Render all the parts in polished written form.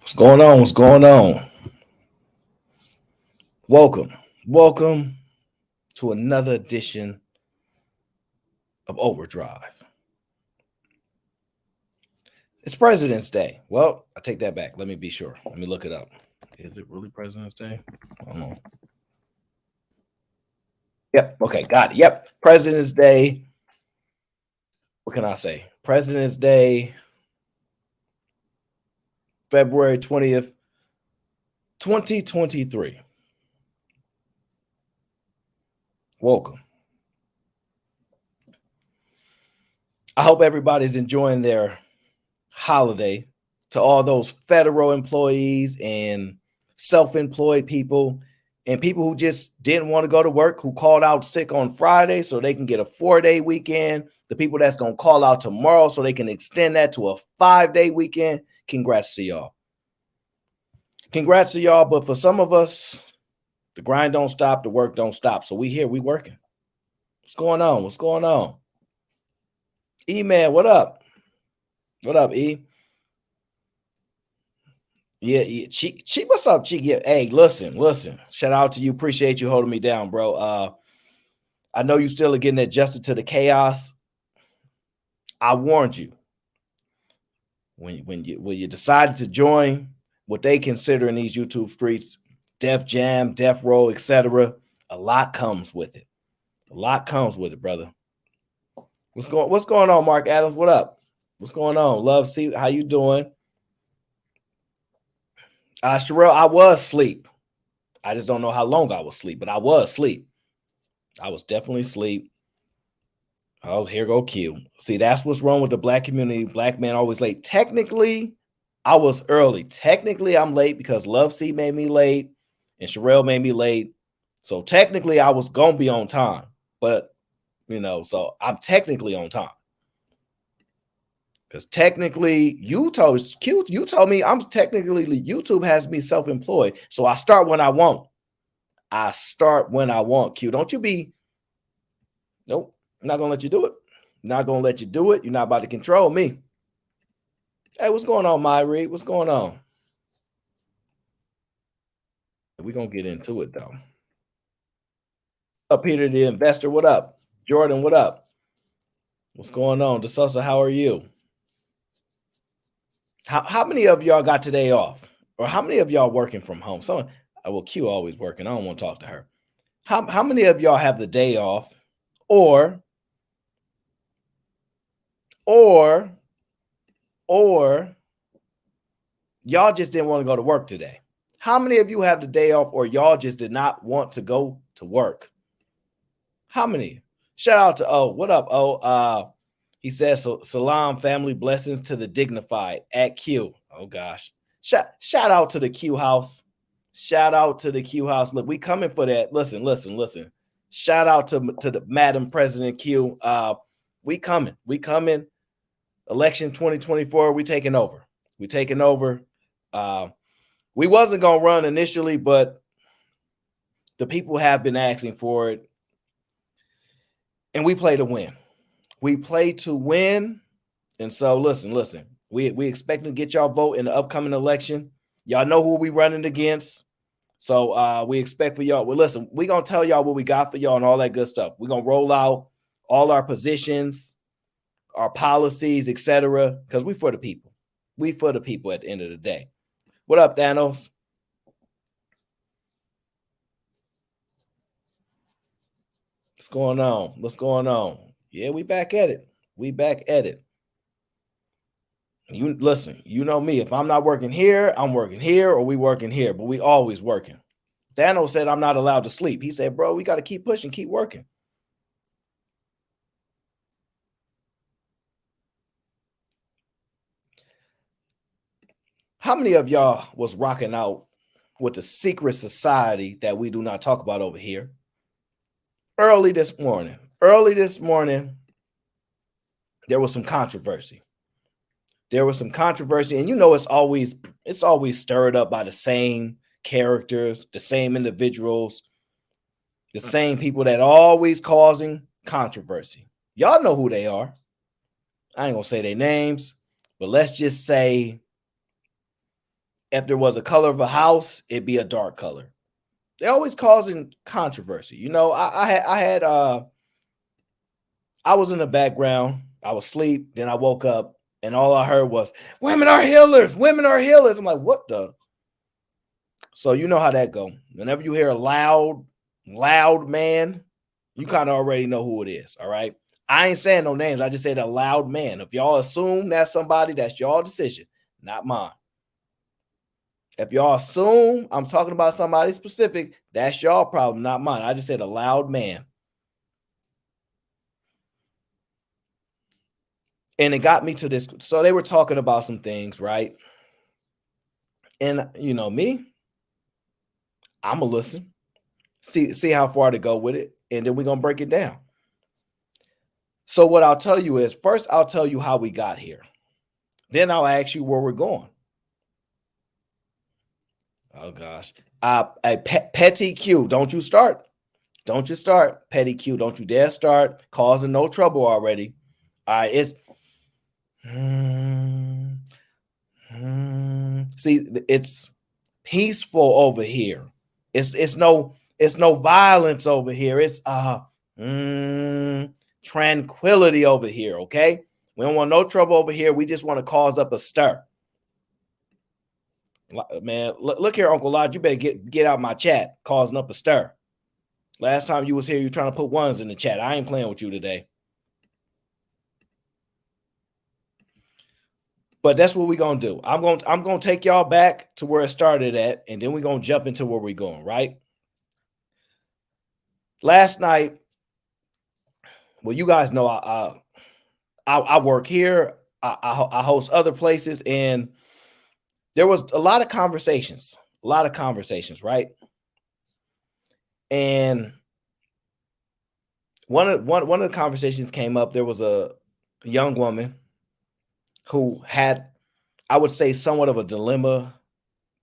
What's going on? What's going on? Welcome to another edition of Overdrive. It's President's Day. Well, I take that back. Let me be sure. Let me look it up. Is it really President's Day? I don't know. Yep. Okay. Got it. Yep. President's Day. What can I say? President's Day, February 20th, 2023. Welcome. I hope everybody's enjoying their holiday. To all those federal employees and self-employed people and people who just didn't want to go to work, who called out sick on Friday so they can get a 4-day weekend, the people that's going to call out tomorrow so they can extend that to a 5-day weekend. Congrats to y'all. Congrats to y'all. But for some of us, the grind don't stop, the work don't stop. So we here, we working. What's going on? What's going on? E-Man, what up? What up, E? Yeah. Cheek, what's up, Cheek? Yeah, hey, listen. Shout out to you. Appreciate you holding me down, bro. I know you still are getting adjusted to the chaos. I warned you. When you decided to join what they consider in these YouTube streets, Def Jam, Death Row, etc., a lot comes with it. A lot comes with it, brother. What's going on, Mark Adams? What up? What's going on? Love, see how you doing? Sherelle, I was asleep. I just don't know how long I was asleep, but I was asleep. I was definitely asleep. Oh, here go Q. See, that's what's wrong with the black community. Black men always late. Technically, I was early. Technically, I'm late because Love C made me late and Sherelle made me late. So technically, I was gonna be on time, but so I'm technically on time. Because technically, you told me I'm technically YouTube has me self-employed. So I start when I want. Q. Don't you be. Nope. I'm not gonna let you do it. Not gonna let you do it. You're not about to control me. Hey, what's going on, Myrie? What's going on? We're gonna get into it though. Up, Peter the investor. What up? Jordan, what up? What's going on? DeSosa, how are you? How many of y'all got today off? Or how many of y'all working from home? Someone, well, Q always working. I don't want to talk to her. How many of y'all have the day off? Or y'all just didn't want to go to work today? How many of you have the day off or y'all just did not want to go to work? How many? Shout out to O. What up, O? He says, salam, family, blessings to the dignified at Q. Oh, gosh. Shout out to the Q house. Shout out to the Q house. Look, we coming for that. Listen. Shout out to the Madam President Q. We coming. Election 2024, we taking over. We taking over. We wasn't going to run initially, but the people have been asking for it. And we play to win. We play to win. And so listen. We expect to get y'all vote in the upcoming election. Y'all know who we running against. So we expect for y'all. Well, listen, we're going to tell y'all what we got for y'all and all that good stuff. We're going to roll out all our positions, our policies, etc. Because we for the people. We for the people at the end of the day. What up, Thanos? What's going on? What's going on? Yeah, we back at it. We back at it. You listen, you know me. If I'm not working here, I'm working here, or we working here, but we always working. Thanos said I'm not allowed to sleep. He said, bro, we got to keep pushing, keep working. How many of y'all was rocking out with the secret society that we do not talk about over here? Early this morning, there was some controversy. And it's always stirred up by the same characters, the same individuals, the same people that always causing controversy. Y'all know who they are. I ain't gonna say their names, but let's just say If there was a color of a house, it'd be a dark color. They're always causing controversy. You know, I was in the background. I was asleep. Then I woke up and all I heard was, women are healers. Women are healers. I'm like, what the? So you know how that go. Whenever you hear a loud man, you kind of already know who it is. All right. I ain't saying no names. I just said a loud man. If y'all assume that's somebody, that's y'all decision, not mine. If y'all assume I'm talking about somebody specific, that's y'all problem, not mine. I just said a loud man. And it got me to this. So they were talking about some things, right? And you know me, I'm gonna listen, see how far to go with it, and then we're gonna break it down. So what I'll tell you is, first I'll tell you how we got here. Then I'll ask you where we're going. Oh gosh. Petty Q, don't you start. Don't you start. Petty Q, don't you dare start causing no trouble already. All right, it's see, it's peaceful over here. It's no violence over here. It's tranquility over here. Okay, we don't want no trouble over here. We just want to cause up a stir. Man, look here, Uncle Lodge. You better get out my chat, causing up a stir. Last time you was here, you trying to put ones in the chat. I ain't playing with you today. But that's what we're gonna do. I'm gonna take y'all back to where it started at, and then we're gonna jump into where we're going, right? Last night, well, you guys know I work here, I host other places, and there was a lot of conversations, right? And one of the conversations came up. There was a young woman who had, I would say, somewhat of a dilemma,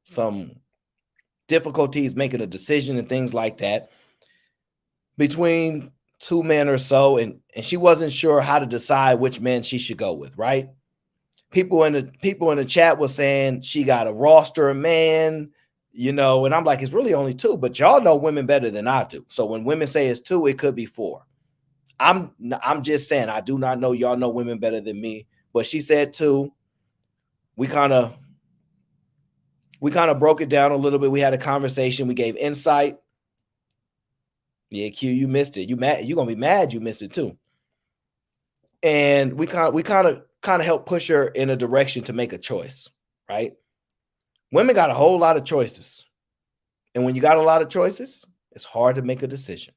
some difficulties making a decision and things like that between two men or so, and she wasn't sure how to decide which men she should go with, right? People in the chat was saying she got a roster of men, you know, and I'm like, it's really only two, but y'all know women better than I do. So when women say it's two, it could be four. I'm just saying, I do not know. Y'all know women better than me, but she said two. We kind of broke it down a little bit. We had a conversation. We gave insight. Yeah, Q, you missed it. You mad? You're gonna be mad you missed it too. And we kind of helped push her in a direction to make a choice, right? Women got a whole lot of choices. And when you got a lot of choices, it's hard to make a decision.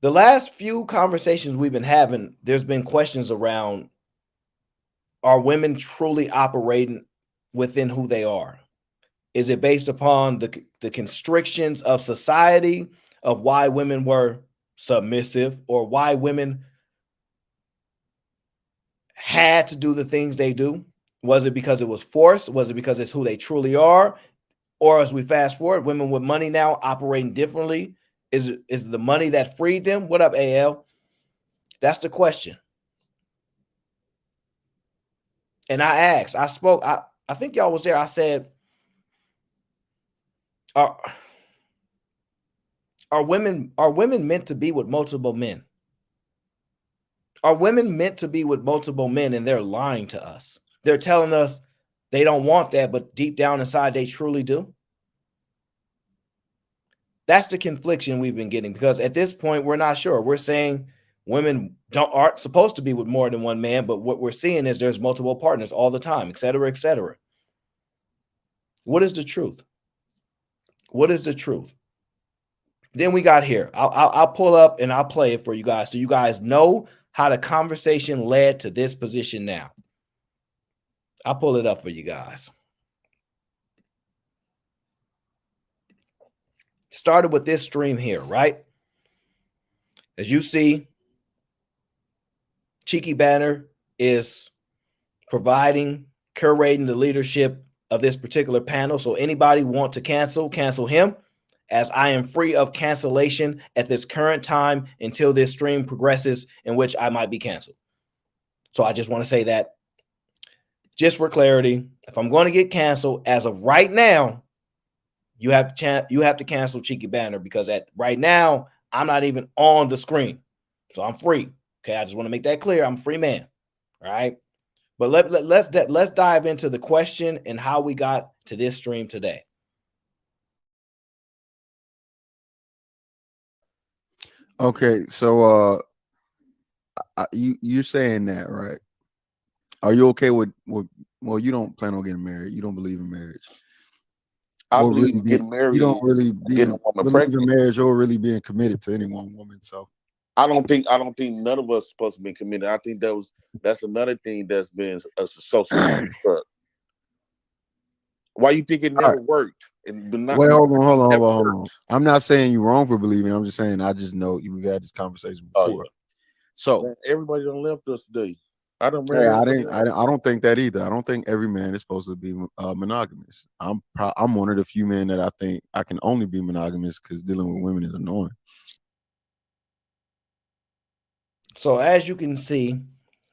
The last few conversations we've been having, there's been questions around, are women truly operating within who they are? Is it based upon the constrictions of society of why women were submissive, or why women had to do the things they do? Was it because it was forced? Was it because it's who they truly are? Or as we fast forward, women with money now operating differently? Is the money that freed them? What up, AL? That's the question. And I asked, I spoke, I think y'all was there. I said, are women meant to be with multiple men? Are women meant to be with multiple men, and they're lying to us? They're telling us they don't want that, but deep down inside, they truly do. That's the confliction we've been getting, because at this point, we're not sure. We're saying women aren't supposed to be with more than one man, but what we're seeing is there's multiple partners all the time, et cetera, et cetera. What is the truth? What is the truth? Then we got here. I'll pull up and I'll play it for you guys, so you guys know how the conversation led to this position now. I'll pull it up for you guys. Started with this stream here, right? As you see, Cheeky Banner is providing, curating the leadership of this particular panel. So anybody want to cancel him, as I am free of cancellation at this current time until this stream progresses, in which I might be canceled. So I just want to say that just for clarity, if I'm going to get canceled as of right now, you have to cancel Cheeky Banner, because at right now I'm not even on the screen, so I'm free. Okay, I just want to make that clear. I'm a free man. All right, but let's dive into the question and how we got to this stream today. Okay, so you're saying that, right? Are you okay with well, you don't plan on getting married. You don't believe in marriage. I Or believe really getting married. You don't really getting a woman believe pregnant. in marriage or really being committed to any one woman. So I don't think none of us supposed to be committed. I think that's another thing that's been a social construct. Why you think it all never right. worked? And but not Wait, hold on. never worked. I'm not saying you're wrong for believing. I'm just saying I just know we've had this conversation Oh before. yeah. So Man, everybody done left us today. I done hey, married everybody I else. don't think that either. I don't think every man is supposed to be monogamous. I'm one of the few men that I think I can only be monogamous because dealing with women is annoying. So as you can see,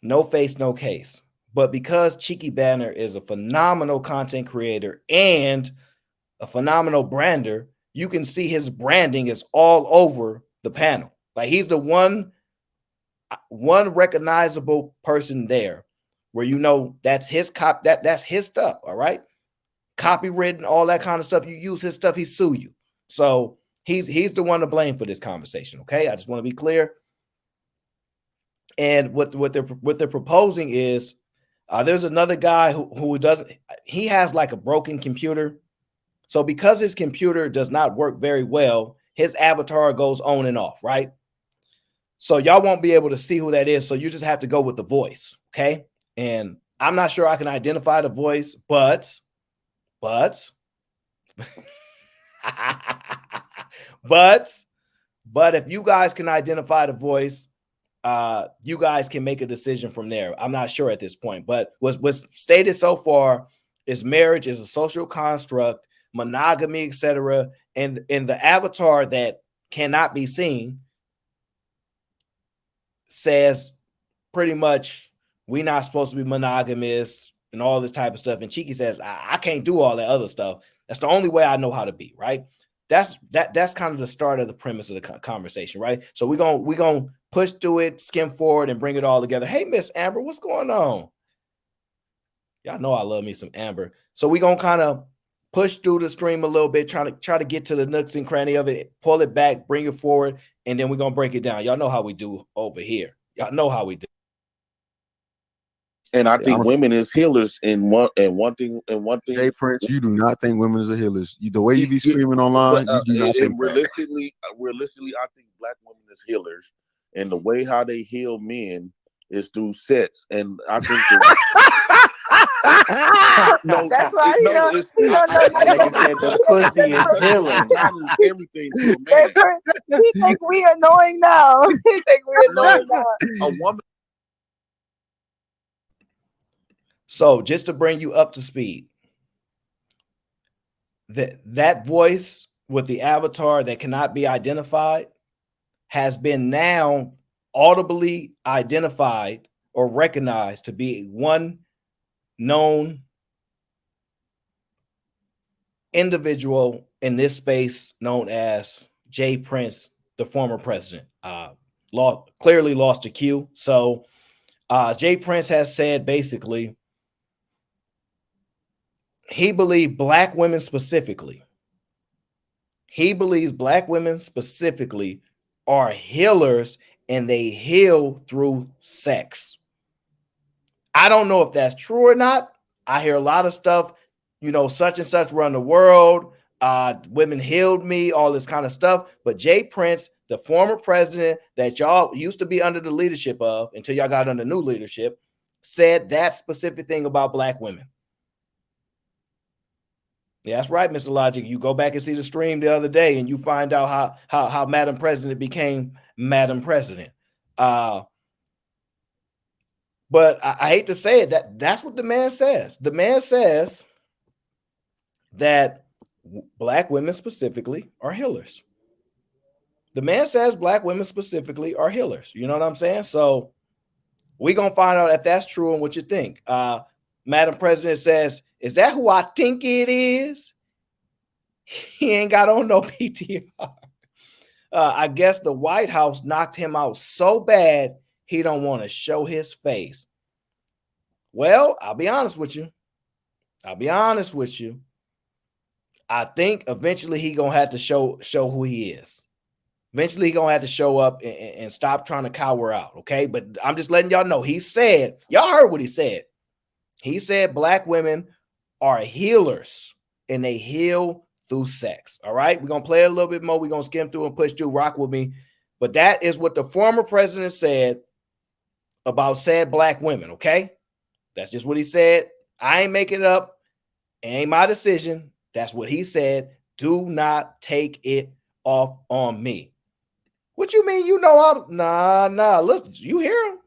no face, no case. But because Cheeky Banner is a phenomenal content creator and a phenomenal brander, you can see his branding is all over the panel. Like he's the one recognizable person there where you know that's his that's his stuff. All right, copywritten, all that kind of stuff. You use his stuff, he sue you. So he's the one to blame for this conversation. Okay, I just want to be clear. And what they're proposing is there's another guy who doesn't, he has like a broken computer. So because his computer does not work very well, his avatar goes on and off, right? So y'all won't be able to see who that is. So you just have to go with the voice, okay? And I'm not sure I can identify the voice, but but if you guys can identify the voice, you guys can make a decision from there. I'm not sure at this point, but what's stated so far is marriage is a social construct, monogamy, etc. And the avatar that cannot be seen says pretty much we're not supposed to be monogamous and all this type of stuff. And Cheeky says, I can't do all that other stuff. That's the only way I know how to be, right? That's kind of the start of the premise of the conversation, right? So we're gonna push through it, skim forward, and bring it all together. Hey, Miss Amber, what's going on? Y'all know I love me some Amber. So we're gonna kind of push through the stream a little bit, try to get to the nooks and cranny of it, pull it back, bring it forward, and then we're gonna break it down. Y'all know how we do over here. Y'all know how we do. And I think women is healers in one thing. Hey Prince, you do not think women is a healers. The way you be screaming online, you do not think realistically, I think black women is healers, and the way how they heal men is through sex. And I think that's why he don't know. The pussy is healing. Everything to a man. He think we annoying now. He think we annoying now. A woman. So just to bring you up to speed, that voice with the avatar that cannot be identified has been now audibly identified or recognized to be one known individual in this space known as Jay Prince, the former president. Clearly lost to Q. So Jay Prince has said basically he believes black women specifically are healers and they heal through sex. I don't know if that's true or not. I hear a lot of stuff, such and such run the world. Women healed me, all this kind of stuff. But Jay Prince, the former president that y'all used to be under the leadership of until y'all got under new leadership, said that specific thing about black women. Yeah, that's right, Mr. Logic. You go back and see the stream the other day and you find out how Madam President became Madam President. But I hate to say it, that's what the man says. The man says that black women specifically are healers. The man says black women specifically are healers. You know what I'm saying? So We're going to find out if that's true and what you think. Madam President says, is that who I think it is? He ain't got on no PTR. I guess the White House knocked him out so bad he don't want to show his face. Well, I'll be honest with you. I think eventually he gonna have to show who he is. Eventually he gonna have to show up and stop trying to cower out. Okay, but I'm just letting y'all know. He said, y'all heard what he said. He said black women are healers and they heal through sex. All right, we're gonna play a little bit more. We're gonna skim through and push through. Rock with me. But that is what the former president said about said black women. Okay, that's just what he said. I ain't making it up. It ain't my decision. That's what he said. Do not take it off on me. What you mean? You know, nah. Listen, you hear him?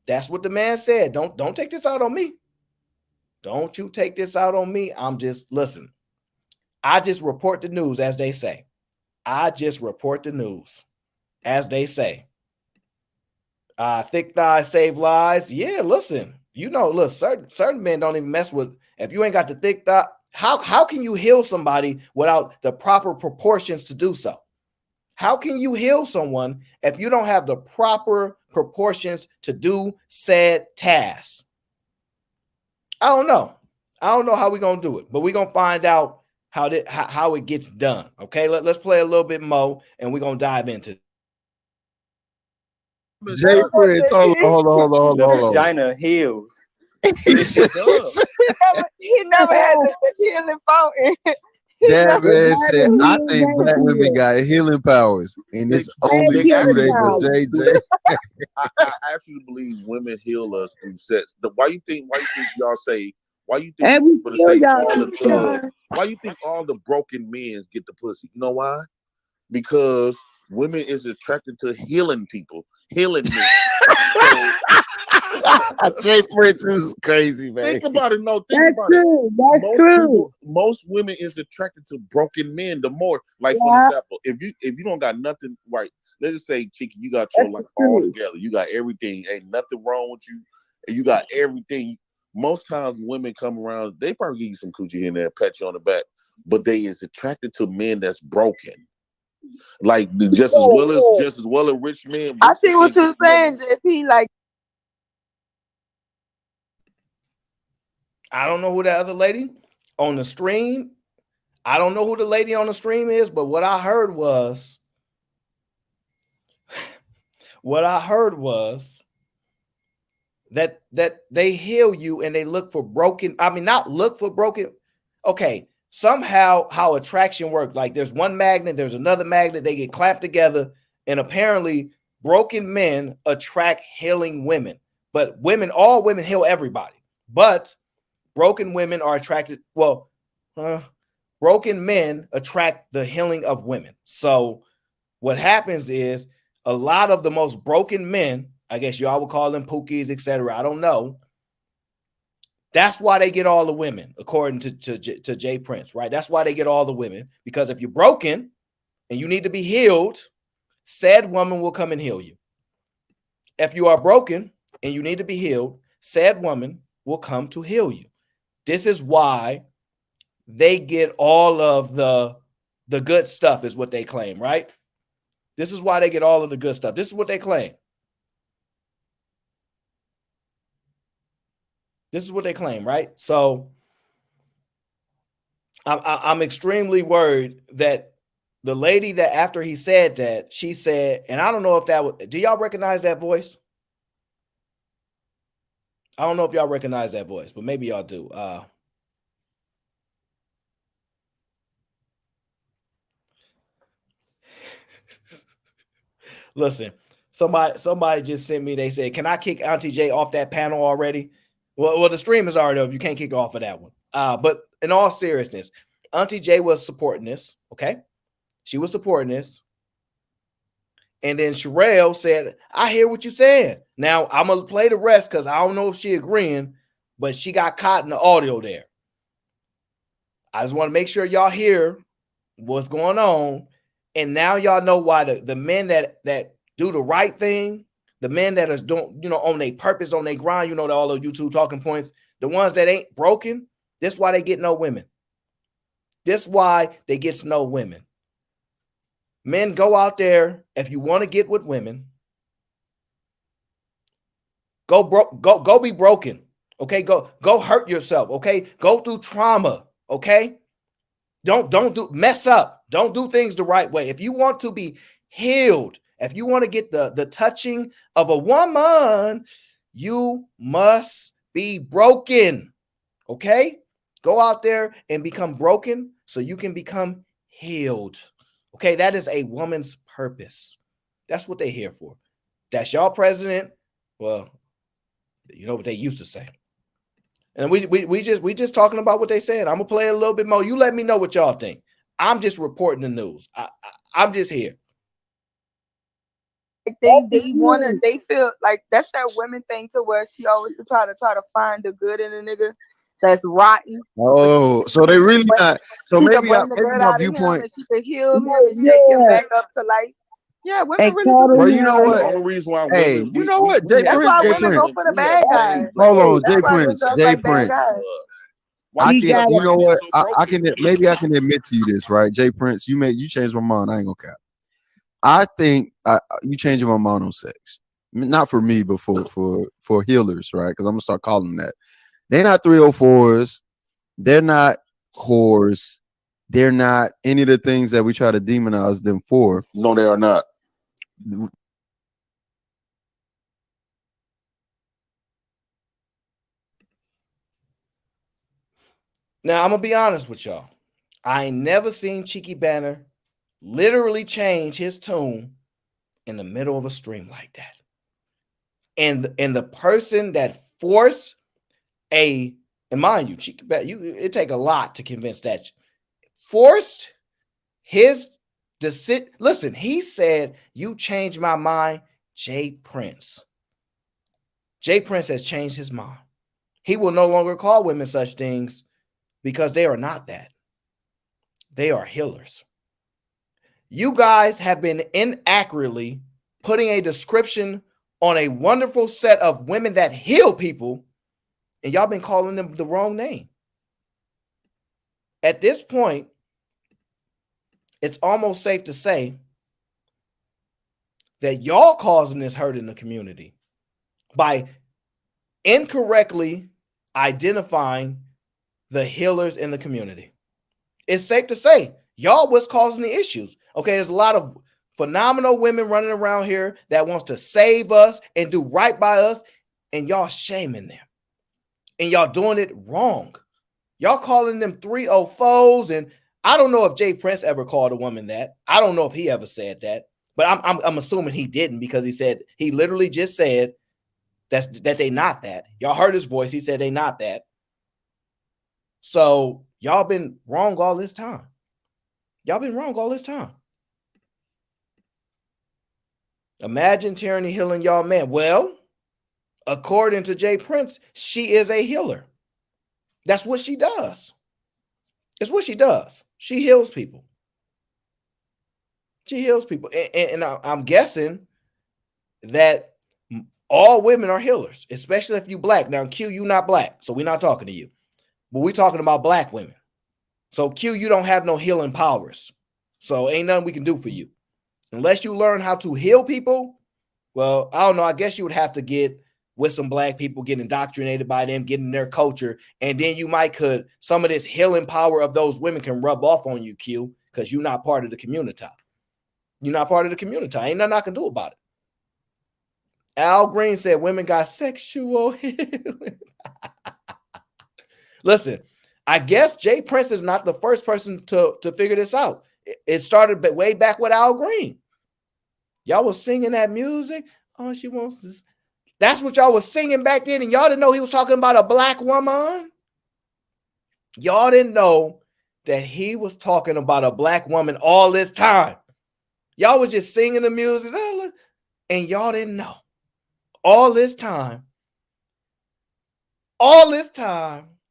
That's what the man said. Don't take this out on me. Don't you take this out on me. I'm just, listen. I just report the news as they say. Thick thighs save lives. Yeah, listen. You know, look, certain men don't even mess with. If you ain't got the thick thigh, how can you heal somebody without the proper proportions to do so? How can you heal someone if you don't have the proper proportions to do said tasks? I don't know how we're gonna do it, but we're gonna find out how it gets done. Okay, let's play a little bit more, and we're gonna dive into it. Jay Prince, hold on. The vagina heals. He never had the healing fountain. That man said, I think black women got healing powers, and it's only true they for JJ. I actually believe women heal us through sex. Why you think y'all say? Why you think people say all the thugs? Why you think all the broken men get the pussy? You know why? Because women is attracted to healing people, healing men. Jay Prince is crazy, man. Think about it. No, That's true. That's true. Most women is attracted to broken men. The more, like for example, if you don't got nothing right, let's just say, Chicky, you got your life all together. You got everything. Ain't nothing wrong with you, and you got everything. Most times, women come around, they probably give you some coochie here and there, pat you on the back, but they is attracted to men that's broken. Like just as well as rich men. I see what you're saying, JP. Like, I don't know who that other lady on the stream. I don't know who the lady on the stream is, but what I heard was that they heal you and they look for broken. I mean, not look for broken. Okay, somehow how attraction works. Like there's one magnet, there's another magnet. They get clamped together, and apparently broken men attract healing women. But all women heal everybody. But broken women are attracted. Well, broken men attract the healing of women. So what happens is a lot of the most broken men, I guess y'all would call them pookies, etc. I don't know. That's why they get all the women, according to Jay Prince, right? That's why they get all the women, because if you're broken and you need to be healed, said woman will come and heal you. If you are broken and you need to be healed, said woman will come to heal you. This is why they get all of the good stuff, is what they claim, right? This is why they get all of the good stuff. This is what they claim. This is what they claim, right? So I'm extremely worried that the lady that after he said that, she said, and I don't know if that was, do y'all recognize that voice? I don't know if y'all recognize that voice, but maybe y'all do. Listen, somebody just sent me, they said, can I kick Auntie J off that panel already? Well, the stream is already up. You can't kick off of that one. But in all seriousness, Auntie J was supporting this, okay? She was supporting this. And then Sherelle said, I hear what you're saying. Now, I'm going to play the rest because I don't know if she agreeing, but she got caught in the audio there. I just want to make sure y'all hear what's going on. And now y'all know why the men that do the right thing, the men that are doing, on their purpose, on their grind, all those YouTube talking points, the ones that ain't broken, this why they get no women. This why they get no women. Men, go out there. If you want to get with women, go be broken. Okay, go hurt yourself. Okay, go through trauma. Okay, don't mess up. Don't do things the right way. If you want to be healed, if you want to get the touching of a woman, you must be broken. Okay, go out there and become broken so you can become healed. Okay, that is a woman's purpose. That's what they're here for. That's y'all president. Well, you know what they used to say. And we just talking about what they said. I'm gonna play a little bit more. You let me know what y'all think. I'm just reporting the news. I'm just here. They feel like that's that women thing to where she always try to find the good in a nigga that's rotten. Oh, so they really not. So She can maybe bring the good my out of him viewpoint. and she can heal him and shake him back up to life. Yeah, women really do. Well, you know The what? only reason why Hey, women, you know what? Jay That's Prince, why Jay women Prince. go for the bad guys. Hold on, That's Jay why Prince, them girls Jay like bad Prince. guys. You know what? I can maybe I can admit to you this, right? Jay Prince, you changed my mind. I ain't gonna cap. I think you changing my mind on sex. Not for me, but for healers, right? Because I'm gonna start calling them that. They're not 304s. They're not whores. They're not any of the things that we try to demonize them for. No, they are not. Now, I'm going to be honest with y'all. I ain't never seen Cheeky Banner literally change his tune in the middle of a stream like that. And the person that forced and mind you, Cheeky Banner, it take a lot to convince that. Forced his decision. Listen, he said, "You changed my mind," Jay Prince. Jay Prince has changed his mind. He will no longer call women such things because they are not that. They are healers. You guys have been inaccurately putting a description on a wonderful set of women that heal people, and y'all been calling them the wrong name. At this point, it's almost safe to say that y'all causing this hurt in the community by incorrectly identifying the healers in the community. It's safe to say y'all was causing the issues. Okay, there's a lot of phenomenal women running around here that wants to save us and do right by us, and y'all shaming them. And y'all doing it wrong. Y'all calling them 3O4's, and I don't know if Jay Prince ever called a woman that. I don't know if he ever said that, but I'm assuming he didn't, because he literally just said that they not that. Y'all heard his voice. He said they not that. So y'all been wrong all this time. Y'all been wrong all this time. Imagine Tyranny healing y'all, man. Well, according to Jay Prince, she is a healer. That's what she does. It's what she does. She heals people. She heals people. And I'm guessing that all women are healers, especially if you black. Now, Q, you not black, so we're not talking to you. But we're talking about black women. So, Q, you don't have no healing powers. So ain't nothing we can do for you. Unless you learn how to heal people, well, I don't know. I guess you would have to get with some black people, get indoctrinated by them, get in their culture, and then you might some of this healing power of those women can rub off on you, Q, because you're not part of the community. You're not part of the community. Ain't nothing I can do about it. Al Green said women got sexual healing. Listen, I guess Jay Prince is not the first person to figure this out. It started way back with Al Green. Y'all was singing that music. Oh, she wants this. That's what y'all was singing back then, and y'all didn't know he was talking about a black woman. Y'all didn't know that he was talking about a black woman all this time. Y'all was just singing the music, and y'all didn't know. All this time,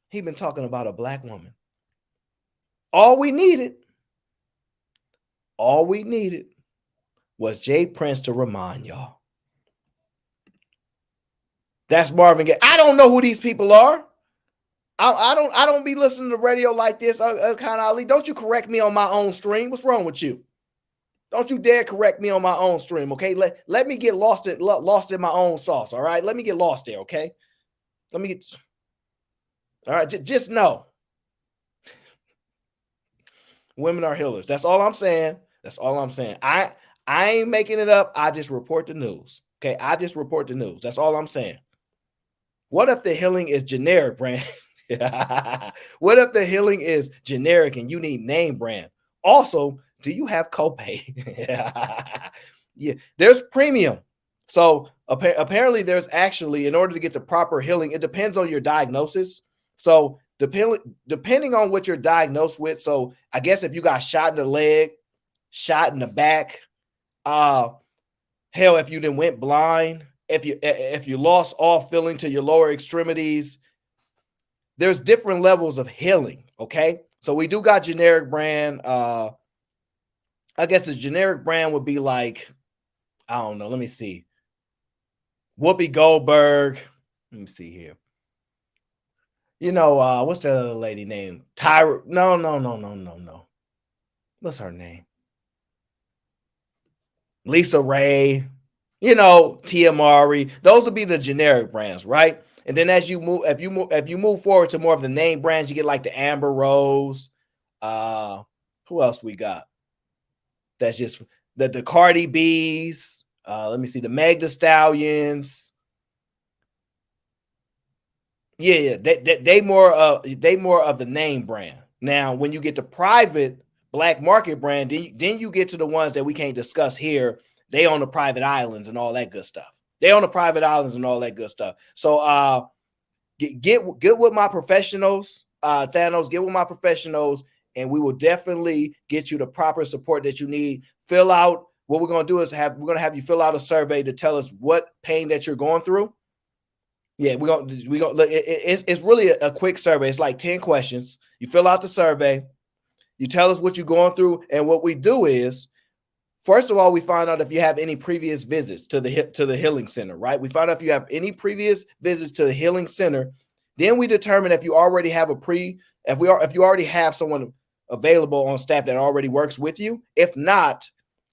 he been talking about a black woman. All we needed was Jay Prince to remind y'all. That's Marvin Gaye. I don't know who these people are. I don't be listening to radio like this. Khan Ali, don't you correct me on my own stream. What's wrong with you? Don't you dare correct me on my own stream, okay? Let me get lost in my own sauce, all right? Let me get lost there, okay? Let me get. All right, just know. Women are healers. That's all I'm saying. That's all I'm saying. I ain't making it up. I just report the news. Okay, I just report the news. That's all I'm saying. What if the healing is generic, brand? What if the healing is generic and you need name brand? Also, do you have copay? Yeah, there's premium. So apparently there's actually, in order to get the proper healing, it depends on your diagnosis. So depending on what you're diagnosed with. So I guess if you got shot in the leg, shot in the back, hell, if you then went blind, if you lost all feeling to your lower extremities, there's different levels of healing. Okay, so we do got generic brand. I guess the generic brand would be like, I don't know. Let me see. Whoopi Goldberg. Let me see here. You know, what's the other lady name? Tyra. No. What's her name? Lisa Ray. You know, Tia Mowry. Those would be the generic brands, right? And then as you move, if you move forward to more of the name brands, you get like the Amber Rose. Who else we got? That's just the Cardi B's. Let me see, the Meg Thee Stallions. Yeah, they more of the name brand. Now, when you get the private black market brand, then you get to the ones that we can't discuss here. They own the private islands and all that good stuff. So get with my professionals, Thanos. Get with my professionals, and we will definitely get you the proper support that you need. Fill out. What we're going to do is we're going to have you fill out a survey to tell us what pain that you're going through. Yeah, we're going to it's really a quick survey. It's like 10 questions. You fill out the survey, you tell us what you're going through, and what we do is, first of all, we find out if you have any previous visits to the healing center, right? We find out if you have any previous visits to the healing center. Then we determine if you already have if you already have someone available on staff that already works with you. If not,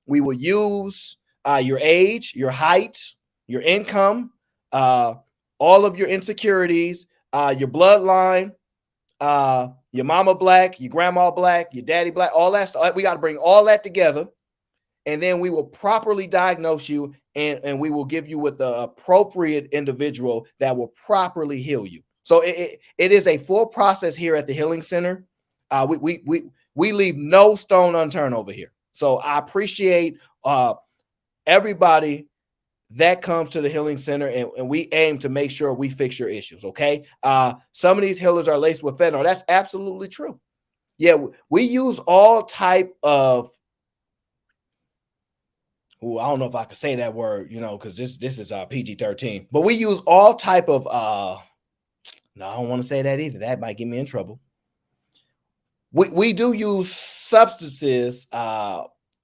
we will use your age, your height, your income, all of your insecurities, your bloodline, your mama black, your grandma black, your daddy black, all that stuff. We got to bring all that together, and then we will properly diagnose you, and we will give you with the appropriate individual that will properly heal you. So it is a full process here at the Healing Center. We leave no stone unturned over here. So I appreciate everybody that comes to the Healing Center, and we aim to make sure we fix your issues, okay? Some of these healers are laced with fentanyl. That's absolutely true. Yeah, we use all type of, I don't know if I could say that word, because this is PG-13, but we use all type of, no, I don't want to say that either. That might get me in trouble. We do use substances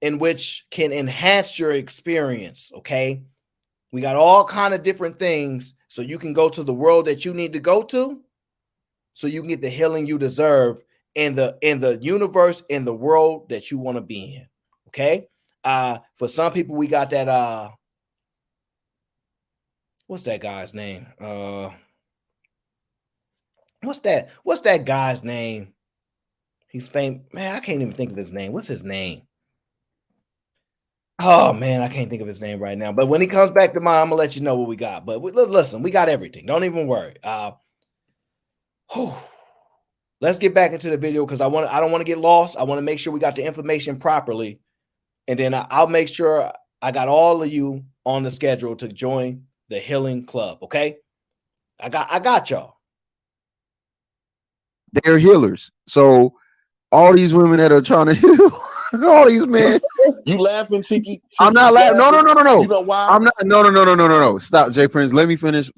in which can enhance your experience, okay? We got all kind of different things so you can go to the world that you need to go to, so you can get the healing you deserve in the universe, in the world that you want to be in. Okay. For some people, we got that what's that guy's name? What's that guy's name? He's famous. Man, I can't even think of his name. What's his name? Oh man, I can't think of his name right now. But when he comes back to mind, I'm gonna let you know what we got. But listen, we got everything. Don't even worry. Let's get back into the video because I don't want to get lost. I want to make sure we got the information properly, and then I'll make sure I got all of you on the schedule to join the Healing Club. Okay, I got y'all. They're healers. So all these women that are trying to heal. All these men. You laughing, Cheeky? I'm not laughing. No. You know why? I'm not. No. Stop, Jay Prince. Let me finish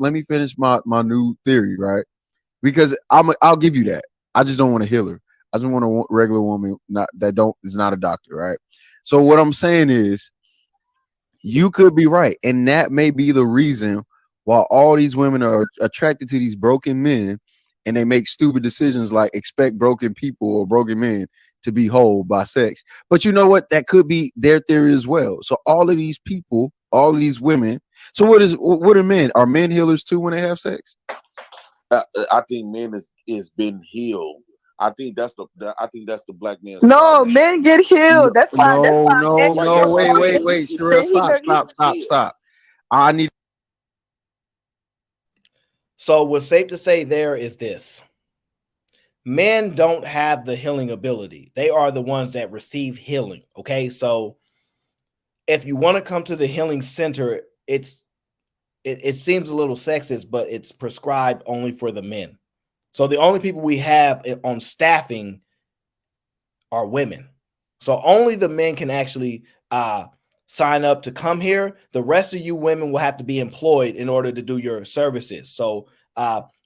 my new theory, right? Because I'll give you that. I just don't want a healer. I just want a regular woman is not a doctor, right? So what I'm saying is, you could be right, and that may be the reason while all these women are attracted to these broken men, and they make stupid decisions like expect broken people or broken men to be whole by sex. But you know what? That could be their theory as well. So all of these people, all of these women. So what are men? Are men healers too when they have sex? I think men is been healed. I think that's the black man's No, problem. men get healed. That's why. That's No, why men. no. Wait, Sherelle, stop. I need. So what's safe to say there is this. Men don't have the healing ability. They are the ones that receive healing. Okay. So if you want to come to the healing center, it seems a little sexist, but it's prescribed only for the men. So the only people we have on staffing are women. So only the men can actually sign up to come here. The rest of you women will have to be employed in order to do your services. So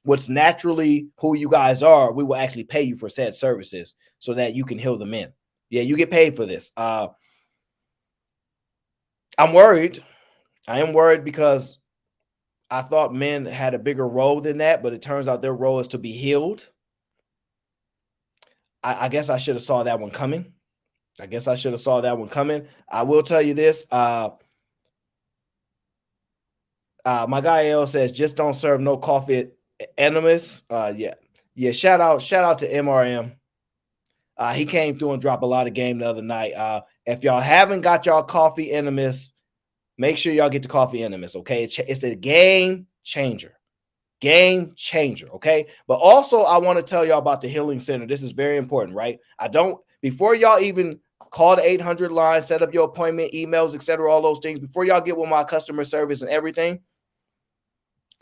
what's naturally who you guys are, we will actually pay you for said services so that you can heal the men. Yeah, you get paid for this. I'm worried. I am worried because I thought men had a bigger role than that, but it turns out their role is to be healed. I guess I should have saw that one coming. I will tell you this. My guy L says, just don't serve no coffee enemies. Yeah. Shout out to MRM. He came through and dropped a lot of game the other night. If y'all haven't got y'all coffee enemies, make sure y'all get the coffee enemies. Okay, it's a game changer. Okay, but also I want to tell y'all about the healing center. This is very important, right? Before y'all even call the 800 line, set up your appointment, emails, etc., all those things, before y'all get with my customer service and everything,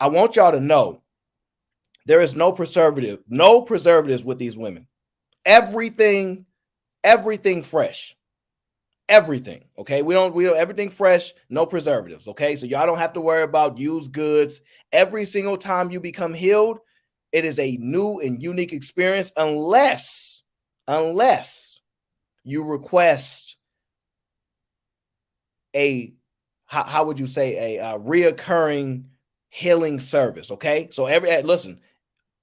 I want y'all to know there is no preservatives with these women. Everything fresh. Everything. Okay. We don't everything fresh, no preservatives. Okay. So y'all don't have to worry about used goods. Every single time you become healed, it is a new and unique experience unless you request a reoccurring healing service. Okay. So listen,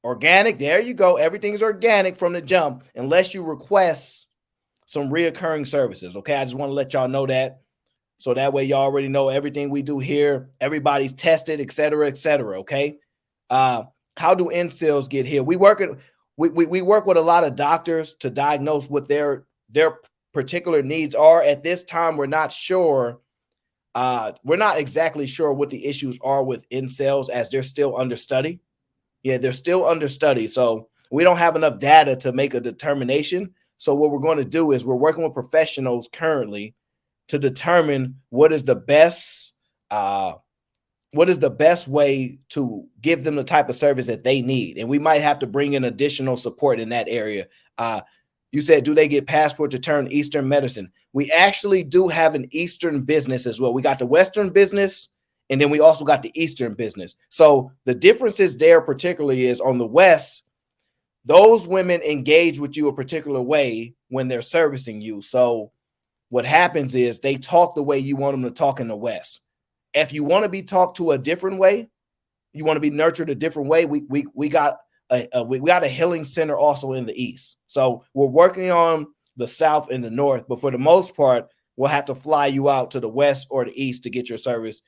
organic, there you go. Everything's organic from the jump, unless you request some reoccurring services. Okay. I just want to let y'all know that. So that way y'all already know everything we do here. Everybody's tested, et cetera, et cetera. Okay. How do incels get healed? We work with a lot of doctors to diagnose what their particular needs are. At this time, we're not sure. We're not exactly sure what the issues are with incels, as they're still under study. Yeah, they're still under study. So we don't have enough data to make a determination. So what we're going to do is we're working with professionals currently to determine what is the best way to give them the type of service that they need. And we might have to bring in additional support in that area. You said, do they get passport to turn Eastern medicine? We actually do have an Eastern business as well. We got the Western business, and then we also got the Eastern business. So the differences there particularly is on the West, those women engage with you a particular way when they're servicing you. So what happens is they talk the way you want them to talk in the West. If you want to be talked to a different way, you want to be nurtured a different way, we got a healing center also in the East. So we're working on the South and the North, but for the most part, we'll have to fly you out to the West or the East to get your service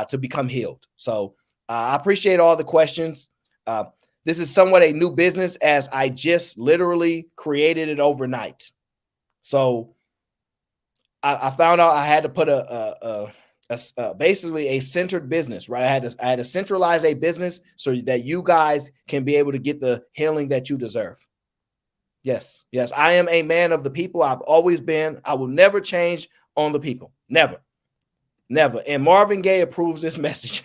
to become healed. So I appreciate all the questions. This is somewhat a new business, as I just literally created it overnight. So I found out I had to put basically a centered business, right? I had to centralize a business so that you guys can be able to get the healing that you deserve. Yes. I am a man of the people. I've always been. I will never change on the people. Never. And Marvin Gaye approves this message.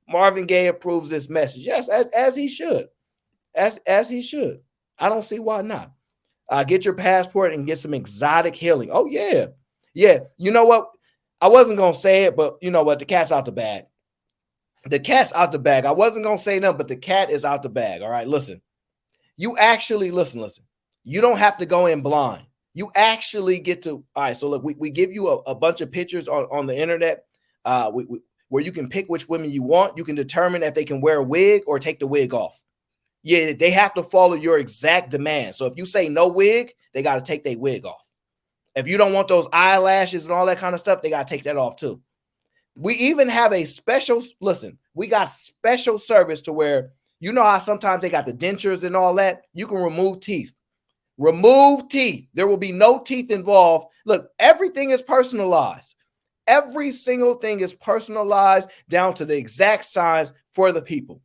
Marvin Gaye approves this message. Yes, as he should. As he should. I don't see why not. Get your passport and get some exotic healing. Oh, yeah. Yeah. You know what? I wasn't going to say it, but you know what? The cat's out the bag. I wasn't going to say nothing, but the cat is out the bag. All right. Listen. You actually, listen. You don't have to go in blind. You actually get to, all right. So look, we give you a bunch of pictures on the internet. where you can pick which women you want. You can determine if they can wear a wig or take the wig off. Yeah, they have to follow your exact demand. So if you say no wig, they got to take their wig off. If you don't want those eyelashes and all that kind of stuff, they got to take that off too. We even have a special, listen, we got special service to where, you know how sometimes they got the dentures and all that? You can remove teeth. Remove teeth. There will be no teeth involved. Look, everything is personalized. Every single thing is personalized down to the exact size for the people.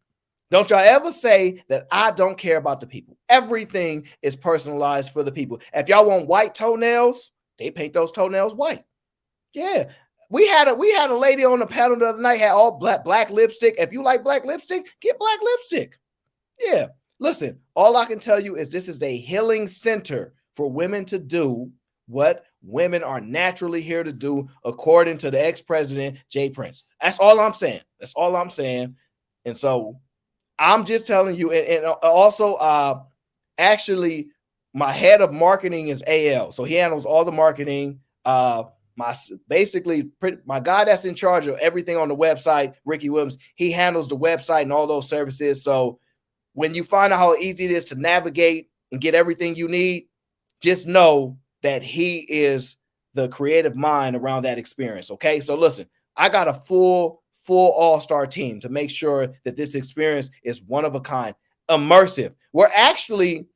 Don't y'all ever say that I don't care about the people. Everything is personalized for the people. If y'all want white toenails, they paint those toenails white. Yeah. We had a lady on the panel the other night, had all black lipstick. If you like black lipstick, get black lipstick. Yeah. Listen, all I can tell you is this is a healing center for women to do what women are naturally here to do, according to the ex-president, Jay Prince. That's all I'm saying. That's all I'm saying. And so I'm just telling you, and also actually my head of marketing is AL. So he handles all the marketing. My guy that's in charge of everything on the website, Ricky Williams, he handles the website and all those services. So when you find out how easy it is to navigate and get everything you need, just know that he is the creative mind around that experience. Okay. So listen, I got a full all-star team to make sure that this experience is one of a kind, immersive. We're actually,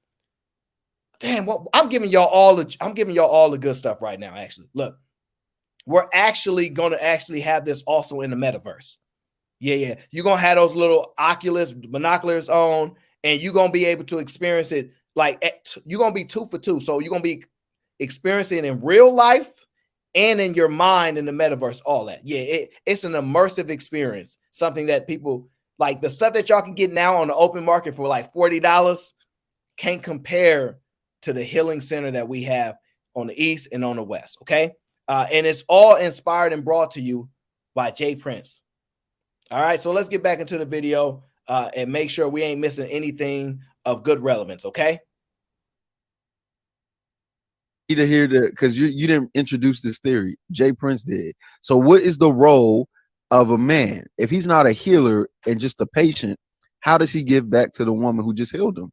I'm giving y'all all the good stuff right now. Actually, look, we're actually going to actually have this also in the metaverse. Yeah. You're going to have those little Oculus binoculars on, and you're going to be able to experience it. Like you're going to be 2 for 2. So you're going to be experiencing it in real life and in your mind in the metaverse, all that. Yeah, it's an immersive experience. Something that people like, the stuff that y'all can get now on the open market for like $40 can't compare to the healing center that we have on the East and on the West. Okay. And it's all inspired and brought to you by Jay Prince. All right. So let's get back into the video and make sure we ain't missing anything of good relevance. Okay. To hear because you didn't introduce this theory. Jay Prince did. So what is the role of a man? If he's not a healer and just a patient, how does he give back to the woman who just healed him?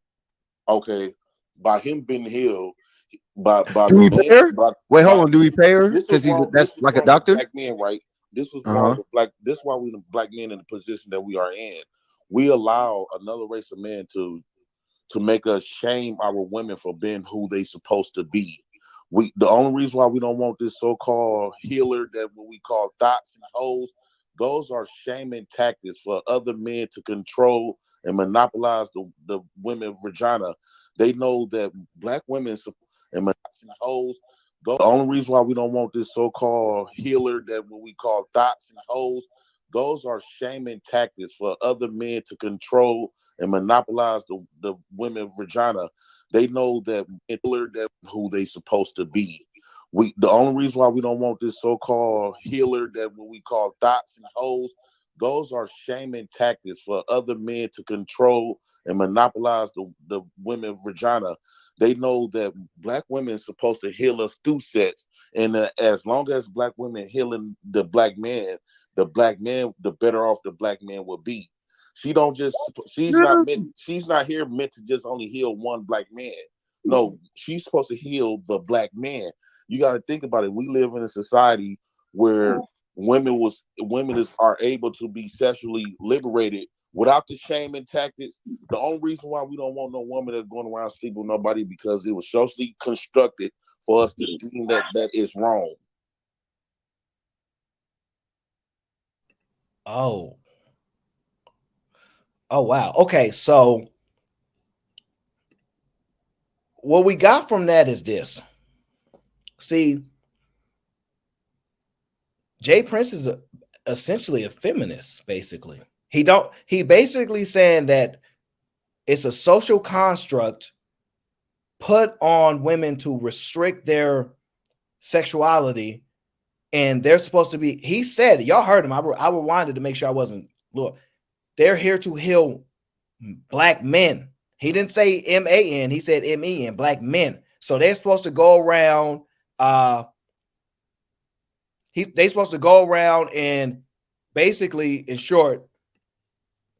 Okay. By him being healed, by do we pay her? Wait, hold on. Do we pay her? Because that's like a doctor. Black men, right? This was wrong with black. This is why we the black men in the position that we are in. We allow another race of men to make us shame our women for being who they supposed to be. The only reason why we don't want this so-called healer, that what we call thoughts and hoes, those are shaming tactics for other men to control and monopolize the women's vagina. They know that black women and hoes. The only reason why we don't want this so-called healer, that what we call thoughts and hoes, those are shaming tactics for other men to control and monopolize the women's vagina. They know that who they supposed to be. The only reason why we don't want this so-called healer, that what we call thoughts and hoes, those are shaming tactics for other men to control and monopolize the women's vagina. They know that black women are supposed to heal us through sex, and as long as black women healing the black man, the better off the black man will be. She's not here meant to just only heal one black man. No, she's supposed to heal the black man. You got to think about it. We live in a society where women are able to be sexually liberated without the shame and tactics. The only reason why we don't want no woman that's going around sleeping with nobody, because it was socially constructed for us to deem that is wrong. Oh, wow. Okay, so what we got from that is this. See, Jay Prince is essentially a feminist, basically. He basically saying that it's a social construct put on women to restrict their sexuality, and they're supposed to be, he said, y'all heard him. I rewinded to make sure I wasn't, look, they're here to heal black men. He didn't say M-A-N, he said M-E-N, black men. So they're supposed to go around, they're supposed to go around and basically, in short,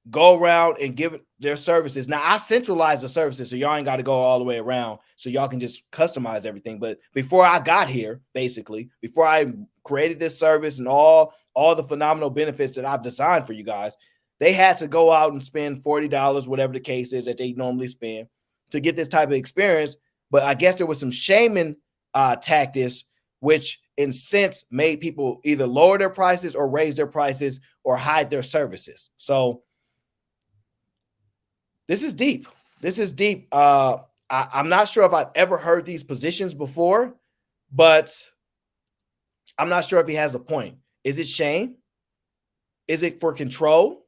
go around and give their services. Now, I centralize the services, so y'all ain't got to go all the way around, so y'all can just customize everything. But before I got here, basically, before I created this service and all the phenomenal benefits that I've designed for you guys, they had to go out and spend $40, whatever the case is that they normally spend, to get this type of experience. But I guess there was some shaming tactics, which in sense made people either lower their prices or raise their prices or hide their services. So this is deep. This is deep. I'm not sure if I've ever heard these positions before, but I'm not sure if he has a point. Is it shame? Is it for control?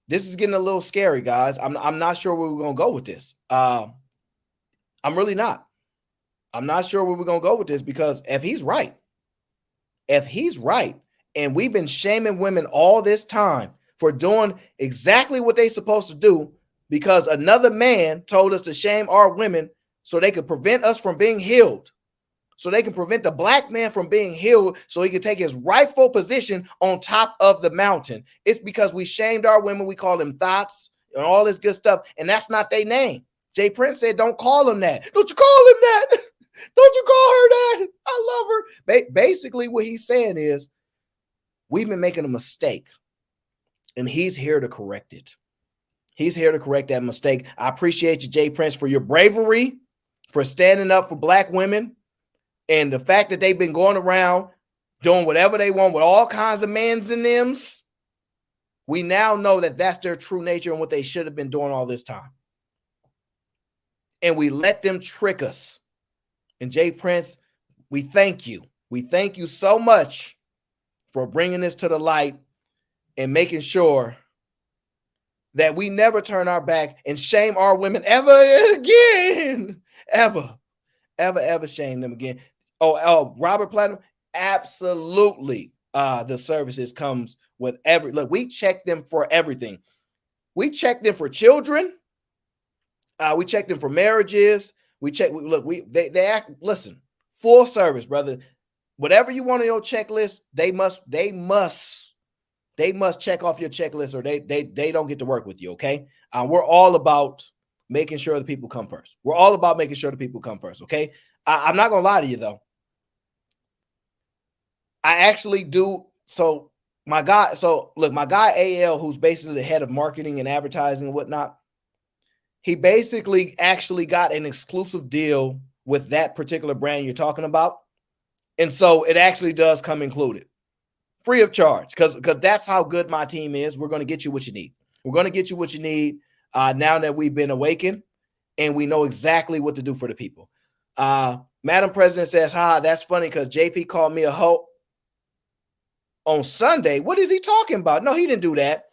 This is getting a little scary, guys. I'm not sure where we're going to go with this. I'm really not. I'm not sure where we're going to go with this, because if he's right, and we've been shaming women all this time for doing exactly what they're supposed to do, because another man told us to shame our women so they could prevent us from being healed, so they can prevent the black man from being healed, so he can take his rightful position on top of the mountain. It's because we shamed our women. We call them thoughts and all this good stuff, and that's not their name. Jay Prince said, don't call him that. Don't you call him that. Don't you call her that. I love her. Basically, what he's saying is we've been making a mistake, and he's here to correct it. He's here to correct that mistake. I appreciate you, Jay Prince, for your bravery, for standing up for black women, and the fact that they've been going around doing whatever they want with all kinds of mans and thems. We now know that that's their true nature and what they should have been doing all this time. And we let them trick us. And Jay Prince, we thank you. We thank you so much for bringing this to the light and making sure that we never turn our back and shame our women ever again. Ever shame them again. Oh, Robert Platinum, absolutely. The services comes with look, we check them for everything. We check them for children. We check them for marriages. They act, listen, full service, brother. Whatever you want on your checklist, they must check off your checklist, or they don't get to work with you. Okay. We're all about making sure the people come first. We're all about making sure the people come first. Okay. I'm not going to lie to you though. I actually do. So my guy AL, who's basically the head of marketing and advertising and whatnot, he basically actually got an exclusive deal with that particular brand you're talking about. And so it actually does come included, free of charge, because that's how good my team is. We're going to get you what you need. We're going to get you what you need now that we've been awakened and we know exactly what to do for the people. Madam President says, that's funny because JP called me a hoe on Sunday. What is he talking about? No, he didn't do that.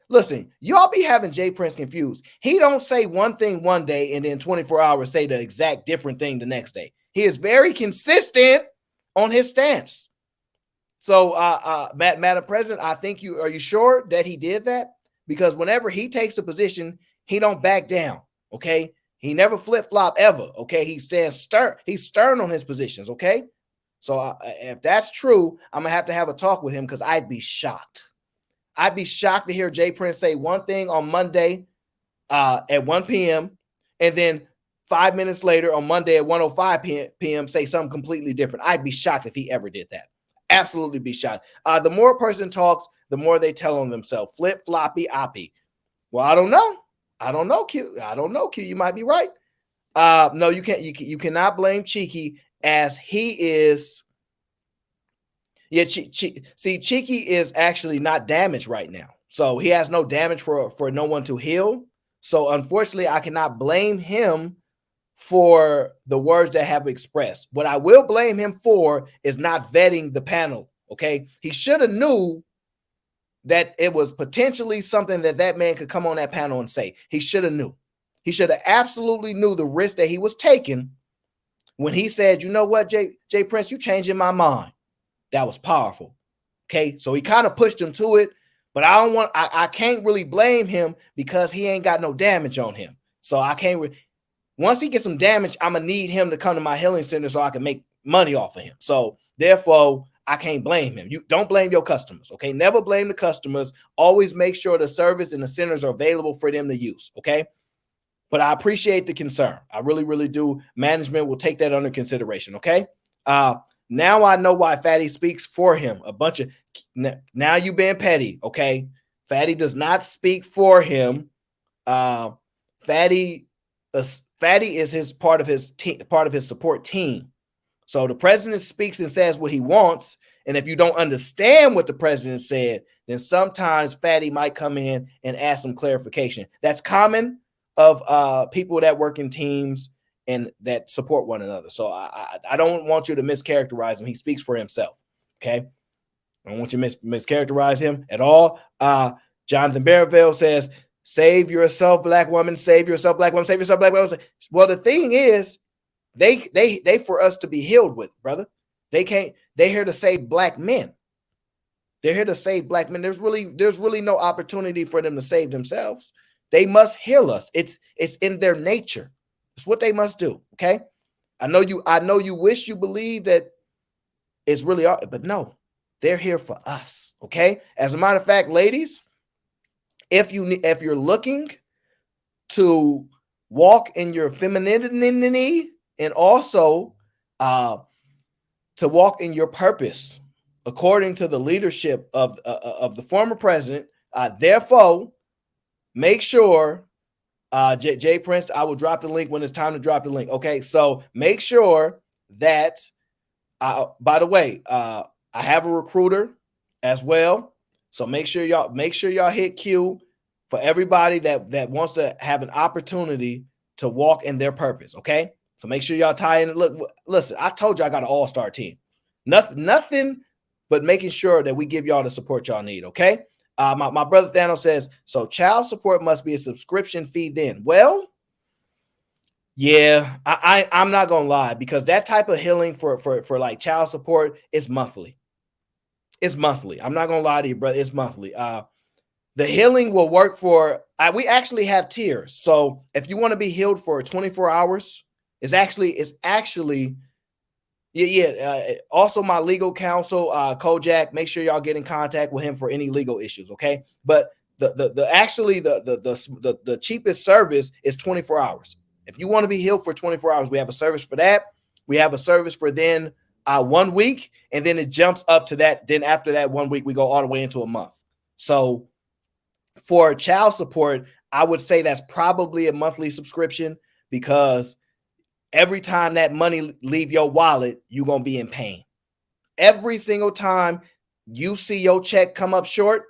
Listen, y'all be having Jay Prince confused. He don't say one thing one day and then 24 hours say the exact different thing the next day. He is very consistent on his stance. So, Madam President, are you sure that he did that? Because whenever he takes a position, he don't back down. Okay. He never flip-flop ever. Okay. He stands stern. He's stern on his positions. Okay. So if that's true, I'm going to have a talk with him, because I'd be shocked. I'd be shocked to hear Jay Prince say one thing on Monday at 1 p.m. and then 5 minutes later on Monday at 1:05 p.m. say something completely different. I'd be shocked if he ever did that. Absolutely be shocked. The more a person talks, the more they tell on themselves. Flip, floppy, oppy. Well, I don't know, Q. Q. You might be right. No, you can't. You cannot blame Cheeky, as he is. Yeah, see, Cheeky is actually not damaged right now. So he has no damage for no one to heal. So unfortunately, I cannot blame him for the words that have expressed. What I will blame him for is not vetting the panel. Okay. He should have knew that it was potentially something that man could come on that panel and say. He should have knew. He should have absolutely knew the risk that he was taking when he said, you know what, Jay Prince, you changing my mind. That was powerful. Okay. So he kind of pushed him to it, but I can't really blame him because he ain't got no damage on him. So I can't, once he gets some damage, I'm going to need him to come to my healing center so I can make money off of him. So therefore, I can't blame him. You don't blame your customers, okay? Never blame the customers. Always make sure the service and the centers are available for them to use, okay? But I appreciate the concern. I really, really do. Management will take that under consideration, okay? Now I know why Fatty speaks for him. Now you being petty, okay? Fatty does not speak for him. Fatty is his part of his support team. So the president speaks and says what he wants, and if you don't understand what the president said, then sometimes Fatty might come in and ask some clarification. That's common of people that work in teams and that support one another. So I don't want you to mischaracterize him. He speaks for himself. Okay. I don't want you to mischaracterize him at all. Jonathan Barreville says, save yourself, black woman, save yourself, black woman, save yourself, black woman. Well, the thing is, they for us to be healed with, brother. They're here to save black men. They're here to save black men. There's really no opportunity for them to save themselves. They must heal us. It's in their nature. It's what they must do. Okay. I know you wish you believe that it's really, but no, they're here for us. Okay. As a matter of fact, ladies, if you're looking to walk in your femininity and also to walk in your purpose, according to the leadership of the former president, therefore, make sure, Jay Prince, I will drop the link when it's time to drop the link. Okay, so make sure that, by the way, I have a recruiter as well. So make sure y'all hit Q for everybody that wants to have an opportunity to walk in their purpose. Okay, so make sure y'all tie in. Look, listen, I told you I got an all-star team. Nothing but making sure that we give y'all the support y'all need. Okay. My brother Thanos says, so child support must be a subscription fee then. Well, yeah, I'm not gonna lie, because that type of healing for like child support is monthly. It's monthly. I'm not gonna lie to you, brother. It's monthly. The healing will work for, we actually have tiers. So if you want to be healed for 24 hours, it's actually also my legal counsel, Kojak, make sure y'all get in contact with him for any legal issues. Okay. But the cheapest service is 24 hours. If you want to be healed for 24 hours, we have a service for that. We have a service for then 1 week, and then it jumps up to that. Then after that 1 week, we go all the way into a month. So for child support, I would say that's probably a monthly subscription, because every time that money leave your wallet, you're going to be in pain. Every single time you see your check come up short,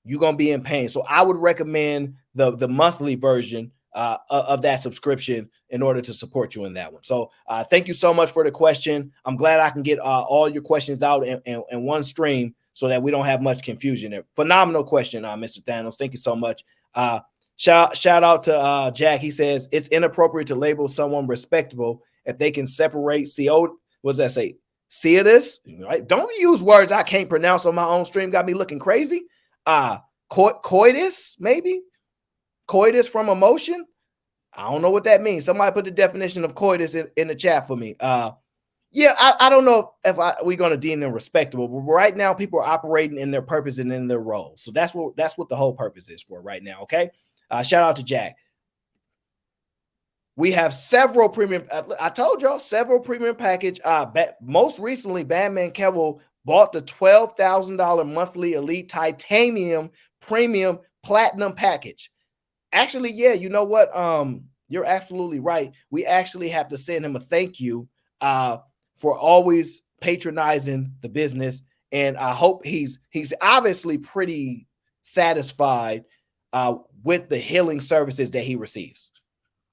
you're going to be in pain. So I would recommend the monthly version of that subscription in order to support you in that one. So thank you so much for the question. I'm glad I can get all your questions out in one stream so that we don't have much confusion there. Phenomenal question, Mr. Thanos. Thank you so much. Shout out to Jack. He says it's inappropriate to label someone respectable if they can separate CO. What does that say? Coitus, right? Don't use words I can't pronounce on my own stream. Got me looking crazy. Coitus, maybe coitus from emotion. I don't know what that means. Somebody put the definition of coitus in the chat for me. Yeah, I don't know if we're going to deem them respectable, but right now people are operating in their purpose and in their role. So that's what the whole purpose is for right now. Okay. Shout out to Jack. We have several premium. I told y'all several premium package. Most recently, Bandman Kevel bought the $12,000 monthly Elite Titanium Premium Platinum package. Actually, yeah, you know what? You're absolutely right. We actually have to send him a thank you for always patronizing the business, and I hope he's obviously pretty satisfied with the healing services that he receives.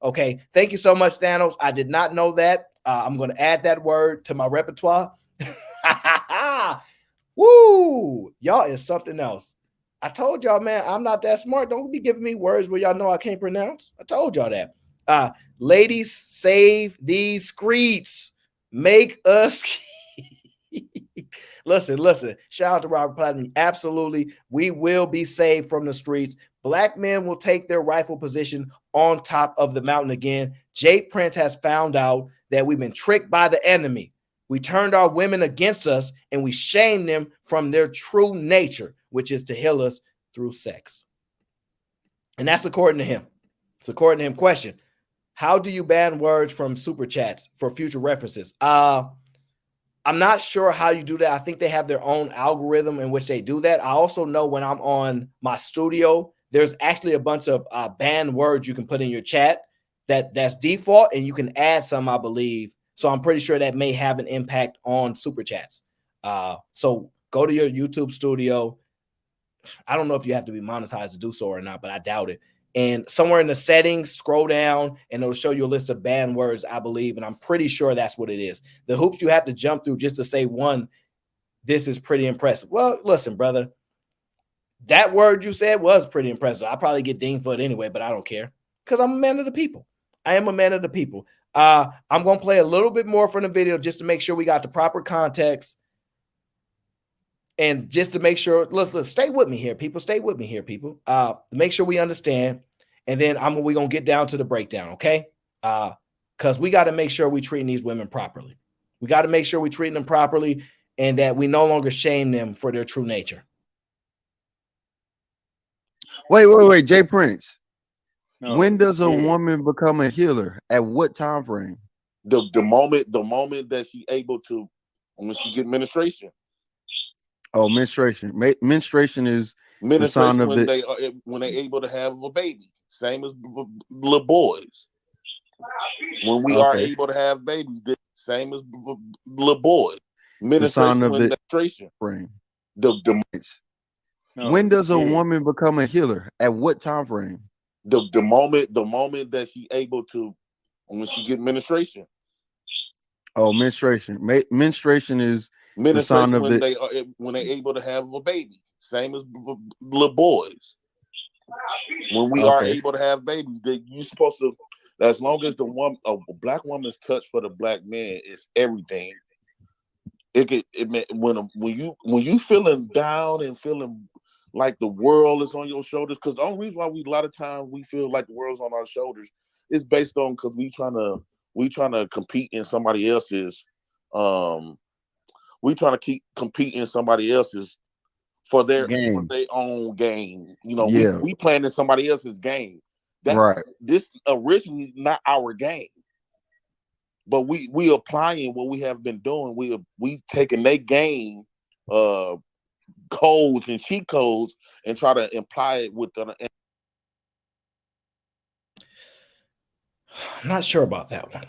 Okay, thank you so much, Thanos. I did not know that. I'm going to add that word to my repertoire. Woo! Y'all is something else. I told y'all, man, I'm not that smart. Don't be giving me words where y'all know I can't pronounce. I told y'all that. Ladies, save these streets. Make us listen. Shout out to Robert Platinum. Absolutely, we will be saved from the streets. Black men will take their rightful position on top of the mountain again. Jay Prince has found out that we've been tricked by the enemy. We turned our women against us, and we shamed them from their true nature, which is to heal us through sex. And that's according to him. It's according to him. Question: how do you ban words from super chats for future references? I'm not sure how you do that. I think they have their own algorithm in which they do that. I also know when I'm on my studio, there's actually a bunch of banned words you can put in your chat that's default, and you can add some, I believe. So I'm pretty sure that may have an impact on super chats. So go to your YouTube studio. I don't know if you have to be monetized to do so or not, but I doubt it. And somewhere in the settings, scroll down, and it'll show you a list of banned words, I believe. And I'm pretty sure that's what it is. The hoops you have to jump through just to say one, this is pretty impressive. Well, listen, brother, that word you said was pretty impressive. I probably get dinged for it anyway, but I don't care because I'm a man of the people. I am a man of the people. I'm going to play a little bit more from the video just to make sure we got the proper context. And just to make sure, let's stay with me here, people. Stay with me here, people. Make sure we understand. And then we're going to get down to the breakdown, okay? Because we got to make sure we're treating these women properly. We got to make sure we're treating them properly and that we no longer shame them for their true nature. Wait. Jay Prince. When does a woman become a healer? At what time frame? The moment that she's able to, when she get menstruation. Oh, menstruation. Menstruation is the sign of when they're able to have a baby. Same as little boys. When we are able to have babies, same as little boys. Menstruation when menstruation. Frame. When does a woman become a healer? At what time frame? The moment that she's able to, when she get menstruation. Oh, menstruation. Menstruation is the sign of when they're able to have a baby. Same as little boys. When we are able to have babies, you're supposed to. As long as a black woman's touch for the black man is everything. When you feeling down and feeling like the world is on your shoulders, because the only reason why a lot of times we feel like the world's on our shoulders is based on because we trying to compete in somebody else's compete in somebody else's for their own game. You know, we playing in somebody else's game. This originally not our game. But we applying what we have been doing. We taking their game codes and cheat codes and try to apply it with the. I'm not sure about that one.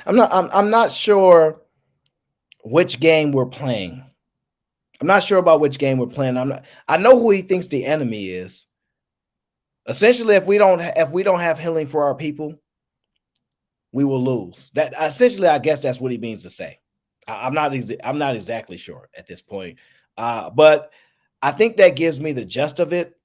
I'm not sure which game we're playing. I'm not sure about which game we're playing. I know who he thinks the enemy is. Essentially, if we don't have healing for our people, we will lose. That essentially, I guess that's what he means to say. I'm not exactly sure at this point, but I think that gives me the gist of it,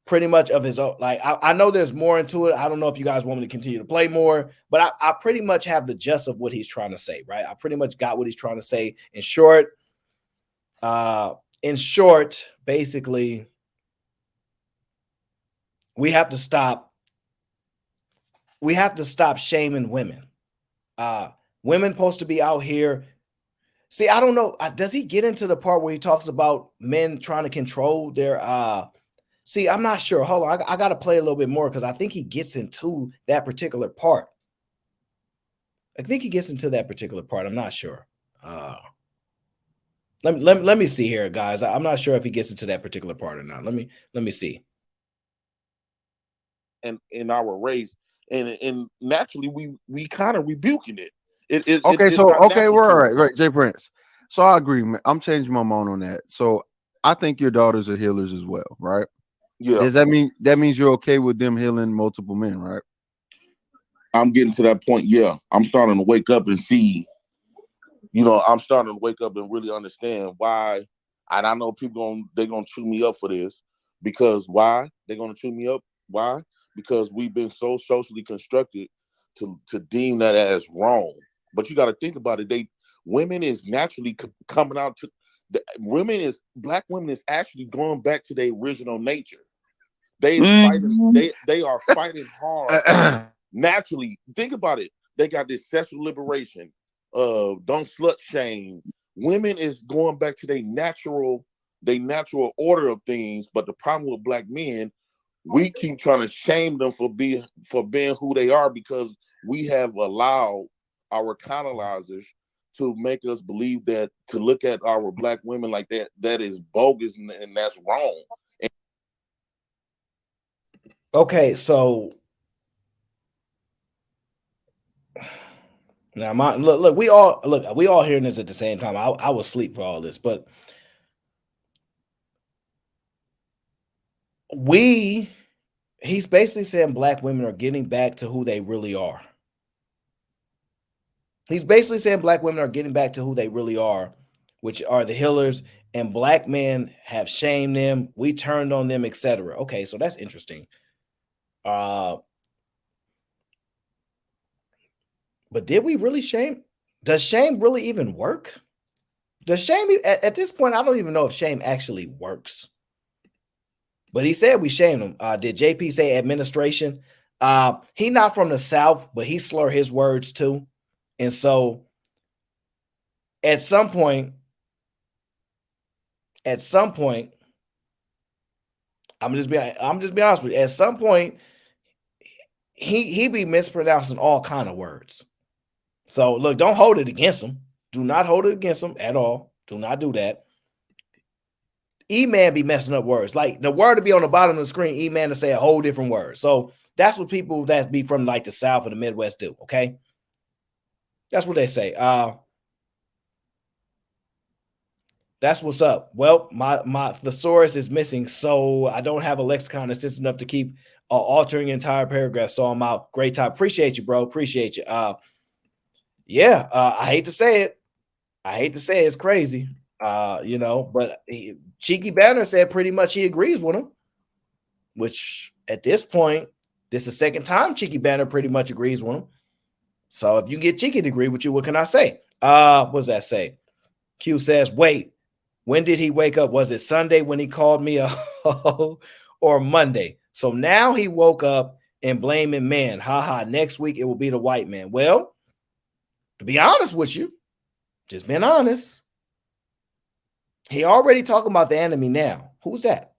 pretty much of his own. Like I know there's more into it. I don't know if you guys want me to continue to play more, but I pretty much have the gist of what he's trying to say. Right? I pretty much got what he's trying to say. In short, basically, we have to stop shaming women. Women supposed to be out here. See, I don't know. Does he get into the part where he talks about men trying to control their see, I'm not sure. Hold on. I got to play a little bit more because I think he gets into that particular part. I'm not sure. Let me see here, guys. I'm not sure if he gets into that particular part or not. Let me see. And in our race, and naturally we kind of rebuking it. Right, Jay Prince. So I agree, man. I'm changing my mind on that. So I think your daughters are healers as well, right? Yeah. Does that means you're okay with them healing multiple men, right? I'm getting to that point. Yeah, I'm starting to wake up and see. I'm starting to wake up and really understand why. And I know they're gonna chew me up for this because why they're gonna chew me up? Why? Because we've been so socially constructed to deem that as wrong. But you got to think about it. Women is naturally coming out to black women is actually going back to their original nature. They fighting. They are fighting hard naturally. Think about it. They got this sexual liberation. Don't slut shame. Women is going back to their natural order of things. But the problem with black men, we keep trying to shame them for being who they are because we have allowed our colonizers to make us believe that to look at our black women like that is bogus and that's wrong. Okay, so now look, we all hearing this at the same time. I was asleep for all this, but he's basically saying black women are getting back to who they really are. He's basically saying black women are getting back to who they really are, which are the healers, and black men have shamed them. We turned on them, etc. Okay, so that's interesting. But did we really shame? Does shame really even work? Does shame at this point? I don't even know if shame actually works. But he said we shamed him. Did JP say administration? He not from the South, but he slur his words too. And so at some point, I'm just being honest with you. At some point, he be mispronouncing all kind of words. So look, don't hold it against him. Do not hold it against him at all. Do not do that. E-Man be messing up words. Like the word to be on the bottom of the screen, E-Man to say a whole different word. So that's what people that be from like the South or the Midwest do. Okay. That's what they say. That's what's up. Well, my thesaurus is missing, so I don't have a lexicon that's just enough to keep altering entire paragraphs. So I'm out. Great time. Appreciate you, bro. Appreciate you. I hate to say it. It's crazy. But Cheeky Banner said pretty much he agrees with him, which at this point, this is the second time Cheeky Banner pretty much agrees with him. So if you get Cheeky to agree with you, what can I say? What does that say? Q says, wait, when did he wake up? Was it Sunday when he called me a hoe or Monday? So now he woke up and blaming men. Haha, next week it will be the white man. Well, to be honest with you, just being honest, he already talking about the enemy now. Who's that?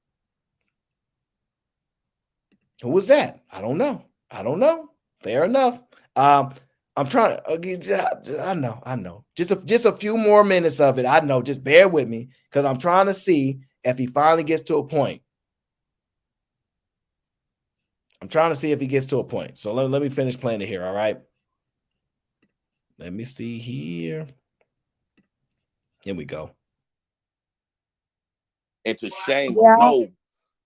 Who was that? I don't know. Fair enough. I'm trying to. I know. Just a few more minutes of it. I know. Just bear with me because I'm trying to see if he finally gets to a point. So let me finish playing it here. All right. Let me see here. Here we go. And to shame them. No,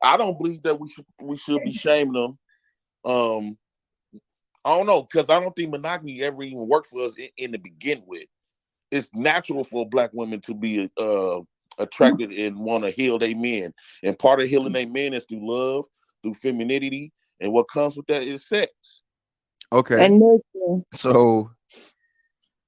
I don't believe that we should be shaming them. I don't know, because I don't think monogamy ever even worked for us in the begin with. It's natural for black women to be attracted and want to heal their men. And part of healing their men is through love, through femininity, and what comes with that is sex. Okay. So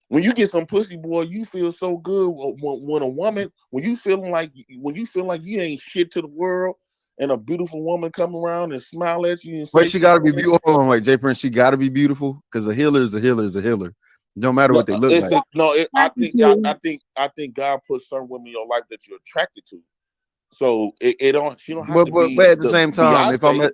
when you get some pussy, boy, you feel so good when a woman, when you feel like you ain't shit to the world, and a beautiful woman come around and smile at you and say, wait, she gotta be beautiful. Hold on, wait, Jay Prince, she gotta be beautiful because a healer is a healer is a healer. No matter what they look like. I think God put some women in your life that you're attracted to. So she don't have to be. But at the same time, Beyonce. if I'm at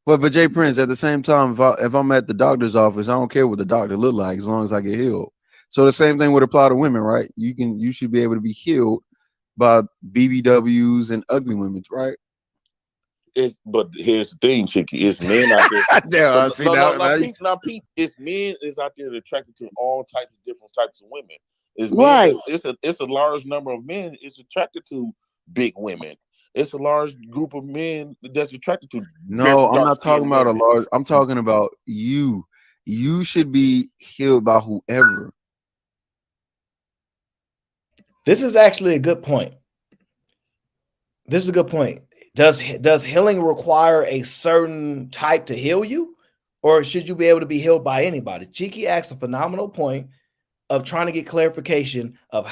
but Jay Prince, at the same time, if I'm at the doctor's office, I don't care what the doctor look like as long as I get healed. So the same thing would apply to women, right? You should be able to be healed by BBWs and ugly women, right? But here's the thing, Chicky. It's men out there. Pete. It's men is out there attracted to all types of different types of women. It's men. Right. It's a large number of men is attracted to big women. It's a large group of men that's attracted to. No, I'm not talking about a large. I'm talking about you. You should be healed by whoever. This is actually a good point. Does healing require a certain type to heal you, or should you be able to be healed by anybody? Cheeky asks a phenomenal point of trying to get clarification of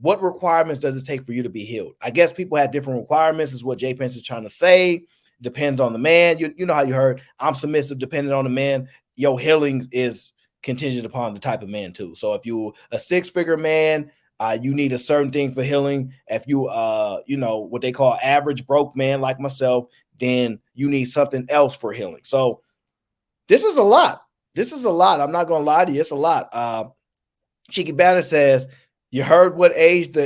what requirements does it take for you to be healed. I guess people have different requirements, is what Jay Pence is trying to say. depends on the man. You know how you heard I'm submissive depending on the man. Your healing is contingent upon the type of man too. So if you a 6-figure man, you need a certain thing for healing. If you you know what they call average broke man like myself, then you need something else for healing. So this is a lot. This is a lot. I'm not gonna lie to you, it's a lot. Cheeky Banner says, you heard what age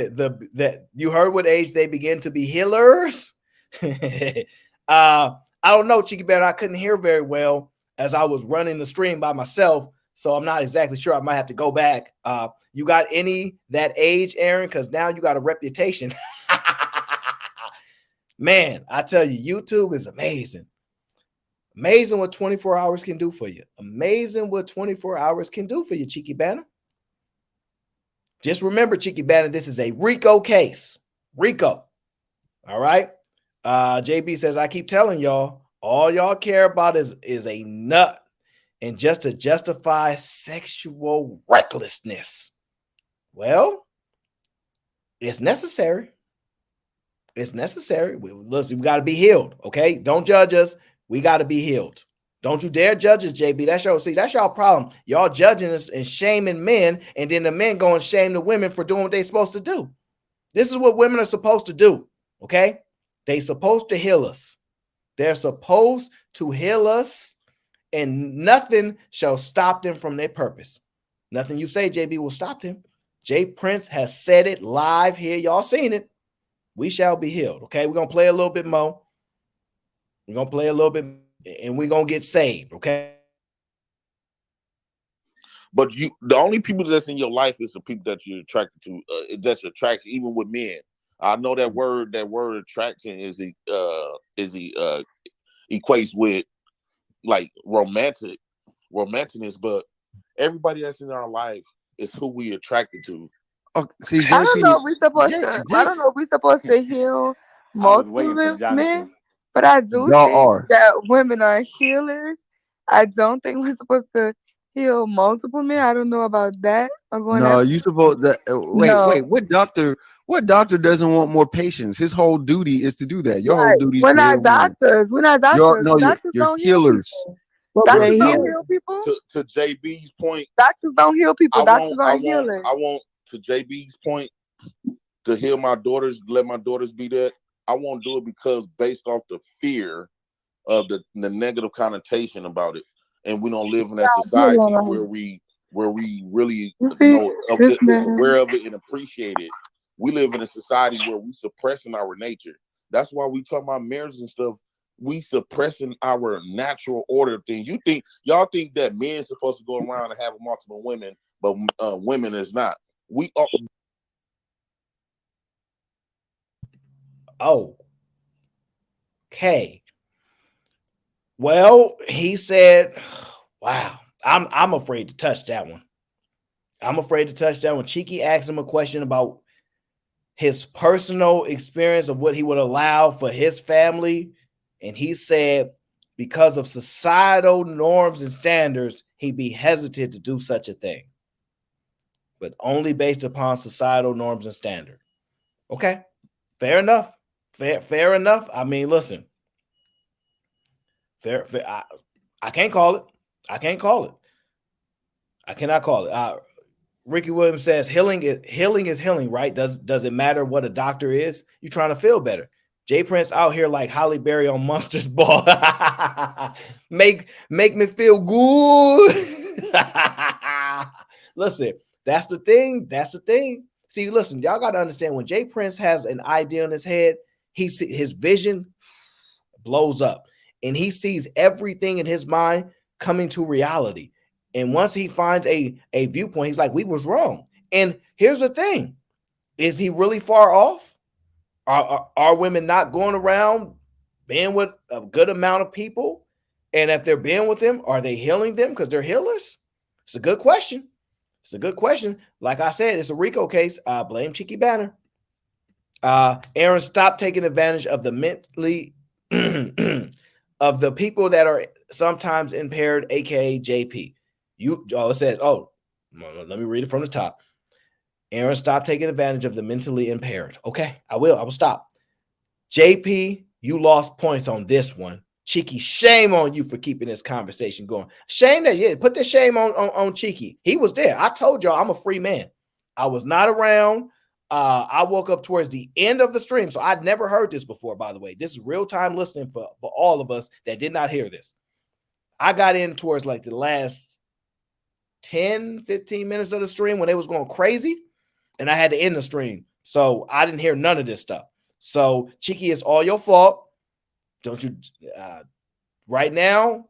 you heard what age they begin to be healers. I don't know, Cheeky Banner. I couldn't hear very well as I was running the stream by myself, so I'm not exactly sure. I might have to go back. You got any that age, Aaron? Because now you got a reputation. Man, I tell you, YouTube is amazing. Amazing what 24 hours can do for you. Amazing what 24 hours can do for you, Cheeky Banner. Just remember, Cheeky Banner, this is a RICO case. RICO. All right. JB says, I keep telling y'all, all y'all care about is a nut and just to justify sexual recklessness. Well, it's necessary. It's necessary. Listen, we got to be healed. Okay. Don't judge us. We got to be healed. Don't you dare judge us, JB. That's y'all problem. Y'all judging us and shaming men, and then the men go and shame the women for doing what they're supposed to do. This is what women are supposed to do. Okay. They're supposed to heal us. They're supposed to heal us, and nothing shall stop them from their purpose. Nothing you say, JB, will stop them. Jay Prince has said it live here. Y'all seen it. We shall be healed. Okay, we're going to play a little bit more. We're going to play a little bit, and we're going to get saved. Okay. But the only people that's in your life is the people that you're attracted to. That's attraction, even with men. I know that word attraction is equates with like romanticness, but everybody that's in our life is who we attracted to. Okay, see, I don't know if we're supposed to. I don't know if we're supposed to heal most men, but I do think that women are healers. I don't think we're supposed to heal multiple men. I don't know about that. No, you supposed that. Wait. What doctor doesn't want more patients? His whole duty is to do that. Your whole duty is we're not doctors. We're not doctors. Doctors don't healers. Doctors don't heal people. To JB's point, doctors don't heal people. Doctors aren't healers. I want, to JB's point, to heal my daughters, let my daughters be that. I won't do it because based off the fear of the negative connotation about it, and we don't live in that society where we really know of it, is aware of it and appreciate it. We live in a society where we suppressing our nature. That's why we talk about marriage and stuff. We suppressing our natural order of things. Y'all think that men supposed to go around and have multiple women, but women is not. We are. Oh. Okay. Well, he said, wow, I'm afraid to touch that one. I'm afraid to touch that one. Cheeky asked him a question about his personal experience of what he would allow for his family. And he said, because of societal norms and standards, he'd be hesitant to do such a thing, but only based upon societal norms and standards. Okay, fair enough. Fair enough. I mean, listen, fair. I can't call it. I can't call it. I cannot call it. Ricky Williams says healing is healing, right? Does it matter what a doctor is? You're trying to feel better. Jay Prince out here like Holly Berry on Monsters Ball. make me feel good. Listen, that's the thing. That's the thing. See, listen, y'all got to understand, when Jay Prince has an idea in his head, his vision blows up, and he sees everything in his mind coming to reality. And once he finds a viewpoint, he's like, we was wrong. And here's the thing. Is he really far off? Are women not going around being with a good amount of people? And if they're being with them, are they healing them because they're healers? It's a good question. It's a good question. Like I said, it's a RICO case. Blame Cheeky Banner. Aaron, stop taking advantage of the mentally of the people that are sometimes impaired, aka JP. It says, let me read it from the top. Aaron, stop taking advantage of the mentally impaired. Okay, I will stop. JP, You lost points on this one. Cheeky, shame on you for keeping this conversation going. Shame that, yeah, put the shame on Cheeky. He was there. I told y'all I'm a free man. I was not around. I woke up towards the end of the stream, so I'd never heard this before, by the way. This is real-time listening for all of us that did not hear this. I got in towards like the last 10, 15 minutes of the stream when they was going crazy, and I had to end the stream. So I didn't hear none of this stuff. So Cheeky, it's all your fault. Don't you right now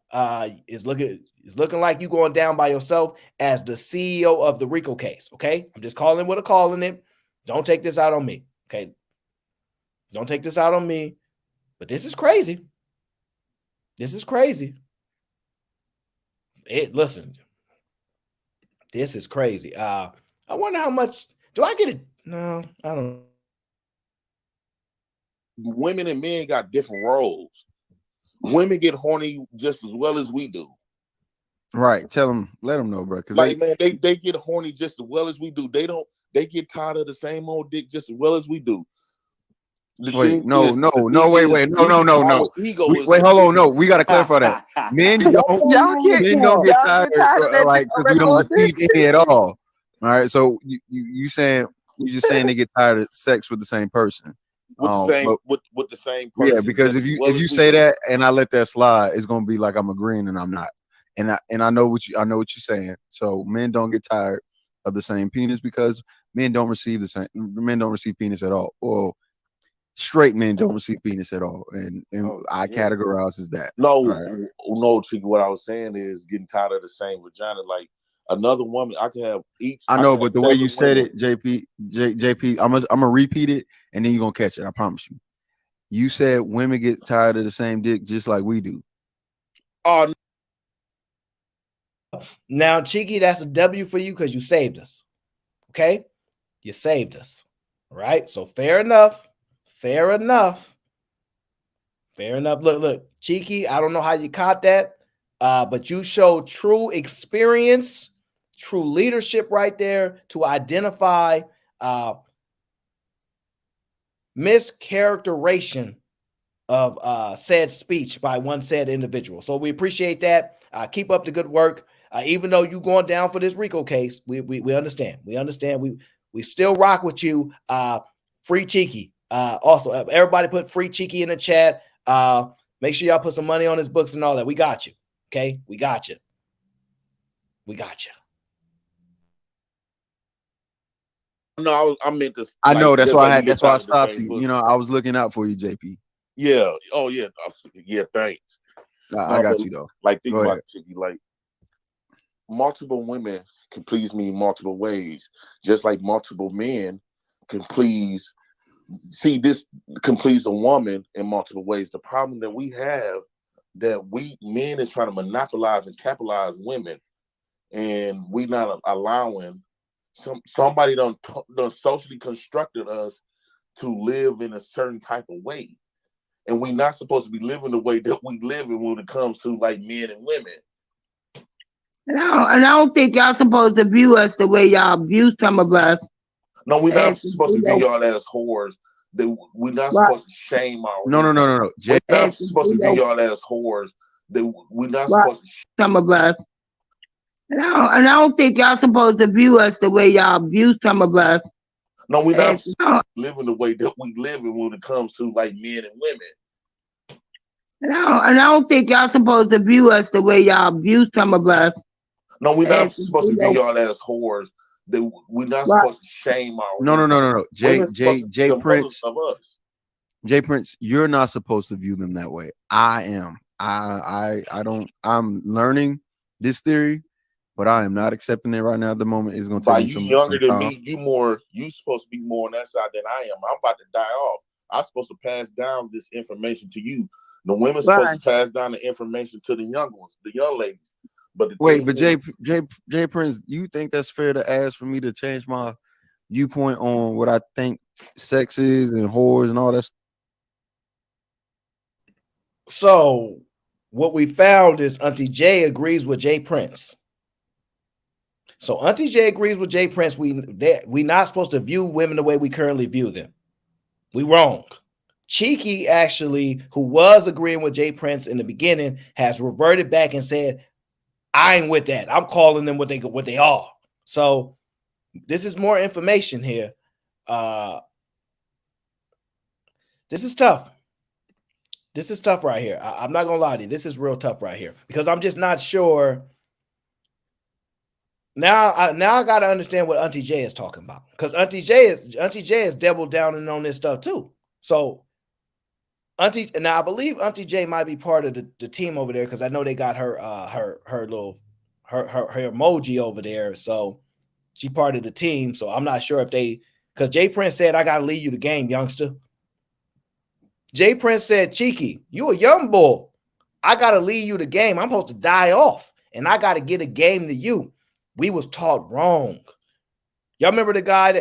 it's looking like you going down by yourself as the CEO of the RICO case. Okay, I'm just calling what a calling it. Don't take this out on me. Okay, don't take this out on me. But this is crazy. This is crazy. Listen, this is crazy. I wonder how much do I get it? No, I don't. Women and men got different roles. Women get horny just as well as we do. Right. Let them know, bro. Like, they get horny just as well as we do. They get tired of the same old dick just as well as we do. Wait, no. Wait, no. Wait, hold on. No, we got to clarify that. Men don't get tired like because we don't receive any at all. All right. So you just saying they get tired of sex with the same person. With the same person. Yeah, because if you say that and I let that slide, it's gonna be like I'm agreeing and I'm not. And I know what you're saying. So men don't get tired of the same penis because men don't receive penis at all. Or straight men don't receive penis at all. And I categorize as that. No, Chicky, what I was saying is getting tired of the same vagina. Like another woman, I can have each. I know, but the way you said it, JP, I'm gonna repeat it and then you're gonna catch it. I promise you. You said women get tired of the same dick just like we do. Now, Cheeky, that's a W for you because you saved us. Okay? You saved us. All right. So fair enough. Look, Cheeky, I don't know how you caught that, but you showed true experience, true leadership right there to identify mischaracterization of said speech by one said individual. So we appreciate that. Keep up the good work. Even though you going down for this RICO case, we understand. We understand. We still rock with you. Free Cheeky. Also, everybody put free Cheeky in the chat. Make sure y'all put some money on his books and all that. We got you. Okay, we got you. No, I meant this. I know that's why I stopped you. You know, I was looking out for you, JP. Yeah. Oh yeah. Yeah. Thanks. I got you though. Like think about it, Chicky. Like multiple women can please me in multiple ways, just like multiple men can please. See, this can please a woman in multiple ways. The problem that we have that we men is trying to monopolize and capitalize women, and we not allowing somebody done socially constructed us to live in a certain type of way, and we not supposed to be living the way that we live in when it comes to like men and women. And I don't think y'all supposed to view us the way y'all view some of us. No, we're not supposed to view y'all as whores. We're not supposed to shame our. No. We're not supposed to view y'all as whores. We're not supposed to. Some of us. And I don't think y'all supposed to view us the way y'all view some of us. No, we're not living the way that we live in when it comes to like men and women. And I don't think y'all supposed to view us the way y'all view some of us. No, we're not supposed to view y'all as whores. We're not supposed to shame our. No. Jay Prince. Jay Prince, you're not supposed to view them that way. I am. I don't. I'm learning this theory, but I am not accepting it right now. At the moment, it's going to take me some. Younger than me, you supposed to be more on that side than I am. I'm about to die off. I'm supposed to pass down this information to you. The women's supposed to pass down the information to the young ones, the young ladies. But Jay Prince, you think that's fair to ask for me to change my viewpoint on what I think sex is and whores and all that? So what we found is Auntie J agrees with Jay Prince. So Auntie J agrees with Jay Prince. We not supposed to view women the way we currently view them. We wrong. Cheeky actually, who was agreeing with Jay Prince in the beginning, has reverted back and said, I ain't with that. I'm calling them what they are. So this is more information here. This is tough. This is tough right here. I'm not gonna lie to you. This is real tough right here because I'm just not sure. Now I got to understand what Auntie J is talking about because Auntie J is double downing on this stuff too. So now I believe Auntie J might be part of the team over there because I know they got her little emoji over there. So she part of the team. So I'm not sure if because Jay Prince said I gotta leave you the game, youngster. Jay Prince said, Cheeky, you a young bull. I gotta leave you the game. I'm supposed to die off, and I gotta get a game to you. We was taught wrong. Y'all remember the guy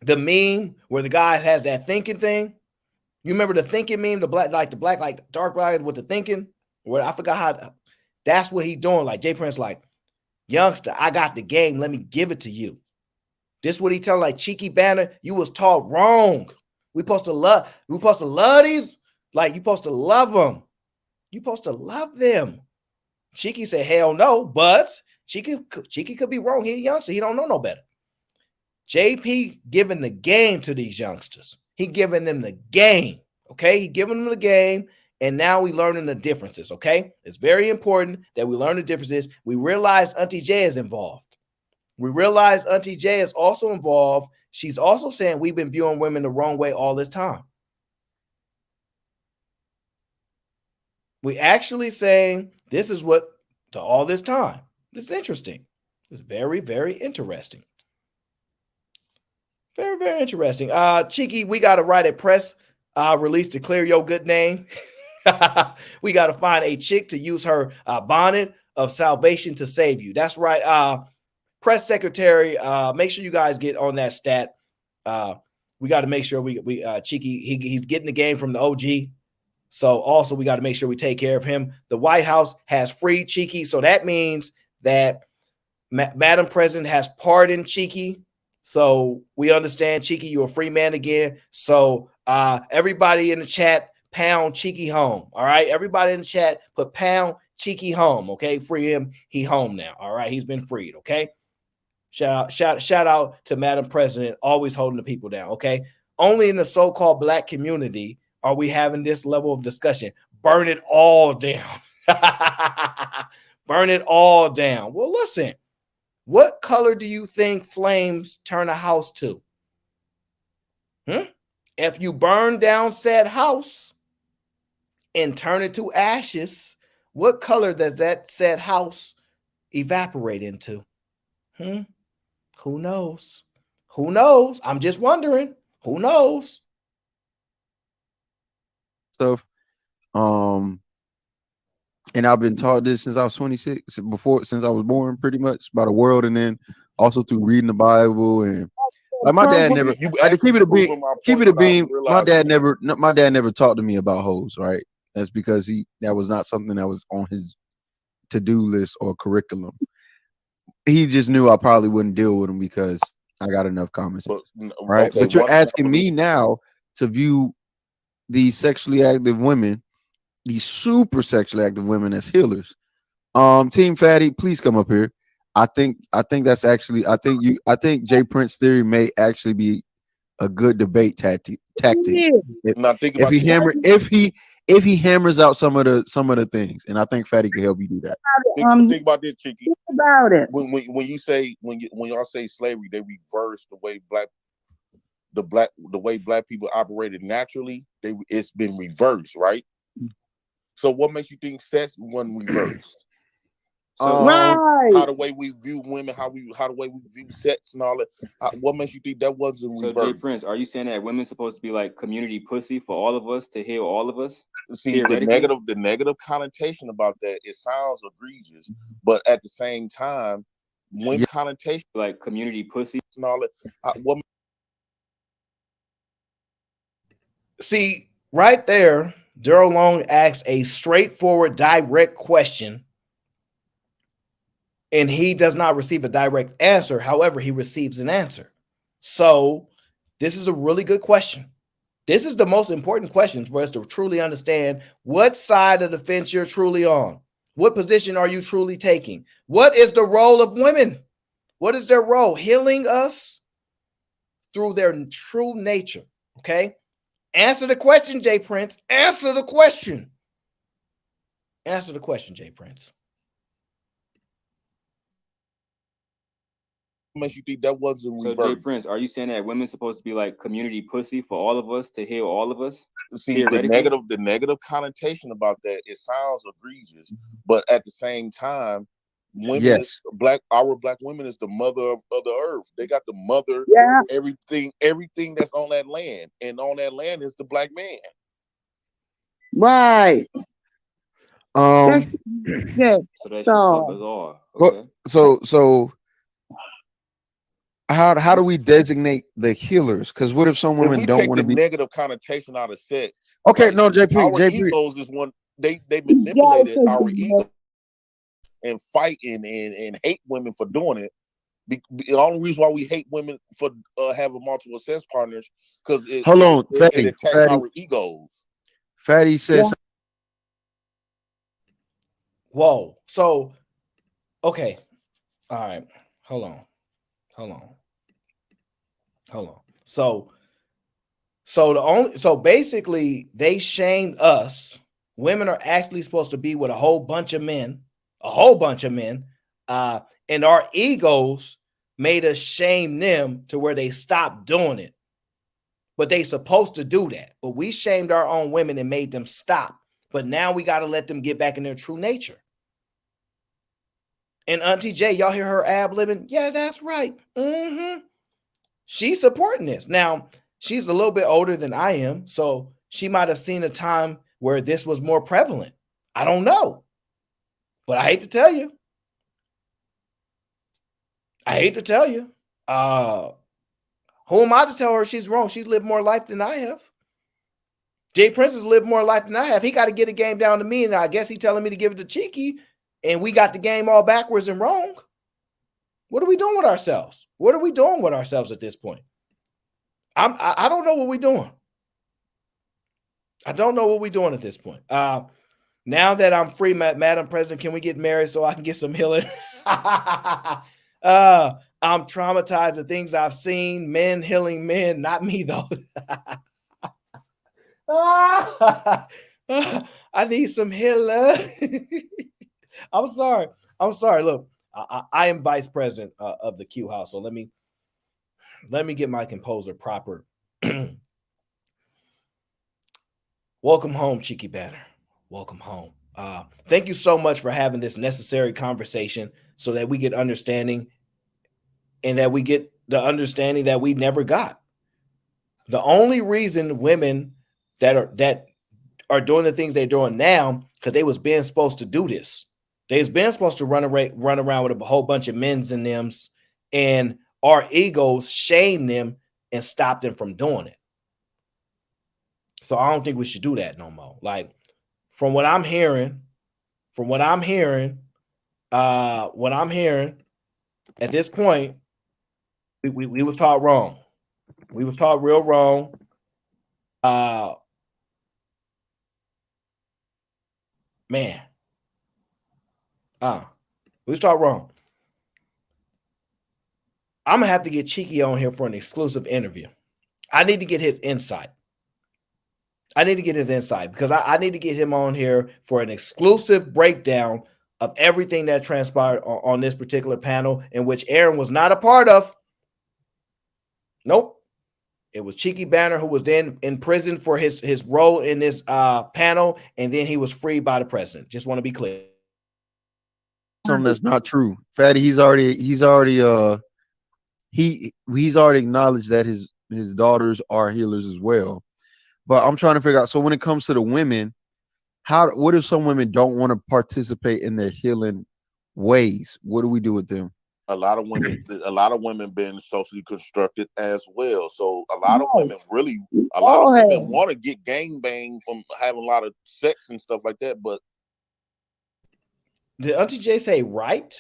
the meme where the guy has that thinking thing? You remember the thinking meme, the black dark light with the thinking? Where I forgot how that's what he's doing. Like Jay Prince, like, youngster, I got the game. Let me give it to you. This is what he telling like Cheeky Banner, you was taught wrong. We supposed to love these. Like you supposed to love them. You supposed to love them. Cheeky said, hell no, but Cheeky could be wrong. He a youngster. He don't know no better. JP giving the game to these youngsters. He giving them the game. Okay. He giving them the game. And now we learning the differences. Okay. It's very important that we learn the differences. We realize Auntie J is involved. We realize Auntie J is also involved. She's also saying we've been viewing women the wrong way all this time. We actually saying this is what to all this time. It's interesting. It's very, very interesting. Very, very interesting. Cheeky, we got to write a press release to clear your good name. We got to find a chick to use her bonnet of salvation to save you. That's right. Press secretary, make sure you guys get on that stat. We got to make sure we Cheeky, he's getting the game from the OG. So also we got to make sure we take care of him. The White House has freed Cheeky. So that means that Madam President has pardoned Cheeky. So we understand, Cheeky, you're a free man again. So everybody in the chat, pound Cheeky home. All right. Everybody in the chat, put pound Cheeky home. Okay. Free him. He home now. All right. He's been freed. Okay. Shout out to Madam President, always holding the people down. Okay. Only in the so-called black community are we having this level of discussion. Burn it all down. Burn it all down. Well, listen, what color do you think flames turn a house to? If you burn down said house and turn it to ashes, what color does that said house evaporate into? Who knows? Who knows? I'm just wondering. Who knows? Stuff. And I've been taught this since I was 26, since I was born, pretty much by the world, and then also through reading the Bible. And like my dad never, like, keep it a beam. My dad never talked to me about hoes, right? That's because that was not something that was on his to-do list or curriculum. He just knew I probably wouldn't deal with him because I got enough common sense, right? Okay, but you're asking me now to view these sexually active women, these super sexually active women, as healers. Team Fatty, please come up here. I think that's actually, I think Jay Prince theory may actually be a good debate tactic. If he hammers out some of the things, and I think Fatty can help you do that. Think about this, Cheeky. Think about it. When y'all say slavery, they reverse the way black people operated naturally. It's been reversed, right? So what makes you think sex wasn't reversed? So right. How the way we view women, how the way we view sex and all that. What makes you think that wasn't reversed? So Jay Prince, are you saying that women's supposed to be like community pussy for all of us to heal all of us? See, the negative connotation about that, it sounds egregious, but at the same time, when connotation like community pussy and all that, see right there, Daryl Long asks a straightforward, direct question, and he does not receive a direct answer. However, he receives an answer. So this is a really good question. This is the most important question for us to truly understand what side of the fence you're truly on. What position are you truly taking? What is the role of women? What is their role? Healing us through their true nature. Okay. Answer the question, Jay Prince. Answer the question. Answer the question, Jay Prince. Makes you think that wasn't reversed? So Jay Prince, are you saying that women's supposed to be like community pussy for all of us to heal all of us? See, the negative connotation about that, it sounds egregious, but at the same time, women, our black women is the mother of the earth. They got the mother, everything that's on that land, and on that land is the black man. Right. So that should flip us all. Okay. So how do we designate the healers? Because what if some women don't want to be negative connotation out of sex? Okay, like, no, JP. Egos is one. They manipulated our ego and fight and hate women for doing it. The only reason why we hate women for having multiple sex partners because it attacks our egos. Fatty says. Whoa. So, okay. All right. Hold on. So basically they shamed us. Women are actually supposed to be with a whole bunch of men, and our egos made us shame them to where they stopped doing it. But they supposed to do that. But we shamed our own women and made them stop. But now we got to let them get back in their true nature. And Auntie J, y'all hear her ad-libbing? Yeah, that's right. She's supporting this. Now, she's a little bit older than I am, so she might have seen a time where this was more prevalent. I don't know. But I hate to tell you. Who am I to tell her she's wrong? She's lived more life than I have. Jay Prince has lived more life than I have. He got to get a game down to me, and I guess he's telling me to give it to Cheeky, and we got the game all backwards and wrong. What are we doing with ourselves? What are we doing with ourselves at this point? I don't know what we're doing. I don't know what we're doing at this point. Now that I'm free, Madam President, can we get married so I can get some healing? I'm traumatized the things I've seen. Men healing men, not me though. I need some healer. I'm sorry. Look, I am vice president of the Q house, so let me get my composer proper. Welcome home, Cheeky Banner. Welcome home. Thank you so much for having this necessary conversation so that we get understanding and that we get the understanding that we never got. The only reason women that are doing the things they're doing now because they was being supposed to do this. They've been supposed to run around with a whole bunch of men's and thems, and our egos shame them and stop them from doing it. So I don't think we should do that no more. Like from what I'm hearing at this point, we was taught wrong. We was taught real wrong. Man. We was taught wrong. I'm gonna have to get Cheeky on here for an exclusive interview. I need to get his insight. Because I need to get him on here for an exclusive breakdown of everything that transpired on this particular panel, in which Aaron was not a part of. Nope. It was Cheeky Banner who was then in prison for his role in this panel, and then he was freed by the president. Just want to be clear. Something that's not true. Fatty, he's already acknowledged that his daughters are healers as well. But I'm trying to figure out, so when it comes to the women, what if some women don't want to participate in their healing ways? What do we do with them? A lot of women been socially constructed as well. So a lot of women want to get gangbang from having a lot of sex and stuff like that, but did Auntie J say right?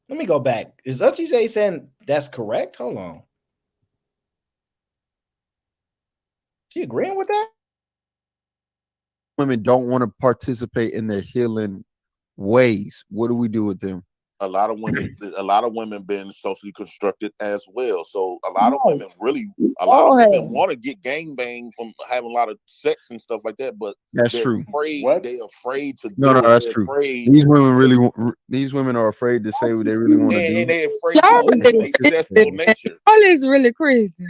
Let me go back. Is Auntie J saying that's correct? Hold on. She agreeing with that? Women don't want to participate in their healing ways. What do we do with them? A lot of women been socially constructed as well. So a lot of women want to get gangbang from having a lot of sex and stuff like that, but that's true. They're afraid to no, that's true. These women are afraid to say what they really want to do. And they're afraid to their sexual nature. All is really crazy.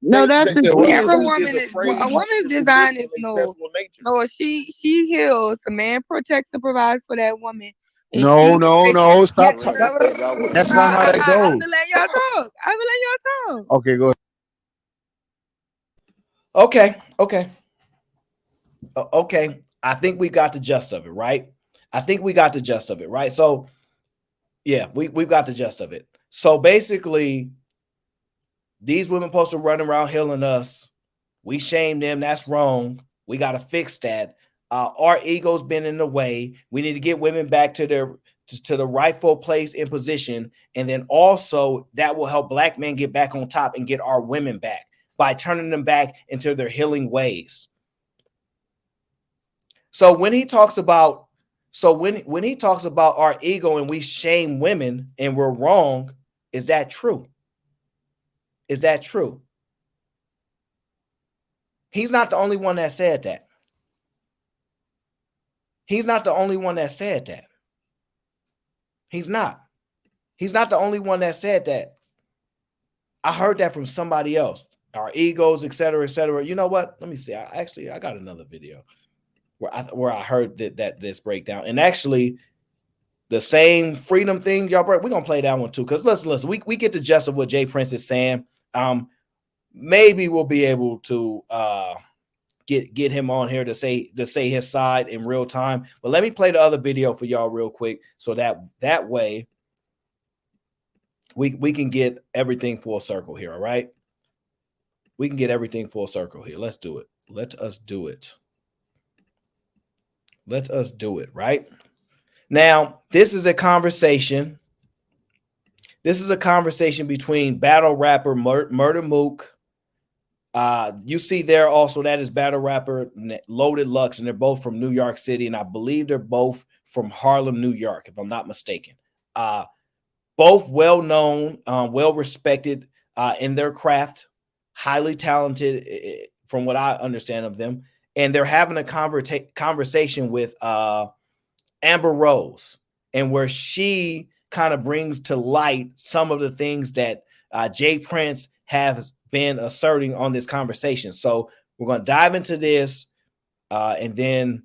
No, that's every woman is a woman's design is no, she heals. A man protects and provides for that woman. No, stop talking. That's not how that goes. I'm gonna let y'all talk. Okay, go ahead. Okay. I think we got the gist of it, right? So, yeah, we've got the gist of it. So basically, these women supposed to run around healing us. We shame them. That's wrong. We got to fix that. Our ego's been in the way. We need to get women back to the rightful place and position. And then also that will help Black men get back on top and get our women back by turning them back into their healing ways. So when he talks about our ego and we shame women and we're wrong, is that true? Is that true? He's not the only one that said that. He's not the only one that said that. He's not the only one that said that. I heard that from somebody else. Our egos, et cetera, et cetera. You know what? Let me see. I got another video where I heard that this breakdown. And actually, the same freedom thing, y'all. We're gonna play that one too. Because listen. We get the gist of what Jay Prince is saying. Maybe we'll be able to get him on here to say his side in real time. But let me play the other video for y'all real quick, so that way we can get everything full circle here. All right, we can get everything full circle here. Let's do it. Let us do it. Right now, this is a conversation. This is a conversation between battle rapper Murder Mook. You see there also that is battle rapper Loaded Lux, and they're both from New York City, and I believe they're both from Harlem, New York, if I'm not mistaken. Both well known, well respected in their craft, highly talented from what I understand of them, and they're having a conversation with Amber Rose, and where she kind of brings to light some of the things that Jay Prince has been asserting on this conversation. So we're going to dive into this, and then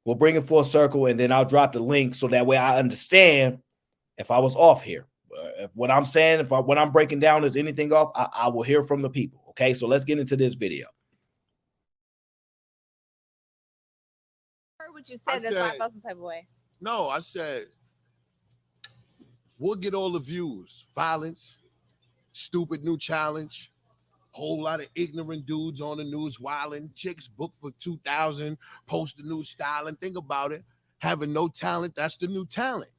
we'll bring it full circle, and then I'll drop the link so that way I understand if I was off here. If what I'm saying, what I'm breaking down is anything off, I will hear from the people. Okay, so let's get into this video. I heard what you said. That's why I felt some type of way. No, I said we'll get all the views. Violence, stupid new challenge, whole lot of ignorant dudes on the news wilding, chicks booked for 2,000, post the new styling. Think about it. Having no talent, that's the new talent.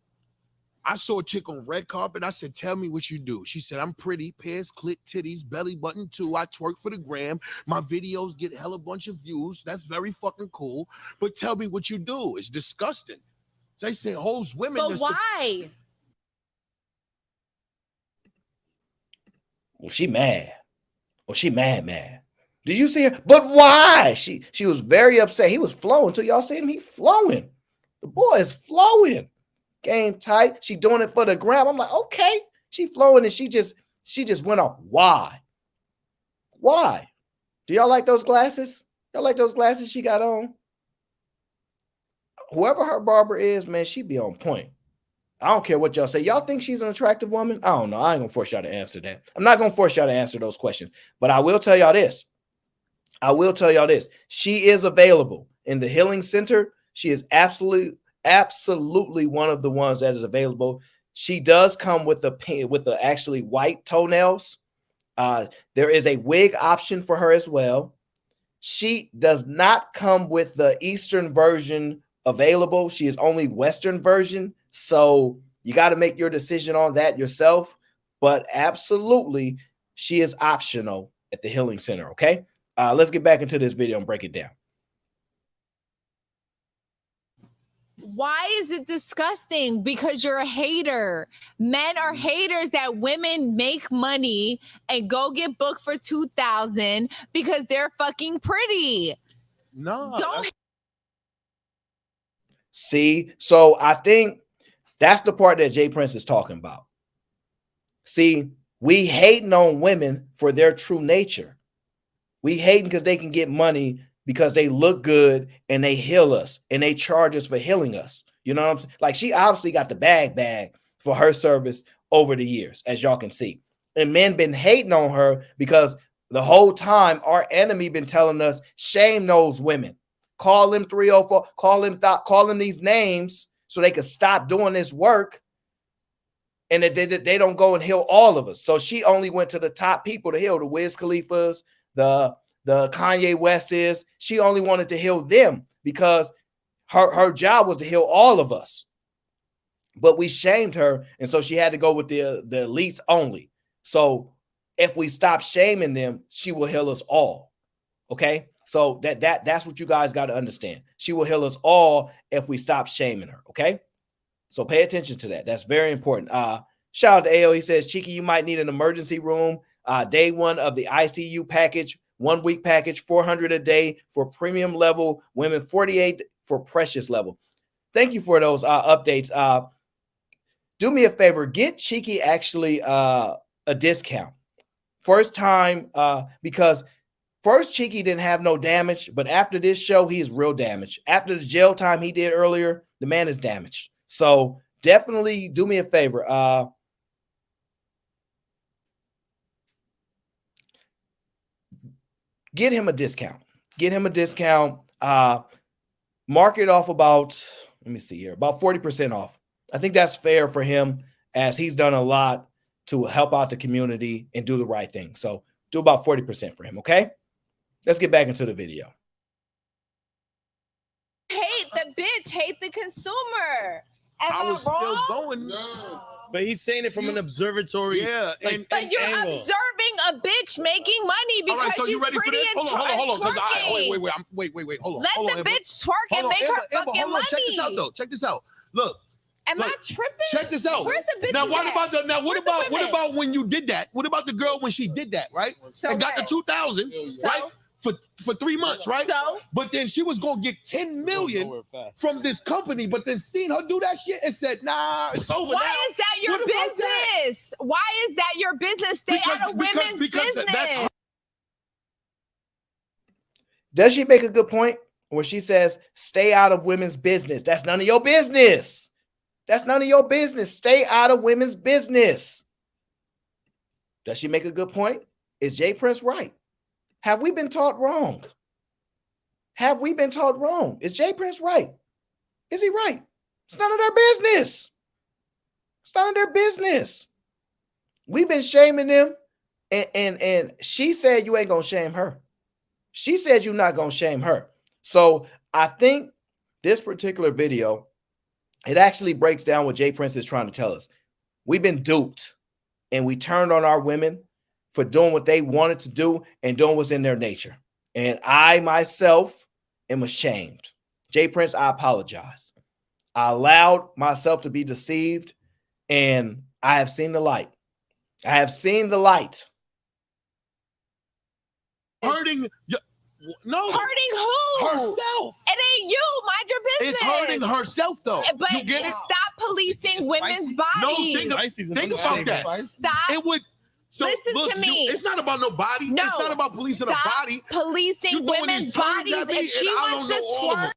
I saw a chick on red carpet. I said, tell me what you do. She said, I'm pretty, pears, clit, titties, belly button too. I twerk for the gram. My videos get hella bunch of views. That's very fucking cool. But tell me what you do. It's disgusting. They say hoes women. But why? Well, she mad. Well, she mad. Did you see her? But why? She was very upset. He was flowing. Till y'all see him, he flowing. The boy is flowing. Game tight. She doing it for the gram. I'm like, okay. She flowing, and she just went off. Why? Do y'all like those glasses? Y'all like those glasses she got on? Whoever her barber is, man, she be on point. I don't care what y'all say. Y'all think she's an attractive woman? I don't know. I ain't gonna force y'all to answer that. I'm not gonna force y'all to answer those questions. But I will tell y'all this. She is available in the healing center. She is absolutely one of the ones that is available. She does come with the actually white toenails. There is a wig option for her as well. She does not come with the Eastern version available. She is only Western version. So you got to make your decision on that yourself. But absolutely, she is optional at the healing center. Okay. Let's get back into this video and break it down. Why is it disgusting? Because you're a hater. Men are haters that women make money and go get booked for 2,000 because they're fucking pretty. No. Don't. See, so I think that's the part that Jay Prince is talking about. See, we hating on women for their true nature. We hating because they can get money because they look good and they heal us and they charge us for healing us. You know what I'm saying? Like, she obviously got the bag for her service over the years, as y'all can see. And men been hating on her because the whole time our enemy been telling us, shame those women. Call them 304, call them these names so they could stop doing this work. And they don't go and heal all of us. So she only went to the top people to heal, the Wiz Khalifa's, the Kanye West's. She only wanted to heal them because her job was to heal all of us. But we shamed her, and so she had to go with the elites only. So if we stop shaming them, she will heal us all. Okay? So that's what you guys got to understand. She will heal us all if we stop shaming her. Okay? So pay attention to that. That's very important. Shout out to AO. He says, Cheeky, you might need an emergency room. Day 1 of the ICU package, 1 week package, $400 a day for premium level, women $48 for precious level. Thank you for those updates. Do me a favor, get Cheeky actually a discount. First time, because first Cheeky didn't have no damage, but after this show, he is real damaged. After the jail time he did earlier, the man is damaged. So definitely do me a favor. Get him a discount. Get him a discount. Mark it off about, let me see here, about 40% off. I think that's fair for him, as he's done a lot to help out the community and do the right thing. So do about 40% for him, okay? Let's get back into the video. Hate the bitch, hate the consumer. Am I was wrong? still going. No. But he's saying it from an observatory. Yeah, but you're angle. observing a bitch making money because all right, so she's you ready pretty for this? and Hold on. twerking. Wait. Hold on. Let hold the on, Amber. bitch twerk and Hold on, make her Amber, fucking hold on. money. Check this out, though. Check this out. Look. Am I tripping? Check this out. Where's the bitch? Now, what about when you did that? What about the girl when she did that, right? So and got the 2,000, right? For 3 months, right? So, but then she was gonna get 10 million from this company, but then seen her do that shit and said, nah, it's over now. Why is that your business? Why is that your business? Stay out of women's business. Does she make a good point where she says, stay out of women's business? That's none of your business. That's none of your business. Stay out of women's business. Does she make a good point? Is Jay Prince right? Have we been taught wrong? Have we been taught wrong? Is Jay Prince right? Is he right? It's none of their business. It's none of their business. We've been shaming them, and she said you ain't gonna shame her. She said you're not gonna shame her. So I think this particular video, it actually breaks down what Jay Prince is trying to tell us. We've been duped, and we turned on our women for doing what they wanted to do and doing what's in their nature. And I myself am ashamed. Jay Prince, I apologize. I allowed myself to be deceived, and I have seen the light. I have seen the light. Hurting hurting who? Herself. It ain't you. Mind your business. It's hurting herself, though. But you get it? Stop policing women's bodies. No, think about that. Stop. It would. So listen to me. It's not about no body. No, it's not about policing a body. Policing women's bodies. If she wants to twerk.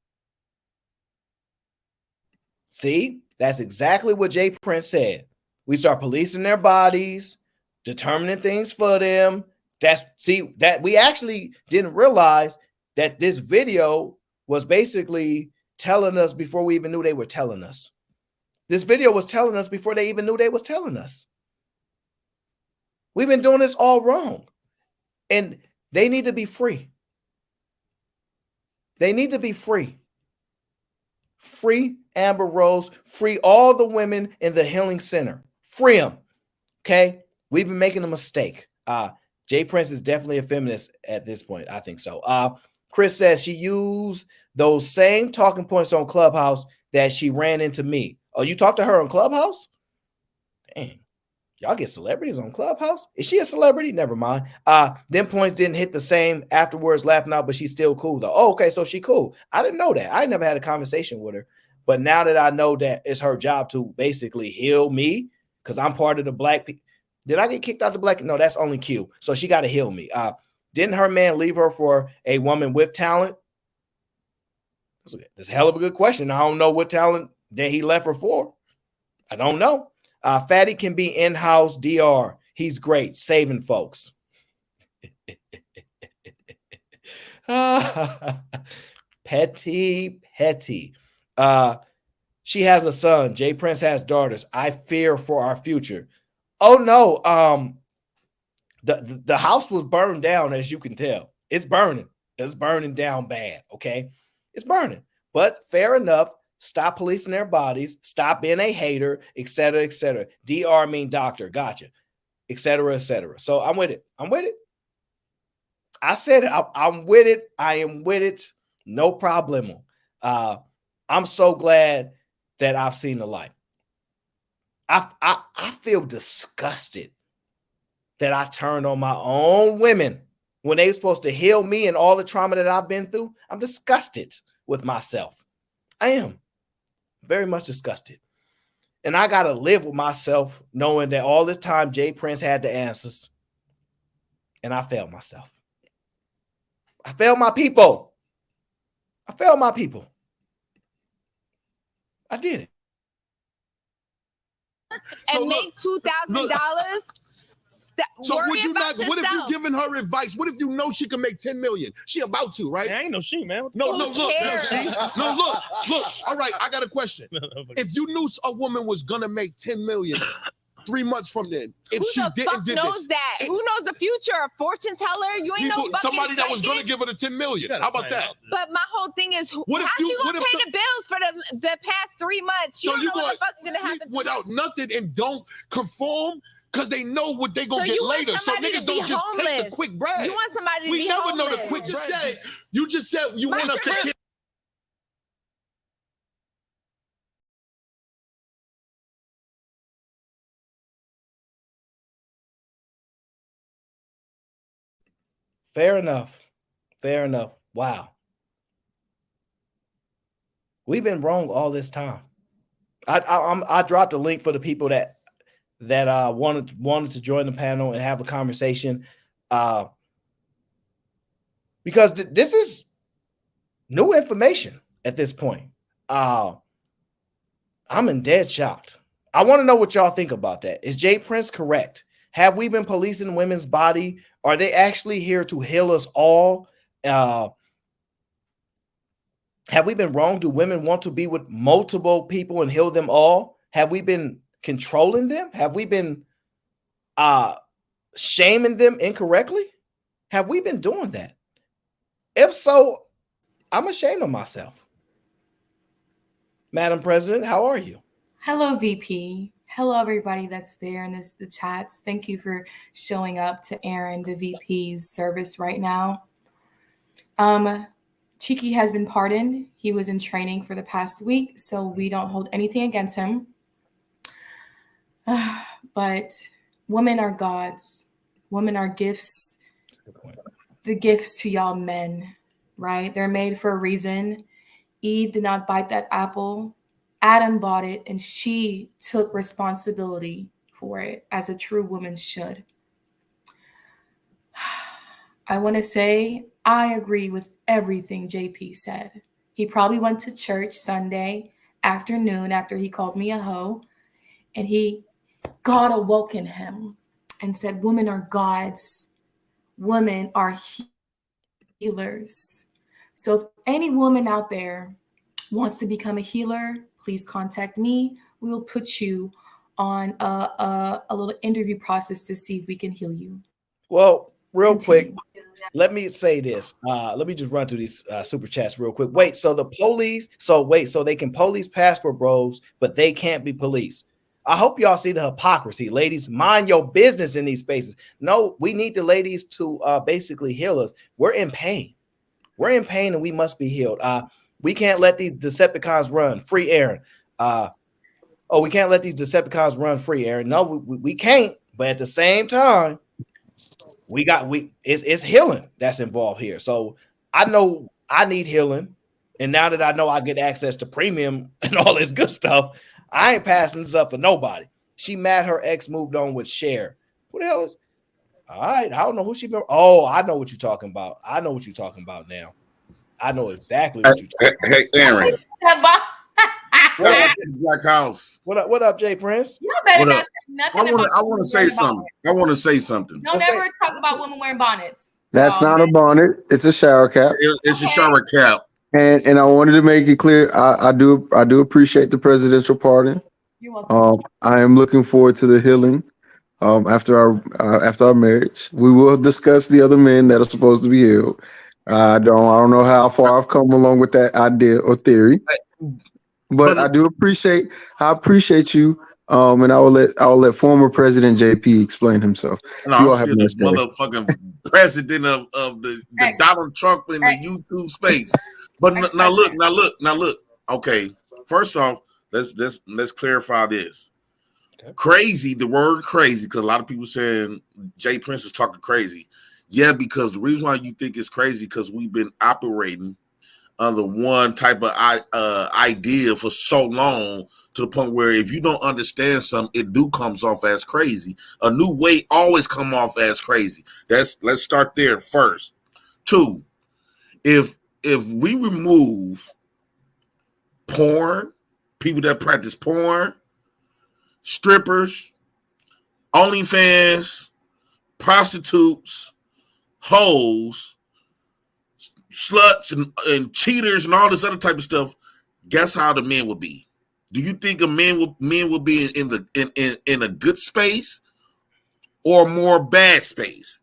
See, that's exactly what Jay Prince said. We start policing their bodies, determining things for them. That we actually didn't realize that this video was basically telling us before we even knew they were telling us. This video was telling us before they even knew they was telling us. We've been doing this all wrong. And they need to be free. They need to be free. Free Amber Rose. Free all the women in the healing center. Free them. Okay? We've been making a mistake. Jay Prince is definitely a feminist at this point. I think so. Chris says she used those same talking points on Clubhouse that she ran into me. Oh, you talked to her on Clubhouse? Dang. Y'all get celebrities on Clubhouse? Is she a celebrity? Never mind. Them points didn't hit the same afterwards, laughing out, but she's still cool though. Oh, okay, so she cool. I didn't know that. I never had a conversation with her. But now that I know that it's her job to basically heal me, because I'm part of the black people. Did I get kicked out the black? No, that's only Q. So she got to heal me. Didn't her man leave her for a woman with talent? That's a hell of a good question. I don't know what talent that he left her for. I don't know. Fatty can be in-house DR. He's great, saving folks. Petty. She has a son. Jay Prince has daughters. I fear for our future. Oh no. The house was burned down, as you can tell. It's burning. It's burning down bad. Okay. It's burning. But fair enough. Stop policing their bodies. Stop being a hater, etc., etc. DR mean doctor. Gotcha. Etc., etc. So I'm with it. I said it. I'm with it. I am with it. No problem. I'm so glad that I've seen the light. I feel disgusted that I turned on my own women when they were supposed to heal me and all the trauma that I've been through. I'm disgusted with myself. I am very much disgusted. And I got to live with myself knowing that all this time Jay Prince had the answers. And I failed myself. I failed my people. I did it. And so make $2,000. So would you not? What if you giving her advice? What if you know she can make 10 million? She about to, right? Ain't no she, man. No, look. All right, I got a question. If you knew a woman was gonna make 10 million 3 months from then, if she didn't do knows this, that? Who knows the future? A fortune teller? You ain't no fucking somebody that was gonna give her the 10 million. How about that? But my whole thing is, how you gonna pay the bills for the past 3 months? You don't know what the fuck's gonna happen without nothing and don't conform. Because they know what they're going to get later. So niggas don't just take the quick bread. You want somebody to be We never homeless. know the quick bread. You just said you want us to kill. Fair enough. Wow. We've been wrong all this time. I dropped a link for the people that wanted to join the panel and have a conversation, because this is new information at this point. I'm in dead shocked. I want to know what y'all think about that. Is Jay Prince correct? Have we been policing women's body? Are they actually here to heal us all? Have we been wrong? Do women want to be with multiple people and heal them all? Have we been controlling them? Have we been shaming them incorrectly? Have we been doing that? If so, I'm ashamed of myself. Madam President, how are you? Hello, VP. Hello, everybody that's there in the chats. Thank you for showing up to Aaron, the VP's service right now. Cheeky has been pardoned. He was in training for the past week, so we don't hold anything against him. But women are gods. Women are gifts. The gifts to y'all men, right? They're made for a reason. Eve did not bite that apple. Adam bought it, and she took responsibility for it, as a true woman should. I want to say I agree with everything JP said. He probably went to church Sunday afternoon after he called me a hoe, and God awoken him and said, women are gods. Women are healers. So if any woman out there wants to become a healer, please contact me. We will put you on a little interview process to see if we can heal you. Well, real quick, let me say this. Let me just run through these super chats real quick. So they can police passport bros, but they can't be police. I hope y'all see the hypocrisy. Ladies, mind your business in these spaces. No, we need the ladies to basically heal us. We're in pain. We're in pain and we must be healed. We can't let these Decepticons run free, Aaron. We can't let these Decepticons run free, Aaron. No, we can't. But at the same time, it's healing that's involved here. So I know I need healing. And now that I know I get access to premium and all this good stuff, I ain't passing this up for nobody. She mad her ex moved on with Cher. Who the hell is? All right, I don't know who she been. Oh, I know what you're talking about. I know what you're talking about now. I know exactly what you're talking about. Hey, Aaron. What up, Black House? What up, Jay Prince? Y'all better not say nothing. I want to say something. I want to say something. Don't ever talk about women wearing bonnets. That's not a bonnet. It's a shower cap. It's a shower cap. And I wanted to make it clear. I do appreciate the presidential pardon. You're welcome. I am looking forward to the healing. After our marriage, we will discuss the other men that are supposed to be healed. I don't know how far I've come along with that idea or theory, but I appreciate you. And I will let former President JP explain himself. No, you all have this motherfucking president of the Donald Trump in the YouTube space. But now look. Okay, first off, let's clarify this. Okay. Crazy, the word crazy, because a lot of people saying Jay Prince is talking crazy. Yeah, because the reason why you think it's crazy because we've been operating under one type of idea for so long to the point where if you don't understand something, it comes off as crazy. A new way always come off as crazy. Let's start there first. 2, if we remove porn, people that practice porn, strippers, OnlyFans, prostitutes, hoes, sluts, and cheaters, and all this other type of stuff, guess how the men would be? Do you think men will be in a good space or more bad space?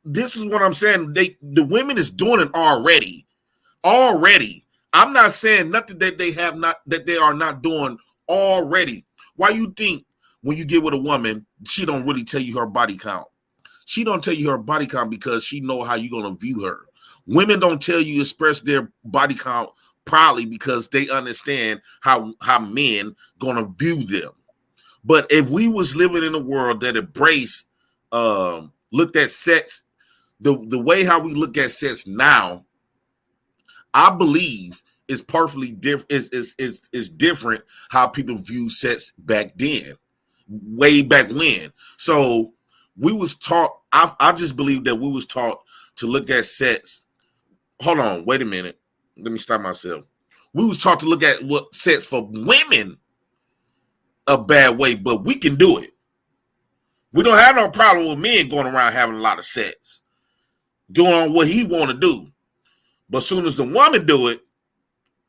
This is what I'm saying. The women is doing it already. I'm not saying nothing that they are not doing already. Why you think when you get with a woman, she don't really tell you her body count? She don't tell you her body count because she know how you're gonna view her. Women don't tell you express their body count proudly because they understand how men gonna view them. But if we was living in a world that embraced looked at sex the way how we look at sex now, I believe is perfectly different. Is different how people view sex back then, way back when. So we was taught. I just believe that we was taught to look at sex. Hold on, wait a minute. Let me stop myself. We was taught to look at what sex for women a bad way, but we can do it. We don't have no problem with men going around having a lot of sex, doing what he want to do. But as soon as the woman do it,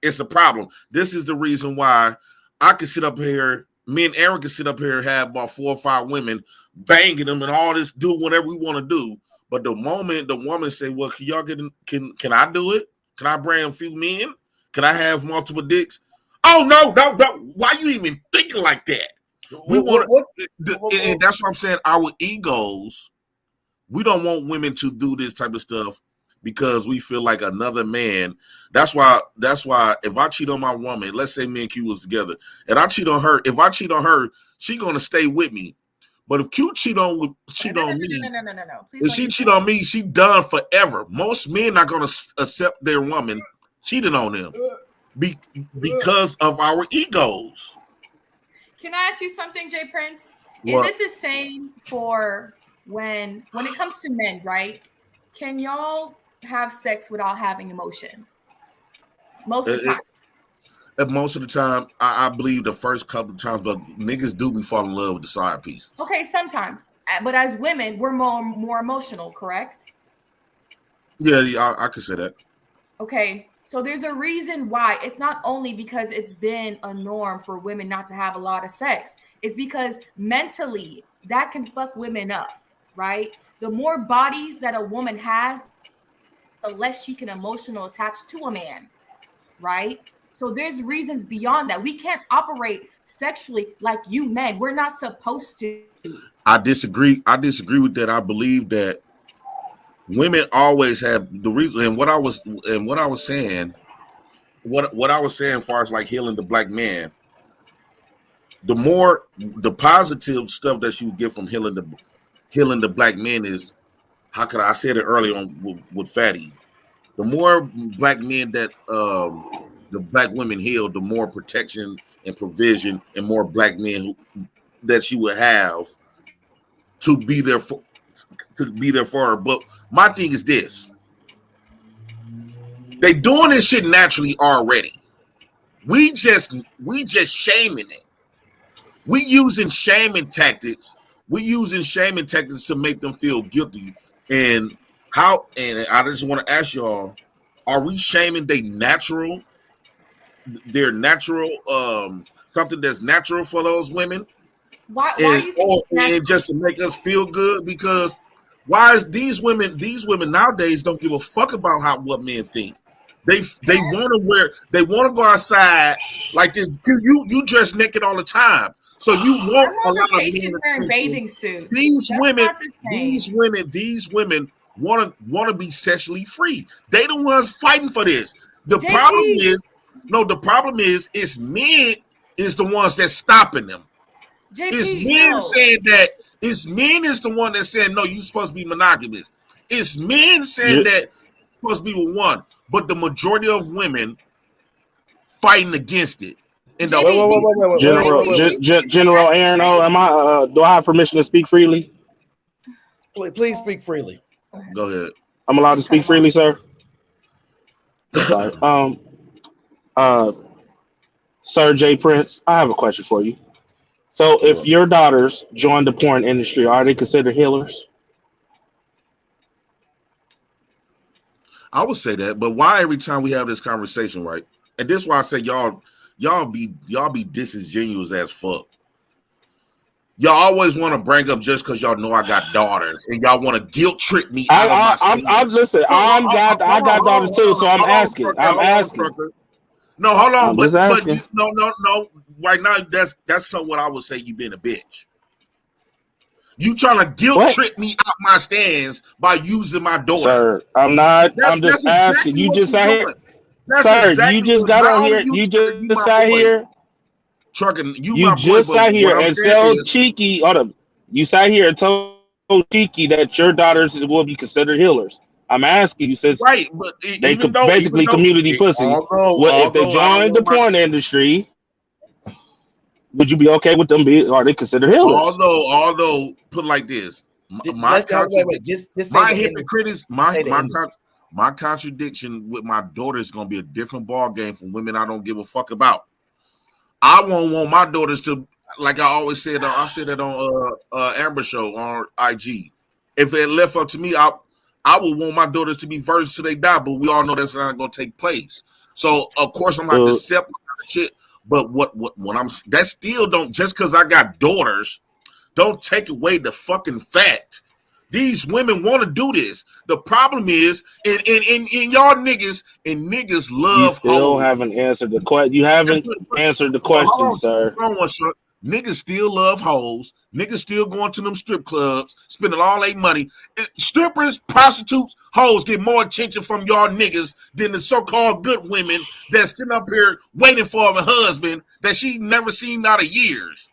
it's a problem. This is the reason why I can sit up here, me and Aaron can sit up here and have about 4 or 5 women banging them and all this, do whatever we want to do. But the moment the woman say, well, can y'all can I do it? Can I bring a few men? Can I have multiple dicks? Oh, no. Why you even thinking like that? We want and that's what I'm saying. Our egos, we don't want women to do this type of stuff because we feel like another man. That's why if I cheat on my woman, let's say me and Q was together, and I cheat on her, she gonna stay with me. But if Q cheat on me, if she cheat on me, she done forever. Most men not gonna accept their woman cheating on them because of our egos. Can I ask you something, Jay Prince? Is it the same for when it comes to men, right? Can y'all have sex without having emotion? Most of the time. Most of the time, I believe the first couple of times, but niggas do be fall in love with the side pieces. Okay, sometimes. But as women, we're more emotional, correct? Yeah, I could say that. Okay. So there's a reason why. It's not only because it's been a norm for women not to have a lot of sex. It's because mentally that can fuck women up, right? The more bodies that a woman has, the less she can emotionally attach to a man, right? So there's reasons beyond that. We can't operate sexually like you men. We're not supposed to. I disagree. I disagree with that. I believe that women always have the reason. And what I was saying, what I was saying, as far as like healing the black man, the more the positive stuff that you get from healing the black men is, how could I said it earlier on with Fatty, the more black men that the black women heal, the more protection and provision and more black men that she would have to be there for her. But my thing is this: they doing this shit naturally already. We just shaming it. We using shaming tactics. We using shaming tactics to make them feel guilty. And I just want to ask y'all: are we shaming their natural something that's natural for those women? Why do you think and just to make us feel good? Because why is these women nowadays don't give a fuck about what men think. They want to go outside like this. You dress naked all the time. So you want a lot of men wearing bathing suits. These women want to be sexually free. They the ones fighting for this. The problem is it's men is the ones that's stopping them. It's men saying that. It's men is the one that's saying no, you're supposed to be monogamous. It's men saying that you're supposed to be with one, but the majority of women fighting against it. And General Aaron, do I have permission to speak freely? Please speak freely. Go ahead. I'm allowed to speak freely, sir. Sorry. Sir J. Prince, I have a question for you. So if your daughters join the porn industry, are they considered healers? I would say that, but why every time we have this conversation, right? And this is why I say y'all be disingenuous as fuck. Y'all always want to bring up just because y'all know I got daughters, and y'all want to guilt trip me out of my skin. Listen, I got daughters too, so I'm asking. No, hold on, but asking. No. Right now, that's somewhat I would say you being a bitch. You trying to guilt trip me out my stands by using my daughter. Sir, I'm not. I'm just asking. You just sat here. Sir, you just got on here. You just sat here. Trucking, you just sat here and told Cheeky. Hold up. You sat here and told Cheeky that your daughters will be considered healers. I'm asking you, since but they could basically community pussy. If they join the porn industry, would you be okay with them being? Are they considered healers? Although, put it like this, my contradiction with my daughter is going to be a different ball game from women I don't give a fuck about. I won't want my daughters to, like I always said. I said that on Amber Show on IG. If it left up to me, I would want my daughters to be virgins till they die. But we all know that's not going to take place. So of course I'm not to accept shit. But what that still don't, just because I got daughters, don't take away the fucking fact. These women want to do this. The problem is, in y'all niggas love. You still haven't answered the question. You haven't answered the question, sir. Niggas still love hoes. Niggas still going to them strip clubs, spending all their money. Strippers, prostitutes, hoes get more attention from y'all niggas than the so-called good women that sit up here waiting for a husband that she never seen out of years.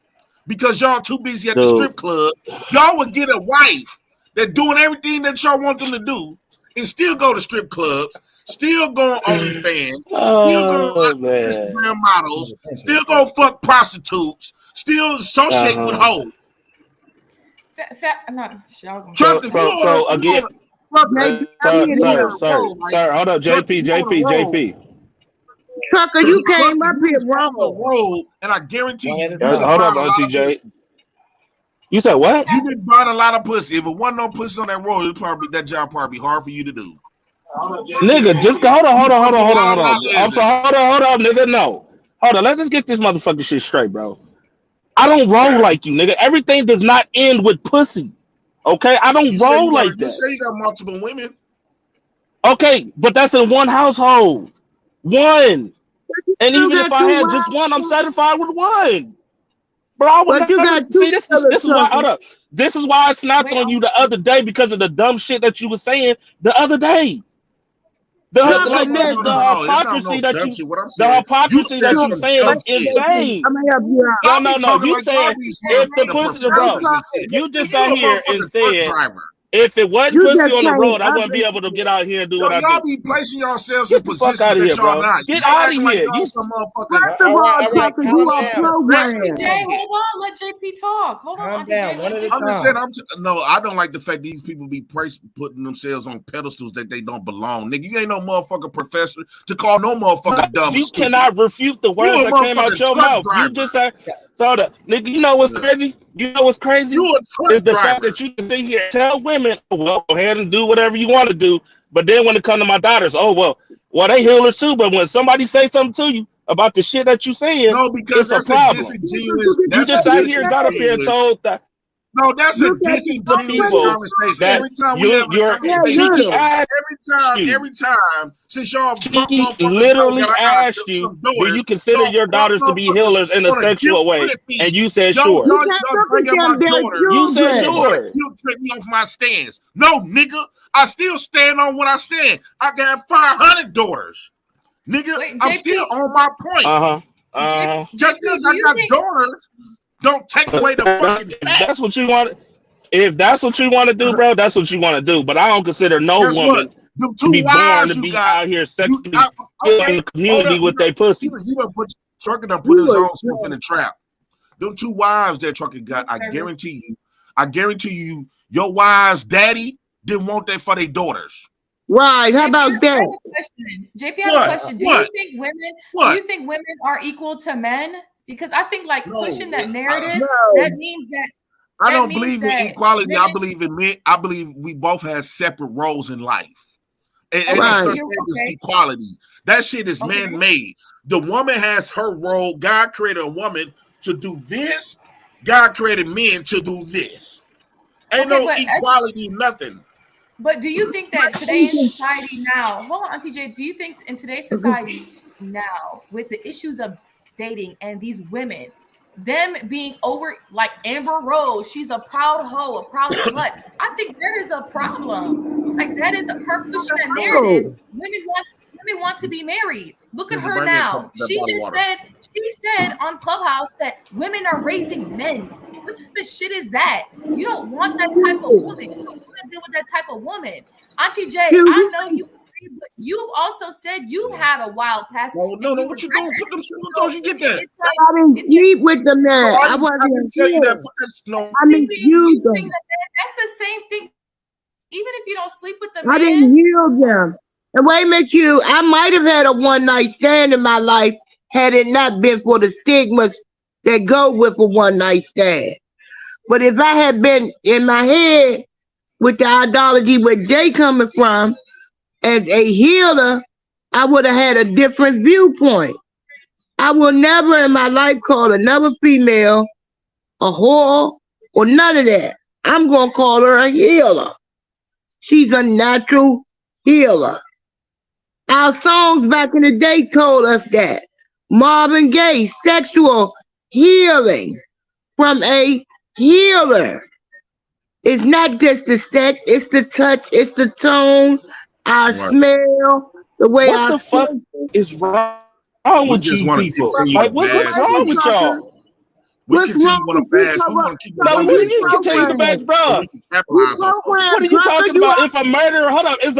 Because y'all too busy at the strip club. Y'all would get a wife that doing everything that y'all want them to do and still go to strip clubs, still go on OnlyFans, still go on Instagram models, still go fuck prostitutes, still associate with hoes. I'm not sure. So again, sir, hold up, JP. Trucker, you came up here wrong. And I guarantee you, hold up, OTJ. You said what? You been buying a lot of pussy. If it wasn't no pussy on that road, that job probably be hard for you to do. Nigga, just hold on. I'm sorry, hold on, nigga. No. Hold on, let's just get this motherfucking shit straight, bro. I don't roll like you, nigga. Everything does not end with pussy. Okay? I don't roll like that. You say you got multiple women. Okay, but that's in one household. One. And even if I had just one, I'm satisfied with one. Bro, I would never see this. This is why. Hold up. This is why I snapped on you the other day because of the dumb shit that you were saying the other day. The hypocrisy that you were saying is insane. No. You said if the pussy, bro, you just sat here and said if it wasn't pussy on the road, I wouldn't be able to get out here and do what I do. Y'all be placing yourselves in positions out of that here, y'all bro. not. Get out of here. You some motherfucking. First of all, Tucker, you are programmed. Jay, hold on. Let JP talk. Hold on. Calm down. One at a I'm just time. saying. No, I don't like the fact these people be putting themselves on pedestals that they don't belong. Nigga, you ain't no motherfucking professor to call no motherfucker dumb. You cannot refute the words that came out your mouth. You just said, nigga, you know what's crazy? You know what's crazy? Is the fact that you can sit here and tell women, oh, well, go ahead and do whatever you want to do. But then when it comes to my daughters, well, they healers too. But when somebody say something to you about the shit that you saying, no, because it's a problem. You just sat here and got up here and told that. No, that's a disingenuous conversation. Every time we have a conversation, every time, since y'all literally asked you, do you consider your daughters to be healers in a sexual way? And you said sure. You said sure. Guilt trip me off my stance. No, nigga, I still stand on what I stand. I got 500 daughters. Nigga, I'm still on my point. Just because I got daughters, don't take away the fucking fact. That's what you want. If that's what you want to do, bro, that's what you want to do. But I don't consider no woman to be born to be out here sexually in the community with their pussy. Trucker done put his own stuff in the trap. Them 2 wives that Trucker got, I guarantee you, your wives' daddy didn't want that for their daughters. Right? How about that? JP, I have a question. Do you think women are equal to men? Because I think pushing that narrative, that means that I don't believe in equality. I believe in men. I believe we both have separate roles in life. And there's such thing as equality. That shit is man-made. The woman has her role. God created a woman to do this. God created men to do this. Ain't no equality, nothing. But do you think that today's society now, hold on, Auntie J, do you think in today's society now, with the issues of dating and these women, them being over like Amber Rose, she's a proud hoe, a proud slut. I think that is a problem. Like that is her pushing that narrative. Women want to be married. Look at her now. She said on Clubhouse that women are raising men. What type of shit is that? You don't want that type of woman. You don't want to deal with that type of woman. Auntie J, I know you. But you've also said you've had a wild past. No, what you doing? Put them shit on you get that. I didn't sleep with the man. I wasn't tell you that. I mean, you think that's the same thing. Even if you don't sleep with the man. I didn't yield them. And wait a minute, I might have had a one night stand in my life had it not been for the stigmas that go with a one night stand. But if I had been in my head with the ideology where Jay coming from, as a healer, I would have had a different viewpoint. I will never in my life call another female a whore or none of that. I'm going to call her a healer. She's a natural healer. Our songs back in the day told us that. Marvin Gaye, sexual healing from a healer. It's not just the sex, it's the touch, it's the tone, our smell, the way what the fuck is wrong with you people? Like, what's wrong with y'all? We continue to bash. We want to keep what do you continue to bash, bro? What are you talking about? If a murderer, hold up, if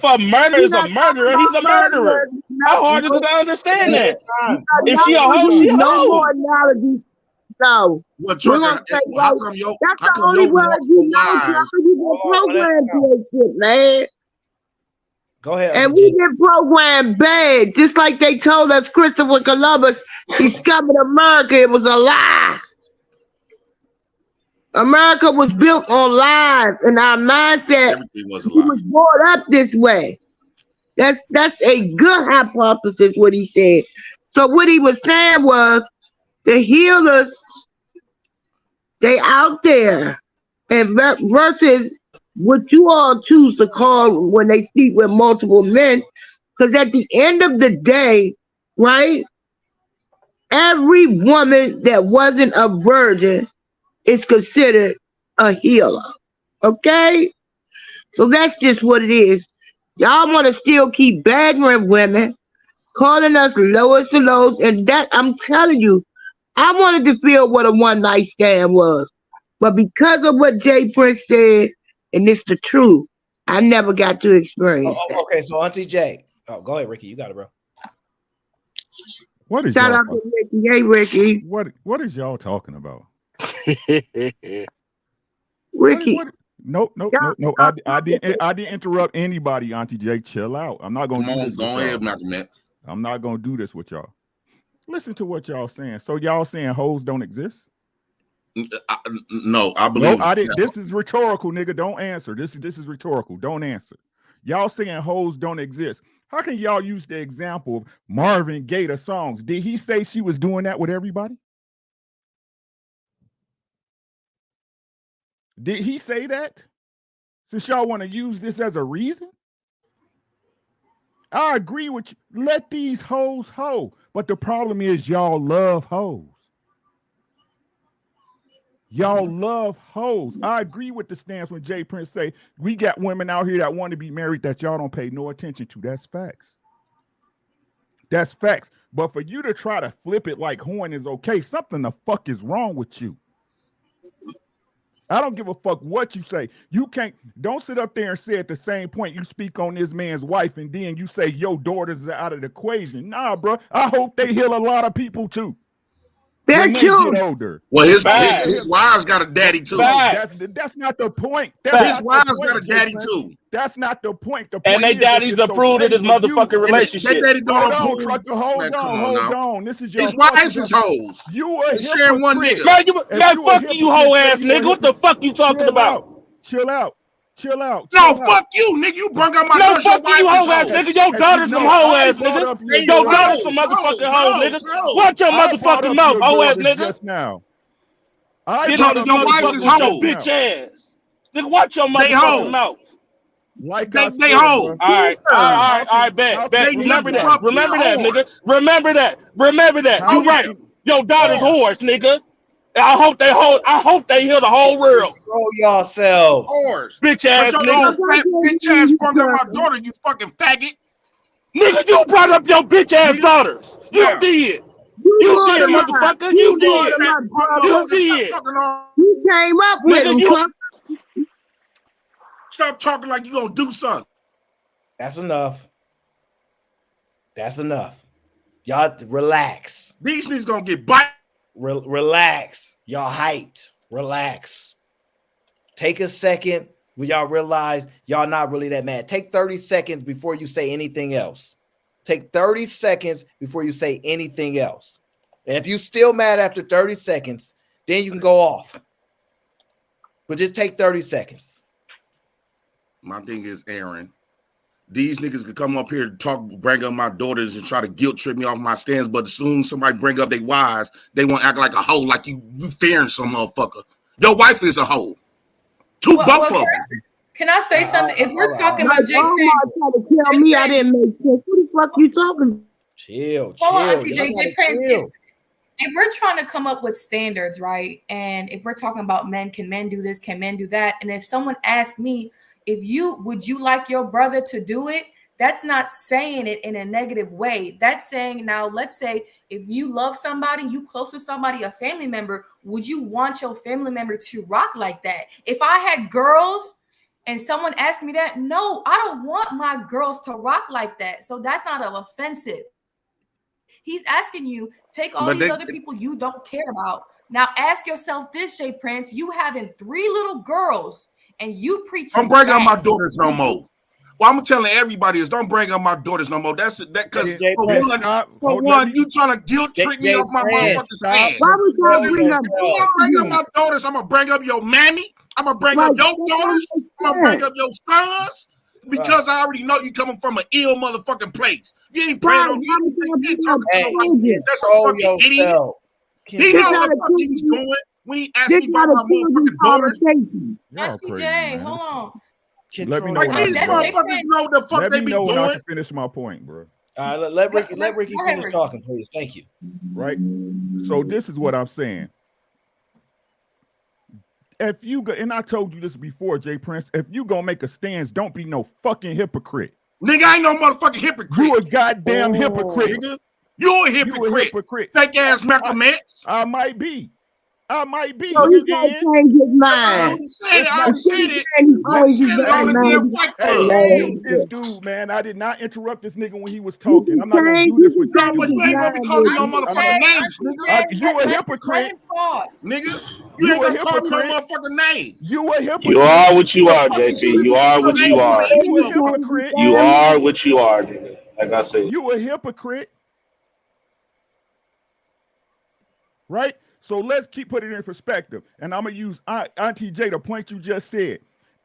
a murderer is a murderer, he's a murderer. How hard is it to understand that? If she a hoe, she a hoe. No. Well, Trucker, how come your wives man? Go ahead. And we get programmed bad, just like they told us Christopher Columbus discovered America. It was a lie. America was built on lies, and our mindset was brought up this way. That's a good hypothesis, what he said. So what he was saying was the healers, they out there, and versus what you all choose to call when they sleep with multiple men, because at the end of the day, right? Every woman that wasn't a virgin is considered a healer. Okay? So that's just what it is. Y'all want to still keep badgering women, calling us lowest of lows, and that I'm telling you, I wanted to feel what a one night stand was. But because of what Jay Prince said, and it's the truth, I never got to experience that. Okay, so Auntie Jay. Oh, go ahead, Ricky. You got it, bro. What is Shout out to Ricky. Hey, Ricky. What is y'all talking about? Ricky. No. I didn't interrupt anybody, Auntie Jay. Chill out. I'm not gonna do this. Go ahead, Malcolm X. I'm not gonna do this with y'all. Listen to what y'all saying. So y'all saying hoes don't exist? No, I believe. No, I didn't. This is rhetorical, nigga. Don't answer. This is rhetorical. Don't answer. Y'all saying hoes don't exist. How can y'all use the example of Marvin Gaye the songs? Did he say she was doing that with everybody? Did he say that? Since y'all want to use this as a reason? I agree with you. Let these hoes hoe. But the problem is y'all love hoes. Y'all love hoes. I agree with the stance when Jay Prince say, we got women out here that want to be married that y'all don't pay no attention to. That's facts. That's facts. But for you to try to flip it like horn is okay, something the fuck is wrong with you. I don't give a fuck what you say. You don't sit up there and say at the same point you speak on this man's wife and then you say your daughters are out of the equation. Nah, bro. I hope they heal a lot of people too. They're get older. Well, his wives got a daddy too. That's not the point. His wives got a daddy too. That's not the point. The point and they daddies approved of this motherfucking relationship. They daddy don't approve. Hold on. This is your his wives is hoes. You are sharing one nigga. Man, fuck you, hoe ass nigga. What the fuck you talking about? Chill out. No, fuck you, nigga. You brung up my daughter. No, fuck you, hoe ass nigga. Your daughter's some hoe ass nigga. Your daughter's some motherfucking hoe nigga. Watch your motherfucking mouth, hoe ass nigga. Just now. Your wife is hoe. Bitch ass. Nigga, watch your motherfucking mouth. Like they hoe. All right, bet. Remember that, nigga. Remember that. You right. Your daughter's whores, nigga. I hope they hear the whole world. Control yourselves. Bitch ass nigga. Bitch ass brought up my daughter, you fucking faggot. Nigga, you brought up your bitch ass daughters. You did. You did, motherfucker. You did. You did. You came up with him. Stop talking like you gonna do something. That's enough. Y'all relax. These niggas gonna get bite. Relax. Y'all hyped. Relax. Take a second when y'all realize y'all not really that mad. Take 30 seconds before you say anything else. Take 30 seconds before you say anything else. And if you still mad after 30 seconds, then you can go off. But just take 30 seconds. My thing is, Aaron, these niggas could come up here and talk, bring up my daughters and try to guilt trip me off my stands, but as soon as somebody bring up their wives, they want to act like a hoe, like you fearing some motherfucker. Your wife is a hoe. Both of them. Can I say something? If we're talking about Jay trying to tell me I didn't make sense. What the fuck you talking? Chill. Hold on, Auntie Jay Prince. If we're trying to come up with standards, right? And if we're talking about men, can men do this? Can men do that? And if someone asked me, would you like your brother to do it? That's not saying it in a negative way. That's saying, now let's say if you love somebody, you close with somebody, a family member, would you want your family member to rock like that? If I had girls and someone asked me that, no, I don't want my girls to rock like that. So that's not offensive. He's asking you, take all these other people you don't care about. Now ask yourself this, Jay Prince, you having 3 little girls and you preach. Don't bring up my daughters no more. Well, I'm telling everybody is don't bring up my daughters no more. That's that because for one, you trying to guilt trip me off my motherfucking stand. Why would y'all bring up? Bring up my daughters. I'm gonna bring up your mammy. I'm gonna bring up your daughters. I'm gonna bring up your sons. Because I already know you coming from an ill motherfucking place. You ain't praying on you. That's a fucking idiot. He know what the fuck he was doing when he asked me about my motherfucking daughters. Auntie Jay, hold on. Let me know when I finish my point, bro. Finish my point, bro. All right, let Ricky finish talking, please. Thank you. Right. So this is what I'm saying. If you go, and I told you this before, Jay Prince, if you gonna make a stance, don't be no fucking hypocrite. Nigga, I ain't no motherfucking hypocrite. You a goddamn hypocrite. Nigga. You a hypocrite. You a hypocrite. Fake ass Malcolm X. I might be. I might be. So he's gonna change his mind. I already said it. This dude, man, I did not interrupt this nigga when he was talking. I'm not gonna do this with you. No, but you ain't gonna be calling no motherfucking names, nigga. You a hypocrite. Nigga, you ain't gonna call me no motherfucking names. You a hypocrite. You are what you are, JP. You are what you are. You a hypocrite. You are what you are, nigga. Like I said. You a hypocrite. Right? So let's keep putting it in perspective. And I'm going to use Auntie J, the point you just said.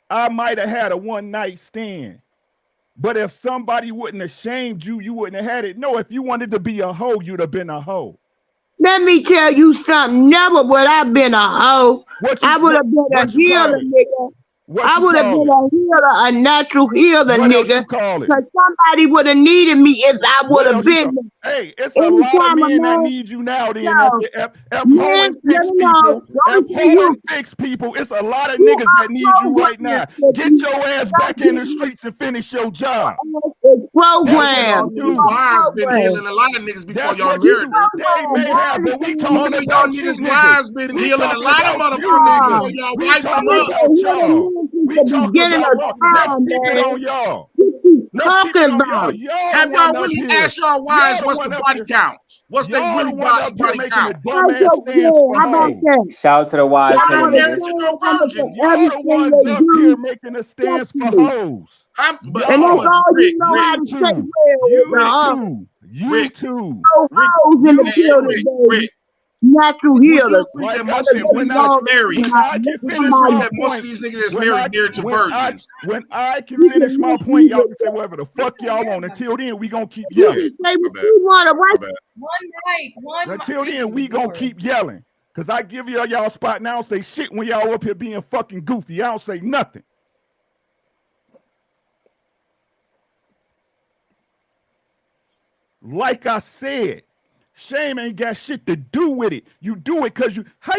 I might have had a one-night stand. But if somebody wouldn't have shamed you, you wouldn't have had it. No, if you wanted to be a hoe, you'd have been a hoe. Let me tell you something. Never would I been a hoe. I would have been a healer, nigga. I would have been a healer, a natural healer, nigga. Because somebody would have needed me if I would have been. Hey, it's a lot of men that need you now. Then fix people. It's a lot of niggas that need you right now. Get your ass back in the streets and finish your job. Program. Lives been healing a lot of niggas before y'all married. They may have, but we talking most of y'all niggas' lives been healing a lot of motherfuckers before y'all wife them up. We talking about let's keep it on y'all. Talking about. Have y'all really asked y'all wives what's the body count? What's they really body count? Shout out to the wives. Y'all married to no virgin. Y'all the ones up here making a stance for hoes. And that's all you know how to say well. You too. Hoes in the building, natural healers. Like most of when I was married, most of these niggas that's married near to virgins. When I can finish my point, y'all can say whatever the fuck y'all want. Until then, we gonna keep yelling. Until then, we gonna keep yelling. Cause I give y'all spot now. I don't say shit when y'all up here being fucking goofy. I don't say nothing. Like I said, shame ain't got shit to do with it. You do it because how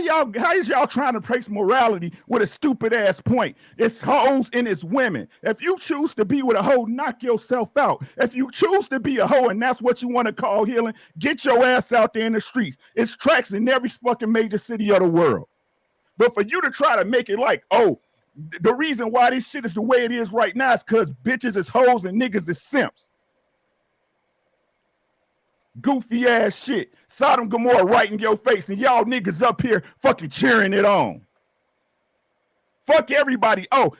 is y'all trying to place morality with a stupid ass point? It's hoes and it's women. If you choose to be with a hoe, knock yourself out. If you choose to be a hoe and that's what you want to call healing, get your ass out there in the streets. It's tracks in every fucking major city of the world. But for you to try to make it like, oh, the reason why this shit is the way it is right now is because bitches is hoes and niggas is simps. Goofy ass shit. Sodom Gomorrah right in your face, and y'all niggas up here fucking cheering it on. Fuck everybody. Oh,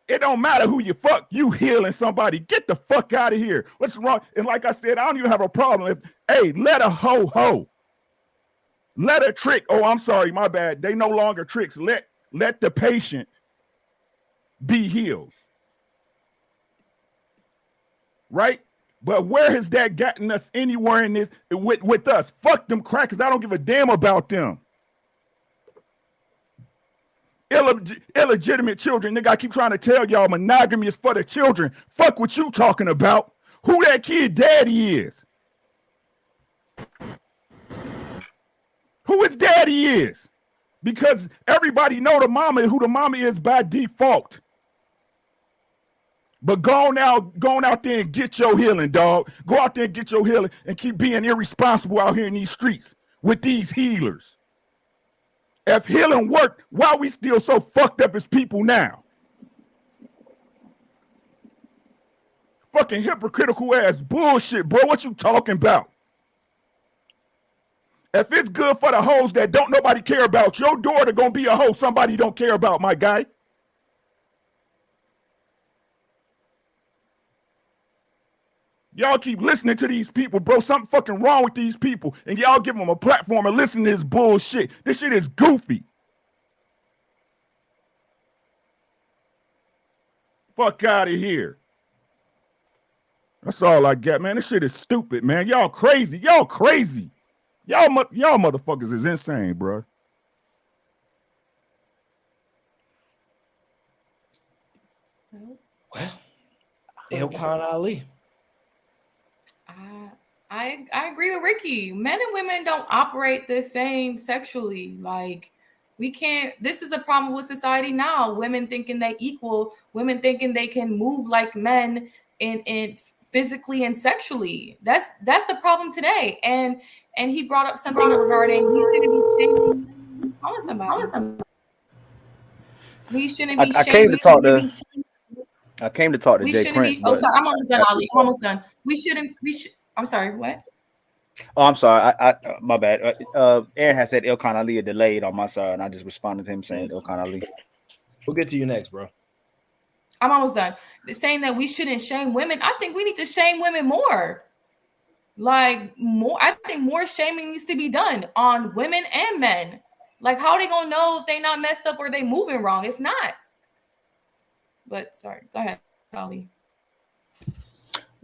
it don't matter who you fuck. You healing somebody. Get the fuck out of here. What's wrong? And like I said, I don't even have a problem if, hey, let a hoe. Let a trick. Oh, I'm sorry, my bad. They no longer tricks. Let the patient be healed. Right? But where has that gotten us anywhere in this with us? Fuck them crackers. I don't give a damn about them. Illegitimate children. Nigga, I keep trying to tell y'all monogamy is for the children. Fuck what you talking about. Who that kid daddy is. Who his daddy is. Because everybody know the mama who the mama is by default. But go out there and get your healing, dog. Go out there and get your healing and keep being irresponsible out here in these streets with these healers. If healing worked, why are we still so fucked up as people now? Fucking hypocritical ass bullshit, bro. What you talking about? If it's good for the hoes that don't nobody care about, your daughter gonna be a hoe somebody don't care about, my guy. Y'all keep listening to these people, bro. Something fucking wrong with these people. And y'all give them a platform and listen to this bullshit. This shit is goofy. Fuck out of here. That's all I got, man. This shit is stupid, man. Y'all crazy. Y'all crazy. Y'all motherfuckers is insane, bro. Well, Ilkan Ali. I agree with Ricky. Men and women don't operate the same sexually. Like we can't. This is a problem with society now. Women thinking they equal. Women thinking they can move like men in physically and sexually. That's the problem today. And he brought up something regarding we shouldn't be shaming on somebody. We shouldn't be I came to talk to. I came to talk to We Jay shouldn't Prince. be. Oh, sorry. I'm almost done, Ali. I'm almost done. We shouldn't. I'm sorry. What? Oh, I'm sorry. I my bad. Aaron has said Ilkan Ali delayed on my side, and I just responded to him saying Ilkan Ali. We'll get to you next, bro. I'm almost done. Saying that we shouldn't shame women. I think we need to shame women more. Like more. I think more shaming needs to be done on women and men. Like how are they gonna know if they not messed up or they moving wrong? If not. But sorry. Go ahead, Ali.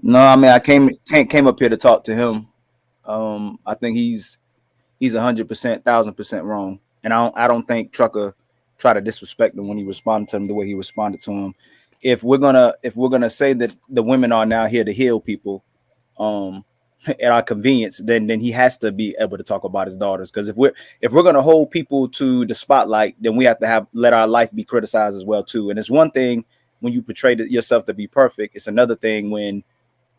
No, I mean I came up here to talk to him. I think he's 100%, 1,000% wrong, and I don't think Trucker tried to disrespect him when he responded to him the way he responded to him. If we're gonna say that the women are now here to heal people, at our convenience, then he has to be able to talk about his daughters. Because if we're gonna hold people to the spotlight, then we have to let our life be criticized as well too. And it's one thing when you portray yourself to be perfect. It's another thing when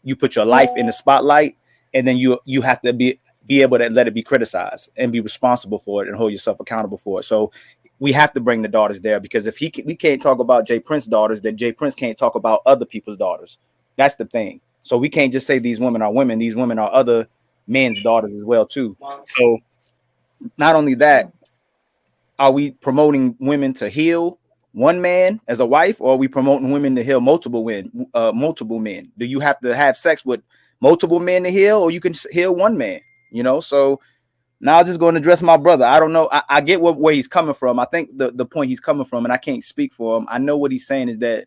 you put your life in the spotlight, and then you have to be able to let it be criticized and be responsible for it and hold yourself accountable for it. So we have to bring the daughters there, because if we can't talk about Jay Prince's daughters, then Jay Prince can't talk about other people's daughters. That's the thing. So we can't just say these women are women. These women are other men's daughters as well too. So not only that, are we promoting women to heal one man as a wife, or are we promoting women to heal multiple men? Do you have to have sex with multiple men to heal, or you can heal one man? So now I'm just going to address my brother. I don't know. I get where he's coming from. I think the point he's coming from, and I can't speak for him. I know what he's saying is that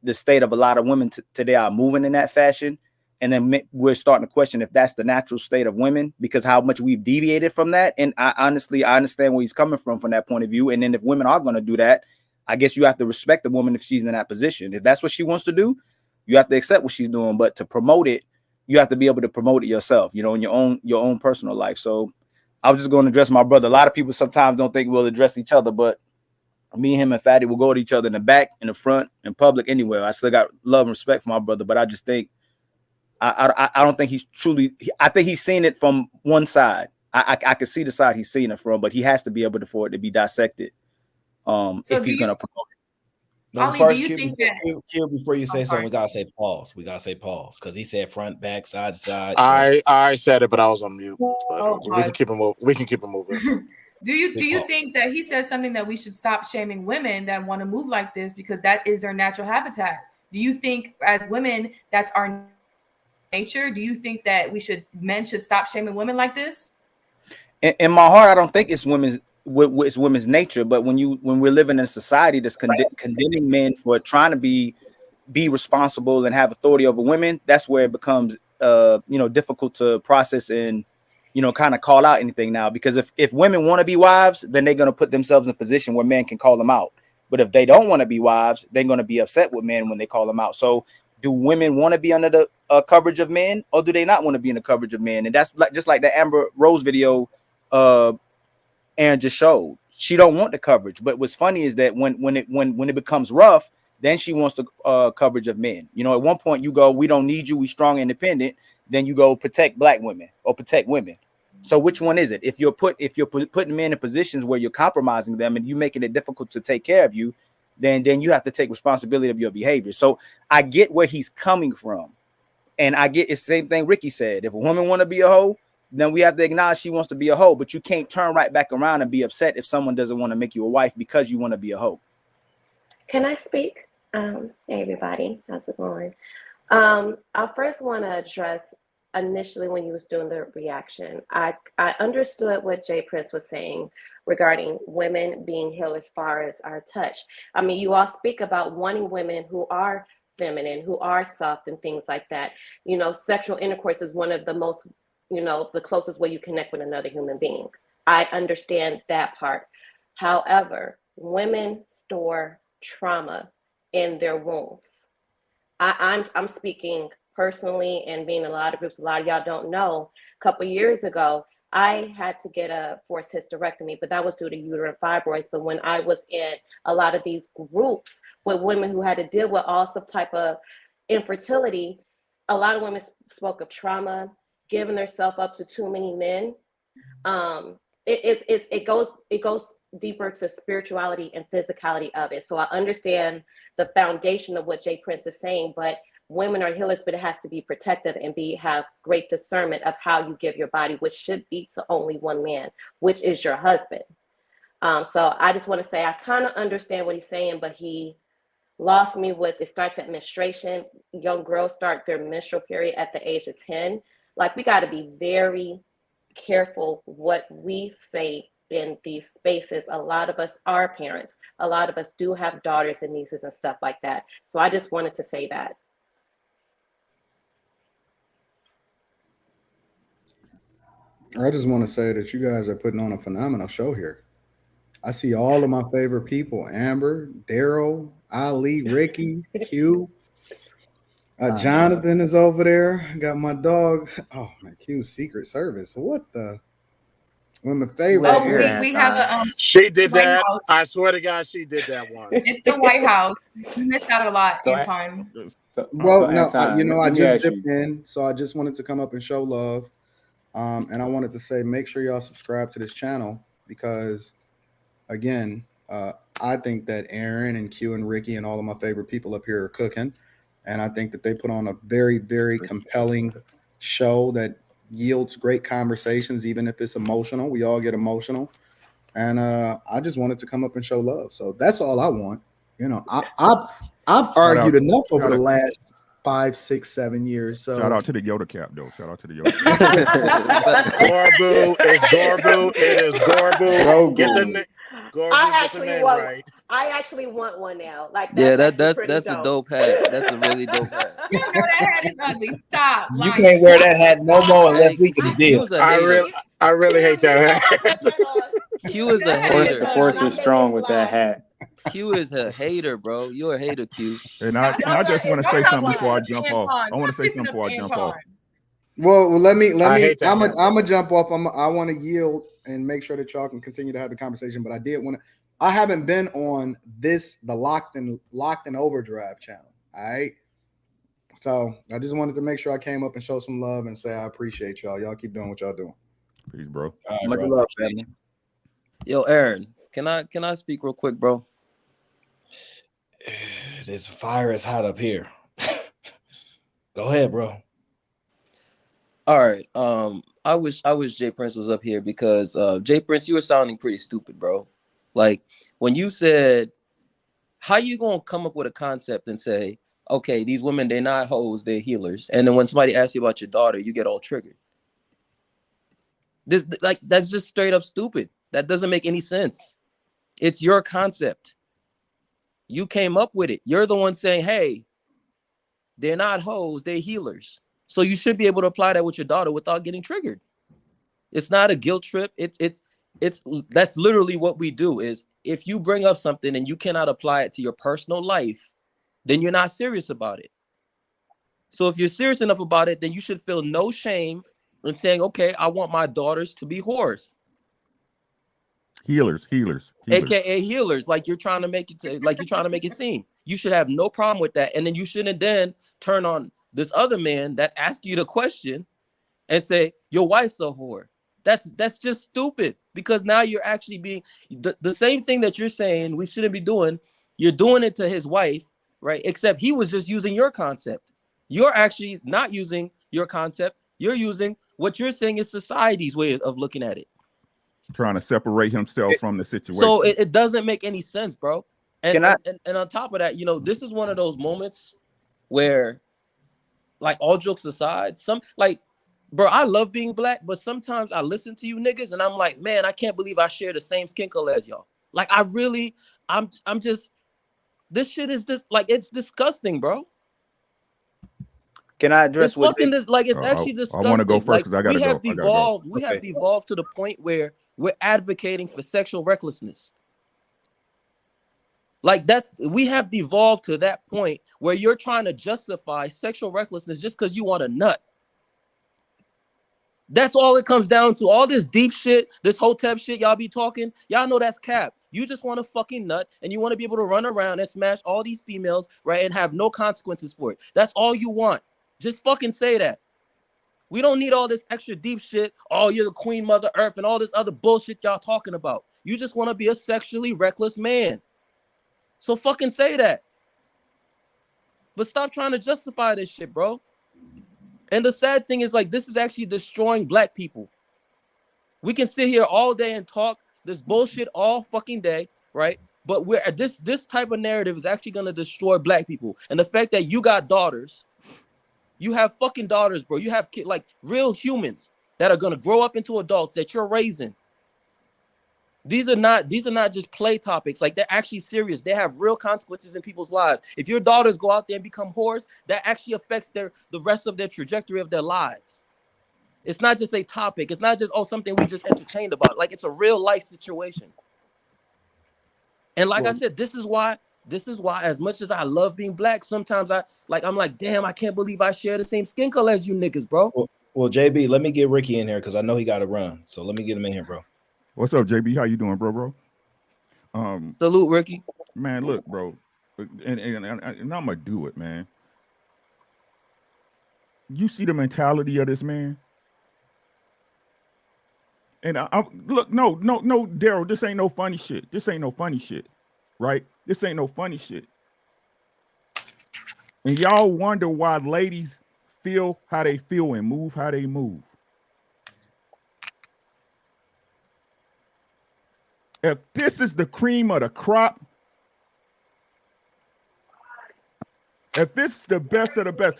the state of a lot of women today are moving in that fashion. And then we're starting to question if that's the natural state of women, because how much we've deviated from that. And I understand where he's coming from that point of view. And then if women are going to do that, I guess you have to respect the woman if she's in that position. If that's what she wants to do, you have to accept what she's doing. But to promote it, you have to be able to promote it yourself, in your own personal life. So I was just going to address my brother. A lot of people sometimes don't think we'll address each other, but me, him, and Fatty will go to each other in the back, in the front, in public, anywhere. I still got love and respect for my brother, but I just think I don't think he's truly. I think he's seen it from one side. I can see the side he's seeing it from, but he has to be able for it to be dissected. If he's gonna promote it. No, Ali, do you think that before you say something, we gotta say pause. We gotta say pause because he said front, back, side to side. I said it, but I was on mute. But we can keep him moving. We can keep him moving. Do you think that he said something that we should stop shaming women that want to move like this because that is their natural habitat? Do you think as women that's our nature? Do you think that men should stop shaming women like this? In my heart, I don't think it's women's nature. But when we're living in a society that's condemning men for trying to be responsible and have authority over women, that's where it becomes difficult to process and kind of call out anything now. Because if women want to be wives, then they're going to put themselves in a position where men can call them out. But if they don't want to be wives, they're going to be upset with men when they call them out. So do women want to be under the coverage of men, or do they not want to be in the coverage of men? And that's just like the Amber Rose video Aaron just showed. She don't want the coverage. But what's funny is that when it becomes rough, then she wants the coverage of men. At one point you go, we don't need you, we strong, independent. Then you go protect black women or protect women. So which one is it? If you're putting men in positions where you're compromising them and you making it difficult to take care of you, then you have to take responsibility of your behavior. So I get where he's coming from. And I get it's the same thing Ricky said. If a woman want to be a hoe, then we have to acknowledge she wants to be a hoe. But you can't turn right back around and be upset if someone doesn't want to make you a wife because you want to be a hoe. Can I speak? Hey everybody, how's it going? I first want to address initially when you was doing the reaction. I understood what Jay Prince was saying regarding women being healed as far as our touch. I mean, you all speak about wanting women who are feminine, who are soft and things like that. Sexual intercourse is one of the most, the closest way you connect with another human being. I understand that part. However, women store trauma in their wombs. I'm speaking personally, and being in a lot of groups, a lot of y'all don't know, a couple years ago, I had to get a forced hysterectomy, but that was due to uterine fibroids. But when I was in a lot of these groups with women who had to deal with all some type of infertility, a lot of women spoke of trauma, giving themselves up to too many men. It goes deeper to spirituality and physicality of it. So I understand the foundation of what Jay Prince is saying, but women are healers, but it has to be protective and have great discernment of how you give your body, which should be to only one man, which is your husband. So I just want to say I kind of understand what he's saying, but he lost me with it starts at menstruation. Young girls start their menstrual period at the age of 10. Like, we got to be very careful what we say in these spaces. A lot of us are parents. A lot of us do have daughters and nieces and stuff like that. So I just wanted to say that. I just want to say that you guys are putting on a phenomenal show here. I see all of my favorite people: Amber, Daryl, Ali, Ricky, Q. Jonathan is over there. Got my dog. Oh man, Q's Secret Service. What the? One of my favorite. Oh, we have a she did White that. House. I swear to God, she did that one. It's the White House. You missed out a lot in time. I just dipped in, so I just wanted to come up and show love. And I wanted to say, make sure y'all subscribe to this channel because, again, I think that Aaron and Q and Ricky and all of my favorite people up here are cooking. And I think that they put on a very, very compelling show that yields great conversations, even if it's emotional. We all get emotional. And I just wanted to come up and show love. So that's all I want. You know, I've argued enough over the last 5, 6, 7 years. So shout out to the Yoda cap, though. Shout out to the Yoda cap. Gorbu, it's Gorbu. It is Gorbu. Get the name. I actually want one now. Like, that's a dope hat. That's a really dope hat. You know that hat is ugly. Stop. You can't wear that hat no more unless we can deal. I really hate that hat. Q is a hater. The force is strong with that hat. Q is a hater, bro. You're a hater, Q. And I just want to say something before I jump off. I want to say something before I jump off. Well, let me. I'm gonna jump off. I want to yield and make sure that y'all can continue to have the conversation. But I haven't been on the Locked and Overdrive channel. All right. So I just wanted to make sure I came up and show some love and say I appreciate y'all. Y'all keep doing what y'all doing. Peace, bro. Much love, family. Yo, Aaron, can I speak real quick, bro? This fire is hot up here. Go ahead, bro. All right. I wish Jay Prince was up here because Jay Prince, you were sounding pretty stupid, bro. Like when you said, how you gonna come up with a concept and say, okay, these women, they're not hoes, they're healers, and then when somebody asks you about your daughter, you get all triggered. That's just straight up stupid. That doesn't make any sense. It's your concept. You came up with it. You're the one saying, hey, they're not hoes, they're healers. So you should be able to apply that with your daughter without getting triggered. It's not a guilt trip. That's literally what we do. Is if you bring up something and you cannot apply it to your personal life, then you're not serious about it. So if you're serious enough about it, then you should feel no shame in saying, okay, I want my daughters to be whores. Healers. AKA healers, like you're trying to make it seem. You should have no problem with that. And then you shouldn't then turn on this other man that's asking you the question and say, your wife's a whore. That's just stupid, because now you're actually being the same thing that you're saying we shouldn't be doing. You're doing it to his wife, right? Except he was just using your concept. You're actually not using your concept. You're using what you're saying is society's way of looking at it. Trying to separate himself from the situation. So it doesn't make any sense, bro. And on top of that, this is one of those moments where, like, all jokes aside, bro, I love being black, but sometimes I listen to you niggas and I'm like, man, I can't believe I share the same skin color as y'all. Like, I'm just, this shit is just, like, it's disgusting, bro. Can I address what it's actually disgusting. I want to go first because I gotta go. We have devolved to the point where we're advocating for sexual recklessness. Like we have devolved to that point where you're trying to justify sexual recklessness just because you want a nut. That's all it comes down to. All this deep shit, this hotep shit y'all be talking, y'all know that's cap. You just want a fucking nut and you want to be able to run around and smash all these females, right, and have no consequences for it. That's all you want. Just fucking say that. We don't need all this extra deep shit. Oh, you're the queen mother earth and all this other bullshit y'all talking about. You just want to be a sexually reckless man. So fucking say that. But stop trying to justify this shit, bro. And the sad thing is, like, this is actually destroying black people. We can sit here all day and talk this bullshit all fucking day, right? But this type of narrative is actually gonna destroy black people. And the fact that you got daughters, you have fucking daughters, bro. You have like real humans that are gonna grow up into adults that you're raising. These are not just play topics. Like, they're actually serious. They have real consequences in people's lives. If your daughters go out there and become whores, that actually affects the rest of their trajectory of their lives. It's not just a topic. It's not just something we just entertained about. Like, it's a real life situation. And like I said, this is why, as much as I love being black, sometimes I'm like, damn, I can't believe I share the same skin color as you niggas, bro. Well, JB, let me get Ricky in here because I know he got to run. So let me get him in here, bro. What's up, JB? How you doing, bro? Salute, Ricky. Man, look, bro, and I'm gonna do it, man. You see the mentality of this man, and look, no, Daryl, this ain't no funny shit. This ain't no funny shit, right? This ain't no funny shit. And y'all wonder why ladies feel how they feel and move how they move. If this is the cream of the crop, if this is the best of the best,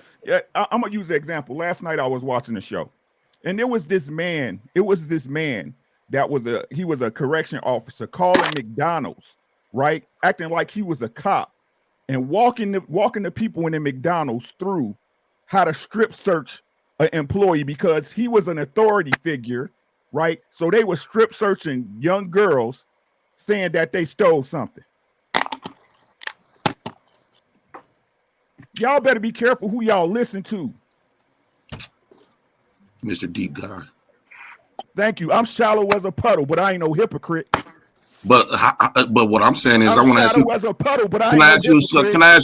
I'm gonna use the example. Last night I was watching the show, and there was this man. It was this man that was a correction officer calling McDonald's, right, acting like he was a cop, and walking the people in the McDonald's through how to strip search an employee because he was an authority figure, right? So they were strip searching young girls, saying that they stole something. Y'all better be careful who y'all listen to. Mr. Deep Guy. Thank you. I'm shallow as a puddle, but I ain't no hypocrite. But what I'm saying is, I want to ask you. As a puddle, but can I ask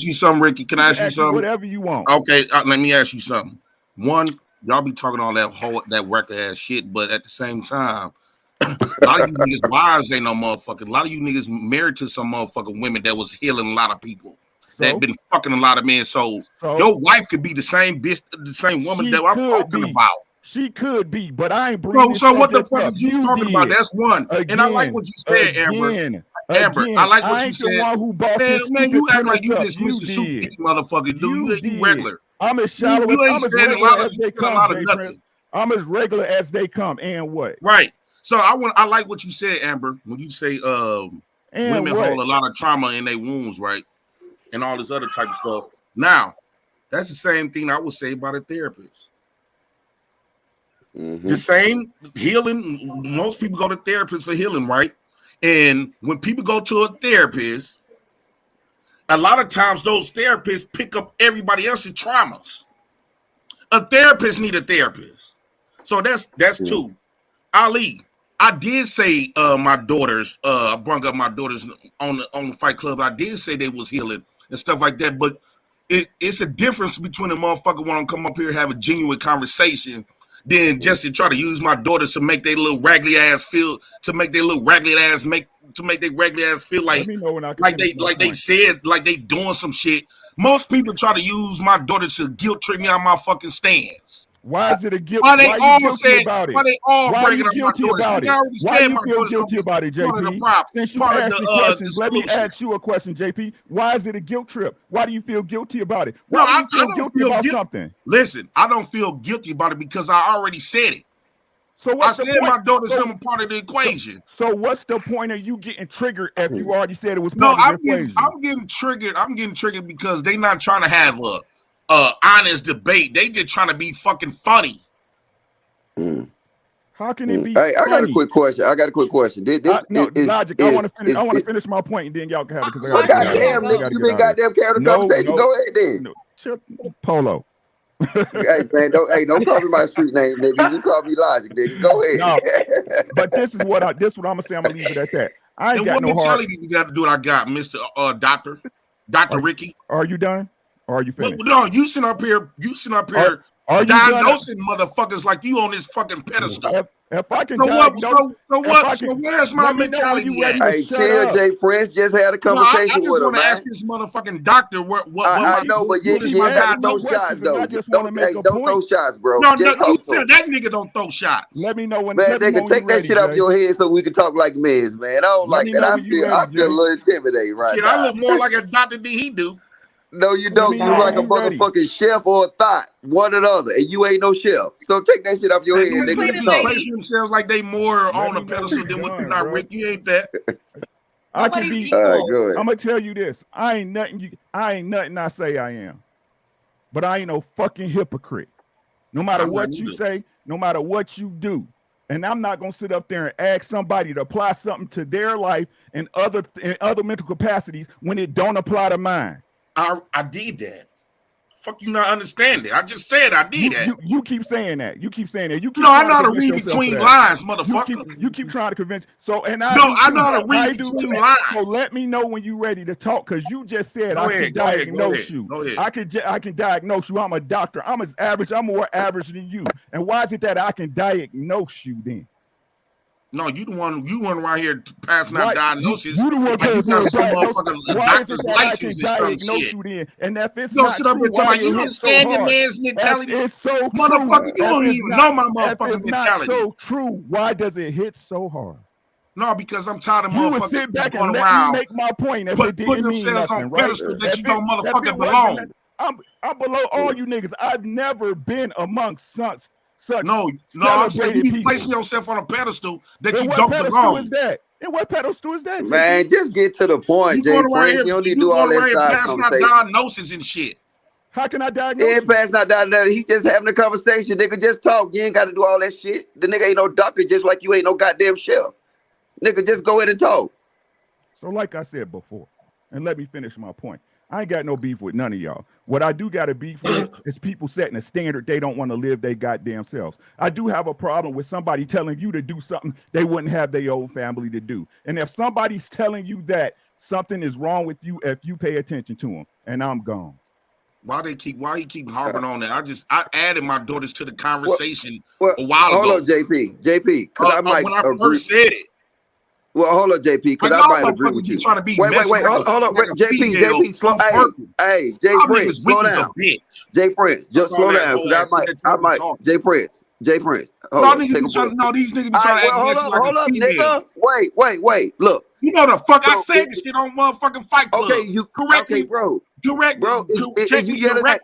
you something, Ricky? Can I ask you something? Whatever you want. Okay, let me ask you something. One, y'all be talking all that record ass shit, but at the same time, a lot of you niggas' wives ain't no motherfucking. A lot of you niggas married to some motherfucking women that was healing a lot of people. That been fucking a lot of men. So your wife could be the same bitch, the same woman that I'm talking about. She could be, but I ain't bringing. So what the fuck are you talking about? That's one. And I like what you said, Amber. Amber, I like what you said. Man, you act like you just Mr. Soup motherfucker, dude. You regular. I'm as shallow. You ain't standing a lot of nothing. I'm as regular as they come. And what? Right. So I like what you said, Amber, when you say women hold a lot of trauma in their wounds, right? And all this other type of stuff. Now, that's the same thing I would say about a therapist. Mm-hmm. The same healing. Most people go to therapists for healing, right? And when people go to a therapist, a lot of times those therapists pick up everybody else's traumas. A therapist need a therapist. So that's two. Ali, I did say my daughters, I brought up my daughters on the Fight Club. I did say they was healing and stuff like that, but it's a difference between a motherfucker want to come up here and have a genuine conversation than just to try to use my daughters to make their little raggedy ass feel, to make their raggedy ass feel like they said, like they doing some shit. Most people try to use my daughter to guilt trip me on my fucking stands. Why is it a guilt? Why they all guilty about it? Why they all breaking up my daughters? Why do you feel guilty about it, JP? Since you asked the questions, let me ask you a question, JP. Why is it a guilt trip? Why do you feel guilty about it? Why do you feel guilty about something? Listen, I don't feel guilty about it because I already said it. So I said my daughter's a part of the equation. So what's the point of you getting triggered if you already said it was part of the equation? I'm getting triggered because they not trying to have a honest debate. They just trying to be fucking funny. How can it be? Hey, I got a funny? quick question. Logic. I want to finish my point, and then y'all can have it because I got to goddamn, nigga, you been goddamn carrying the conversation. Go ahead then. Polo. Hey man, don't call me my street name, nigga. You call me Logic, nigga. Go ahead. No, but this is what I'm gonna say. I'm gonna leave it at that. I ain't got no heart. What mentality you got to do? What I got, Mister Doctor Ricky. Are you done? Or are you finished? No, you sitting up here. Are you diagnosing motherfuckers like you on this fucking pedestal. If I can so where's my mentality at? Hey, chill, Jay Prince just had a conversation with him, man. I just want to ask this motherfucking doctor what I know, but you ain't got no shots though. Don't throw shots, bro. No, that nigga don't throw shots. Let me know when. Man, they can take that shit off your head so we can talk like men, man. I don't like that. I feel a little intimidated right now. I look more like a doctor than he do. No, you don't. You like a motherfucking chef or a thought, one or the other, and you ain't no chef. So take that shit off your head, nigga. They placing themselves like they more on a pedestal than what you're not, Rick. You ain't that. I can be. All right, go ahead. I'm gonna tell you this. I ain't nothing I say I am, but I ain't no fucking hypocrite. No matter what you say, no matter what you do. And I'm not gonna sit up there and ask somebody to apply something to their life and other mental capacities when it don't apply to mine. I did that. Fuck you not understanding. I just said I did that. You keep saying that. You keep saying that. You keep I know how to read between lines, motherfucker. You keep trying to convince. So I know how to read between lines. So let me know when you're ready to talk, because you just said I can diagnose you. Go ahead. I can diagnose you. I'm a doctor. I'm as average. I'm more average than you. And why is it that I can diagnose you then? No, you the one right here passing out diagnoses. You the one you got some motherfucking doctor's license and shit. You then? And if it's not sit up and talk, you understand your man's mentality. It's so motherfucker, you don't even know my motherfucking mentality. So true. Why does it hit so hard? No, because I'm tired of motherfuckers. You would sit back and let me make my point. Putting themselves on pedestals that you don't motherfucking belong. I'm below all you niggas. I've never been amongst such. No, I'm saying you be placing yourself on a pedestal that you don't belong. Is that? And what pedestal is that? Man, just get to the point, Jay Prince. You don't need to do all that side conversation. Diagnosis and shit. How can I diagnose? Yeah, pass not diagnosis. He just having a conversation. Nigga, just talk. You ain't got to do all that shit. The nigga ain't no doctor, just like you ain't no goddamn chef. Nigga, just go ahead and talk. So, like I said before, and let me finish my point. I ain't got no beef with none of y'all. What I do got a beef with is people setting a standard they don't want to live their goddamn selves. I do have a problem with somebody telling you to do something they wouldn't have their old family to do. And if somebody's telling you that, something is wrong with you if you pay attention to them. And I'm gone. Why he keep harping on that? I added my daughters to the conversation a while ago. Hold on, JP, because I might when I first said it. Well, hold on, JP, because I might agree with you. Wait, hold on, JP, slow. Hey, Jay Prince, slow down. Jay Prince, just slow down, because I might. Jay Prince. These niggas be trying to act hold up, nigga. Wait. Look, you know the fuck I said this shit on motherfucking Fight Club. Okay, you correct me, bro. Correct, bro. Is you yelling at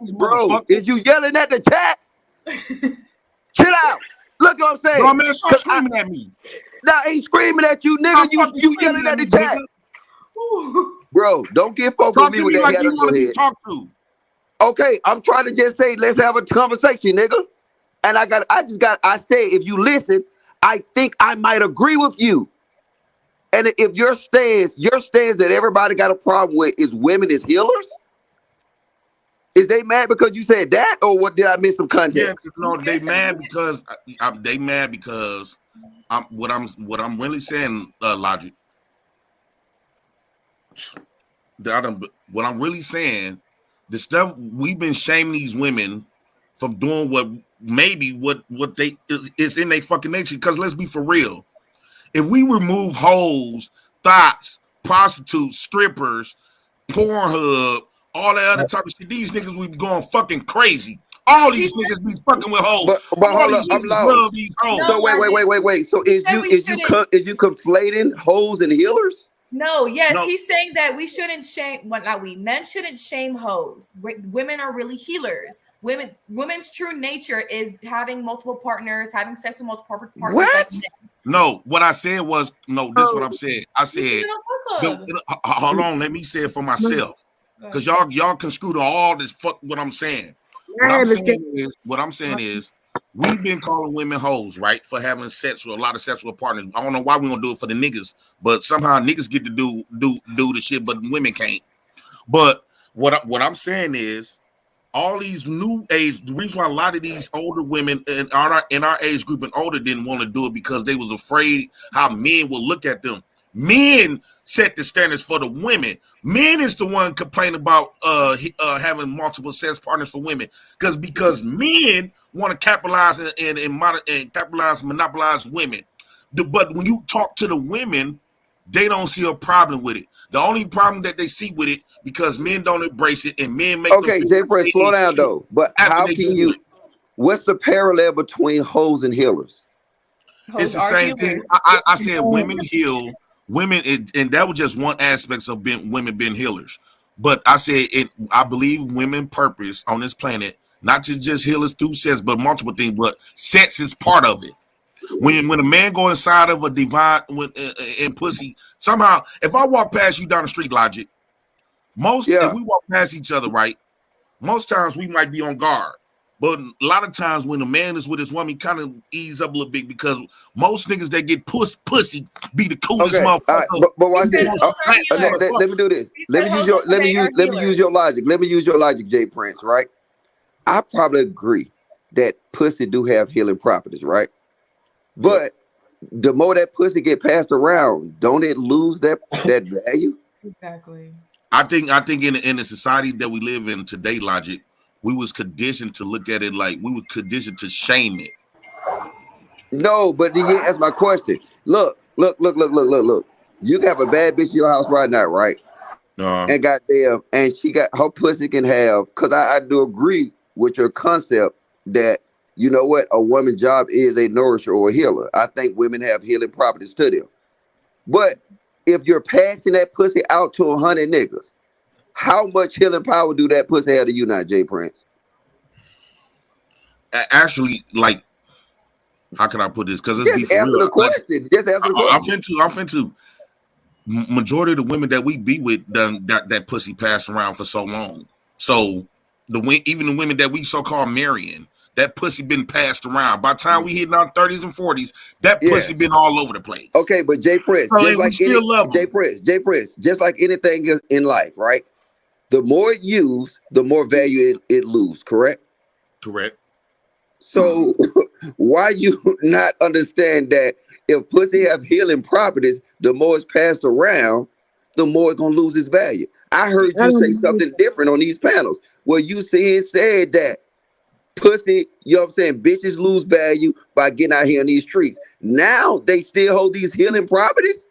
Is you yelling at the chat? Chill out. Look what I'm saying. Bro, man, stop screaming at me. Nah, I ain't screaming at you, nigga. You yelling at the chat. Bro, don't get focused on me with that head on your head. Talk to. Okay, I'm trying to just say, let's have a conversation, nigga. And I say, if you listen, I think I might agree with you. And if your stance that everybody got a problem with is women as healers, is they mad because you said that, or what? Did I miss some context? Yeah, no, they mad because what I'm really saying, Logic. What I'm really saying, the stuff we've been shaming these women from doing what they is in their fucking nature. Because let's be for real, if we remove hoes, thoughts, prostitutes, strippers, Pornhub, all that other type of shit, these niggas would be going fucking crazy. All these niggas be fucking with hoes. But hold up, I'm love these hoes. So wait. So is you conflating hoes and healers? No, he's saying that we shouldn't shame. Men shouldn't shame hoes. Women are really healers. Women's true nature is having multiple partners, having sex with multiple partners. What? No, what I said was this is what I'm saying. I said, hold on, let me say it for myself, because y'all construe all this fuck what I'm saying. What I'm saying is, we've been calling women hoes, right, for having sex with a lot of sexual partners. I don't know why we don't do it for the niggas, but somehow niggas get to do the shit, but women can't. But what I'm saying is, all these new age, the reason why a lot of these older women in our age group and older didn't want to do it because they was afraid how men will look at them. Men set the standards for the women. Men is the one complaining about having multiple sex partners for women because men want to capitalize and capitalize, monopolize women. But when you talk to the women, they don't see a problem with it. The only problem that they see with it because men don't embrace it and men make. Okay, Jay Press, slow down though. But how can you? What's the parallel between hoes and healers? It's the same thing. I said women heal women, and that was just one aspect of women being healers. But I said I believe women purpose on this planet not to just heal us through sex, but multiple things. But sex is part of it. When a man go inside of a divine in pussy, somehow, if I walk past you down the street, Logic, if we walk past each other, right, most times we might be on guard. But a lot of times when a man is with his woman, he kind of ease up a little bit because most niggas that get pussy be the coolest motherfucker. But watch this. Let me do this. Let me use your logic. Let me use your logic, Jay Prince, right? I probably agree that pussy do have healing properties, right? But the more that pussy get passed around, don't it lose that value? Exactly. I think in the society that we live in today, Logic, we was conditioned to look at it like we were conditioned to shame it. No, but you didn't answer my question. Look. You have a bad bitch in your house right now, right? And goddamn, and she got her pussy can have, because I do agree with your concept that, you know what, a woman's job is a nourisher or a healer. I think women have healing properties to them. But if you're passing that pussy out to 100 niggas, how much healing power do that pussy have to you now, Jay Prince? Actually, like, how can I put this? Because just answer the question. Just answer the question. I'm finna majority of the women that we be with done that pussy passed around for so long. So even the women that we so-called marrying, that pussy been passed around. By the time we hit our 30s and 40s, that pussy been all over the place. Okay, but Jay Prince, just like Jay Prince, just like anything in life, right? The more it used, the more value it lose, correct? Correct. So why you not understand that if pussy have healing properties, the more it's passed around, the more it's gonna lose its value? I heard you say something different on these panels where you said that pussy, you know what I'm saying, bitches lose value by getting out here in these streets. Now they still hold these healing properties?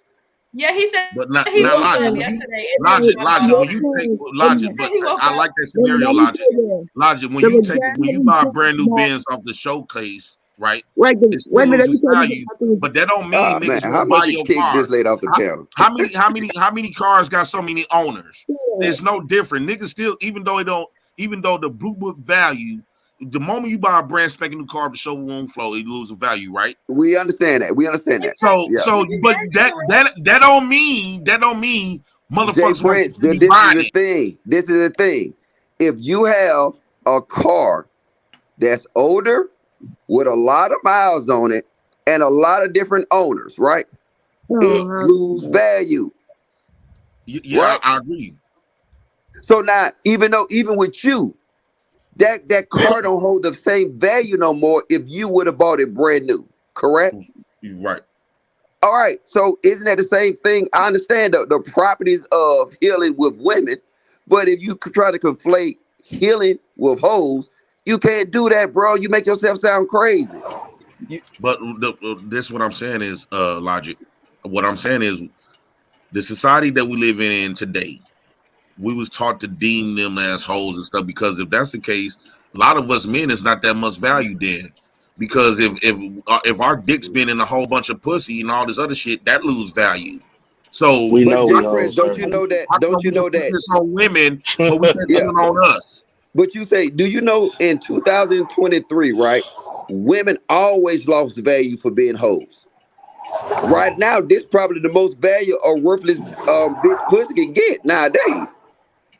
Yeah, he said. But not Logic. Yesterday. Logic. When you take Logic, but I like that scenario, Logic. Logic. When you buy a brand new Benz off the showcase, right? It's still loses value, but that don't mean niggas how buy much your kick car. this late off the channel? How many cars got so many owners? It's no different. Niggas still, even though the blue book value, the moment you buy a brand spanking new car to show won't flow, it loses value, right? We understand that. So, but that don't mean motherfuckers. Prince, this is the thing. If you have a car that's older with a lot of miles on it and a lot of different owners, right? It lose value. Yeah, right? I agree. So now, even with you, that car don't hold the same value no more if you would have bought it brand new, correct? Right. All right. So isn't that the same thing? I understand the properties of healing with women, but if you try to conflate healing with hoes, you can't do that, bro. You make yourself sound crazy. But this what I'm saying is Logic. What I'm saying is the society that we live in today, we was taught to deem them as hoes and stuff, because if that's the case, a lot of us men is not that much value then. Because if our dick's been in a whole bunch of pussy and all this other shit, that lose value. So don't you know that it's on women, but we can't do it on us. But you say, do you know in 2023, right? Women always lost value for being hoes. Right now, this probably the most value a worthless bitch pussy can get nowadays.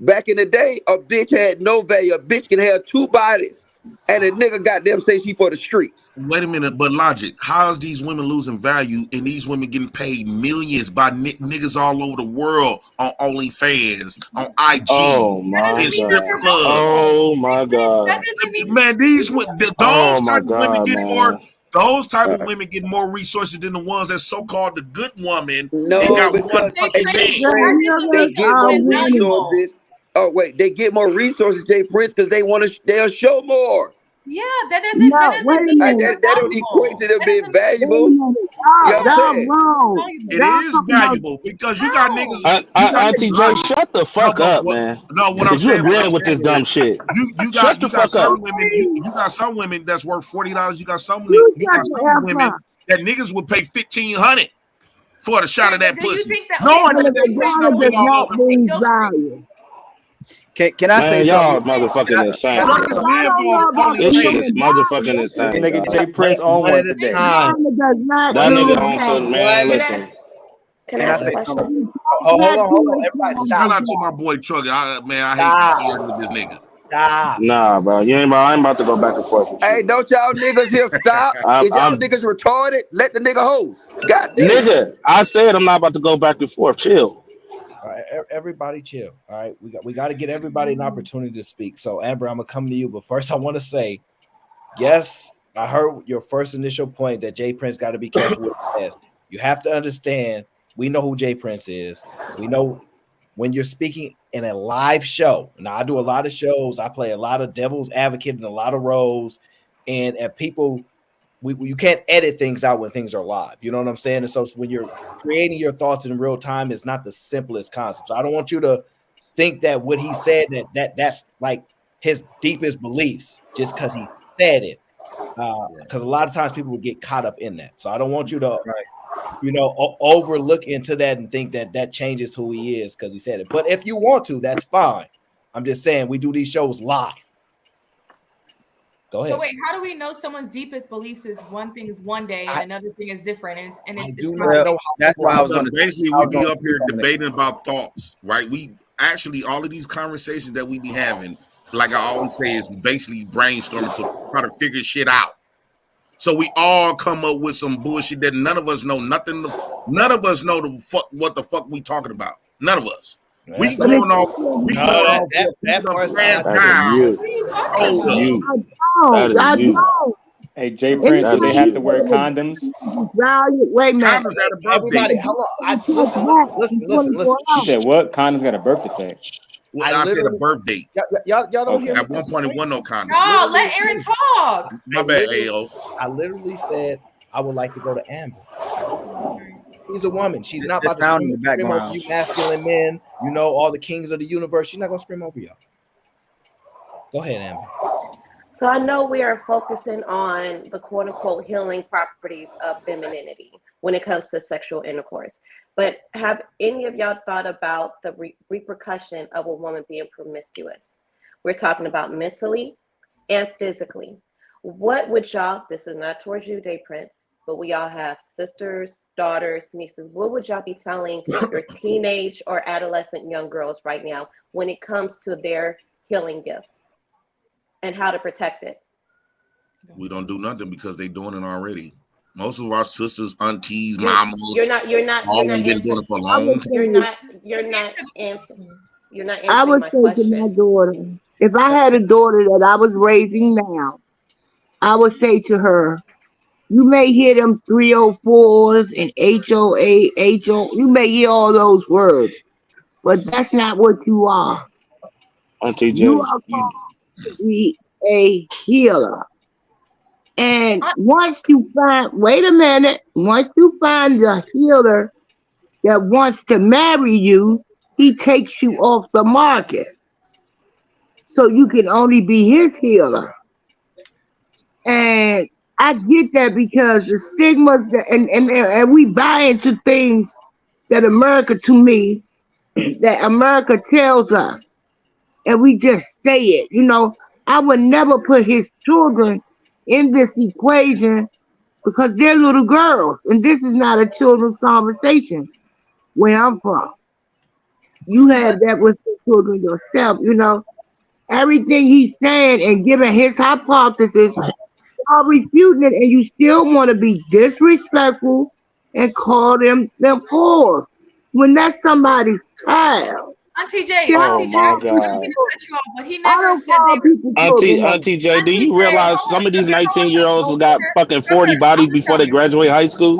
Back in the day, a bitch had no value. A bitch can have two bodies and a nigga goddamn say she for the streets. Wait a minute, but logic. How is these women losing value and these women getting paid millions by niggas all over the world on OnlyFans, on IG, Oh my and strip god. clubs? Oh my god. Man, those Oh my type of women god, get man. more. Those type of women get more resources than the ones that so-called the good woman. They No, got one because fucking Jay man. Prince, they get more resources. Oh wait, they get more resources, Jay Prince, because they'll show more. Yeah, that doesn't. No, That wait a doesn't. minute. That don't equate to them being Wait valuable. a minute. You know what I'm Y'all saying? wrong. It Y'all is talking about valuable because you got niggas. You got Auntie J, shut the fuck up, man. No, what I'm Cause you saying agreeing with this dumb is, shit. you Shut got the fuck some up. women. You got some women that's worth $40. You got some You you got shut the some F women up. that niggas would pay $1,500 for the shot of that Do you pussy, think that? knowing that The pussy dollar gonna does be all not over. mean value. Can I say Man, y'all something? motherfucking insane. Brothers live I don't know off about This shit women is motherfucking This insane. nigga Dog. Jay Prince on one today. Dollar does not That do nigga on some man. value. Listen. Can Can I I ask a say question? something? Hold on. Everybody stop. Shout out to my boy Trucker. I hate Stop. arguing with this nigga. Stop. Nah, bro. You ain't. I ain't about to go back and forth with you. Hey, don't y'all niggas here stop? Is y'all I'm niggas retarded? Let the nigga host. God damn. nigga. I said I'm not about to go back and forth. Chill. All right, everybody chill. All right, we got to get everybody an opportunity to speak. So Amber, I'm gonna come to you, but first I want to say, yes, I heard your first initial point that Jay Prince got to be careful with his ass. You have to understand. We know who Jay Prince is. We know when you're speaking in a live show. Now I do a lot of shows. I play a lot of devil's advocate in a lot of roles, and people. You can't edit things out when things are live. You know what I'm saying? And so when you're creating your thoughts in real time, it's not the simplest concept. So I don't want you to think that what he said that's like his deepest beliefs just because he said it. Because a lot of times people would get caught up in that. So I don't want you to, overlook into that and think that changes who he is because he said it. But if you want to, that's fine. I'm just saying we do these shows live. Go ahead. So wait, how do we know someone's deepest beliefs is one thing is one day and another thing is different? And it's do not know how that's why I was Because going to basically we be up here debating about thoughts, right? We actually all of these conversations that we be having, like I always say, is basically brainstorming to try to figure shit out. So we all come up with some bullshit that none of us know nothing. None of us know what the fuck we talking about. None of us. We going off. We going off that part's hands That's down. you. Hold That's up. you. That is you. Hey, Jay Prince, do they have to wear condoms? Value. Wait a minute. Condoms had a birthday. Everybody, hold on. Listen. You said what? Condoms got a birth defect. Well, I said a birth date. Y'all don't hear me. At one point, it wasn't no condom. No, let Aaron talk. My bad, AO. I literally said I would like to go to Amber. She's a woman. She's not Just about to sound in the scream over background. you masculine men. You know, all the kings of the universe. She's not going to scream over y'all. Go ahead, Amber. So I know we are focusing on the quote unquote healing properties of femininity when it comes to sexual intercourse. But have any of y'all thought about the repercussion of a woman being promiscuous? We're talking about mentally and physically. What would y'all, this is not towards you, Day Prince, but we all have sisters, daughters, nieces. What would y'all be telling your teenage or adolescent young girls right now when it comes to their healing gifts and how to protect it? We don't do nothing because they doing it already. Most of our sisters, aunties, You're mamas, all been doing it for a long time. You're not answering I would my say to question. my daughter, if I had a daughter that I was raising now, I would say to her, you may hear them 3O4's and HO. You may hear all those words, but that's not what you are. Auntie J. You are called to be a healer. And once you find the healer that wants to marry you, he takes you off the market. So you can only be his healer. And I get that because the stigma and we buy into things that America tells us. And we just say it. You know, I would never put his children in this equation because they're little girls. And this is not a children's conversation where I'm from. You have that with the children yourself, you know. everything he's saying and giving his hypothesis, are refuting it, and you still want to be disrespectful and call them whores when that's somebody's child. Auntie J, Oh Auntie J, my I'm God. gonna cut you off, but he never said they were. Auntie J, do you realize some of these 19-year-olds got fucking 40 bodies before they graduate high school?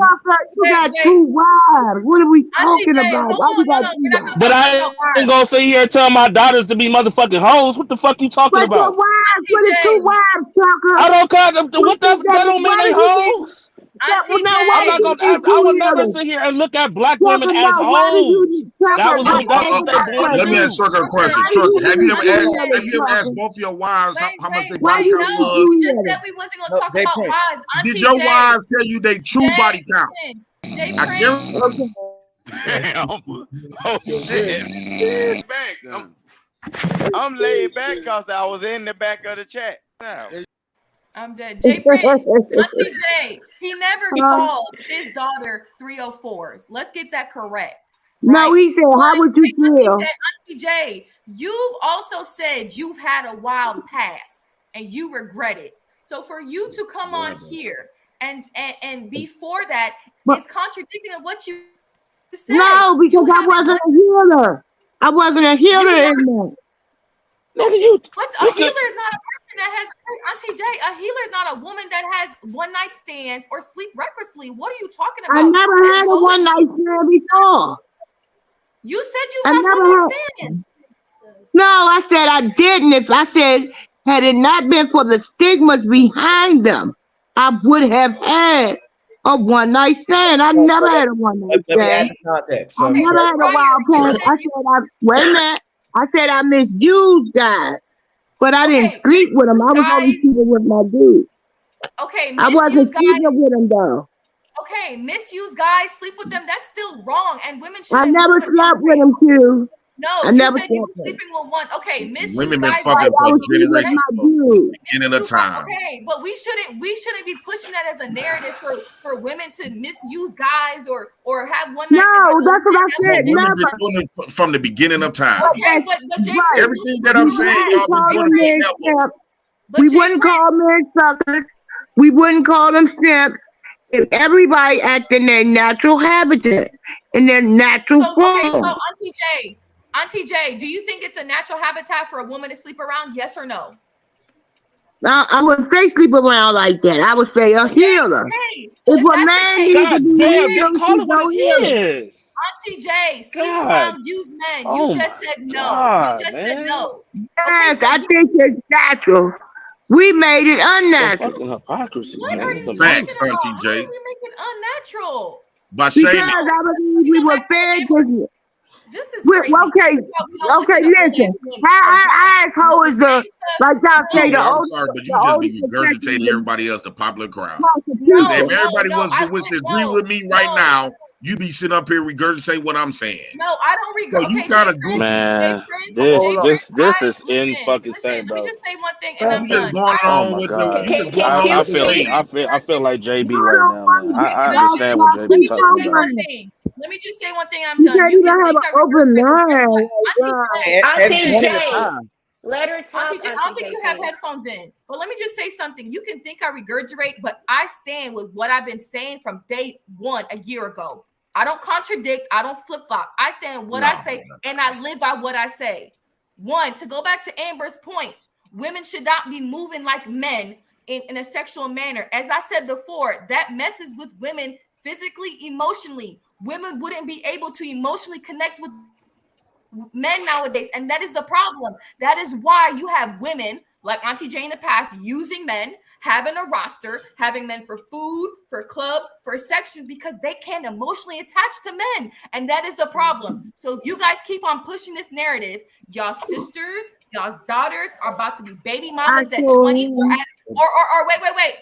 You got two wives. What are we talking about? Why you got two wives? But I ain't gonna sit here and tell my daughters to be motherfucking hoes. What the fuck you talking But your about? wives, what is two wives, Tucker? I don't care. What that don't mean they hoes. I would never sit here and look at black women as hoes. That was their point of Let me view. ask Trucker a question. Trucker, have you ever asked both of your wives how much they body count was? We just said we wasn't gonna talk about wives. Did your wives tell you they true body counts? I guarantee. Damn. Oh shit. Back. I'm laid back because I was in the back of the chat. Now. I'm dead. Jay Prince, Auntie J, he never called his daughter 304's. Let's get that correct. Right? No, he said, how would you feel? Auntie J, you've also said you've had a wild past and you regret it. So for you to come on here and before that, it's contradicting of what you said. No, because I wasn't a healer. I wasn't a healer in there. What's a healer is not a person that has Auntie J. A healer is not a woman that has one night stands or sleep recklessly. What are you talking about? I never had a one night stand before. You said you had one night stand. No, I said I didn't. If I said had it not been for the stigmas behind them, I would have had a one night stand. I never had a one night stand. Let me add the context. I never had a wild past. Wait a minute. I said I misused guys, but I didn't sleep with them. I was only sleeping with my dude. Okay, I wasn't sleeping with them though. Okay, misuse guys, sleep with them. That's still wrong, and women should. I never slept with them too. No, I you never said you were slept with sleeping with one. Okay, misuse Women been guys. fucking for generations. Dude. Beginning of time. Okay, but we shouldn't be pushing that as a narrative for women to misuse guys or have one. No, that's what I said. Women been doing it from the beginning of time. Okay, but Jay, everything that I'm saying, y'all been doing it. We wouldn't call men suckers. We wouldn't call them simps. If everybody act in their natural habitat, in their natural form. Okay, so Auntie J, do you think it's a natural habitat for a woman to sleep around? Yes or no? I wouldn't say sleep around like that. I would say a healer. Hey, if a man needs to be healed, call it what it is. Auntie J, sleep around, use men. You just said no. God, you just said no. Yes, I think it's natural. We made it unnatural. Fucking hypocrisy. Thanks, Auntie J. We make it unnatural. By because I believe we were fed this. This is crazy. Okay, listen. How asshole is the like y'all say the I'm old? sorry, but you just be regurgitating everybody else, the popular crowd. If everybody was to agree with me right now, you be sitting up here regurgitating what I'm saying. No, I don't regurgitate. So you kind of goofy. Man, this is in fucking insane, bro. Let me just say one thing, and I'm You just done. going on with the. You just going on I feel like JB right now, man. I understand what JB talking about. Let me just say one thing. I'm done. You can have an open mind. Auntie J, let her talk. Auntie J, I don't think you have headphones in. But let me just say something. You can think I regurgitate, but I stand with what I've been saying from day one a year ago. I don't contradict. I don't flip flop. I stand what I say, and I live by what I say. One, to go back to Amber's point, women should not be moving like men in a sexual manner. As I said before, that messes with women physically, emotionally. Women wouldn't be able to emotionally connect with men nowadays, and that is the problem. That is why you have women like Auntie J in the past using men, having a roster, having men for food, for club, for sections, because they can't emotionally attach to men, and that is the problem. So you guys keep on pushing this narrative. Y'all sisters, y'all's daughters are about to be baby mamas at 20, or wait.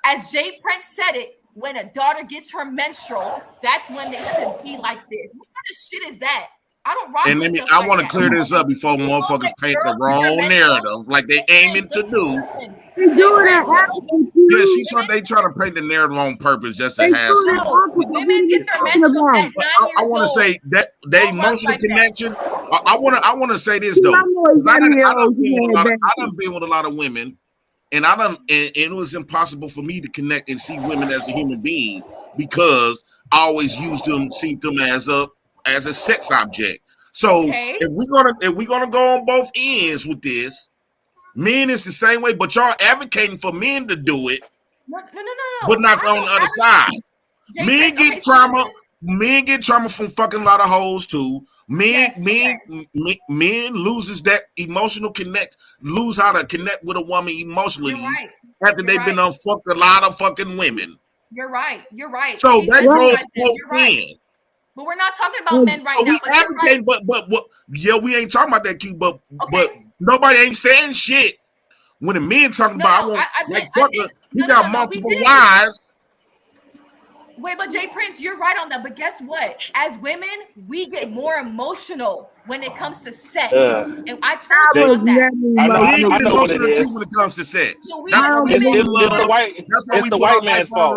As Jay Prince said it, when a daughter gets her menstrual, that's when they should be like this. What kind of shit is that? I don't rock. And let me, I want to clear this up before motherfuckers paint the wrong narrative like they aiming to do. They do that. Yeah, she's trying. They trying to paint the narrative on purpose just to They have do some. that. Women get their mental at 9 I years want to old. say that they Don't rush emotional like that. connection. I want to say this though. 'Cause I done been with a lot of women, and and it was impossible for me to connect and see women as a human being because I always used them, see them as a sex object. So if we're gonna go on both ends with this, men is the same way, but y'all advocating for men to do it. No. But not on the other side. Men get trauma. Men get trauma from fucking a lot of hoes too. Men loses that emotional connect, lose how to connect with a woman emotionally after they've been on fucked a lot of fucking women. You're right. So that goes both ends. But we're not talking about men right now. We advocate, but yeah, we ain't talking about that, Q. But nobody ain't saying shit. When the men talking about, Trucker, he got multiple wives. Wait, but Jay Prince, you're right on that. But guess what? As women, we get more emotional when it comes to sex. And I told you that. We get emotional too when it comes to sex. That's why we It's the white man's fault.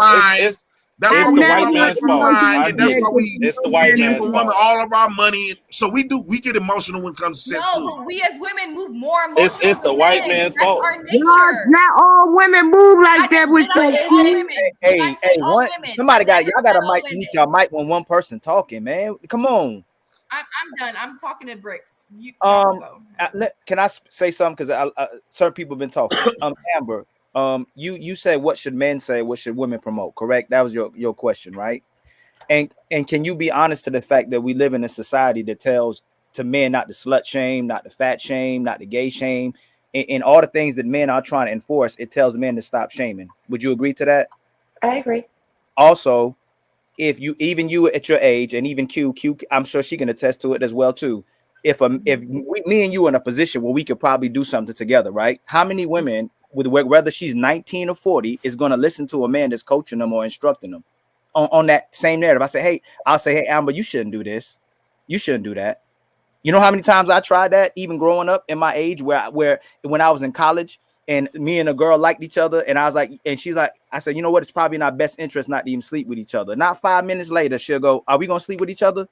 That's why we white man's fault. and that's why we It's the white give man's the woman fault. all of our money. So we get emotional when it comes to sex too. No, but we as women move more emotional. It's the white man's fault. That's our nature. Not all women move like that with sex. Hey, somebody y'all got a mic, mute y'all mic when one person talking, man. Come on. I'm done. I'm talking to Bricks. Can I say something? Because certain people have been talking. Amber, you said what should men say? What should women promote? Correct? That was your question, right? And can you be honest to the fact that we live in a society that tells to men not to slut shame, not to fat shame, not to gay shame, and all the things that men are trying to enforce? It tells men to stop shaming. Would you agree to that? I agree. Also, if you at your age, and even Q, I'm sure she can attest to it as well too. If me and you in a position where we could probably do something together, right? How many women, whether she's 19 or 40, is going to listen to a man that's coaching them or instructing them on that same narrative? I'll say, hey, Amber, you shouldn't do this. You shouldn't do that. You know how many times I tried that, even growing up in my age, where when I was in college and me and a girl liked each other, and I was like, and she's like, I said, you know what? It's probably in our best interest not to even sleep with each other. Not 5 minutes later, she'll go, are we gonna sleep with each other?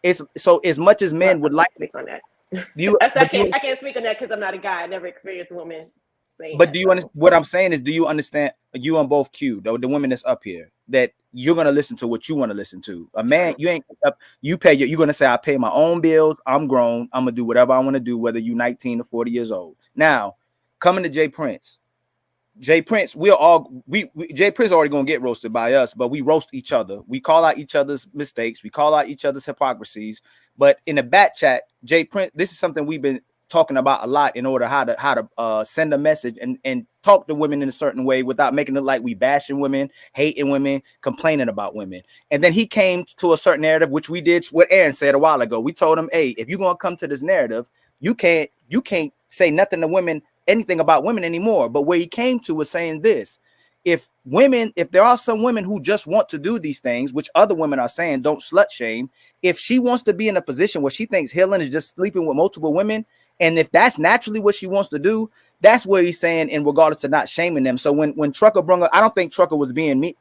It's so as much as men would like speak on that. I can't speak on that because I'm not a guy. I never experienced a woman saying But that, do you understand what I'm saying? Is do you understand, you on both Q, the women that's up here, that you're gonna listen to what you want to listen to? A man, you ain't up, you pay you're gonna say, I pay my own bills, I'm grown, I'm gonna do whatever I want to do, whether you're 19 or 40 years old. Now, coming to Jay Prince, Jay Prince already gonna get roasted by us, but we roast each other. We call out each other's mistakes, we call out each other's hypocrisies. But in the back chat, Jay Prince, this is something we've been talking about a lot in order how to send a message and talk to women in a certain way without making it like we bashing women, hating women, complaining about women. And then he came to a certain narrative, which we did what Aaron said a while ago. We told him, hey, if you're gonna come to this narrative, you can't say nothing to women, anything about women anymore. But where he came to was saying this: if there are some women who just want to do these things, which other women are saying, don't slut shame. If she wants to be in a position where she thinks healing is just sleeping with multiple women, and if that's naturally what she wants to do, that's where he's saying, in regardless to not shaming them. So when Trucker brung up, I don't think Trucker was being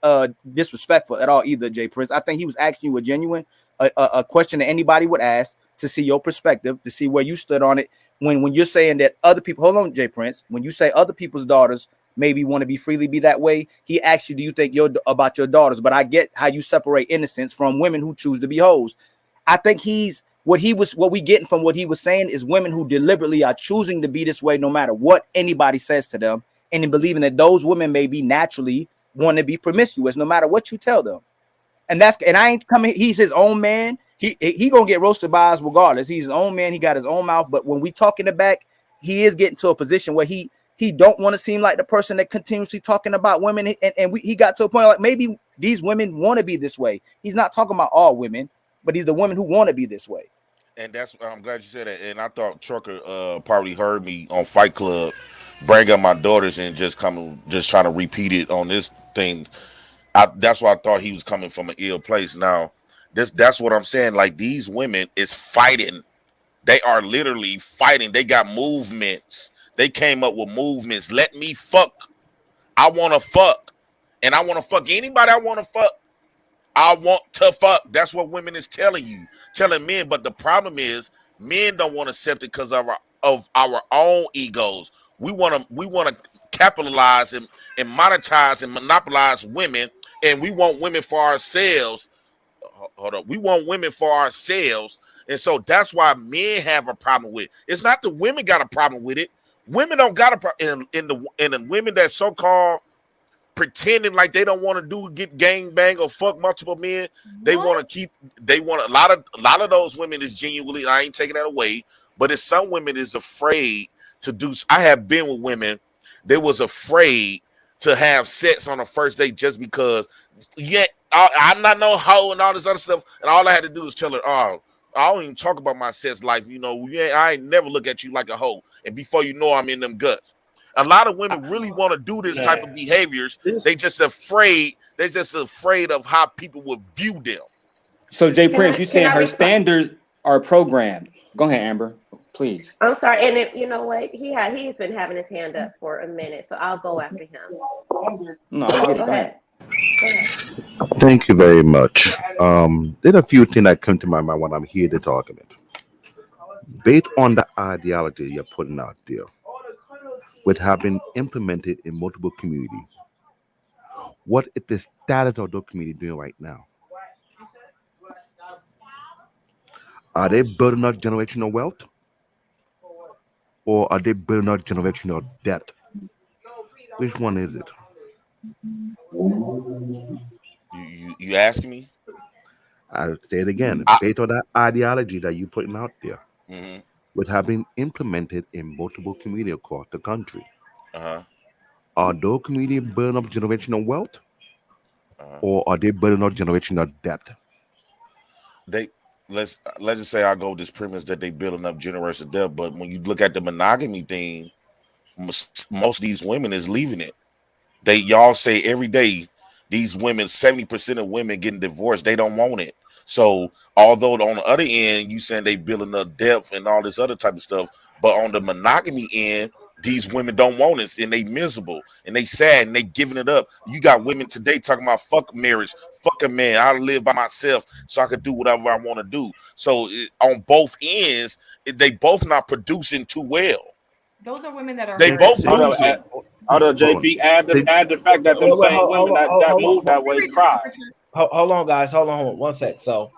disrespectful at all either, Jay Prince. I think he was asking you a genuine a question that anybody would ask to see your perspective, to see where you stood on it. When you're saying that other people, hold on, Jay Prince, when you say other people's daughters maybe want to freely be that way, he asked you, do you think about your daughters? But I get how you separate innocence from women who choose to be hoes. I think what we getting from what he was saying is women who deliberately are choosing to be this way no matter what anybody says to them, and in believing that those women may be naturally want to be promiscuous no matter what you tell them. And I ain't coming, he's his own man. He gonna get roasted by us regardless. He's his own man, he got his own mouth. But when we talk in the back, he is getting to a position where he don't want to seem like the person that continuously talking about women, and he got to a point like maybe these women want to be this way. He's not talking about all women, but he's the women who want to be this way. And I'm glad you said that. And I thought Trucker probably heard me on Fight Club bring up my daughters and just trying to repeat it on this thing. That's why I thought he was coming from an ill place. Now, that's what I'm saying. Like, these women is fighting. They are literally fighting. They got movements. They came up with movements. Let me fuck. I want to fuck. And I want to fuck anybody I want to fuck. I want to fuck. That's what women is telling you, telling men. But the problem is men don't want to accept it because of our own egos. We want to capitalize and monetize and monopolize women, and we want women for ourselves. Hold up. We want women for ourselves. And so that's why men have a problem with it. It's not the women got a problem with it. Women don't got a problem. In the women that so-called pretending like they don't want to get gang bang or fuck multiple men. They want to a lot of those women is genuinely, I ain't taking that away, but it's some women is afraid to do. I have been with women that was afraid to have sex on the first date just because I'm not no hoe and all this other stuff. And all I had to do is tell her, oh, I don't even talk about my sex life. You know, I ain't never look at you like a hoe. And before you know, I'm in them guts. A lot of women really want to do this type of behaviors. They just afraid. They're just afraid of how people will view them. So Jay Prince, you saying her standards are programmed? Go ahead, Amber, please. I'm sorry, and you know what? He's been having his hand up for a minute, so I'll go after him. No, go ahead. Thank you very much. There's a few things that come to my mind when I'm here to talk about. Based on the ideology you're putting out there, which have been implemented in multiple communities, what is the status of those communities doing right now? Are they building up generational wealth? Or are they building up generational debt? Which one is it? You asking me? I'll say it again. Based on that ideology that you're putting out there, which have been implemented in multiple communities across the country, are those communities building up generational wealth? Or are they building up generational debt? Let's just say I go with this premise that they building up generational debt, but when you look at the monogamy thing, most of these women is leaving it. Y'all say every day these women, 70% of women getting divorced, they don't want it. So although on the other end you saying they building up depth and all this other type of stuff, but on the monogamy end, these women don't want it and they miserable and they sad and they giving it up. You got women today talking about fuck marriage, fuck a man, I live by myself so I can do whatever I want to do. So on both ends, they both not producing too well. Those are women that are they both losing. Hold on, JP. Add the fact that them same women that move that way cry. Hold on, guys. Hold on 1 sec. So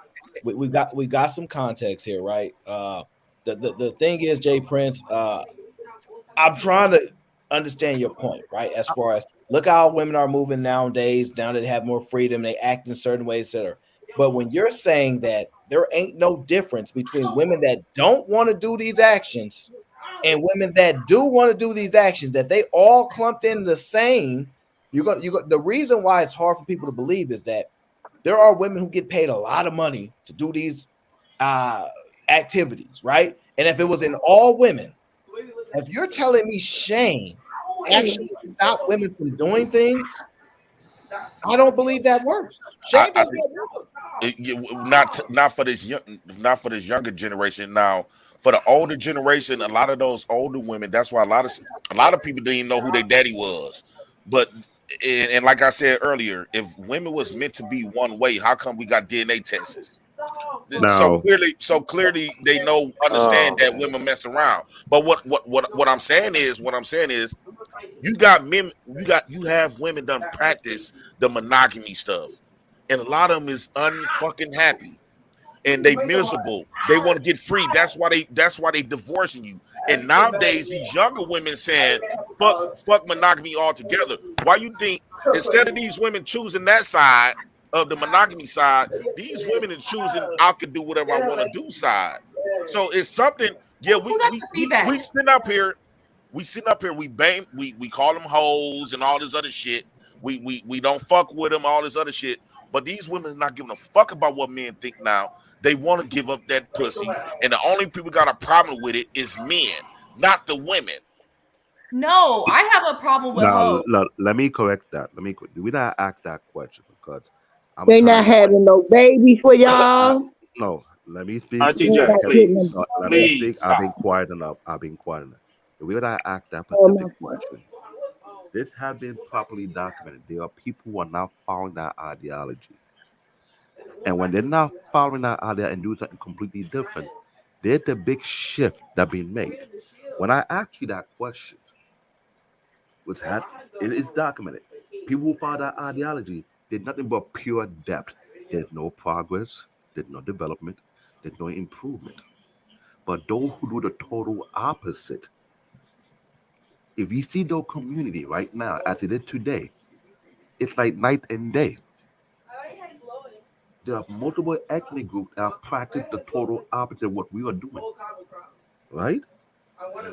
we got some context here, right? The thing is, Jay Prince, I'm trying to understand your point, right? As far as look how women are moving nowadays, now that they have more freedom, they act in certain ways, etc. But when you're saying that there ain't no difference between women that don't want to do these actions and women that do want to do these actions, that they all clumped in the same, the reason why it's hard for people to believe is that there are women who get paid a lot of money to do these activities, right? And if it was in all women, if you're telling me shame actually stop women from doing things, I don't believe that works. Shame does not work. Not for this younger generation. Now, for the older generation, a lot of those older women, that's why a lot of people didn't even know who their daddy was. But and like I said earlier, if women was meant to be one way, how come we got DNA tests? No. So clearly they understand that women mess around. But what I'm saying is you have women done practice the monogamy stuff, and a lot of them is unfucking happy, and they miserable. They want to get free. That's why they divorcing you. And nowadays these younger women saying fuck monogamy altogether. Why you think instead of these women choosing that side of the monogamy side, these women are choosing I can do whatever I want to do side. So it's something. Yeah, we sitting up here, we call them hoes and all this other shit. We don't fuck with them, all this other shit. But these women are not giving a fuck about what men think now. They want to give up that pussy, and the only people got a problem with it is men, not the women. No, I have a problem with hoes. Let me correct that. We not ask that question because they not having no babies for y'all. No, let me speak. RTJ, Let me speak. I've been quiet enough. the way that I asked that specific question, this has been properly documented. There are people who are now following that ideology. And when they're not following that ideology and doing something completely different, there's a big shift that's being made. When I asked you that question, it is documented. People who follow that ideology did nothing but pure depth. There's no progress, there's no development, there's no improvement. But those who do the total opposite, if you see those community right now, as it is today, it's like night and day. There are multiple ethnic groups that practice the total opposite of what we are doing. Right?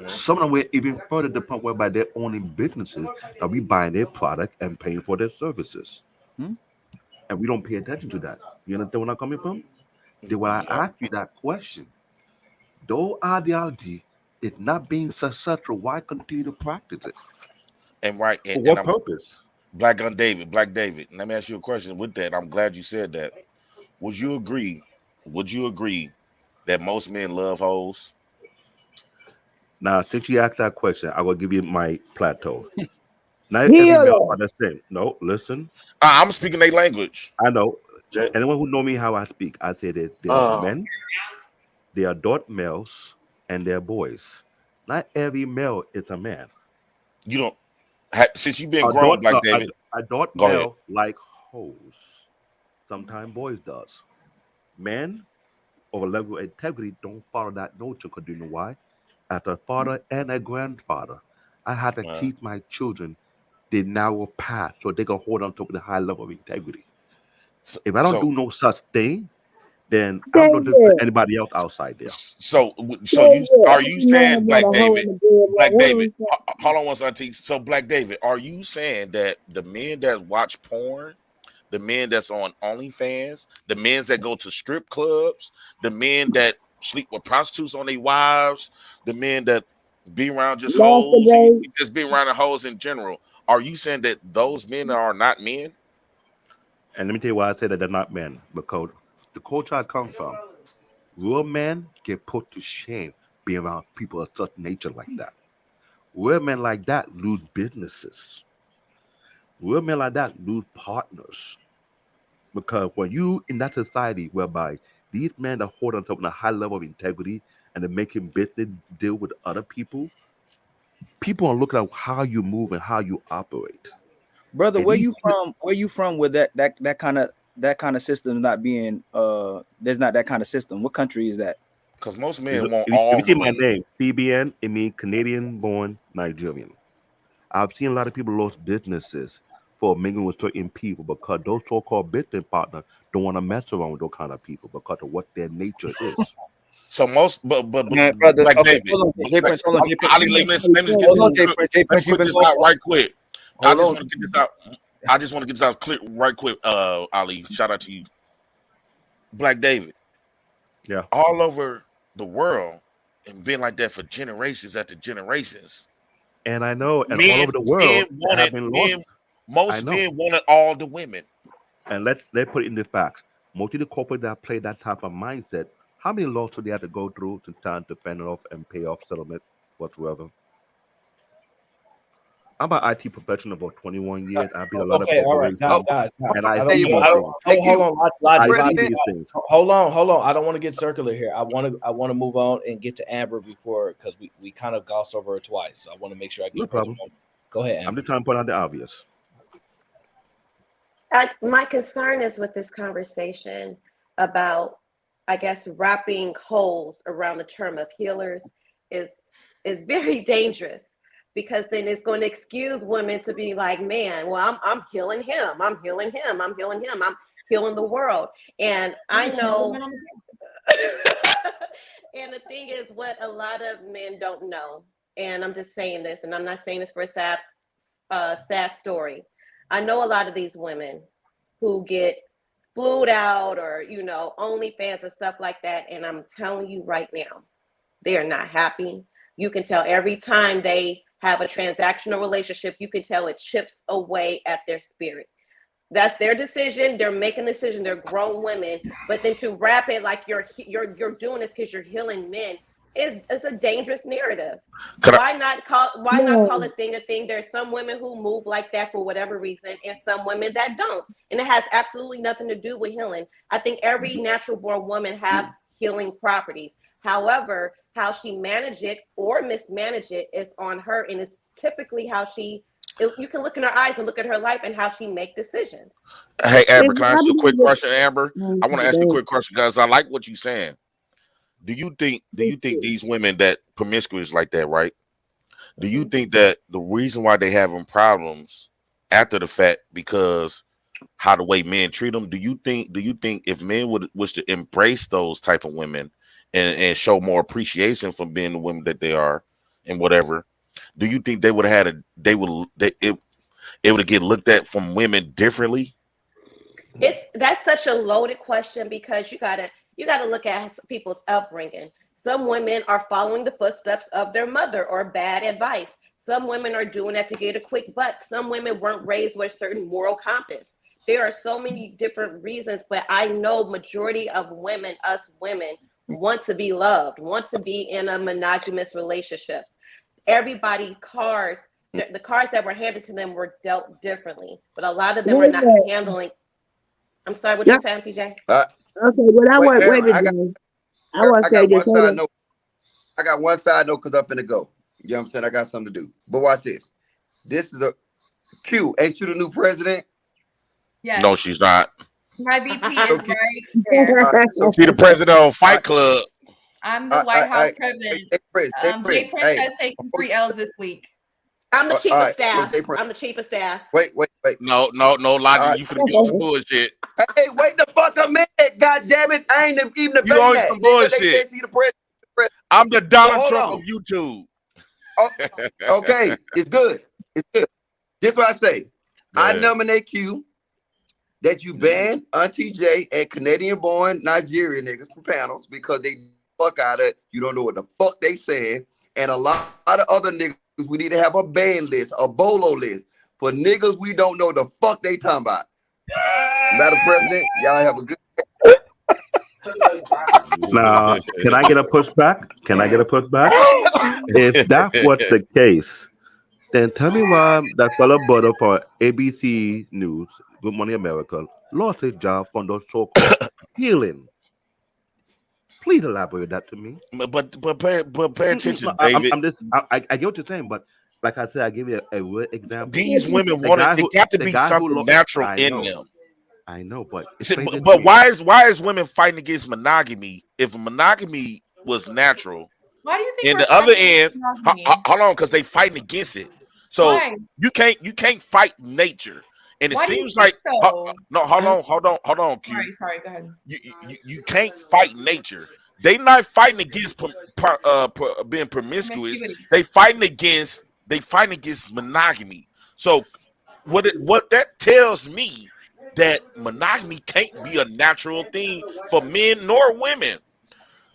Some of them were even further to the point whereby they're owning businesses that we buying their product and paying for their services. And we don't pay attention to that. You understand where I'm coming from? Then when I ask you that question, though ideology is not being successful, why continue to practice it? And right, For what purpose? Black David, let me ask you a question with that. I'm glad you said that. Would you agree that most men love hoes? Now, since you asked that question, I will give you my plateau. Not every male understand. No, listen. I'm speaking their language. I know. Anyone who know me how I speak, I say that there are men, they are adult males, and they're boys. Not every male is a man. You don't. Since you've been growing, Black David. Adult male like hoes. Sometimes boys does. Men of a level of integrity don't follow that nature because you know why? As a father and a grandfather, I had to teach my children the narrow path so they can hold on to the high level of integrity. If I don't do no such thing, then I don't know to anybody else outside there. So are you saying, Black David? Hold on one second. So, Black David, are you saying that the men that watch porn, the men that's on OnlyFans, the men that go to strip clubs, the men that sleep with prostitutes on their wives, the men that be around just hoes, just be around the hoes in general, are you saying that those men are not men? And let me tell you why I say that they're not men. Because the culture I come from, real men get put to shame being around people of such nature like that. Real men like that lose businesses. Real men like that lose partners. Because when you in that society whereby these men are holding on to a high level of integrity and they're making business deal with other people, people are looking at how you move and how you operate. Brother, and where you from with that kind of system not being there's not that kind of system? What country is that? Because most men want all. If you see my name, CBN, it means Canadian born Nigerian. I've seen a lot of people lost businesses for mingling with certain people because those so-called business partners don't want to mess around with those kind of people because of what their nature is. So most, but man, brother, like okay, David, hold on, J-Prince, hold on, let me get this out right quick. I just want to get this out. I just want to get this out clear right quick. Ali, shout out to you, Black David. Yeah, all over the world and been like that for generations after generations. And I know, and all over the world, most men wanted all the women. And let's put it in the facts. Most of the corporate that play that type of mindset, how many laws do they have to go through to try to fend it off and pay off settlement whatsoever? I'm an IT professional for 21 years. I've been a lot of corporations. Guys, and I see these things. Hold on. I don't want to get circular here. I want to move on and get to Amber before because we kind of glossed over her twice. So I want to make sure I get no problem. Go ahead, Amber. I'm just trying to point out the obvious. My concern is with this conversation about, I guess, wrapping holes around the term of healers is very dangerous. Because then it's going to excuse women to be like, man, well, I'm healing him. I'm healing him. I'm healing him. I'm healing the world. And I know. And the thing is, what a lot of men don't know, and I'm just saying this, and I'm not saying this for a sad story. I know a lot of these women who get flued out or, OnlyFans and stuff like that. And I'm telling you right now, they are not happy. You can tell every time they have a transactional relationship, you can tell it chips away at their spirit. That's their decision. They're making a decision. They're grown women. But then to wrap it like you're doing this because you're healing men, is a dangerous narrative. Could I- Why not call a thing? There's some women who move like that for whatever reason, and some women that don't, and it has absolutely nothing to do with healing. I think every natural born woman have healing properties. However, how she manage it or mismanage it is on her, and it's typically how she. You can look in her eyes and look at her life and how she make decisions. Hey, Amber, can I ask you a quick question, Amber? I want to ask you a quick question because I like what you're saying. Do you think these women that promiscuous like that, right? Do you think that the reason why they having problems after the fact because how the way men treat them? Do you think if men was to embrace those type of women and show more appreciation for being the women that they are and whatever, do you think they would have had it would get looked at from women differently? That's such a loaded question because you gotta look at people's upbringing. Some women are following the footsteps of their mother or bad advice. Some women are doing that to get a quick buck. Some women weren't raised with certain moral compass. There are so many different reasons, but I know majority of women, us women, want to be loved, want to be in a monogamous relationship. Everybody the cards that were handed to them were dealt differently, but a lot of them are not handling. I'm sorry, what you saying, TJ? Okay, well, I want to say this. I got one side note because I'm finna go. You know what I'm saying? I got something to do. But watch this. This is a Q. Ain't you the new president? Yes. No, she's not. My VP is right there. She the president of Fight Club. I'm the White House president. Jay Prince has taken 3 L's this week. I'm the chief of staff. I'm the chief of staff. Wait. No, Logic. You finna do some bullshit. Hey, wait the fuck a minute. God damn it. I ain't even the You always some bullshit. I'm the Donald Trump of YouTube. Okay, it's good. It's good. This is what I say. I nominate Q that you ban Auntie J and Canadian-born Nigerian niggas from panels because they fuck out of it. You don't know what the fuck they saying. And a lot of other niggas, we need to have a ban list, a bolo list for niggas we don't know the fuck they talking about. Madam President, y'all have a good day. Now, can I get a pushback? If that's what's the case, then tell me why that fellow brother for ABC News, Good Morning America, lost his job from those so-called healing. Please elaborate that to me. But pay attention, David. I get what you're saying, but like I said, I give you a real example. These women there got to be something natural in them. I know, but why is women fighting against monogamy if monogamy was natural? Why do you think? In the other end, hold on, because they fighting against it. So why? you can't fight nature, and it Why seems like so? no. Hold on. Q. Sorry. Go ahead. You can't fight nature. They not fighting against being promiscuous. They fighting against monogamy. So what that tells me that monogamy can't be a natural thing for men nor women.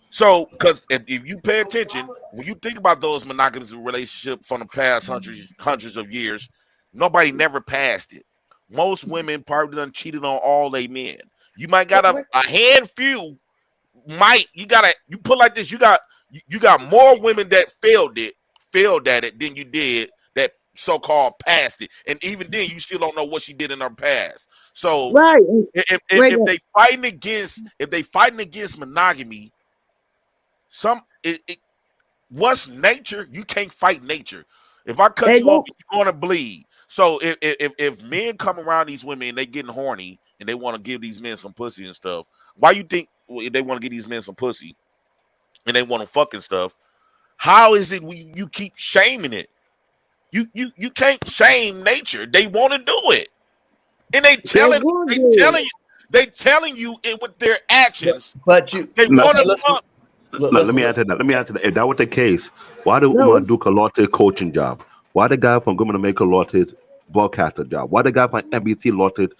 So, because if you pay attention, when you think about those monogamous relationships from the past hundreds of years, nobody never passed it. Most women probably done cheated on all they men. You might got a handful. You put like this. You got more women that failed at it than you did that so-called passed it, and even then you still don't know what she did in her past. So if they fighting against monogamy, what's nature? You can't fight nature. If I cut you off, you're gonna bleed. So if men come around these women and they getting horny and they want to give these men some pussy and stuff, why you think they want to give these men some pussy and they want to fucking stuff? How is it you keep shaming it? You can't shame nature. They want to do it, and they telling you it with their actions. But they want to fuck. Let me answer that. If that was the case, why do Duke lost his coaching job? Why the guy from Good Morning America lost his broadcaster job? Why the guy from NBC lost his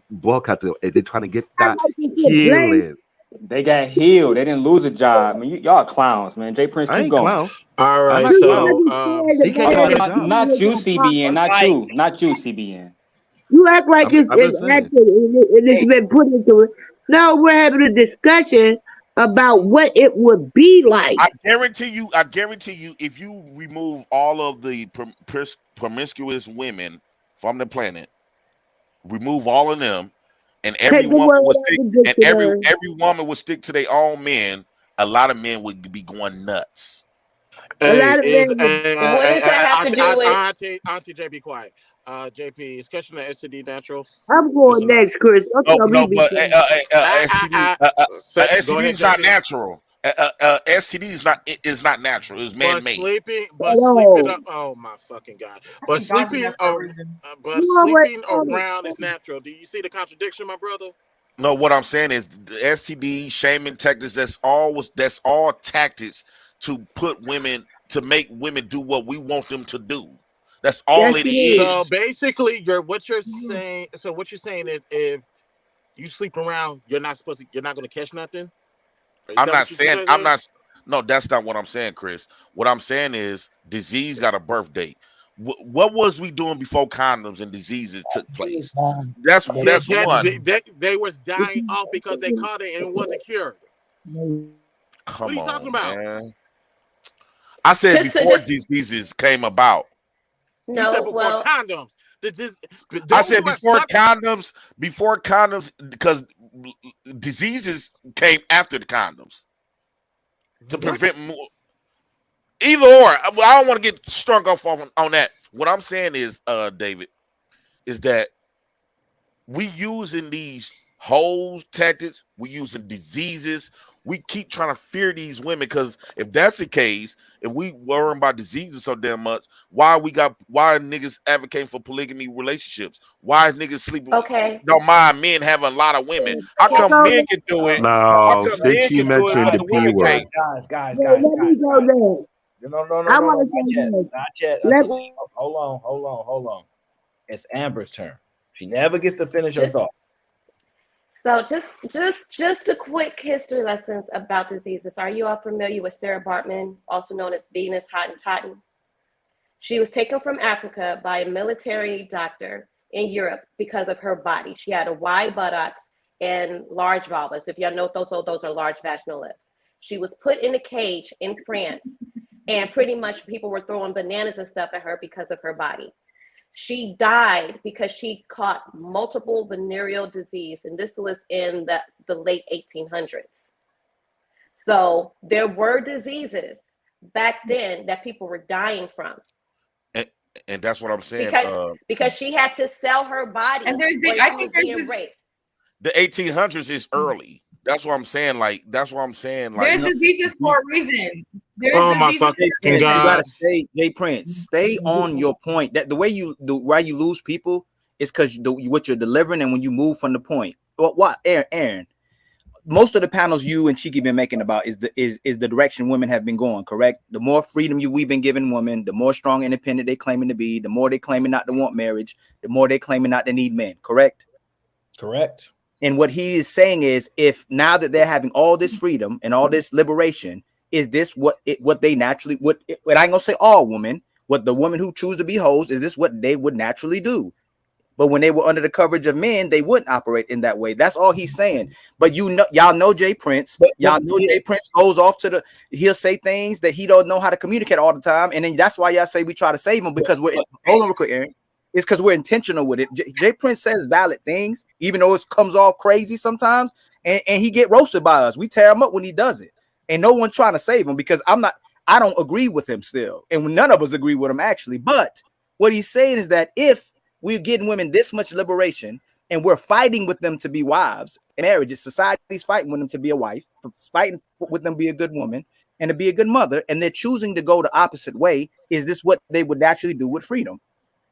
broadcaster? They trying to get that healing. They got healed. They didn't lose a job. I mean, y'all clowns, man. Jay Prince, keep going. Clowns. All right, so not you, CBN, not you, CBN. You act like it's been put into it. No, we're having a discussion about what it would be like. I guarantee you, if you remove all of the promiscuous women from the planet, remove all of them, and every woman would stick, and every woman would stick to their own men, a lot of men would be going nuts. A lot of men. What does that have to do with? Auntie J, be quiet. JP, is catching the STD natural? I'm going next, Chris. No, but STD is not natural. STD is not natural. It's man made. But sleeping. Oh my fucking god! But sleeping around is natural. Do you see the contradiction, my brother? No, what I'm saying is the STD shaming tactics. That's all tactics to put women, to make women do what we want them to do. That's all it is. So basically, what you're saying is, if you sleep around, you're not going to catch nothing. No, that's not what I'm saying, Chris. What I'm saying is disease got a birth date. What was we doing before condoms and diseases took place? That's one. They was dying off because they caught it and it wasn't cured. Come what are you talking about? Man. I said before diseases came about. No, you said before condoms. I said before condoms, because diseases came after the condoms to prevent more. Either or, I don't want to get strung off on that. What I'm saying is, David, is that we using these hoes tactics, we using diseases. We keep trying to fear these women, because if that's the case, if we worry about diseases so damn much, why niggas advocating for polygamy relationships? Why is niggas sleeping? Okay. Don't mind men having a lot of women. How come men can do it? No, since you mentioned the P word. Guys. Let me go there. No, I want not yet. Hold on. It's Amber's turn. She never gets to finish her thought. So just a quick history lessons about diseases. Are you all familiar with Sarah Bartman, also known as Venus Hottentotten? She was taken from Africa by a military doctor in Europe because of her body. She had a wide buttocks and large vulvas. If y'all know those are large vaginal lips. She was put in a cage in France, and pretty much people were throwing bananas and stuff at her because of her body. She died because she caught multiple venereal disease, and this was in the late 1800s. So there were diseases back then that people were dying from. And that's what I'm saying. Because she had to sell her body. And I think there's raped. The 1800s is early. That's what I'm saying. There's diseases for a reason. My fucking God! You gotta stay, Jay Prince. Stay on your point. That the way you lose people is because what you're delivering, and when you move from the point. What, Aaron? Most of the panels you and Cheeky been making about is the direction women have been going. Correct. The more freedom we've been giving women, the more strong, independent they claiming to be. The more they claiming not to want marriage. The more they claiming not to need men. Correct. Correct. And what he is saying is, if now that they're having all this freedom and all this liberation, is this what they naturally what I ain't gonna say all women, what the women who choose to be hoes, is this what they would naturally do? But when they were under the coverage of men, they wouldn't operate in that way. That's all he's saying. But y'all know Jay Prince. Jay Prince goes off he'll say things that he don't know how to communicate all the time. And then that's why y'all say we try to save him, because hold on real quick, Aaron. It's because we're intentional with it. Jay Prince says valid things, even though it comes off crazy sometimes, and he get roasted by us. We tear him up when he does it, and no one trying to save him, because I don't agree with him still, and none of us agree with him actually. But what he's saying is that if we're getting women this much liberation, and we're fighting with them to be wives in marriages, society's fighting with them to be a wife, fighting with them to be a good woman and to be a good mother, and they're choosing to go the opposite way. Is this what they would naturally do with freedom?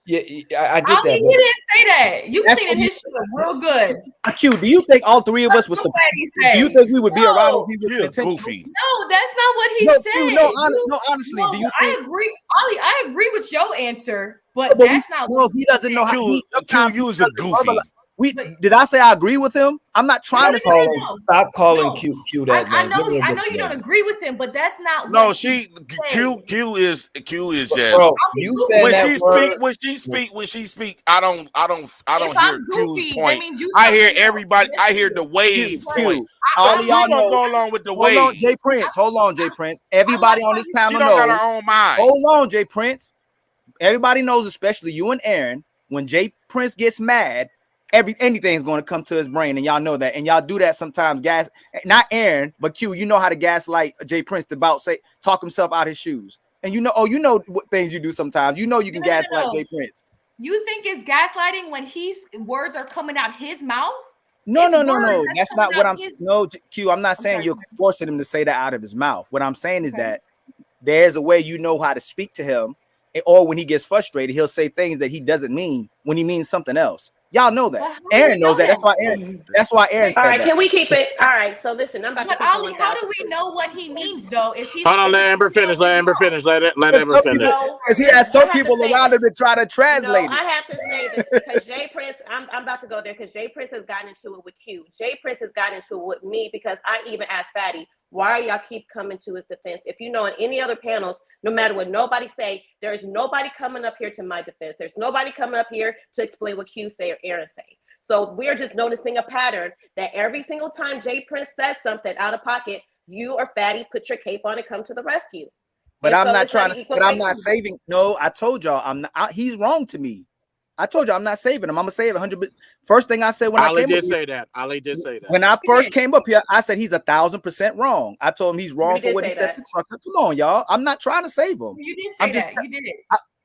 Yeah, I get that. He didn't say that. You cleaning his shit up real good. Q, do you think all three of us would? Do you think we would be around if he was goofy? No, that's not what he said. Q, honestly, do you think? I agree, Ollie. I agree with your answer, but that's not. No, he doesn't know how. Q, you is a goofy. Did I say I agree with him? I'm not trying to say that. Stop calling Q that, I man. know you don't agree with him, but that's not No, what she said. Q is just Bro, you said when that she word. speak, I don't If hear I'm Q's goofy, point. that means you I hear something else. everybody. Yes, I hear you the do. wave point. So All of you y'all gonna know. go along with the Hold on, wave. Jay Prince. Hold on, Jay Prince. Everybody on this She panel don't got knows. her own mind. Hold on, Jay Prince. Everybody knows, especially you and Aaron, when Jay Prince gets mad, anything's going to come to his brain, and y'all know that. And y'all do that sometimes. Not Aaron, but Q. You know how to gaslight Jay Prince to talk himself out his shoes. And you know what things you do sometimes. You know you can gaslight Jay Prince. You think it's gaslighting when words are coming out his mouth? No. That's That's not what I'm saying. No, Q, I'm not saying sorry. you're forcing him to say that out of his mouth. What I'm saying is that there's a way you know how to speak to him, or when he gets frustrated, he'll say things that he doesn't mean when he means something else. Y'all know that. Aaron knows that. That's why Aaron All said right, that. can we keep it? All right, so listen, I'm about But to keep Ali, how do we know what he means though? If he's Hold on, let Amber finish. Let Amber finish. Let Amber finish. Because he has some people around him to try to translate it. I have to say this because Jay Prince, I'm about to go there because Jay Prince has gotten into it with Q. Jay Prince has gotten into it with me because I even asked Fatty, why y'all keep coming to his defense? If you know in any other panels, no matter what nobody say, there is nobody coming up here to my defense. There's nobody coming up here to explain what Q say or Aaron say. So we're just noticing a pattern that every single time Jay Prince says something out of pocket, you or Fatty put your cape on and come to the rescue. But I'm not trying to. But I'm not saving. saving. No, I told y'all I'm not. He's wrong to me. I told you I'm not saving him. I'm gonna save 100. First thing I said when Ali I came up did here, say that. Ali did say that. when I first came up here, I said he's 1,000% wrong. I told him he's wrong for what he said to Trucker. Come on, y'all. I'm not trying to save him. You did say that. You did it.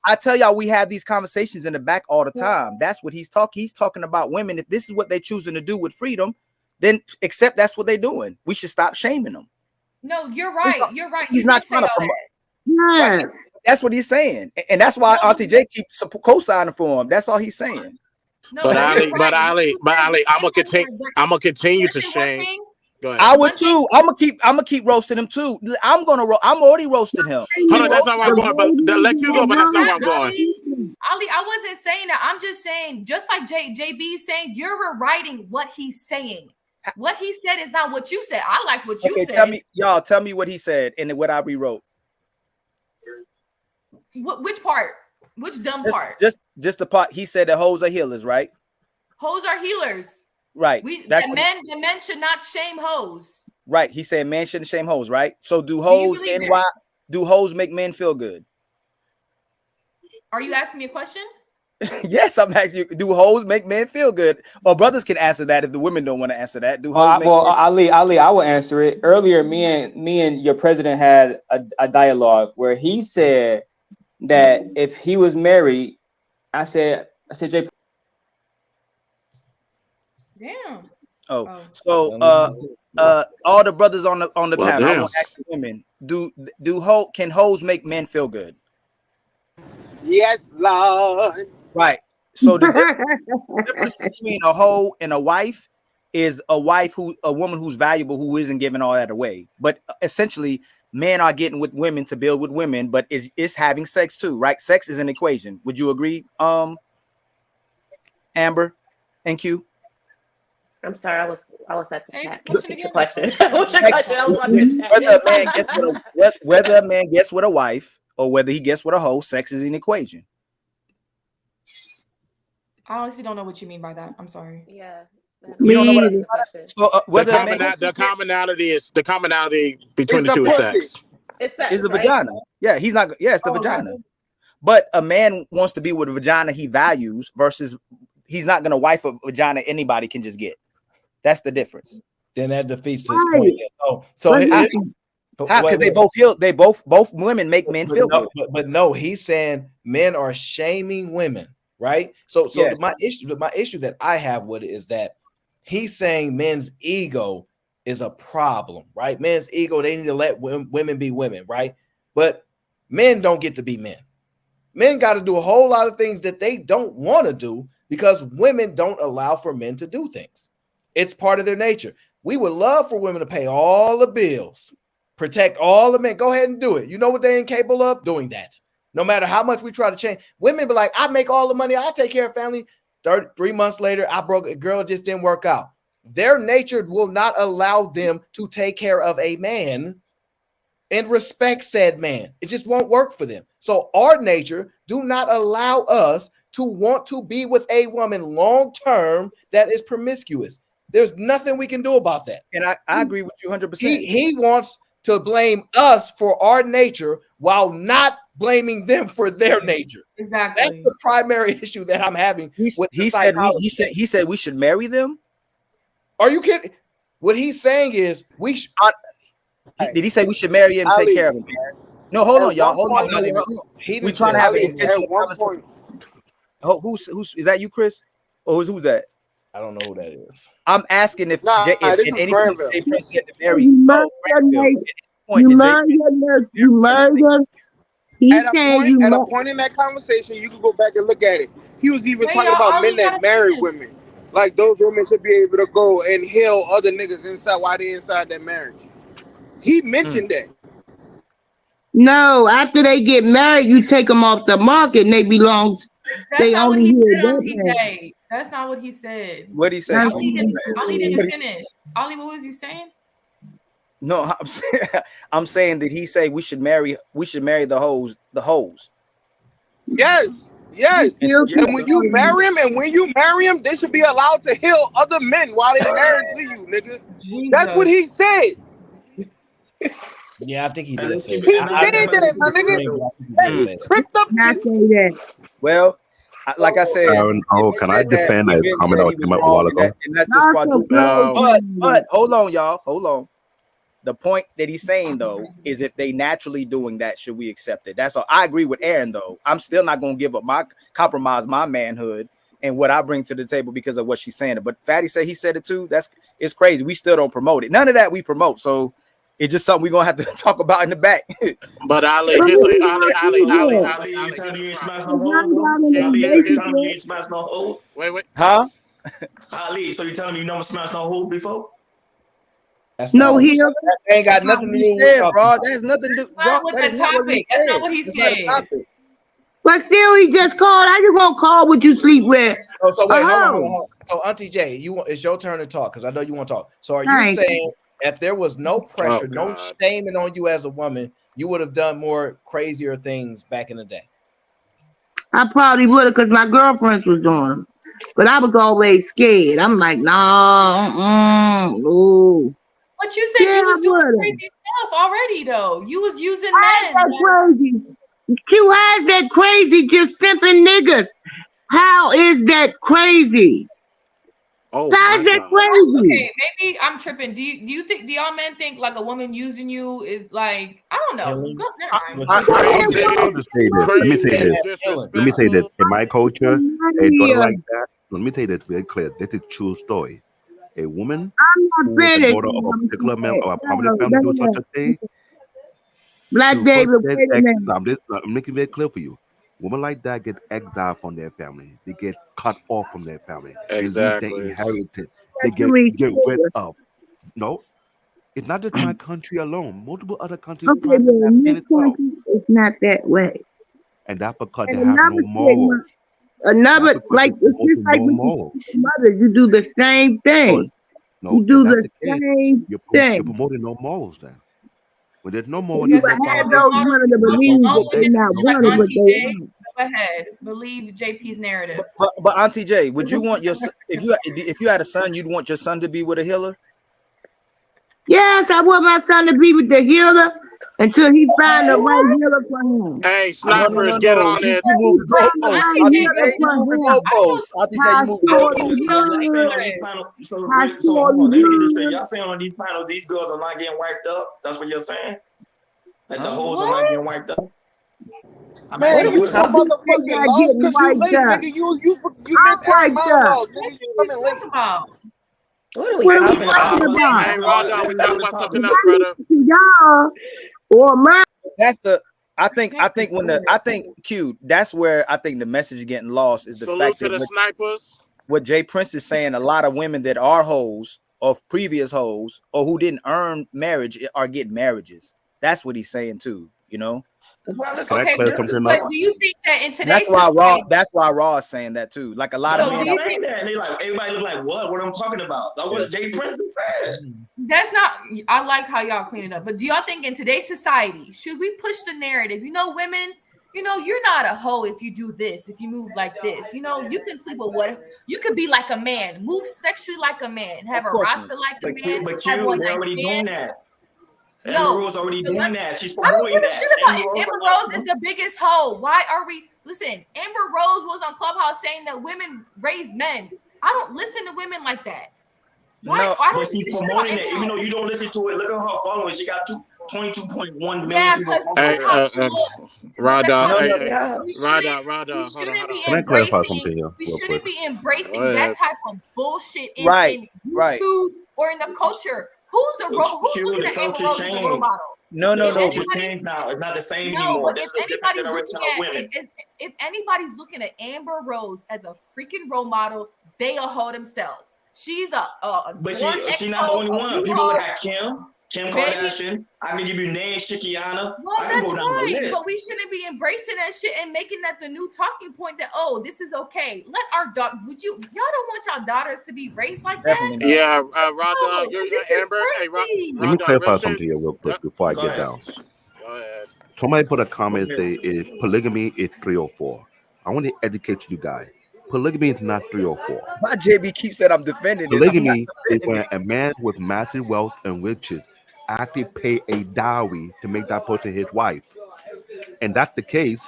I tell y'all we have these conversations in the back all the time. That's what he's talking. He's talking about women. If this is what they're choosing to do with freedom, then accept that's what they're doing. We should stop shaming them. No, you're right. You're right. He's You not did trying say to all promote. that. Yes. That's what he's saying, and that's why Auntie J keeps co-signing for him. That's all he's saying. No, But you're Ali, I'm gonna continue to shame. Go ahead. I would too. I'm gonna keep roasting him too. I'm already roasted him. Hold on, that's not where I'm going. But let you go. But that's not where I'm going. Ali, I wasn't saying that. I'm just saying, just like JB is saying, you're rewriting what he's saying. What he said is not what you said. I like what you said. Tell me what he said and what I rewrote. Which part? Which dumb part? Just the part he said that hoes are healers, right? Hoes are healers. Right. The men should not shame hoes. Right. He said men shouldn't shame hoes, right? So do hoes do hoes make men feel good? Are you asking me a question? Yes, I'm asking you. Do hoes make men feel good? Or brothers can answer that if the women don't want to answer that. Do hoes Ali, I will answer it. Earlier, me and your president had a dialogue where he said that if he was married, I said, Jay. Damn. All the brothers on the panel, damn. I want to ask the women: can hoes make men feel good? Yes, Lord. Right. So the difference between a hoe and a wife is a woman who's valuable, who isn't giving all that away. But essentially, men are getting with women to build with women, but it's having sex too, right? Sex is an equation. Would you agree, Amber and Q? I'm sorry, I was at the chat. Question question. Whether a man gets with a wife or whether he gets with a hoe, sex is an equation. I honestly don't know what you mean by that. I'm sorry. Yeah. You don't know what the commonality between the two is sex. Is the vagina. Yeah, he's not. Yeah, it's the vagina. But a man wants to be with a vagina he values versus he's not going to wife a vagina anybody can just get. That's the difference. Then that defeats his point. Because they both feel both women make men feel good. But no, he's saying men are shaming women, right? So Yes. my issue that I have with it is that he's saying men's ego is a problem, right? Men's ego, they need to let women be women, right? But men don't get to be men. Men got to do a whole lot of things that they don't want to do because women don't allow for men to do things. It's part of their nature. We would love for women to pay all the bills, protect all the men. Go ahead and do it. You know what they're incapable of? Doing that. No matter how much we try to change. Women be like, I make all the money. I take care of family. 3 months later, I broke a girl, just didn't work out. Their nature will not allow them to take care of a man and respect said man. It just won't work for them. So our nature do not allow us to want to be with a woman long term that is promiscuous. There's nothing we can do about that. And I agree with you 100%. He wants to blame us for our nature while not blaming them for their nature. Exactly. That's the primary issue that I'm having. He said we should marry them. Are you kidding? What he's saying is we should. Did he say we should marry him and take care of him? No, hold on, y'all. Hold on. We trying to have an intentional conversation. Who's is that you, Chris? Or who's that? I don't know who that is. I'm asking if this is Granville. Jay Prince said to marry. You marry him. At a point in that conversation, you can go back and look at it. He was even talking about men that married women. Like those women should be able to go and heal other niggas inside while they're inside that marriage. He mentioned that. No, after they get married, you take them off the market and they belong. That's not what he said, TJ. That's not what he said. What he said? Ollie didn't finish. Ollie, what was you saying? No, I'm saying that he say we should marry the hoes. Yes. And when you marry him, they should be allowed to heal other men while they married to you, nigga. Jesus. That's what he said. Yeah, I think he did. He said that, my nigga. Tripped up. Well, like I said, can I defend a comment that came up a while ago? And that's just why. But hold on, y'all. Hold on. The point that he's saying though is if they naturally doing that, should we accept it? That's all. I agree with Aaron though. I'm still not gonna give up compromise my manhood and what I bring to the table because of what she's saying. But Fatty said he said it too. It's crazy. We still don't promote it. None of that we promote. So it's just something we're gonna have to talk about in the back. But Ali, you ain't smashed no hole. Wait. Huh? Ali, so you telling me you never smashed no hole before? No, he ain't got nothing to do with it, bro. That has nothing to do. That's not what he said. But still, he just called. How you gonna call what you sleep with? Oh, so wait, hold on. So Auntie J, it's your turn to talk because I know you want to talk. So are you saying if there was no pressure, no shaming on you as a woman, you would have done more crazier things back in the day? I probably would have because my girlfriends was doing them. But I was always scared. I'm like, no. But you said you was doing crazy stuff already, though. You was using men. Crazy. Q has that crazy, just simping niggas. How is that crazy? Oh, how's that crazy? Okay, maybe I'm tripping. Do y'all men think like a woman using you is like, I don't know. Let me say this. In my culture, a daughter like that. Let me say this very clear. This is a true story. A woman who is the daughter of a particular member of a prominent family do such a thing. Black David, I'm making it very clear for you. Women like that get exiled from their family. They get cut off from their family. Exactly. They lose their inheritance. They get rid of. No, it's not just my country alone. Multiple other countries. Okay, in this country, it's not that way. And that's because they have no morals. Another, like, it's just like with mothers, you do the same thing. No, you do the same thing. You're promoting no morals then. When there's no morals, you have those women to believe that they're not wanted what they want. Go ahead, believe JP's narrative. But Auntie J, would you want your if you had a son, you'd want your son to be with a healer? Yes, I want my son to be with the healer until he find the right healer for him. Hey, snipers, get on there. You move the goalposts. Auntie J, you move the goalposts. Auntie J, you move the goalposts. So hold on, let me just say, y'all saying on these panels, these girls are not getting wiped up. That's what you're saying? Like the hoes are not getting wiped up. Man, you so motherfucking lost because you late, nigga. You missed every monologue, nigga. You coming late. What are we talking about? Hey, Roger, we talking about something else, brother. Y'all or my. That's the. I think Q. That's where I think the message is getting lost is the fact to that the snipers. What Jay Prince is saying. A lot of women that are hoes of previous hoes or who didn't earn marriage are getting marriages. That's what he's saying too. You know. Okay, but do you think that in today's That's why Raw is saying that too. Like a lot of men saying that, and they like everybody look like what I'm talking about. That's what Jay Prince said. That's not. I like how y'all clean it up, but do y'all think in today's society should we push the narrative? Women. You're not a hoe if you do this, if you move like this. You can sleep with what you could be like a man, move sexually like a man, have a roster like a man. But they're already doing that. No, Amber Rose already doing that. She's I don't promoting give a that. shit about Amber Rose is the biggest hoe. Why are we listen? Amber Rose was on Clubhouse saying that women raise men. I don't listen to women like that. Why? No, I don't but she's promoting it. Even though you don't listen to it, look at her following. She got 22.1 million. Yeah, people. Rada, we shouldn't be Can I clarify something here? We real shouldn't quick? be embracing Go ahead. that type of bullshit in Right. YouTube or in the culture. Who's looking at Amber Rose as a role model? No. Changed now. It's not the same No, anymore. but This is a different generation of women. if anybody's looking at Amber Rose as a freaking role model, they a hoe themselves. She's But she's not the only one. People look at Kim Kardashian. I can give you names, Shikiana. Well, I can that's go down the fine, list. but we shouldn't be embracing that shit and making that the new talking point that this is okay. Let our daughter. Y'all don't want y'all daughters to be raised like that? Yeah, Rada, you're Amber. Hey, Let me Rada, clarify something here real quick before I Go get ahead. down. Go ahead. Somebody put a comment say if polygamy is 3 or 4. I want to educate you guys. Polygamy is not 3 or 4. My JB keeps saying I'm defending it. Polygamy is when a man with massive wealth and riches actually pay a dowry to make that person his wife. And that's the case.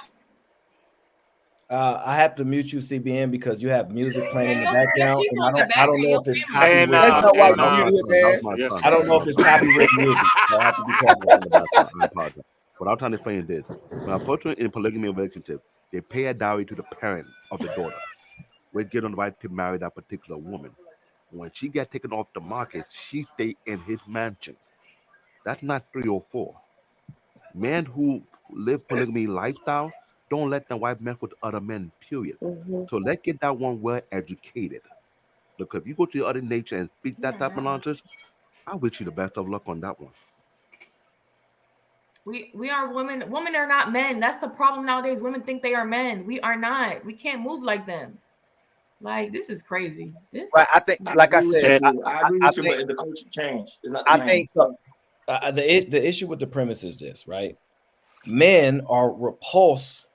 I have to mute you, CBN, because you have music playing in the Yeah, background, people and in the I don't know if it's copyrighted. That's not why you muted it, man. I I don't know if it's copyrighted music, so I have to be careful in the background. I apologize. What I'm trying to explain is this: when a person in a polygamy relationship, they pay a dowry to the parent of the daughter, which gives them the right to marry that particular woman. When she gets taken off the market, she stay in his mansion. That's not 3 or 4. Men who live polygamy lifestyle don't let their wife mess with other men, period. So let's get that one well educated. Look, if you go to the other nature and speak that type of nonsense, I wish you the best of luck on that one. We are women. Women are not men. That's the problem nowadays. Women think they are men. We are not. We can't move like them. Like, this is crazy. Right. I think, like I said, I agree with you, but the culture changed. It's not the I same. think so. The issue with the premise is this, right? Men are repulsed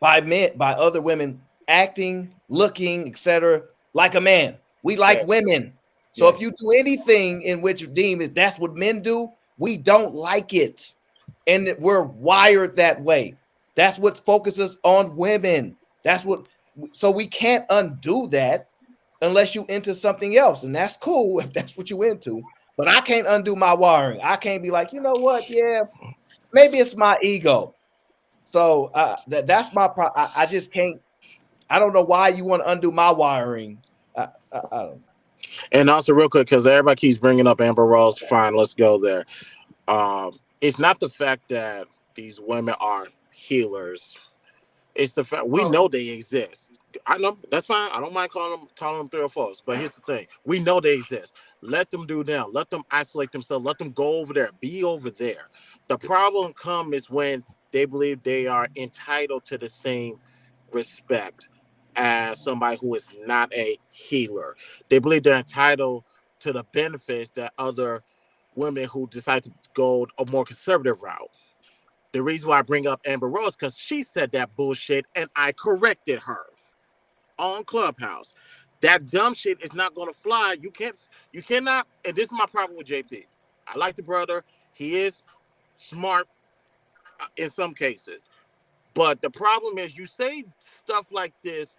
by other women acting, looking, etc., like a man. We like women. So if you do anything in which you deem it, that's what men do, we don't like it. And we're wired that way. That's what focuses on women. So we can't undo that unless you into something else. And that's cool if that's what you into. But I can't undo my wiring. I can't be like, you know what? Yeah, maybe it's my ego. So that's my problem. I just can't. I don't know why you want to undo my wiring. I don't know. And also, real quick, because everybody keeps bringing up Amber Rose. Fine, let's go there. It's not the fact that these women are healers. It's the fact we know they exist. I know that's fine. I don't mind calling them 3 or 4s. But here's the thing: we know they exist. Let them do them. Let them isolate themselves. Let them go over there. Be over there. The problem comes when they believe they are entitled to the same respect as somebody who is not a healer. They believe they're entitled to the benefits that other women who decide to go a more conservative route. The reason why I bring up Amber Rose because she said that bullshit and I corrected her on Clubhouse. That dumb shit is not going to fly. You cannot. And this is my problem with JP. I like the brother. He is smart in some cases. But the problem is you say stuff like this,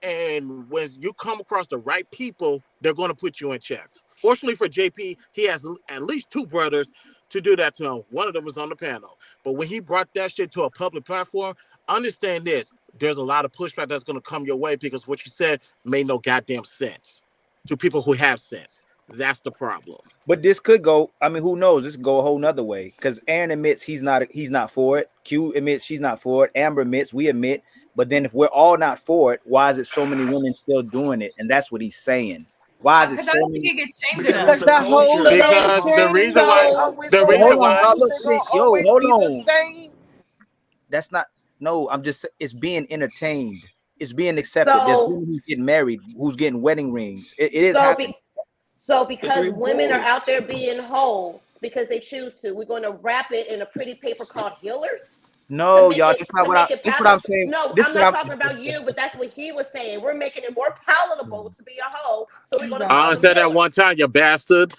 and when you come across the right people, they're going to put you in check. Fortunately for JP, he has at least 2 brothers to do that to him. One of them was on the panel. But when he brought that shit to a public platform, understand this. There's a lot of pushback that's going to come your way because what you said made no goddamn sense to people who have sense. That's the problem. But this could go. I mean, who knows? This could go a whole nother way. Because Aaron admits he's not for it. Q admits she's not for it. Amber admits, we admit. But then if we're all not for it, why is it so many women still doing it? And that's what he's saying. Why is it so many? Because the whole the reason why hold on. That's not. No, I'm just. It's being entertained. It's being accepted. There's women who's getting married, who's getting wedding rings. It is happening. So because women are out there being hoes because they choose to, we're going to wrap it in a pretty paper called healers. No, y'all. That's not what I'm saying. No, I'm not talking about you, but that's what he was saying. We're making it more palatable to be a hoe. So we're going to. I said that one time, you bastard.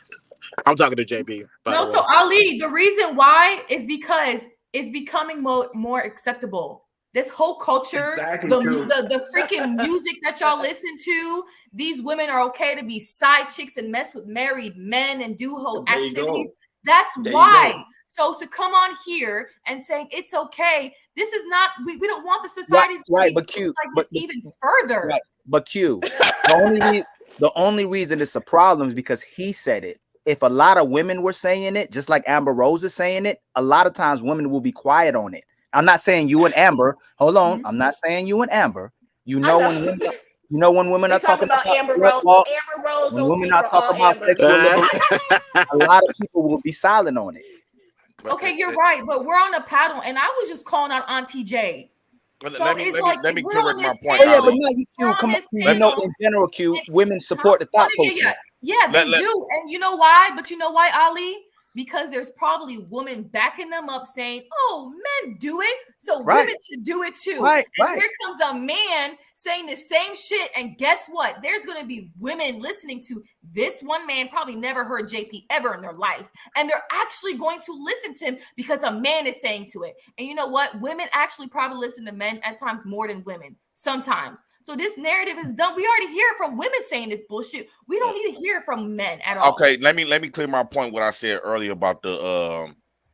I'm talking to JB. No, so Ali, the reason why is because it's becoming more acceptable. This whole culture, the freaking music that y'all listen to, these women are okay to be side chicks and mess with married men and do whole activities. That's why. So to come on here and saying it's okay, this is not. We don't want the society to but Q, like this even further. Right, but Q, the only reason it's a problem is because he said it. If a lot of women were saying it, just like Amber Rose is saying it, a lot of times women will be quiet on it. I'm not saying you and Amber. Hold on, I'm not saying you and Amber. You know when women are talking about Amber Rose, when women are talking about sexual liberation, a lot of people will be silent on it. Okay, you're right, but we're on a paddle, and I was just calling out Auntie J. Let me correct my point. Yeah, but now you come on, you know, in general, Q, women support the thought culture. Yeah, they do, and you know why? But you know why, Ali? Because there's probably women backing them up saying, "Oh, men do it, so women should do it too." And here comes a man saying the same shit, and guess what? There's going to be women listening to this one man, probably never heard JP ever in their life, and they're actually going to listen to him because a man is saying to it. And you know what? Women actually probably listen to men at times more than women sometimes. So this narrative is done. We already hear from women saying this bullshit. We don't need to hear from men at all. Okay, let me clear my point. What I said earlier about the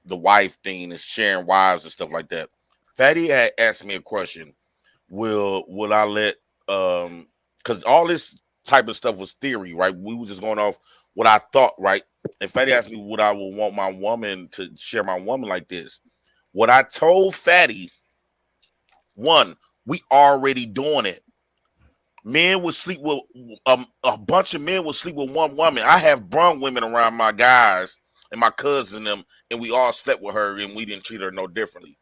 wife thing and sharing wives and stuff like that. Fatty had asked me a question. Will I let because all this type of stuff was theory, right? We were just going off what I thought, right? And Fatty asked me would I would want my woman to share my woman like this. What I told Fatty, one, we already doing it. Men would sleep with a bunch of men would sleep with one woman. I have brung women around my guys and my cousins and them, and we all slept with her, and we didn't treat her no differently.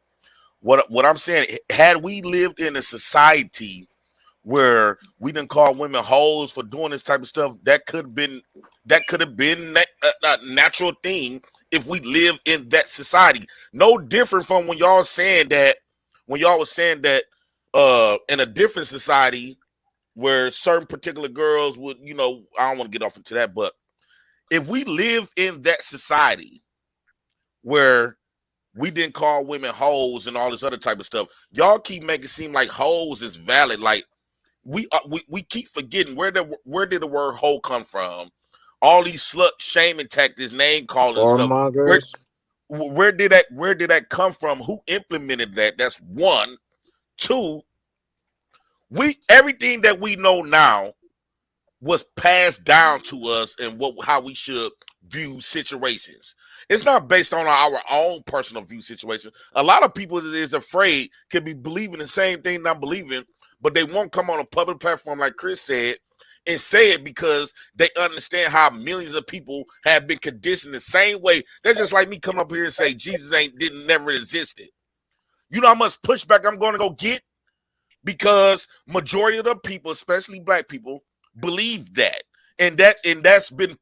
What I'm saying, had we lived in a society where we didn't call women hoes for doing this type of stuff, that could have been a natural thing if we lived in that society. No different from when y'all was saying that in a different society where certain particular girls would, you know, I don't want to get off into that, but if we live in that society where we didn't call women hoes and all this other type of stuff, y'all keep making it seem like hoes is valid. Like we keep forgetting where did the word hoe come from? All these slut shaming tactics, name calling stuff. Where did that come from? Who implemented that? That's one. Two, everything that we know now was passed down to us and how we should view situations. It's not based on our own personal view situation. A lot of people is afraid, could be believing the same thing I'm believing, but they won't come on a public platform like Chris said and say it because they understand how millions of people have been conditioned the same way. They're just like me come up here and say Jesus never existed. You know how much pushback I'm going to go get? Because majority of the people, especially black people, believe that, and that's been.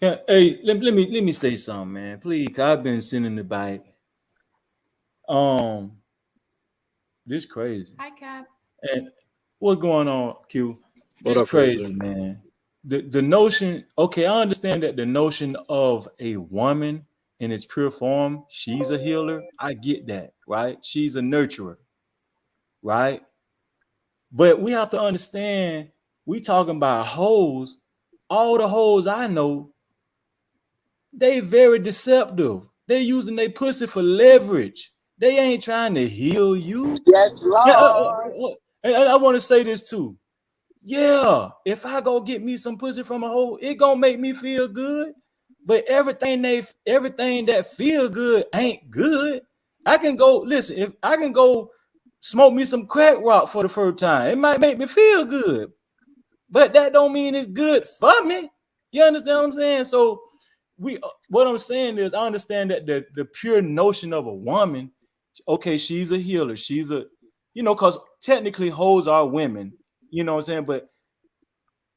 Yeah, hey, let me say something, man. Please, 'cause I've been sitting in the bike. This crazy. Hi, Cap. And what's going on, Q? What It's up, crazy, man. The notion. Okay, I understand that the notion of a woman in its pure form, she's a healer. I get that, right? She's a nurturer. Right? But we have to understand, we talking about hoes. All the hoes I know, they very deceptive. They using their pussy for leverage. They ain't trying to heal you. Yes, Lord. And I want to say this too. Yeah, if I go get me some pussy from a hoe, it gonna make me feel good. But everything that feel good ain't good. I can go listen. If I can go smoke me some crack rock for the first time, it might make me feel good, but that don't mean it's good for me. You understand what I'm saying? So what I'm saying is, I understand that the pure notion of a woman Okay, she's a healer. She's a, because technically hoes are women. You know what I'm saying? But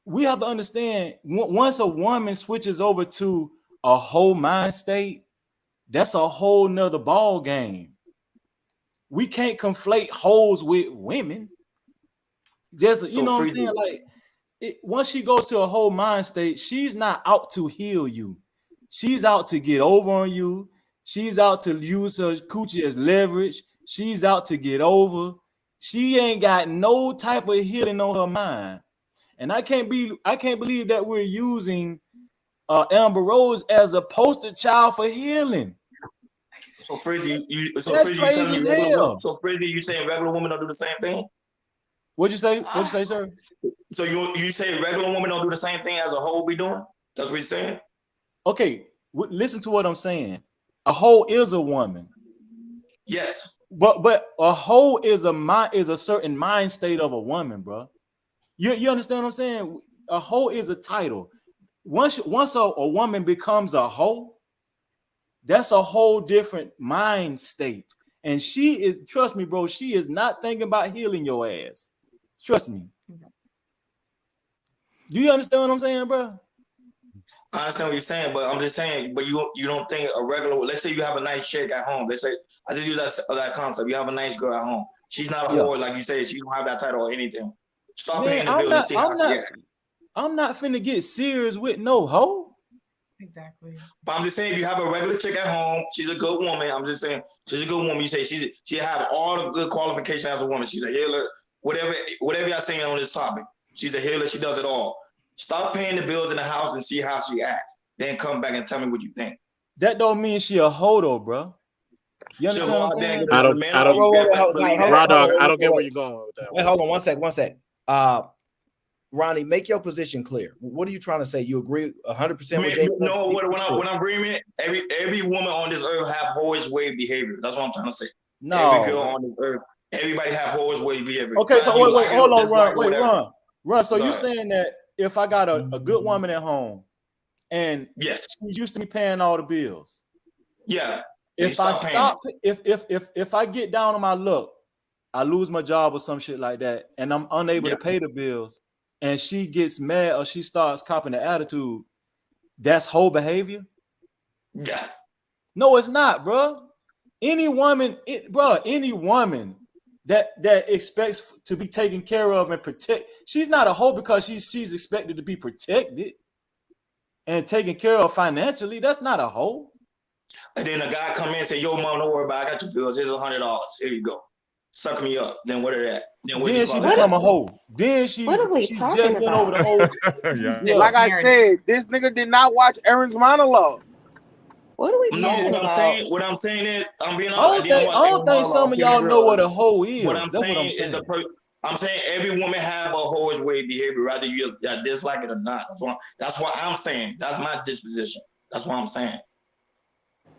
we have to understand, once a woman switches over to a whole mind state, that's a whole nother ball game. We can't conflate hoes with women. Just, you know what I'm saying? Like, once she goes to a whole mind state, she's not out to heal you. She's out to get over on you. She's out to use her coochie as leverage. She's out to get over. She ain't got no type of healing on her mind. And I can't believe that we're using Amber Rose as a poster child for healing. So Frizzy, That's you crazy telling me as regular women, hell. so Frizzy, you saying regular women don't do the same thing? What'd you say? What'd you say, sir? So you say regular women don't do the same thing as a whole be doing? That's what you're saying? Okay, listen to what I'm saying. A hoe is a woman. Yes. But a hoe is a certain mind state of a woman, bro. You understand what I'm saying? A hoe is a title. Once a woman becomes a hoe, that's a whole different mind state. And she is, trust me, bro, she is not thinking about healing your ass. Trust me. Do you understand what I'm saying, bro? I understand what you're saying, but I'm just saying, but you don't think a regular, let's say you have a nice chick at home. Let's say, I just use that concept. You have a nice girl at home. She's not a whore, like you said. She don't have that title or anything. Stop paying the bills and see how she acts. I'm not finna get serious with no hoe. Exactly. But I'm just saying, if you have a regular chick at home, she's a good woman. I'm just saying, she's a good woman. You say she have all the good qualifications as a woman. She's a healer. Whatever y'all saying on this topic, she's a healer. She does it all. Stop paying the bills in the house and see how she acts. Then come back and tell me what you think. That don't mean she a hoe though, bro. You understand what I'm saying? I don't Raw Dog, I don't get where you're going with that. Wait, hold on one sec. Ronnie, make your position clear. What are you trying to say? You agree 100% with Jay? No, what I'm agreeing, every woman on this earth have hoish way behavior. That's what I'm trying to say. No. Every girl on this earth, everybody have hoish way behavior. Okay, so wait, hold on, Ron. So Go you ahead. saying that if I got a good woman at home and yes, she used to be paying all the bills. Yeah. If I stop, if I get down on my luck, I lose my job or some shit like that, and I'm unable to pay the bills, and she gets mad or she starts copping the attitude, that's whole behavior? Yeah. No, it's not, bro. Any woman that expects to be taken care of and protect, she's not a hoe because she's expected to be protected and taken care of financially. That's not a hoe. And then a guy come in and say, "Yo, mom, don't worry about it. I got your bills. Here's $100. Here you go. Suck me up." Then what are that? Then she become a hoe. Then she just went over the whole. Like I said, this nigga did not watch Aaron's monologue. What are we talking about? What I'm saying is, I'm being honest. I don't think some of y'all know what a hoe is. What I'm saying is I'm saying every woman have a hoish way behavior, whether you dislike it or not. That's what I'm saying. That's my disposition. That's what I'm saying.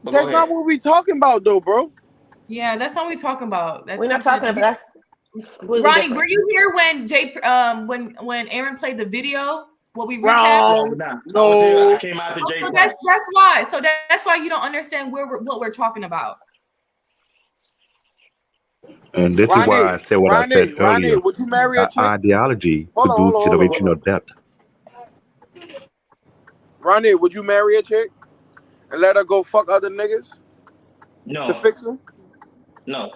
But that's not what we talking about, though, bro. Yeah, that's not what we're talking about. We're not talking about that's. Ronnie, were you here when when Aaron played the video? What we recapped? No. I came out to Jay. So that's why. So that's why you don't understand what we're talking about. And this is why I said what I said earlier. Would you marry a chick? Ideology produces generational debt. Ronnie, would you marry a chick and let her go fuck other niggas? No. To fix them? No.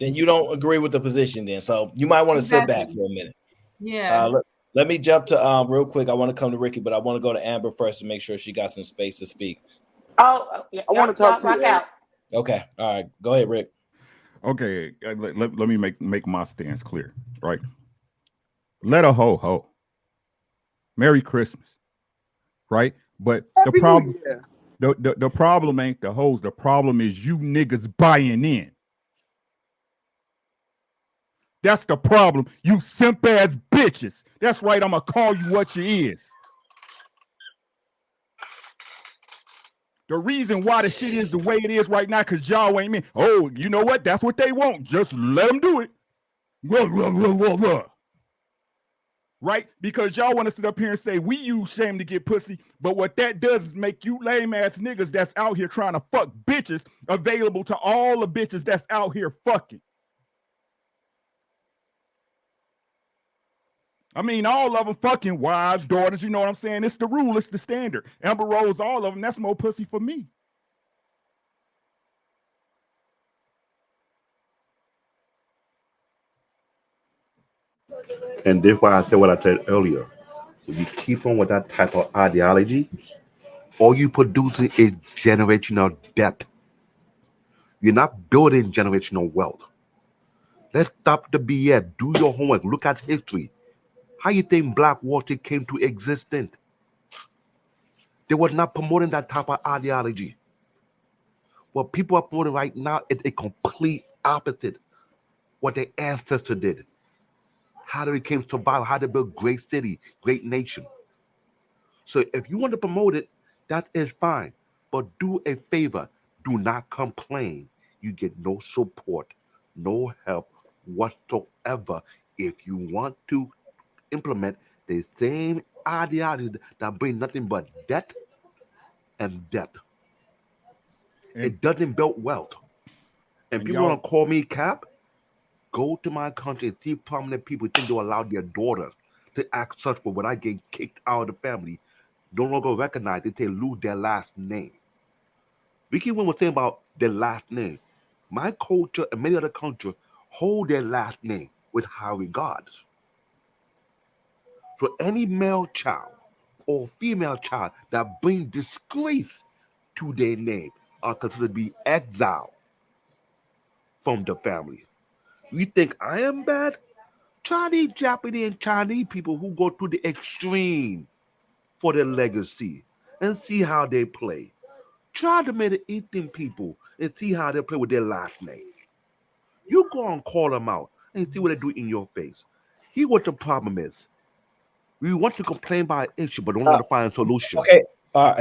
Then you don't agree with the position then. So you might want to sit back for a minute. Yeah. Let me jump to real quick. I want to come to Ricky, but I want to go to Amber first to make sure she got some space to speak. Oh, yeah. I want to talk to you. Okay. All right. Go ahead, Rick. Okay. Let me make my stance clear, right? Let a hoe. Merry Christmas. Right? But the problem, the problem ain't the hoes. The problem is you niggas buying in. That's the problem. You simp ass bitches. That's right. I'm gonna call you what you is. The reason why the shit is the way it is right now, because y'all ain't mean. Oh, you know what? That's what they want. Just let them do it. right? Because y'all want to sit up here and say we use shame to get pussy, but what that does is make you lame ass niggas that's out here trying to fuck bitches available to all the bitches that's out here fucking. I mean, all of them fucking wives, daughters, you know what I'm saying? It's the rule, it's the standard. Amber Rose, all of them, that's more pussy for me. And that's why I said what I said earlier. If you keep on with that type of ideology, all you producing is generational debt. You're not building generational wealth. Let's stop the BS. Do your homework. Look at history. How you think Black Wall Street came to existence? They were not promoting that type of ideology. What people are promoting right now is a complete opposite what their ancestors did. How they became survival, how they built great city, great nation. So if you want to promote it, that is fine. But do a favor. Do not complain. You get no support, no help whatsoever. If you want to implement the same ideology that bring nothing but debt and debt. It doesn't build wealth. And people want to call me cap. Go to my country and see prominent people think they allow their daughters to act such, but when I get kicked out of the family, no longer recognized, they lose their last name. We keep on saying about their last name. My culture and many other countries hold their last name with high regards. So any male child or female child that brings disgrace to their name are considered to be exiled from the family. You think I am bad? Chinese, Japanese, and Chinese people who go to the extreme for their legacy and see how they play. Try to Middle Eastern people and see how they play with their last name. You go and call them out and see what they do in your face. Here's what the problem is. We want to complain about an issue, but don't want to find a solution. Okay.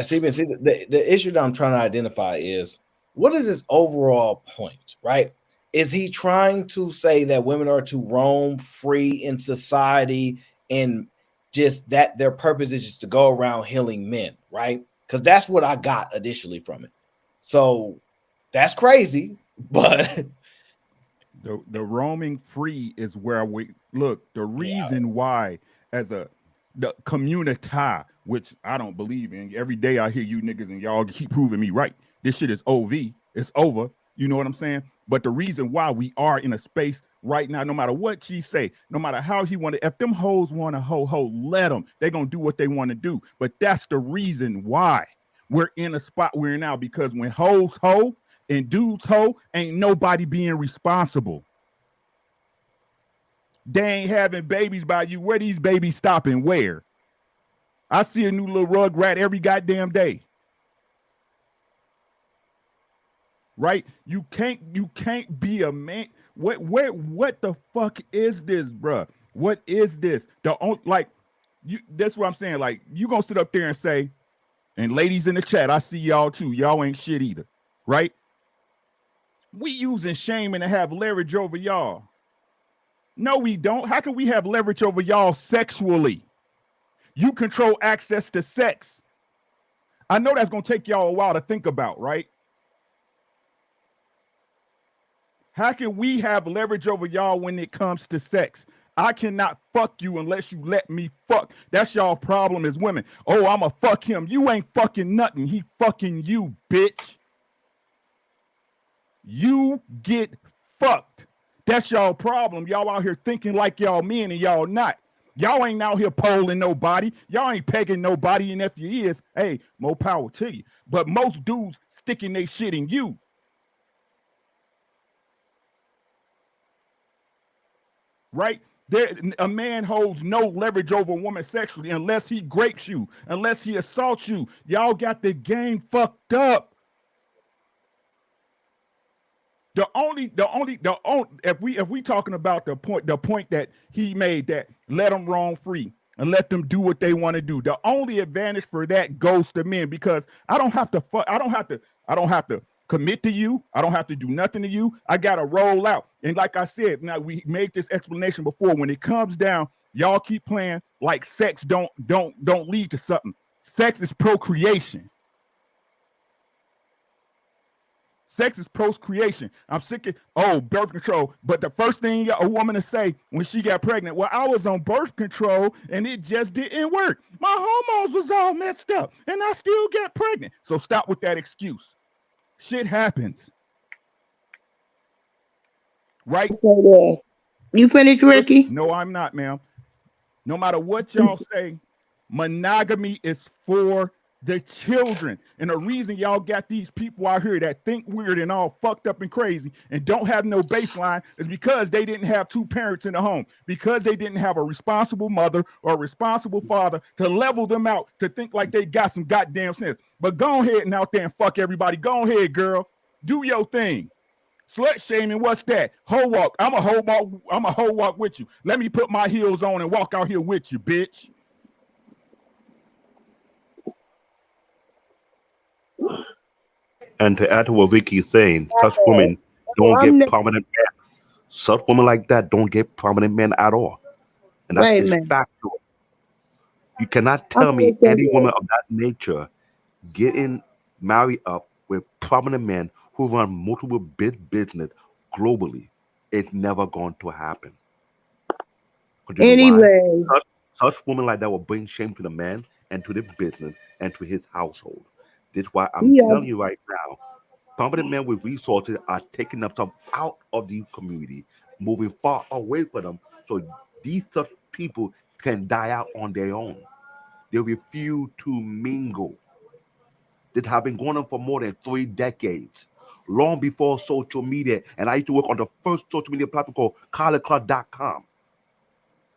Steven, see the issue that I'm trying to identify is what is his overall point, right? Is he trying to say that women are to roam free in society and just that their purpose is just to go around healing men, right? Because that's what I got initially from it. So that's crazy, but the roaming free is where we look. The reason why, as the community, which I don't believe in. Every day I hear you niggas and y'all keep proving me right. This shit is OV. It's over. You know what I'm saying? But the reason why we are in a space right now, no matter what she say, no matter how he want to, if them hoes want to ho, let them. They're going to do what they want to do. But that's the reason why we're in a spot we're in now, because when hoes ho and dudes ho, ain't nobody being responsible. They ain't having babies by you. Where these babies stopping? Where? I see a new little rug rat every goddamn day. Right? You can't be a man. What the fuck is this, bruh? What is this? That's what I'm saying. Like, you gonna sit up there and say, and ladies in the chat, I see y'all too. Y'all ain't shit either, right? We using shaming to have leverage over y'all. No, we don't. How can we have leverage over y'all sexually? You control access to sex. I know that's gonna take y'all a while to think about, right? How can we have leverage over y'all when it comes to sex? I cannot fuck you unless you let me fuck. That's y'all problem as women. Oh, I'ma fuck him. You ain't fucking nothing. He fucking you, bitch. You get fucked. That's y'all problem. Y'all out here thinking like y'all men and y'all not. Y'all ain't out here polling nobody. Y'all ain't pegging nobody. And if you is, hey, more power to you. But most dudes sticking they shit in you. Right? A man holds no leverage over a woman sexually unless he grapes you, unless he assaults you. Y'all got the game fucked up. If we talking about the point that he made, that let them roam free and let them do what they want to do. The only advantage for that goes to men, because I don't have to commit to you. I don't have to do nothing to you. I got to roll out. And like I said, now we made this explanation before, when it comes down Y'all keep playing like sex don't lead to something. Sex is procreation. Sex is procreation. I'm sick of birth control. But the first thing a woman to say when she got pregnant, well, I was on birth control and it just didn't work. My hormones was all messed up and I still got pregnant. So stop with that excuse. Shit happens. Right? You finished, Ricky? No, I'm not, ma'am. No matter what y'all say, monogamy is for the children. And the reason y'all got these people out here that think weird and all fucked up and crazy and don't have no baseline is because they didn't have two parents in the home, because they didn't have a responsible mother or a responsible father to level them out to think like they got some goddamn sense. But go ahead and out there and fuck everybody. Go ahead, girl. Do your thing. Slut shaming, what's that? Hoe walk. I'm a hoe walk with you. Let me put my heels on and walk out here with you, bitch. And to add to what Vicky's saying, such women don't get prominent men. Such women like that don't get prominent men at all. And that is factual. You cannot tell me any woman of that nature getting married up with prominent men who run multiple big business globally. It's never going to happen. Anyway. Such women like that will bring shame to the man and to the business and to his household. This is why I'm telling you right now, prominent men with resources are taking themselves out of the community, moving far away from them, so these such people can die out on their own. They refuse to mingle. This has been going on for more than 3 decades, long before social media. And I used to work on the first social media platform called collarclub.com.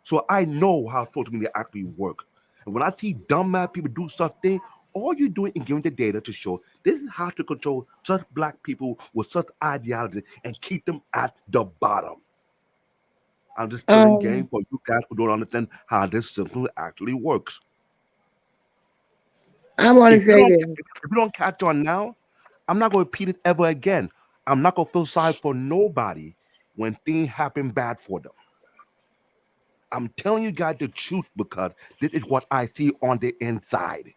So I know how social media actually work. And when I see dumbass people do such things, all you're doing is giving the data to show this is how to control such black people with such ideology and keep them at the bottom. I'm just playing game for you guys who don't understand how this system actually works. I want to say this. If you don't catch on now, I'm not going to repeat it ever again. I'm not going to feel sorry for nobody when things happen bad for them. I'm telling you guys the truth because this is what I see on the inside.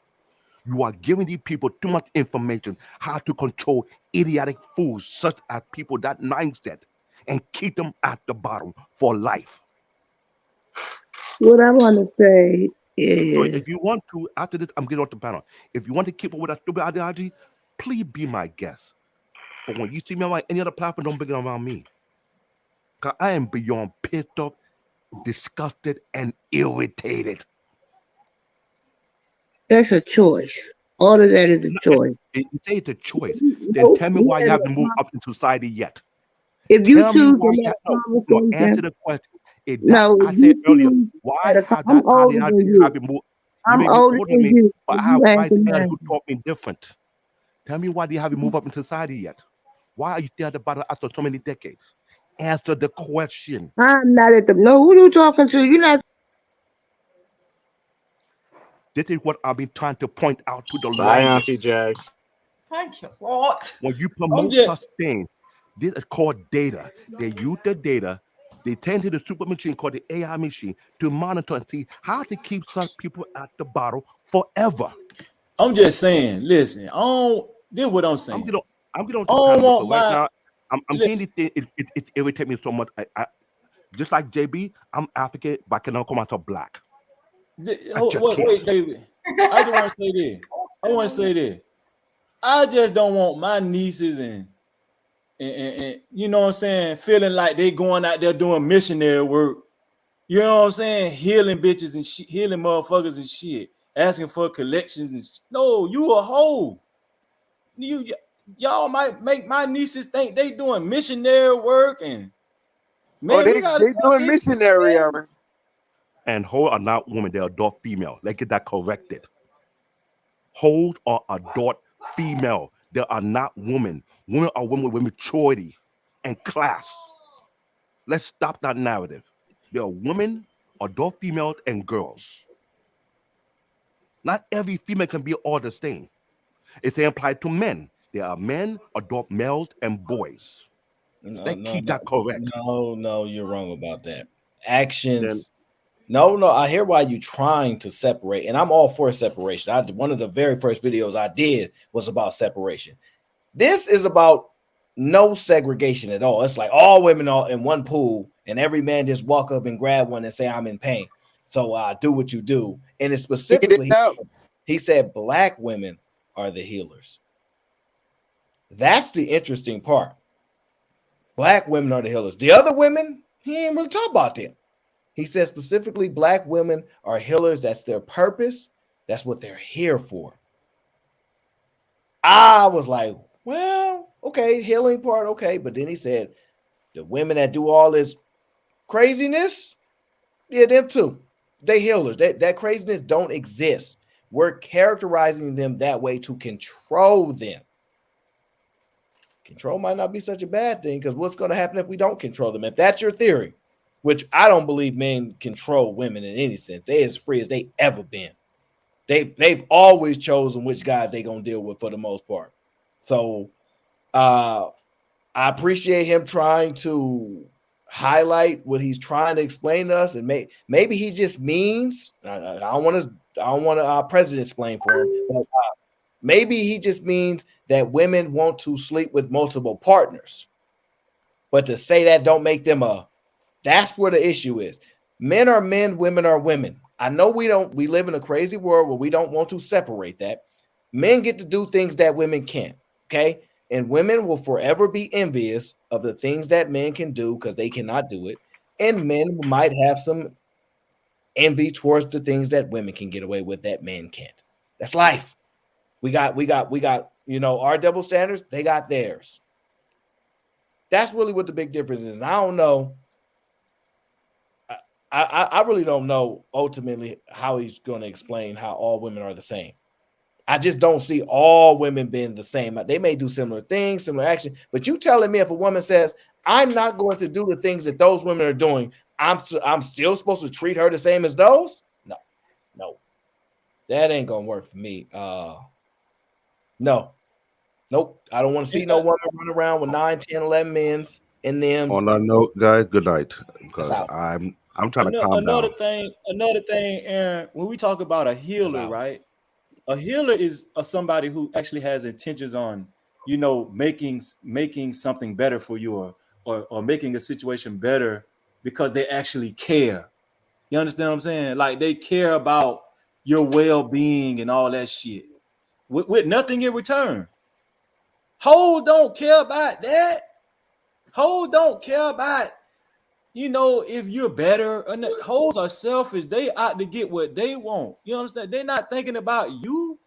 You are giving these people too much information how to control idiotic fools such as people that mindset and keep them at the bottom for life. What I want to say is, so if you want to, after this, I'm getting off the panel. If you want to keep up with that stupid ideology, please be my guest. But when you see me on any other platform, don't bring it around me. Because I am beyond pissed off, disgusted, and irritated. That's a choice. All of that is a choice. You say it's a choice. Then tell me why you haven't moved up in society yet. If you tell choose me why you answer the question. I said earlier, why have that ideology haven't moved? I'm older than you. But I have white parents who taught me different. Tell me why you haven't moved up in society yet. Why are you still at the bottom after so many decades? Answer the question. I'm not at the. No, who are you talking to? You're not. This is what I've been trying to point out to the Bye, Auntie Jag. Thank you, Lord. When you promote such things, this is called data. They use the data. They tend to the super machine called the AI machine to monitor and see how to keep such people at the bottom forever. I'm just saying, listen, this is what I'm saying. I'm getting on the panel right now. I'm saying this thing, it irritates me so much. I just like JB, I'm African, but I cannot call myself black. Wait, David. I just want to say this. I just don't want my nieces and you know what I'm saying, feeling like they going out there doing missionary work. You know what I'm saying? Healing bitches and shit, healing motherfuckers and shit, asking for collections and no, you a hoe. Y'all might make my nieces think they doing missionary work and man, they doing missionary. And hoes are not women, they're adult female. Let's get that corrected. Hoes are adult female. They are not women. Women are women with maturity and class. Let's stop that narrative. There are women, adult females, and girls. Not every female can be all the same. It's applied to men. There are men, adult males, and boys. Let's keep that correct. No, you're wrong about that. Actions No, I hear why you trying to separate, and I'm all for separation. One of the very first videos I did was about separation. This is about no segregation at all. It's like all women all in one pool, and every man just walk up and grab one and say, "I'm in pain." So do what you do. And it's specifically, he said black women are the healers. That's the interesting part. Black women are the healers. The other women, he ain't really talk about them. He says specifically black women are healers. That's their purpose. That's what they're here for. I was like, well, okay, healing part, okay. But then he said the women that do all this craziness, yeah, them too. They healers. That craziness don't exist. We're characterizing them that way to control them. Control might not be such a bad thing, because what's going to happen if we don't control them? If that's your theory, which I don't believe men control women in any sense. They're as free as they ever been. They've always chosen which guys they gonna deal with for the most part. So I appreciate him trying to highlight what he's trying to explain to us, and maybe he just means I don't want to president explain for him, but maybe he just means that women want to sleep with multiple partners. But to say that don't make them that's where the issue is. Men are men, women are women. I know we live in a crazy world where we don't want to separate that. Men get to do things that women can't, okay? And women will forever be envious of the things that men can do because they cannot do it. And men might have some envy towards the things that women can get away with that men can't. That's life. We got, our double standards, they got theirs. That's really what the big difference is. And I don't know. I really don't know ultimately how he's going to explain how all women are the same. I just don't see all women being the same. They may do similar things, similar action, but you telling me if a woman says, I'm not going to do the things that those women are doing, I'm still supposed to treat her the same as those? No. That ain't going to work for me. No. Nope. I don't want to see no woman run around with 9, 10, 11 men's in them. On that note, guys, good night. Because I'm trying to calm down. Another thing, Aaron, when we talk about a healer, right? A healer is somebody who actually has intentions on, making something better for you or making a situation better because they actually care. You understand what I'm saying? Like they care about your well-being and all that shit with nothing in return. Hoes don't care about that. Hoes don't care about, if you're better. Hoes are selfish. They out to get what they want. You understand? They're not thinking about you.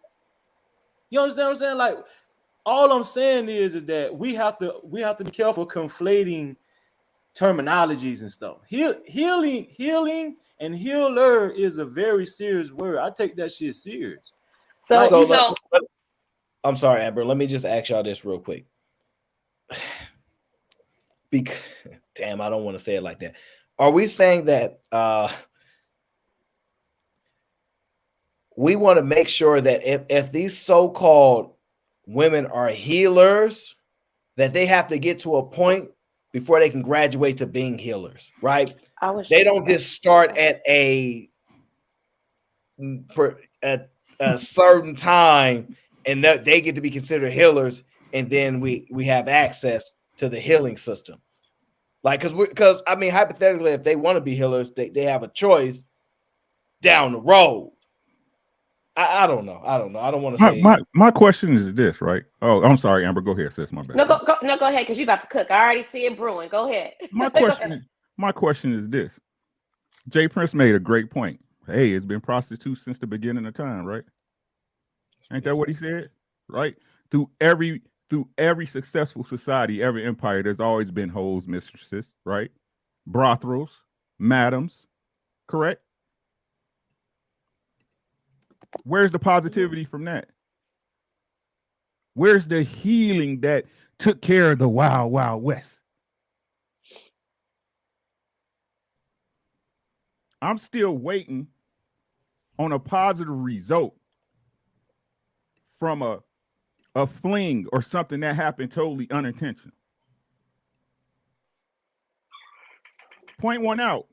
You understand what I'm saying? Like, all I'm saying is that we have to be careful conflating terminologies and stuff. Healing and healer is a very serious word. I take that shit serious. I'm sorry, Amber. Let me just ask y'all this real quick. Damn, I don't want to say it like that. Are we saying that we want to make sure that if these so-called women are healers, that they have to get to a point before they can graduate to being healers, right? They don't just start at a certain time and they get to be considered healers, and then we have access to the healing system. Like, because I mean, hypothetically, if they want to be healers, they have a choice down the road. I don't know. I don't want to say. My question is this, right? Oh, I'm sorry, Amber. Go ahead, sis. My bad. No, go ahead, because you're about to cook. I already see it brewing. Go ahead. My question is this. Jay Prince made a great point. Hey, it's been prostitutes since the beginning of time, right? Ain't that what he said? Right? Through every successful society, every empire, there's always been hoes, mistresses, right? Brothels, madams, correct? Where's the positivity from that? Where's the healing that took care of the wild, wild west? I'm still waiting on a positive result from a fling or something that happened totally unintentional. Point one out.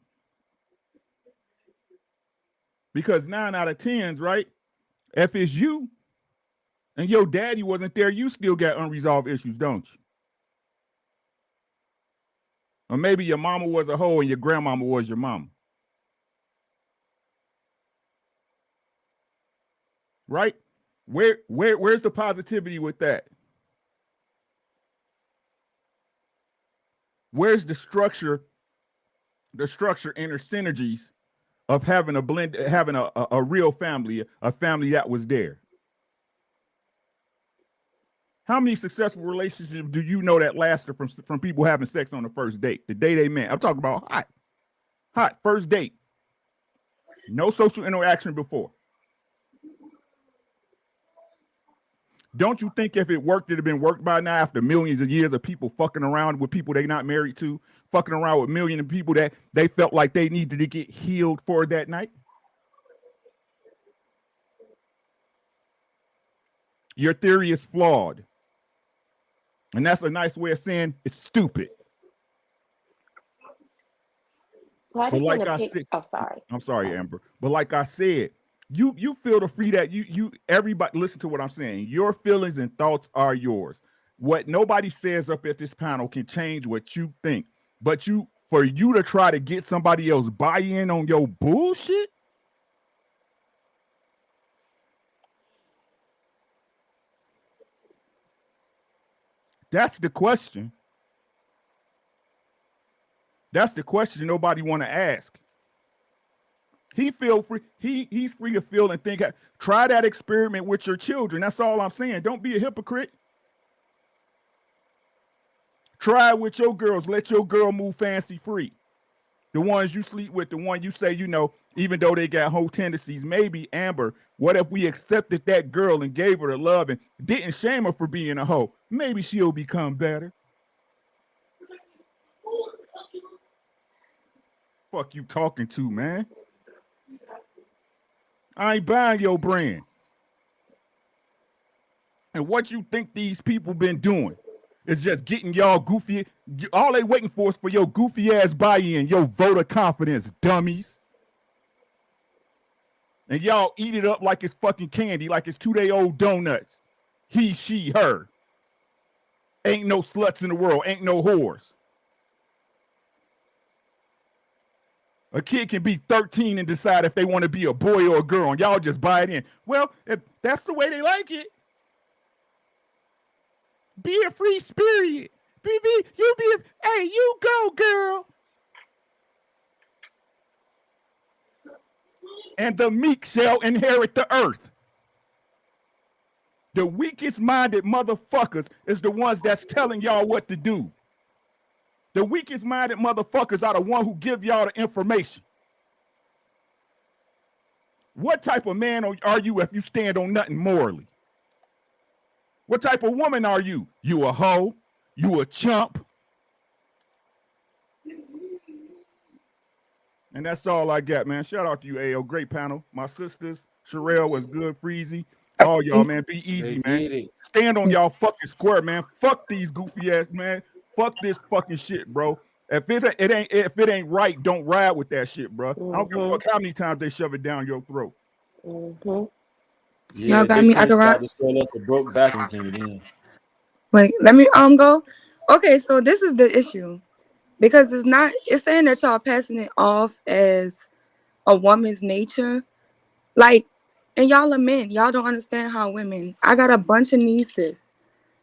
Because 9 out of 10s, right? If it's you and your daddy wasn't there, you still got unresolved issues, don't you? Or maybe your mama was a hoe and your grandmama was your mama. Right? Where's the positivity with that? Where's the structure inner synergies of having a blend, having a real family, a family that was there? How many successful relationships do you know that lasted from people having sex on the first date, the day they met? I'm talking about hot first date. No social interaction before. Don't you think if it worked, it'd have been worked by now after millions of years of people fucking around with people they not married to, fucking around with millions of people that they felt like they needed to get healed for that night? Your theory is flawed. And that's a nice way of saying it's stupid. Well, I just like want to pick. Oh, sorry. I'm sorry, Amber. But like I said, you feel the free that everybody listen to what I'm saying. Your feelings and thoughts are yours. What nobody says up at this panel can change what you think. But for you to try to get somebody else buy-in on your bullshit, that's the question. That's the question nobody want to ask. He feel free. He's free to feel and think. Try that experiment with your children. That's all I'm saying. Don't be a hypocrite. Try it with your girls. Let your girl move fancy free. The ones you sleep with, the one you say, even though they got whole tendencies, maybe Amber, what if we accepted that girl and gave her the love and didn't shame her for being a hoe? Maybe she'll become better. Fuck you talking to, man? I ain't buying your brand. And what you think these people been doing is just getting y'all goofy. All they waiting for is for your goofy ass buy-in, your vote of confidence, dummies. And y'all eat it up like it's fucking candy, like it's 2-day-old donuts. He, she, her. Ain't no sluts in the world, ain't no whores. A kid can be 13 and decide if they want to be a boy or a girl, and y'all just buy it in. Well, if that's the way they like it, be a free spirit. Hey, you go, girl. And the meek shall inherit the earth. The weakest minded motherfuckers is the ones that's telling y'all what to do. The weakest minded motherfuckers are the one who give y'all the information. What type of man are you if you stand on nothing morally? What type of woman are you? You a hoe? You a chump? And that's all I got, man. Shout out to you, AO. Great panel. My sisters, Sherelle was good, Freezy. All y'all, man. Be easy, man. Stand on y'all fucking square, man. Fuck these goofy ass, man. Fuck this fucking shit, bro. If it ain't right, don't ride with that shit, bro. I don't give a fuck how many times they shove it down your throat. Yeah, Y'all got me. I can rock. A broke vacuum cleaner then. Wait, let me go. Okay, so this is the issue. Because it's saying that y'all passing it off as a woman's nature. Like, and y'all are men. Y'all don't understand how women. I got a bunch of nieces.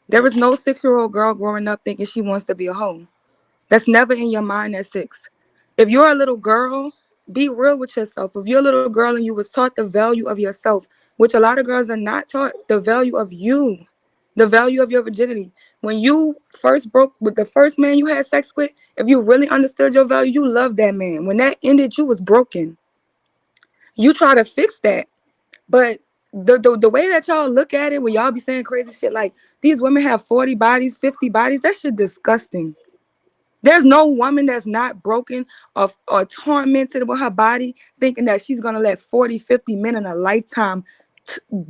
There was no 6-year-old girl growing up thinking she wants to be a hoe. That's never in your mind at 6. If you're a little girl, be real with yourself. If you're a little girl and you was taught the value of yourself, which a lot of girls are not taught, the value of you, the value of your virginity. When you first broke with the first man you had sex with, if you really understood your value, you loved that man. When that ended, you was broken. You try to fix that. But the way that y'all look at it, when y'all be saying crazy shit like these women have 40 bodies, 50 bodies, that shit disgusting. There's no woman that's not broken or tormented with her body thinking that she's going to let 40, 50 men in a lifetime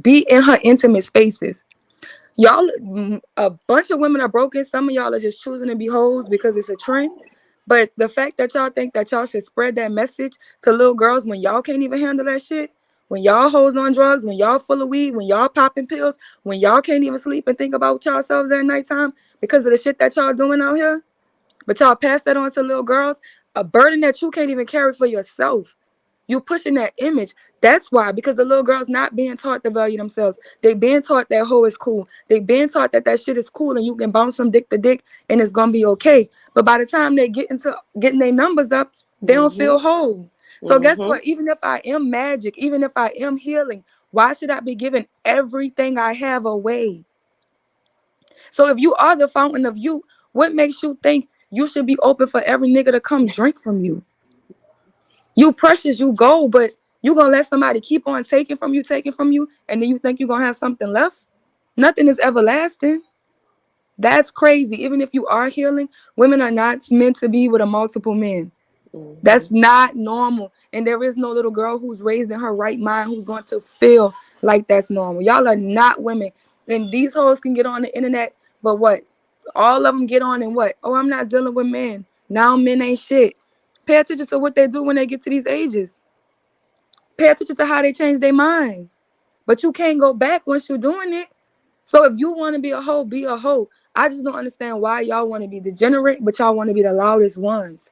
be in her intimate spaces. Y'all, a bunch of women are broken. Some of y'all are just choosing to be hoes because it's a trend. But the fact that y'all think that y'all should spread that message to little girls when y'all can't even handle that shit, when y'all hoes on drugs, when y'all full of weed, when y'all popping pills, when y'all can't even sleep and think about yourselves at nighttime because of the shit that y'all doing out here, but y'all pass that on to little girls, a burden that you can't even carry for yourself. You pushing that image. That's why, because the little girls not being taught to value themselves. They being taught that hoe is cool. They being taught that that shit is cool and you can bounce from dick to dick and it's gonna be okay. But by the time they get into getting their numbers up, they don't feel whole. So guess what? Even if I am magic, even if I am healing, why should I be giving everything I have away? So if you are the fountain of youth, what makes you think you should be open for every nigga to come drink from you? You precious, you gold, but you gonna let somebody keep on taking from you, and then you think you're gonna have something left? Nothing is everlasting. That's crazy. Even if you are healing, women are not meant to be with a multiple men. That's not normal. And there is no little girl who's raised in her right mind who's going to feel like that's normal. Y'all are not women. And these hoes can get on the internet, but what? All of them get on and what? Oh, I'm not dealing with men. Now men ain't shit. Pay attention to what they do when they get to these ages. Pay attention to how they change their mind. But you can't go back once you're doing it. So if you want to be a hoe, be a hoe. I just don't understand why y'all want to be degenerate, but y'all want to be the loudest ones.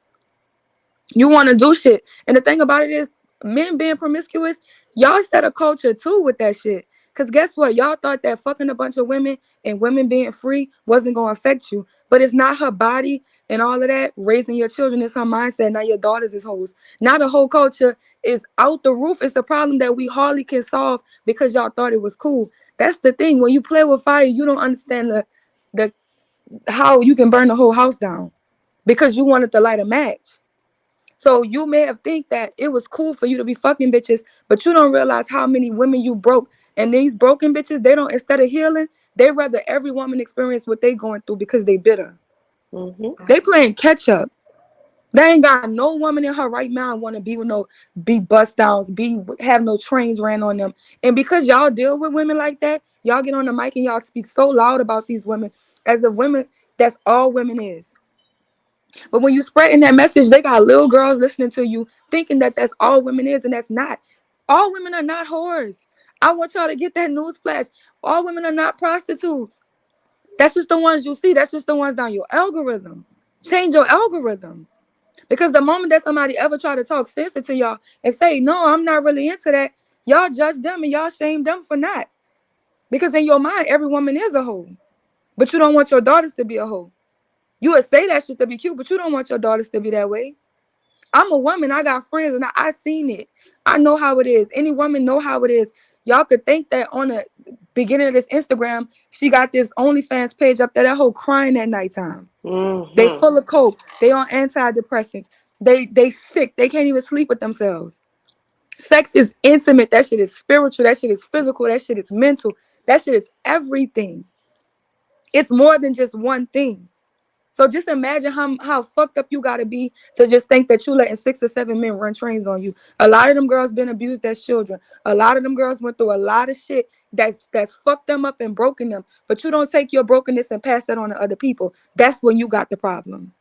You want to do shit. And the thing about it is, men being promiscuous, y'all set a culture too with that shit. Because guess what? Y'all thought that fucking a bunch of women and women being free wasn't going to affect you. But it's not her body and all of that. Raising your children is her mindset. Now your daughters is hoes. Now the whole culture is out the roof. It's a problem that we hardly can solve because y'all thought it was cool. That's the thing. When you play with fire, you don't understand the how you can burn the whole house down because you wanted to light a match. So you may have think that it was cool for you to be fucking bitches, but you don't realize how many women you broke. And these broken bitches, they don't, instead of healing, they rather every woman experience what they going through because they bitter. They playing catch up. They ain't got no woman in her right mind want to be with be bust downs, have no trains ran on them. And because y'all deal with women like that, y'all get on the mic and y'all speak so loud about these women as if women, that's all women is. But when you spreading that message, they got little girls listening to you thinking that that's all women is, and that's not. All women are not whores. I want y'all to get that news flash. All women are not prostitutes. That's just the ones you see. That's just the ones down your algorithm. Change your algorithm. Because the moment that somebody ever try to talk sense to y'all and say, no, I'm not really into that, y'all judge them and y'all shame them for not. Because in your mind, every woman is a hoe. But you don't want your daughters to be a hoe. You would say that shit to be cute, but you don't want your daughters to be that way. I'm a woman. I got friends, and I seen it. I know how it is. Any woman know how it is. Y'all could think that on the beginning of this Instagram, she got this OnlyFans page up there. That whole crying at nighttime. They full of coke. They on antidepressants. They sick. They can't even sleep with themselves. Sex is intimate. That shit is spiritual. That shit is physical. That shit is mental. That shit is everything. It's more than just one thing. So just imagine how fucked up you gotta be to just think that you letting 6 or 7 men run trains on you. A lot of them girls been abused as children. A lot of them girls went through a lot of shit that's fucked them up and broken them. But you don't take your brokenness and pass that on to other people. That's when you got the problem.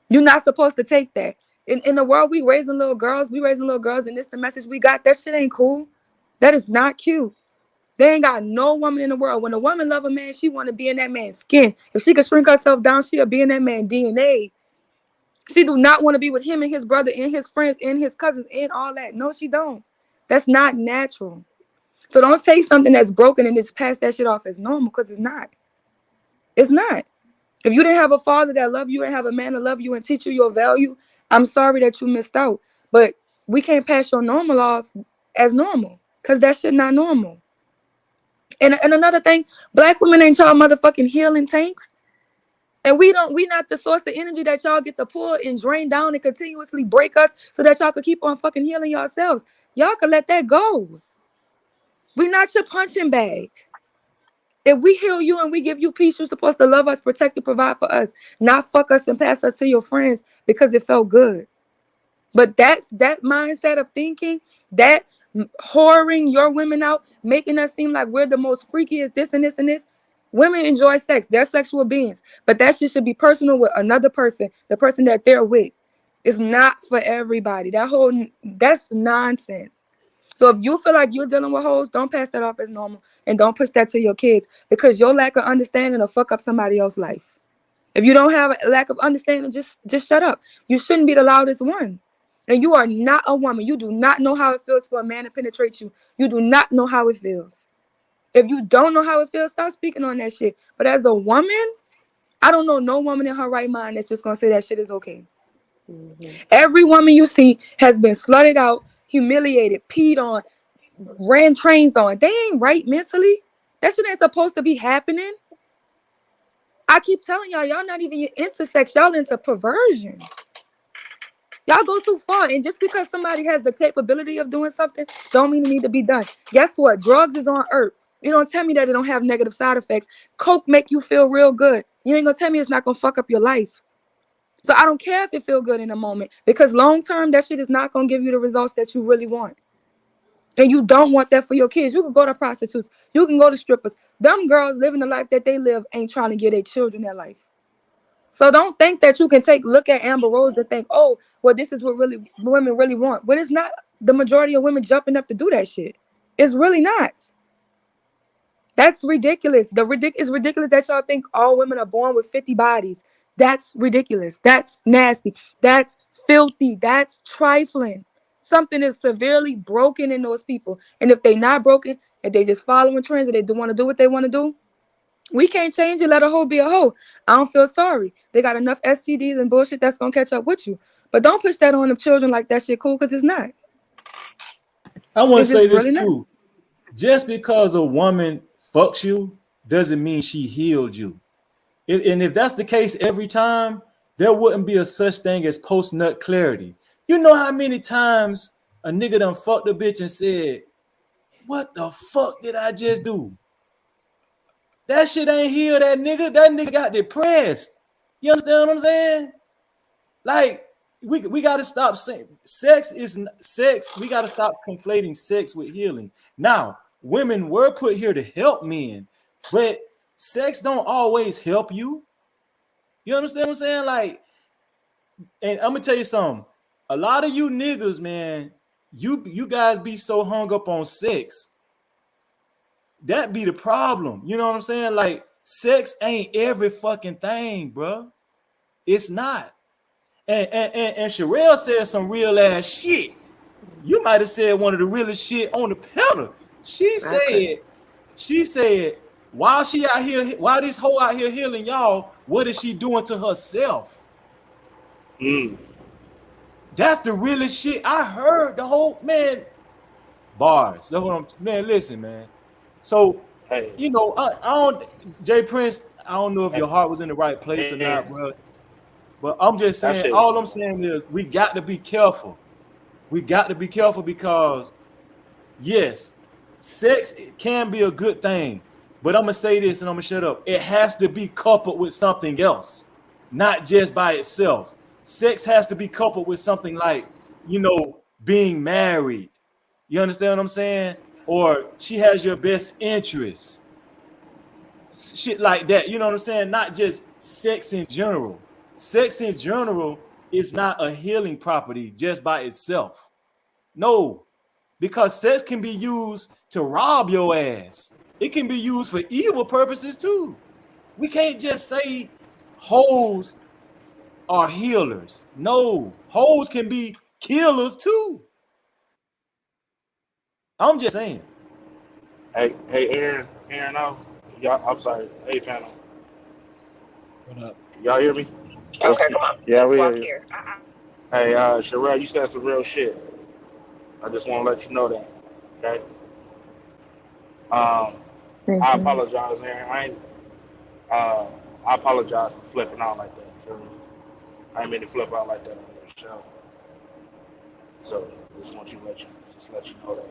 You're not supposed to take that. In the world, we raising little girls, and this the message we got. That shit ain't cool. That is not cute. They ain't got no woman in the world. When a woman love a man, she want to be in that man's skin. If she could shrink herself down, she'll be in that man's DNA. She do not want to be with him and his brother and his friends and his cousins and all that. No, she don't. That's not natural. So don't say something that's broken and just pass that shit off as normal, because it's not. It's not. If you didn't have a father that loved you and have a man to love you and teach you your value, I'm sorry that you missed out. But we can't pass your normal off as normal, because that shit not normal. And another thing, black women ain't y'all motherfucking healing tanks. And we not the source of energy that y'all get to pull and drain down and continuously break us so that y'all could keep on fucking healing yourselves. Y'all could let that go. We not your punching bag. If we heal you and we give you peace, you're supposed to love us, protect and provide for us, not fuck us and pass us to your friends because it felt good. But that mindset of thinking, that whoring your women out, making us seem like we're the most freakiest, this and this and this. Women enjoy sex. They're sexual beings. But that shit should be personal with another person, the person that they're with. It's not for everybody. That's nonsense. So if you feel like you're dealing with hoes, don't pass that off as normal and don't push that to your kids, because your lack of understanding will fuck up somebody else's life. If you don't have a lack of understanding, just shut up. You shouldn't be the loudest one. And you are not a woman. You do not know how it feels for a man to penetrate you. You do not know how it feels. If you don't know how it feels, stop speaking on that shit. But as a woman, I don't know no woman in her right mind that's just gonna say that shit is okay. Every woman you see has been slutted out, humiliated, peed on, ran trains on. They ain't right mentally. That shit ain't supposed to be happening. I keep telling y'all not even into sex. Y'all into perversion. Y'all go too far. And just because somebody has the capability of doing something, don't mean it need to be done. Guess what? Drugs is on earth. You don't tell me that it don't have negative side effects. Coke make you feel real good. You ain't gonna tell me it's not gonna fuck up your life. So I don't care if it feel good in a moment, because long term, that shit is not gonna give you the results that you really want. And you don't want that for your kids. You can go to prostitutes. You can go to strippers. Them girls living the life that they live ain't trying to give their children that life. So don't think that you can look at Amber Rose and think, oh, well, this is what really women really want. But it's not the majority of women jumping up to do that shit. It's really not. That's ridiculous. It's ridiculous that y'all think all women are born with 50 bodies. That's ridiculous. That's nasty. That's filthy. That's trifling. Something is severely broken in those people. And if they not broken, and they just following trends and they do want to do what they want to do, we can't change it. Let a hoe be a hoe. I don't feel sorry. They got enough STDs and bullshit that's going to catch up with you. But don't push that on the children like that shit cool, because it's not. I want to say this really too. Just because a woman fucks you doesn't mean she healed you. And if that's the case every time, there wouldn't be a such thing as post-nut clarity. You know how many times a nigga done fucked a bitch and said, what the fuck did I just do? That shit ain't healed that nigga. That nigga got depressed. You understand what I'm saying? Like, we got to stop saying sex is sex. We got to stop conflating sex with healing. Now, women were put here to help men, but sex don't always help you. You understand what I'm saying? Like, and I'm gonna tell you something. A lot of you niggas, man, you guys be so hung up on sex. That be the problem. You know what I'm saying? Like, sex ain't every fucking thing, bro. It's not. And Sherelle said some real ass shit. You might have said one of the realest shit on the pedal. She said, while this hoe out here healing y'all, what is she doing to herself? That's the realest shit. I heard the whole man bars. That's what I'm, man. Listen, man. So, you know, I don't, Jay Prince, I don't know if your heart was in the right place or not, bro. But I'm just saying, all I'm saying is we got to be careful. We got to be careful because, yes, sex can be a good thing. But I'm going to say this and I'm going to shut up. It has to be coupled with something else, not just by itself. Sex has to be coupled with something like, you know, being married. You understand what I'm saying? Or she has your best interests. Shit like that. You know what I'm saying? Not just sex in general. Sex in general is not a healing property just by itself. No, because sex can be used to rob your ass. It can be used for evil purposes too. We can't just say hoes are healers. No, hoes can be killers too. I'm just saying. Hey, Aaron, y'all, I'm sorry. Hey, panel. What up? Y'all hear me? Okay, come on. Yeah, Let's we walk hear you. here. Hey, Sherelle, you said some real shit. I just want to let you know that. Okay. I apologize, Aaron. I apologize for flipping out like that. You feel me? I ain't mean to flip out like that on your show. So just want you to let you know that.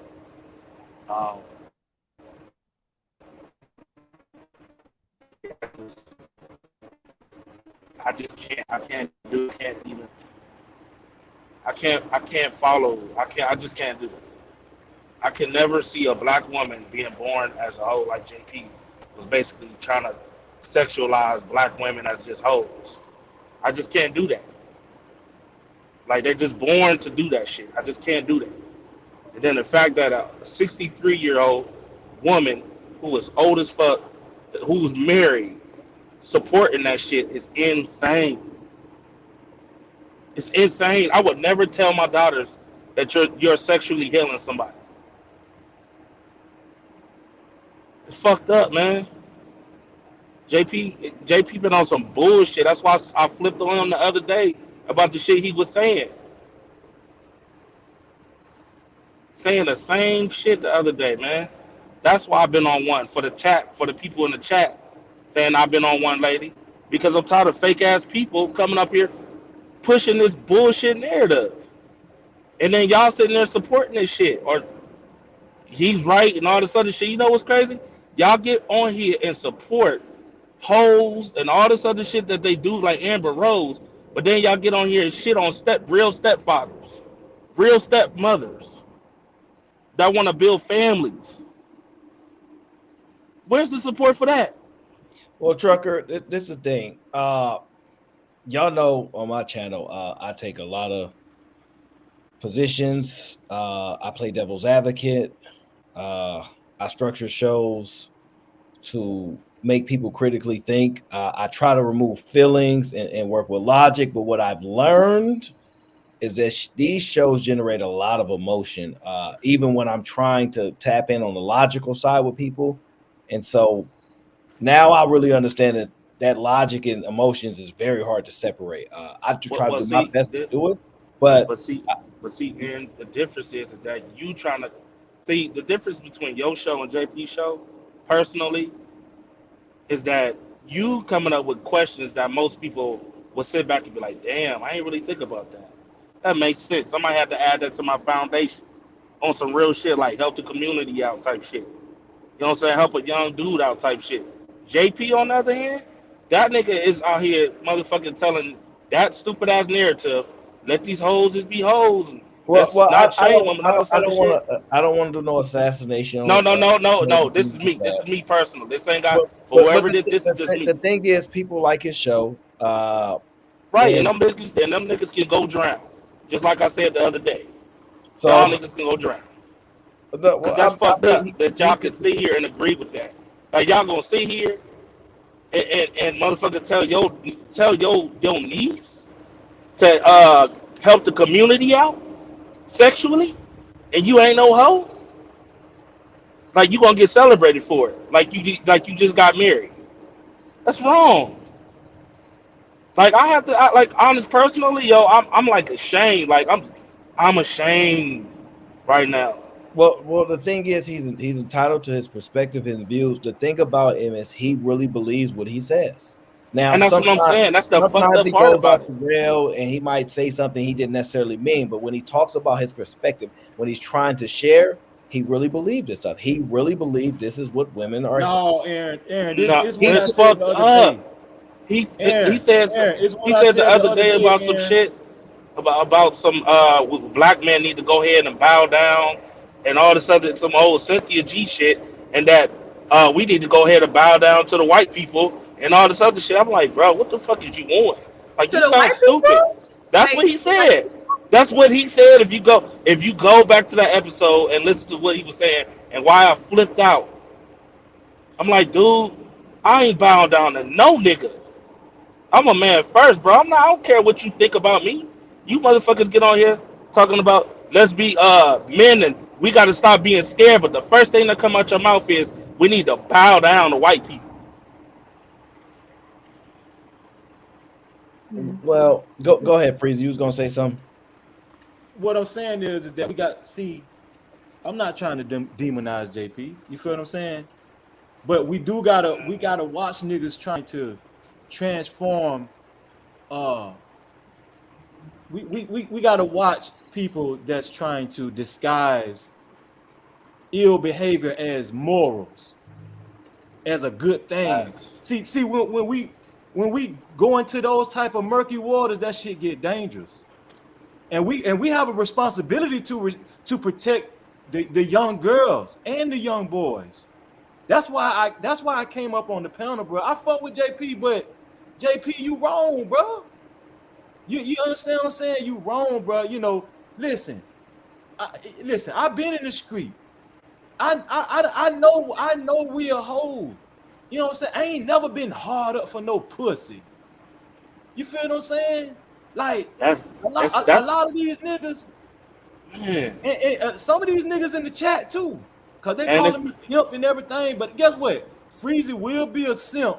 I just can't. I just can't do it. I can never see a black woman being born as a hoe like JP was basically trying to sexualize black women as just hoes. I just can't do that. Like they're just born to do that shit. I just can't do that. And then the fact that a 63-year-old woman who is old as fuck, who's married, supporting that shit is insane. It's insane. I would never tell my daughters that you're sexually healing somebody. It's fucked up, man. JP been on some bullshit. That's why I flipped on him the other day about the shit he was saying. Saying the same shit the other day, man. That's why I've been on one for the chat, for the people in the chat, saying I've been on one, lady, because I'm tired of fake ass people coming up here pushing this bullshit narrative, and then y'all sitting there supporting this shit, or he's right and all this other shit. You know what's crazy? Y'all get on here and support hoes and all this other shit that they do, like Amber Rose, but then y'all get on here and shit on real stepfathers, real stepmothers that want to build families. Where's the support for that? Well, Trucker, this is the thing. Y'all know on my channel, I take a lot of positions. I play devil's advocate. I structure shows to make people critically think. I try to remove feelings and work with logic. But what I've learned is that these shows generate a lot of emotion, even when I'm trying to tap in on the logical side with people. And so now I really understand that logic and emotions is very hard to separate. I try to do my best to do it, but see, and the difference is that you trying to see the difference between your show and JP's show, personally, is that you coming up with questions that most people will sit back and be like, "Damn, I ain't really think about that." That makes sense. I might have to add that to my foundation on some real shit, like help the community out type shit. You know what I'm saying? Help a young dude out type shit. JP, on the other hand, that nigga is out here motherfucking telling that stupid ass narrative. Let these hoes just be hoes. well, I don't want to do no assassination. No. This is me. This is me personal. This ain't got for whoever this is just me. The thing is, people like his show. Right, and them niggas can go drown. Just like I said the other day. So y'all niggas can go drown. That's fucked up that y'all can sit here and agree with that. Like y'all gonna sit here and motherfucker tell your niece to help the community out sexually, and you ain't no hoe. Like you gonna get celebrated for it. Like you just got married. That's wrong. Like I have to like honest personally, yo, I'm like ashamed. Like I'm ashamed right now. Well, the thing is, he's entitled to his perspective, his views. The thing about him is he really believes what he says. Now, and that's what I'm saying. That's the fucked up he part goes about off the rail and he might say something he didn't necessarily mean. But when he talks about his perspective, when he's trying to share, he really believed this stuff. He really believed this is what women are. No, Aaron, this is what I said the other day. He said the other day about some shit about some black men need to go ahead and bow down and all this other some old Cynthia G shit, and that we need to go ahead and bow down to the white people and all this other shit. I'm like, bro, what the fuck is you on? Like, you sound stupid. That's what he said. That's what he said. If you go back to that episode and listen to what he was saying and why I flipped out, I'm like, dude, I ain't bowing down to no nigga. I'm a man first, bro. I don't care what you think about me. You motherfuckers get on here talking about let's be men and we got to stop being scared. But the first thing that come out your mouth is we need to bow down to white people. Well, go ahead, Freezy. You was gonna say something. What I'm saying is that I'm not trying to demonize JP. You feel what I'm saying? But we gotta watch niggas trying to transform. We gotta watch people that's trying to disguise ill behavior as morals, as a good thing. See, when we go into those type of murky waters, that shit get dangerous, and we have a responsibility to protect the young girls and the young boys. That's why I came up on the panel, bro. I fuck with JP, but JP, you wrong, bro. You understand what I'm saying? You wrong, bro. You know, listen, I've been in the street. I know real hoes. You know what I'm saying? I ain't never been hard up for no pussy. You feel what I'm saying? Like a lot of these niggas, man. and some of these niggas in the chat too, cause they And calling me simp and everything. But guess what? Freezy will be a simp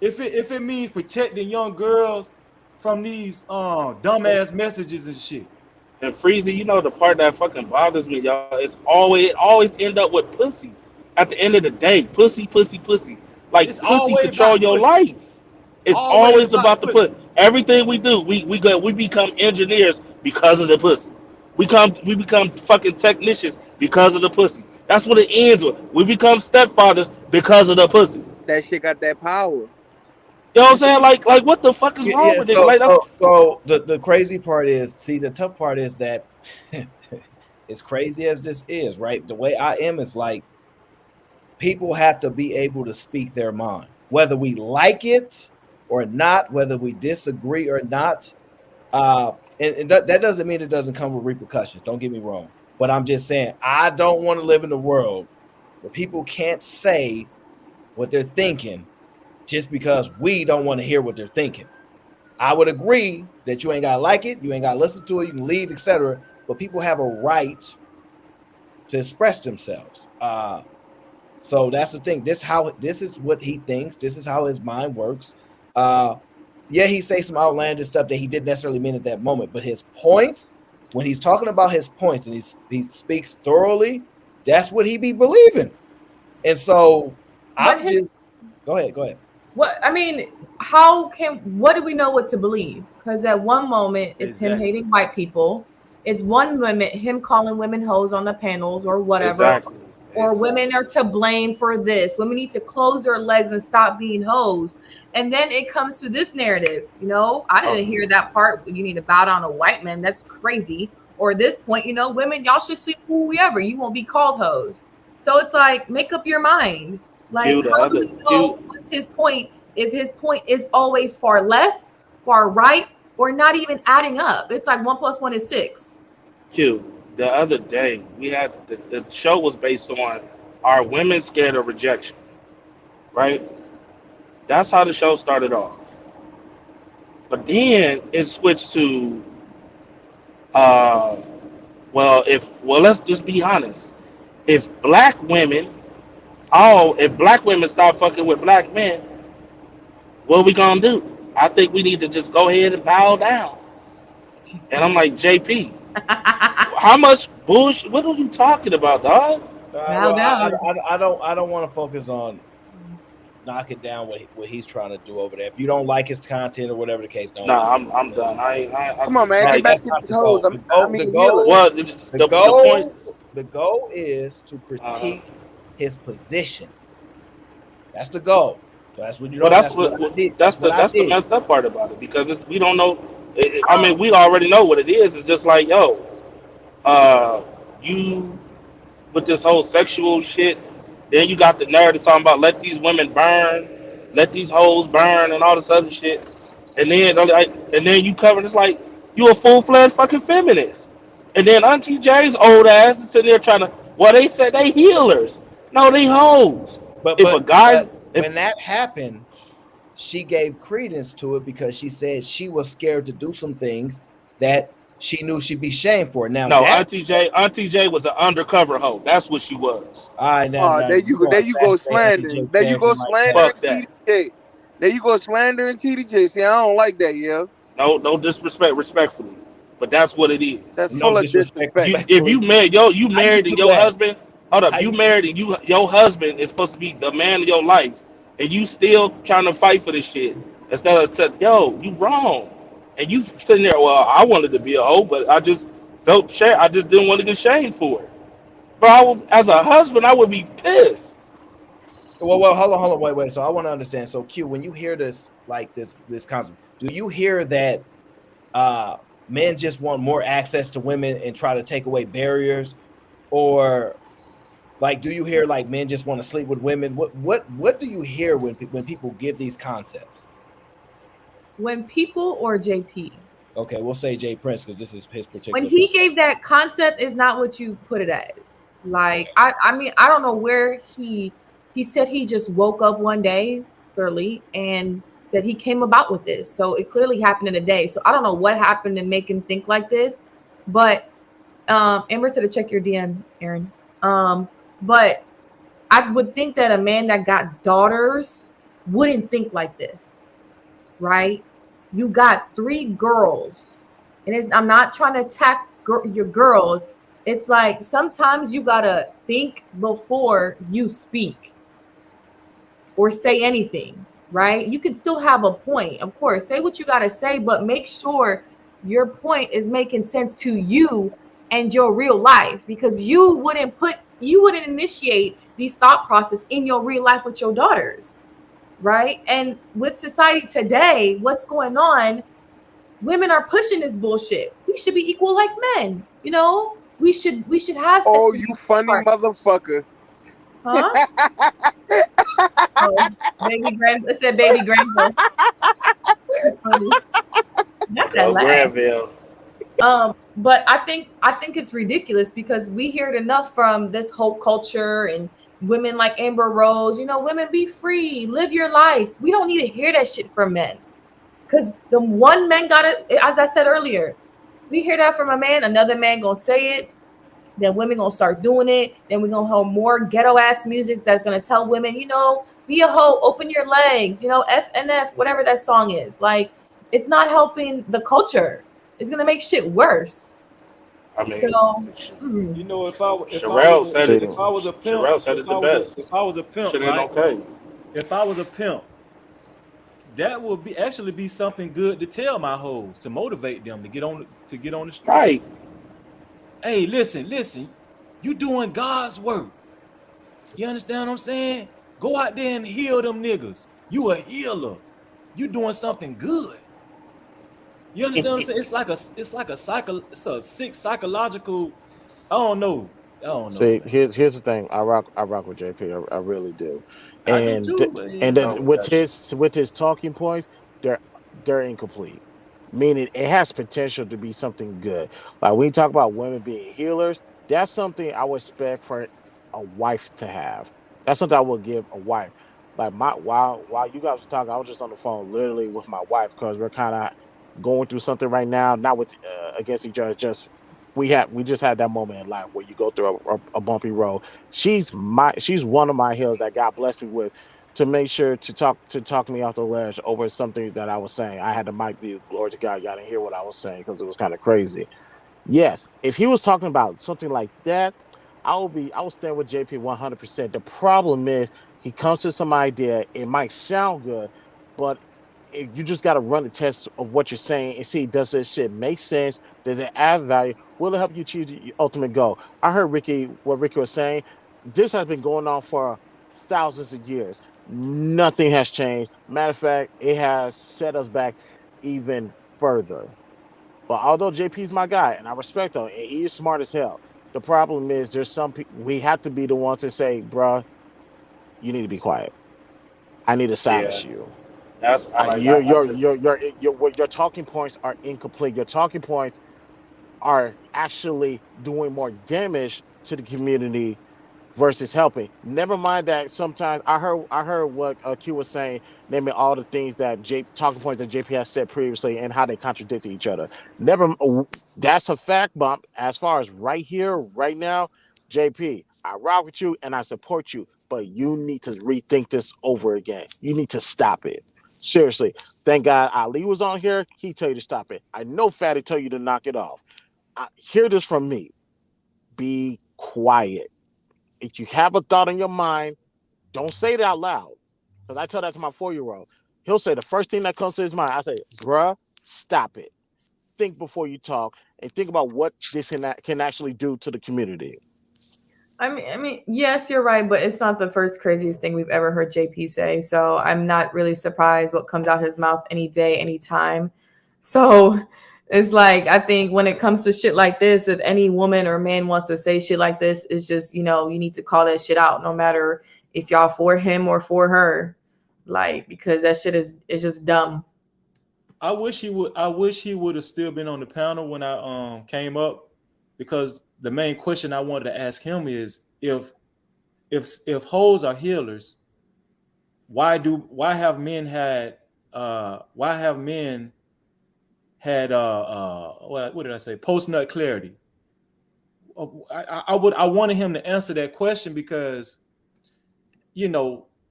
if it means protecting young girls from these dumbass messages and shit. And Freezy, you know the part that fucking bothers me, y'all, is always end up with pussy. At the end of the day, pussy. Like It's pussy always control about your pussy. life. It's Always always about about the pussy. Everything we do, we become engineers because of the pussy. We become fucking technicians because of the pussy. That's what it ends with. We become stepfathers because of the pussy. That shit got that power. You know what I'm saying? Like what the fuck is wrong Yeah, with it? Like so the crazy part is, see, the tough part is that as crazy as this is, right? The way I am is like people have to be able to speak their mind, whether we like it or not, whether we disagree or not. And that doesn't mean it doesn't come with repercussions. Don't get me wrong. But I'm just saying, I don't want to live in a world where people can't say what they're thinking just because we don't want to hear what they're thinking. I would agree that you ain't gotta like it, you ain't gotta listen to it, you can leave, etc. But people have a right to express themselves. So that's the thing. This is what he thinks. This is how his mind works. Yeah, he say some outlandish stuff that he didn't necessarily mean at that moment, but his points, when he's talking about his points and he speaks thoroughly, that's what he be believing. And so go ahead. What I mean, what do we know what to believe? Because at one moment it's him Exactly. hating white people. It's one moment him calling women hoes on the panels or whatever. Exactly. Or women are to blame for this. Women need to close their legs and stop being hoes. And then it comes to this narrative. You know, I didn't hear that part. You need to bow down to white men. That's crazy. Or at this point, you know, women, y'all should sleep with whoever. You won't be called hoes. So it's like, make up your mind. Like, how do we know what's his point if his point is always far left, far right, or not even adding up? It's like 1 + 1 is 6. Q, the other day we had the show was based on, are women scared of rejection? Right? That's how the show started off. But then it switched to let's just be honest. If black women stop fucking with black men, what are we gonna do? I think we need to just go ahead and bow down. And I'm like, JP, how much bullshit? What are you talking about, dog? I don't want to focus on knocking down what he's trying to do over there. If you don't like his content or whatever the case, don't. Nah, I'm done. Come on, man, get back to the hoes. The goal is to critique his position. That's the goal. So that's what you know. That's the messed up part about it, because we don't know. I mean, we already know what it is. It's just like, yo, you with this whole sexual shit. Then you got the narrative talking about let these women burn, let these hoes burn, and all this other shit. And then you cover it's like you a full-fledged fucking feminist. And then Auntie J's old ass is sitting there trying to, well, they said they healers. No, they hoes. But when that happened, she gave credence to it because she said she was scared to do some things that she knew she'd be shamed for. Now, no, Auntie J was an undercover hoe. That's what she was. All right, there you go slandering. There you go slandering TDJ. There you go slandering TDJ. See, I don't like that, yeah. No disrespect, respectfully, but that's what it is. That's full of disrespect. If you married and your husband, hold up, you married and your husband is supposed to be the man of your life, and you still trying to fight for this shit instead of saying, yo, you wrong. And you sitting there, well, I wanted to be a hoe, but I just felt shame. I just didn't want to get shamed for it. But as a husband, I would be pissed. Well, hold on, wait. So I want to understand. So Q, when you hear this, like this concept, do you hear that men just want more access to women and try to take away barriers, or Like, do you hear like men just want to sleep with women? What do you hear when people give these concepts? When people or JP? Okay, we'll say Jay Prince because this is his particular. When he gave that concept is not what you put it as. Like, okay. I mean, I don't know where he said he just woke up one day, clearly, and said he came about with this. So it clearly happened in a day. So I don't know what happened to make him think like this. But Amber said to check your DM, Aaron. But I would think that a man that got daughters wouldn't think like this, right? You got 3 girls, and I'm not trying to attack your girls. It's like sometimes you gotta think before you speak or say anything, right? You can still have a point, of course. Say what you gotta say, but make sure your point is making sense to you and your real life, because you wouldn't initiate these thought process in your real life with your daughters, right? And with society today, what's going on? Women are pushing this bullshit. We should be equal like men, you know. We should have. Oh, you funny motherfucker! Huh? Oh, baby grandpa. It said baby grandpa. Not that laugh. But I think it's ridiculous because we hear it enough from this whole culture and women like Amber Rose. You know, women, be free, live your life. We don't need to hear that shit from men, because the one man got it. As I said earlier, we hear that from a man, another man gonna say it. Then women gonna start doing it. Then we're gonna have more ghetto ass music that's gonna tell women, you know, be a hoe, open your legs, you know, FNF, whatever that song is. Like, it's not helping the culture. It's gonna make shit worse. I mean, so, you know, if I was a pimp, right? If I was a pimp, that would actually be something good to tell my hoes, to motivate them to get on the street. Right. Hey, listen, you doing God's work. You understand what I'm saying? Go out there and heal them niggas. You a healer. You doing something good. You understand what I'm saying? It's a sick psychological. I don't know. See, here's the thing. I rock with JP. I really do. And with his talking points, they're incomplete. Meaning it has potential to be something good. Like when you talk about women being healers, that's something I would expect for a wife to have. That's something I would give a wife. Like while you guys were talking, I was just on the phone literally with my wife because we're kind of going through something right now, not with against each other. Just we just had that moment in life where you go through a bumpy road. She's one of my healers that God blessed me with, to make sure to talk me off the ledge over something that I was saying. I had the mic mute. Glory to God, y'all didn't hear what I was saying because it was kind of crazy. Yes, if he was talking about something like that, I would stand with JP 100%. The problem is he comes to some idea. It might sound good, but you just got to run the test of what you're saying and see, does this shit make sense? Does it add value? Will it help you achieve your ultimate goal? I heard what Ricky was saying. This has been going on for thousands of years. Nothing has changed. Matter of fact, it has set us back even further. But although JP's my guy and I respect him, and he is smart as hell, the problem is there's some people we have to be the ones to say, bruh, you need to be quiet. I need to silence you. Your talking points are incomplete. Your talking points are actually doing more damage to the community versus helping. Never mind that sometimes I heard what Q was saying, naming all the things that talking points that JP has said previously and how they contradict each other. That's a fact bump. As far as right here, right now, JP, I rock with you and I support you, but you need to rethink this over again. You need to stop it. Seriously. Thank God Ali was on here. He tell you to stop it. I know Fatty tell you to knock it off. Hear this from me. Be quiet. If you have a thought in your mind, don't say it out loud. Because I tell that to my 4-year-old. He'll say the first thing that comes to his mind. I say, bruh, stop it. Think before you talk and think about what this can actually do to the community. I mean, yes, you're right, but it's not the first craziest thing we've ever heard JP say. So I'm not really surprised what comes out his mouth any day, anytime. So It's like, I think when it comes to shit like this, if any woman or man wants to say shit like this, it's just, you need to call that shit out, no matter if y'all for him or for her. Like, because that shit is just dumb. I wish he would have still been on the panel when I came up, because the main question I wanted to ask him is, if hoes are healers, why have men had what did I say, post nut clarity? I wanted him to answer that question, because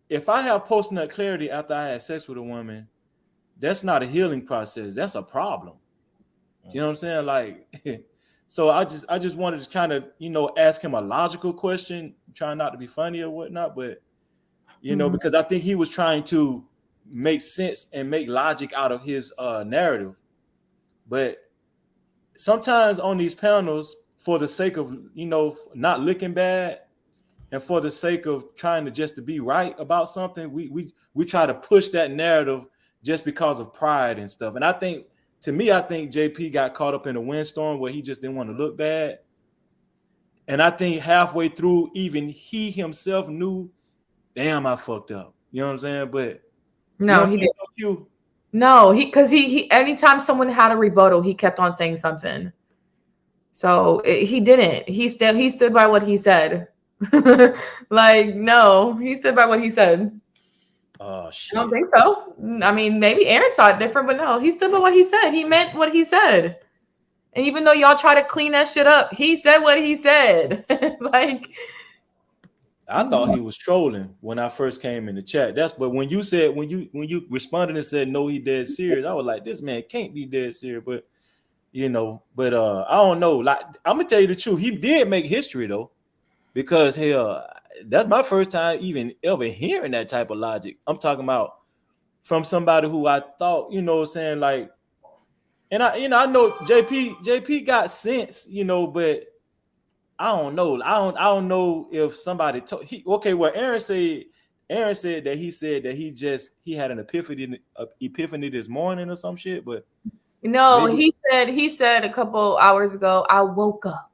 if I have post nut clarity after I had sex with a woman, that's not a healing process, that's a problem. You know what I'm saying? Like, so I just wanted to kind of ask him a logical question, trying not to be funny or whatnot, but because I think he was trying to make sense and make logic out of his narrative. But sometimes on these panels, for the sake of not looking bad, and for the sake of trying to be right about something, we try to push that narrative just because of pride and stuff. And I think JP got caught up in a windstorm where he just didn't want to look bad. And I think halfway through, even he himself knew, damn, I fucked up. You know what I'm saying? But no, he didn't. No, because he anytime someone had a rebuttal, he kept on saying something. So he didn't. He stood by what he said. Like, no, he stood by what he said. Oh shit. I don't think so. I mean, maybe Aaron saw it different, but no, he stood by what he said. He meant what he said. And even though y'all try to clean that shit up, he said what he said. Like, I thought he was trolling when I first came in the chat. But when you responded and said no, he dead serious, I was like, this man can't be dead serious. But I don't know. Like, I'm gonna tell you the truth, he did make history though, because hell, that's my first time even ever hearing that type of logic. I'm talking about from somebody who I thought, saying like, and I know JP got sense, but I don't know. I don't know if somebody told Aaron said that he had an epiphany this morning or some shit, but no, maybe. He said a couple hours ago, I woke up.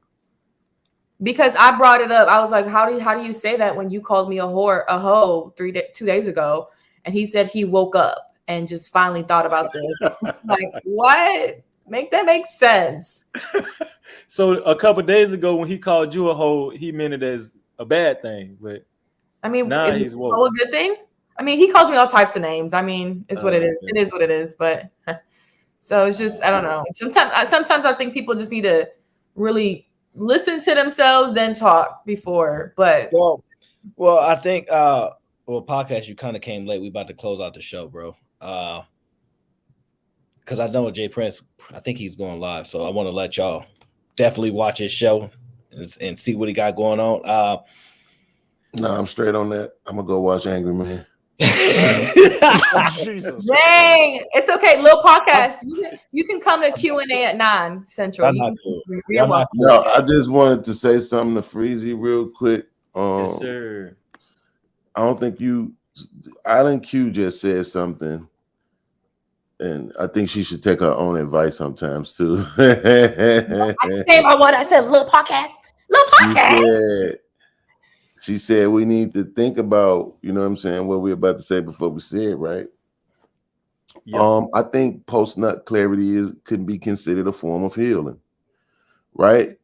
Because I brought it up. I was like, how do you say that when you called me a hoe 2 days ago? And he said he woke up and just finally thought about this. Like, what? Make that make sense. So a couple days ago when he called you a hoe, he meant it as a bad thing. But I mean, now is he's woke. a good thing? I mean, he calls me all types of names. I mean, it's what it is. It is what it is. But so it's just, I don't know. Sometimes I think people just need to really listen to themselves, then talk before. But well, I think podcast, you kind of came late. We about to close out the show, bro. Because I know Jay Prince, I think he's going live, so I want to let y'all definitely watch his show and see what he got going on. No, I'm straight on that. I'm gonna go watch Angry Man. Jesus. Dang, it's okay. Little podcast. You can come to Q&A at 9 Central. No, I just wanted to say something to Freezy real quick. Yes, sir. I don't think Island Q just said something, and I think she should take her own advice sometimes too. I said little podcast. Little podcast. She said we need to think about, what I'm saying, what we're about to say before we say it, right? Yep. I think post-nut clarity could be considered a form of healing, right?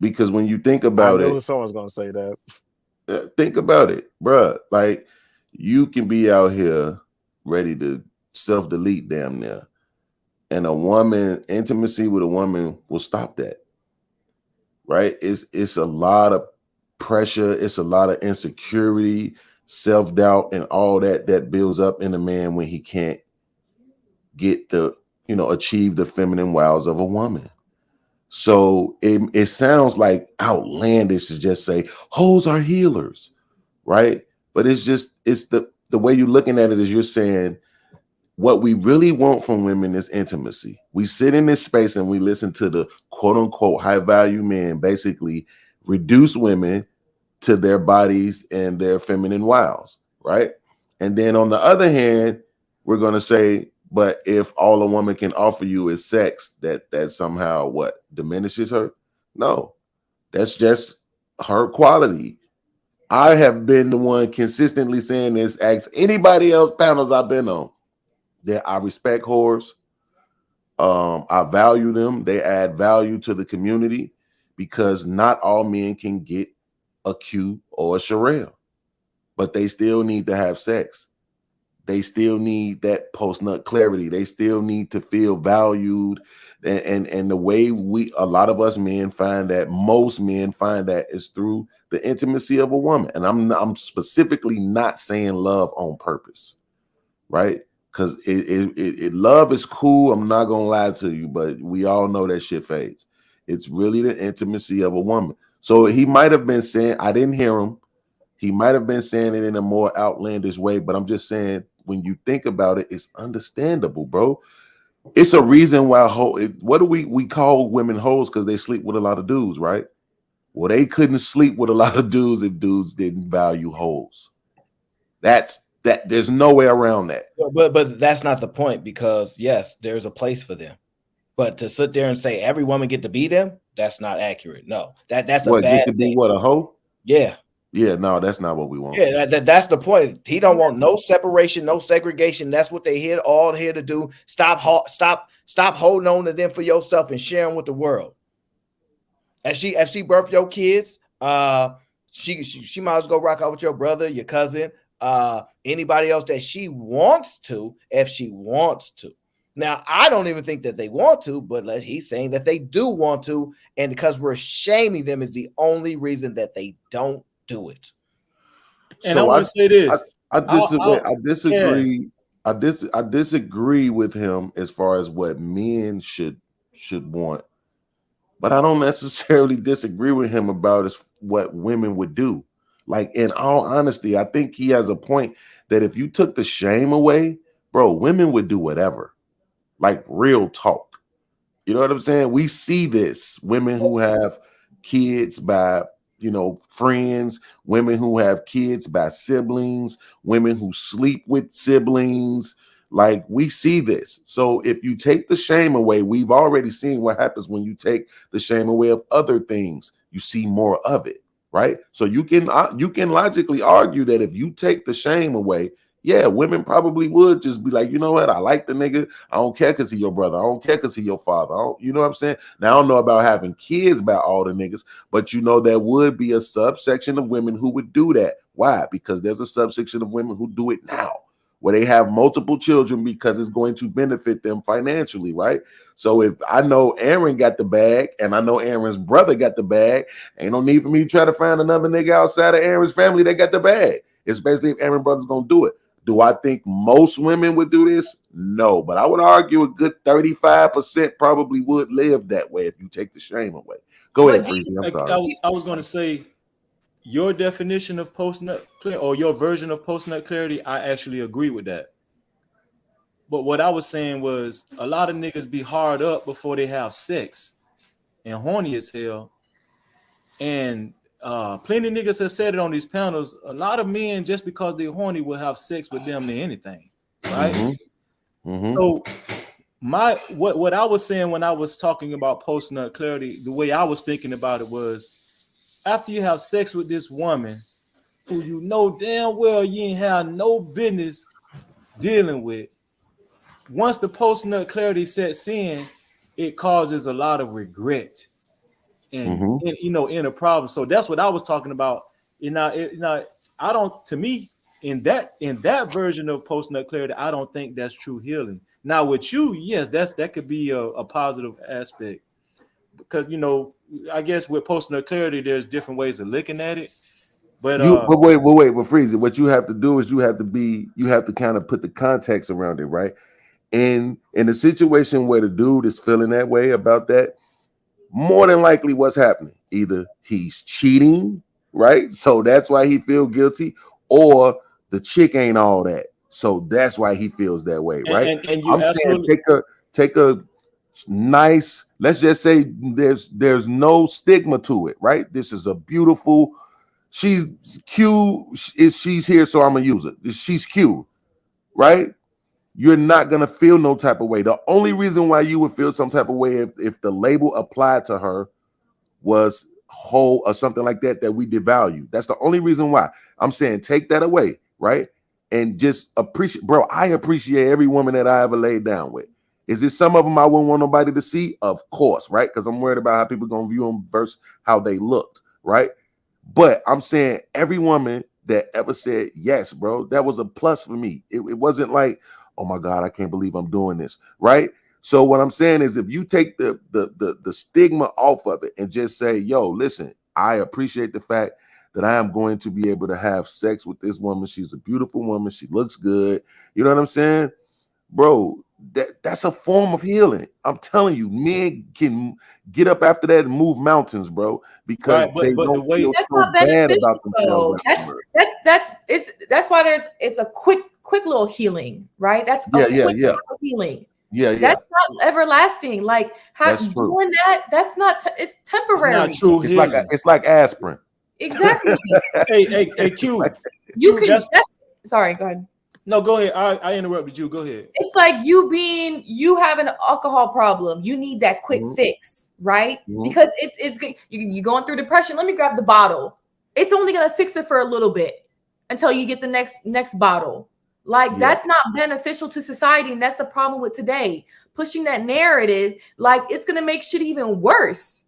Because when you think about it, someone's gonna say that. Think about it, bruh. Like, you can be out here ready to self-delete damn near, and intimacy with a woman will stop that, right? It's a lot of pressure, it's a lot of insecurity, self-doubt, and all that builds up in a man when he can't get achieve the feminine wiles of a woman. So it sounds like outlandish to just say hoes are healers, right? But it's the way you're looking at it is you're saying what we really want from women is intimacy. We sit in this space and we listen to the quote unquote high value men basically reduce women to their bodies and their feminine wiles, right? And then on the other hand, we're going to say, But if all a woman can offer you is sex, that somehow what diminishes her? No, that's just her quality. I have been the one consistently saying this. Ask anybody else panels I've been on that I respect whores. I value them. They add value to the community because not all men can get a Q or a Sherelle, but they still need to have sex. They still need that post-nut clarity. They still need to feel valued. And the way a lot of us men find that, most men find that, is through the intimacy of a woman. And I'm specifically not saying love on purpose, right? Because love is cool. I'm not gonna lie to you, but we all know that shit fades. It's really the intimacy of a woman. So he might have been saying, I didn't hear him. He might have been saying it in a more outlandish way, but I'm just saying, when you think about it, it's understandable, bro. It's a reason why what do we call women hoes? Because they sleep with a lot of dudes, right? Well, they couldn't sleep with a lot of dudes if dudes didn't value hoes. There's no way around that. But that's not the point, because yes, there's a place for them. But to sit there and say every woman get to be them, that's not accurate. No, that's a bad get to be thing. What, a hoe? Yeah. Yeah, no, that's not what we want. Yeah, that's the point. He don't want no separation, no segregation. That's what they all here to do. Stop holding on to them for yourself and sharing with the world. If she birth your kids, she might as well go rock out with your brother, your cousin, anybody else that she wants to, if she wants to. Now, I don't even think that they want to, but he's saying that they do want to, and because we're shaming them is the only reason that they don't do it. And so I want to say this. I disagree. I disagree with him as far as what men should want, but I don't necessarily disagree with him about what women would do. Like, in all honesty, I think he has a point that if you took the shame away, bro, women would do whatever. Like, real talk. You know what I'm saying? We see this. Women who have kids by, friends, women who have kids by siblings, women who sleep with siblings. Like, we see this. So if you take the shame away, we've already seen what happens when you take the shame away of other things. You see more of it, right? So you can logically argue that if you take the shame away, yeah, women probably would just be like, you know what? I like the nigga. I don't care because he your brother. I don't care because he your father. You know what I'm saying? Now, I don't know about having kids by all the niggas, but there would be a subsection of women who would do that. Why? Because there's a subsection of women who do it now, where they have multiple children because it's going to benefit them financially, right? So if I know Aaron got the bag and I know Aaron's brother got the bag, ain't no need for me to try to find another nigga outside of Aaron's family that got the bag, especially if Aaron's brother's going to do it. Do I think most women would do this? No, but I would argue a good 35% probably would live that way if you take the shame away. Go ahead, Freezy. I'm sorry. I was going to say, your definition of post-nut clarity, or your version of post-nut clarity, I actually agree with that. But what I was saying was, a lot of niggas be hard up before they have sex and horny as hell. And plenty of niggas have said it on these panels. A lot of men, just because they're horny, will have sex with them than anything, right? Mm-hmm. Mm-hmm. So what I was saying when I was talking about post-nut clarity, the way I was thinking about it was, after you have sex with this woman who you know damn well you ain't have no business dealing with, once the post-nut clarity sets in, it causes a lot of regret and in a problem. So that's what I was talking about. I don't. To me, in that version of post-nut clarity, I don't think that's true healing. Now with you, yes, that could be a positive aspect, because I guess with post-nut clarity, there's different ways of looking at it. But wait, Freezy, what you have to do is you have to kind of put the context around it, right? And in a situation where the dude is feeling that way about that, more than likely what's happening, either he's cheating, right? So that's why he feels guilty, or the chick ain't all that. So that's why he feels that way, right? And you I'm saying take a nice, let's just say there's no stigma to it, right? This is a beautiful, she's cute, she's here, so I'm gonna use it. She's cute, right? you're not gonna feel no type of way. The only reason why you would feel some type of way if the label applied to her was whole or something like that we devalue. That's the only reason why. I'm saying take that away, right? And just appreciate, bro. I appreciate every woman that I ever laid down with. Is it some of them I wouldn't want nobody to see? Of course, right? Because I'm worried about how people gonna view them versus how they looked, right? But I'm saying every woman that ever said yes, bro, that was a plus for me. It wasn't like, oh my God, I can't believe I'm doing this, right? So what I'm saying is, if you take the stigma off of it and just say, yo, listen, I appreciate the fact that I am going to be able to have sex with this woman. She's a beautiful woman. She looks good. You know what I'm saying? Bro, that's a form of healing. I'm telling you, men can get up after that and move mountains, bro, because Right, they but the don't way feel That's so not bad beneficial about themselves though. afterward. That's why it's a quick little healing, right? That's a Yeah. quick little healing. Yeah. That's not everlasting. Like That's true. doing that, that's not it's temporary. It's like aspirin. Exactly. Hey, Q. You Q, can sorry, go ahead. No, go ahead. I interrupted you. Go ahead. It's like you have an alcohol problem. You need that quick fix, right? Because it's you going through depression. Let me grab the bottle. It's only gonna fix it for a little bit until you get the next bottle. Like that's not beneficial to society, and that's the problem with today. Pushing that narrative, like it's gonna make shit even worse.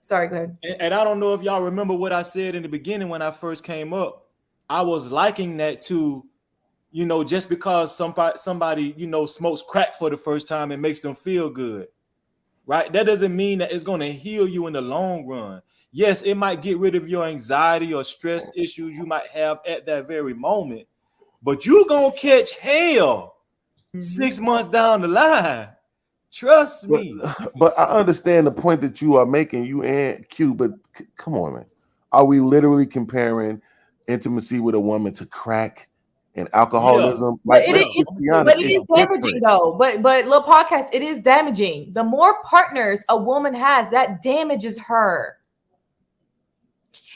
Sorry, go ahead. And I don't know if y'all remember what I said in the beginning when I first came up. I was liking that to, just because somebody smokes crack for the first time, it makes them feel good, right? That doesn't mean that it's going to heal you in the long run. Yes, it might get rid of your anxiety or stress issues you might have at that very moment, but you're going to catch hell 6 months down the line. Trust me. But I understand the point that you are making, you and Q, but come on, man. Are we literally comparing intimacy with a woman to crack and alcoholism? But Like, it let's be honest, is it's damaging different. though. But little podcast, it is damaging. The more partners a woman has, that damages her.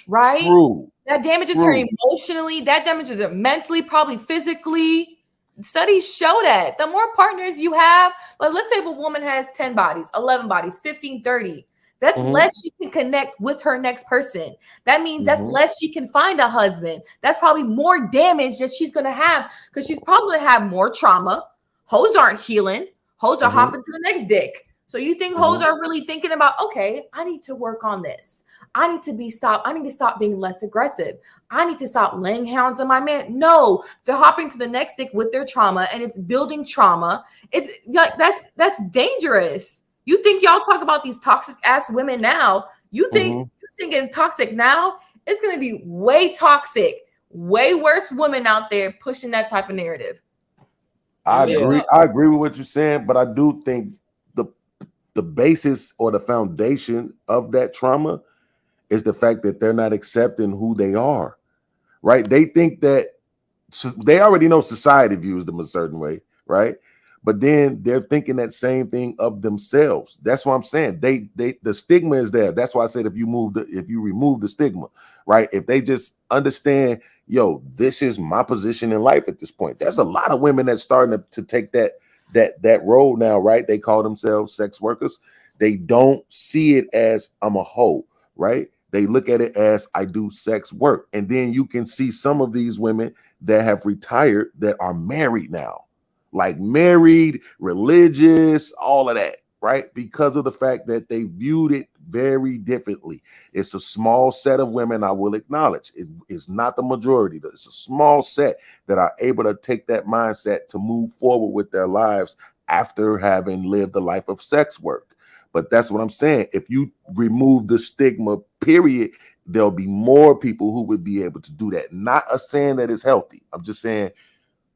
Right? True. That damages her emotionally, that damages her mentally, probably physically. Studies show that the more partners you have, like let's say if a woman has 10 bodies, 11 bodies, 15, 30, that's less she can connect with her next person. That means that's less she can find a husband. That's probably more damage that she's going to have because she's probably going to have more trauma. Hoes aren't healing. Hoes are hopping to the next dick. So you think hoes are really thinking about, okay, I need to work on this. I need to stop being less aggressive. I need to stop laying hands on my man. No, they're hopping to the next dick with their trauma and it's building trauma. It's like that's dangerous. You think y'all talk about these toxic ass women now? You think it's toxic now? It's gonna be way toxic, way worse women out there pushing that type of narrative. I agree with what you're saying, but I do think the basis or the foundation of that trauma is the fact that they're not accepting who they are, right? They think that they already know society views them a certain way, right? But then they're thinking that same thing of themselves. That's what I'm saying. The stigma is there. That's why I said if you remove the stigma, right? If they just understand, yo, this is my position in life at this point. There's a lot of women that's starting to take that role now, right? They call themselves sex workers. They don't see it as I'm a hoe, right? They look at it as I do sex work. And then you can see some of these women that have retired that are married now, like married, religious, all of that, right? Because of the fact that they viewed it very differently. It's a small set of women, I will acknowledge. It's not the majority. It's a small set that are able to take that mindset to move forward with their lives after having lived a life of sex work. But that's what I'm saying. If you remove the stigma, period, there'll be more people who would be able to do that. Not a saying that it's healthy. I'm just saying,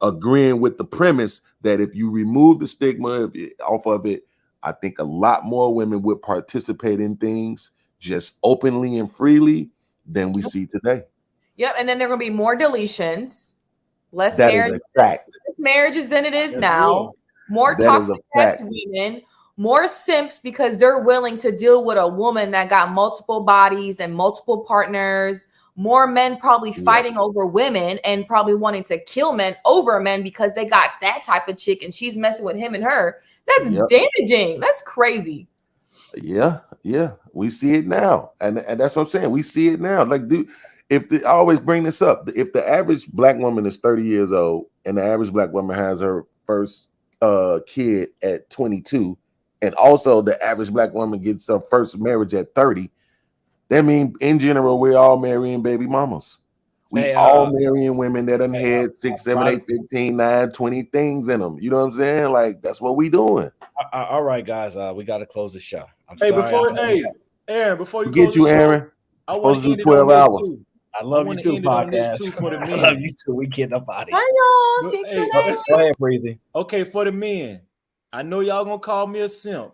agreeing with the premise that if you remove the stigma off of it, I think a lot more women would participate in things just openly and freely than we see today. Yep, and then there are going to be more deletions, less That is a fact. marriages than it is now. More That is toxic a fact. women, more simps because they're willing to deal with a woman that got multiple bodies and multiple partners. More men probably fighting over women and probably wanting to kill men over men because they got that type of chick and she's messing with him and her. That's damaging. That's crazy. Yeah, we see it now, and that's what I'm saying. We see it now. Like, dude, I always bring this up. If the average black woman is 30 years old and the average black woman has her first kid at 22, and also the average black woman gets her first marriage at 30, that means in general we're all marrying baby mamas. We all marrying women that done had 6, 7, 8, 15, 9, 20 things in them. You know what I'm saying? Like, that's what we doing. All right, guys. We got to close the show. I'm Hey, sorry. Aaron, before you get you, Aaron. I supposed want to do 12 hours. I love you too, podcast. For the men. I love you too. We getting up out of here. Bye, y'all. See you later. Go ahead, Breezy. Okay, for the men, I know y'all gonna call me a simp,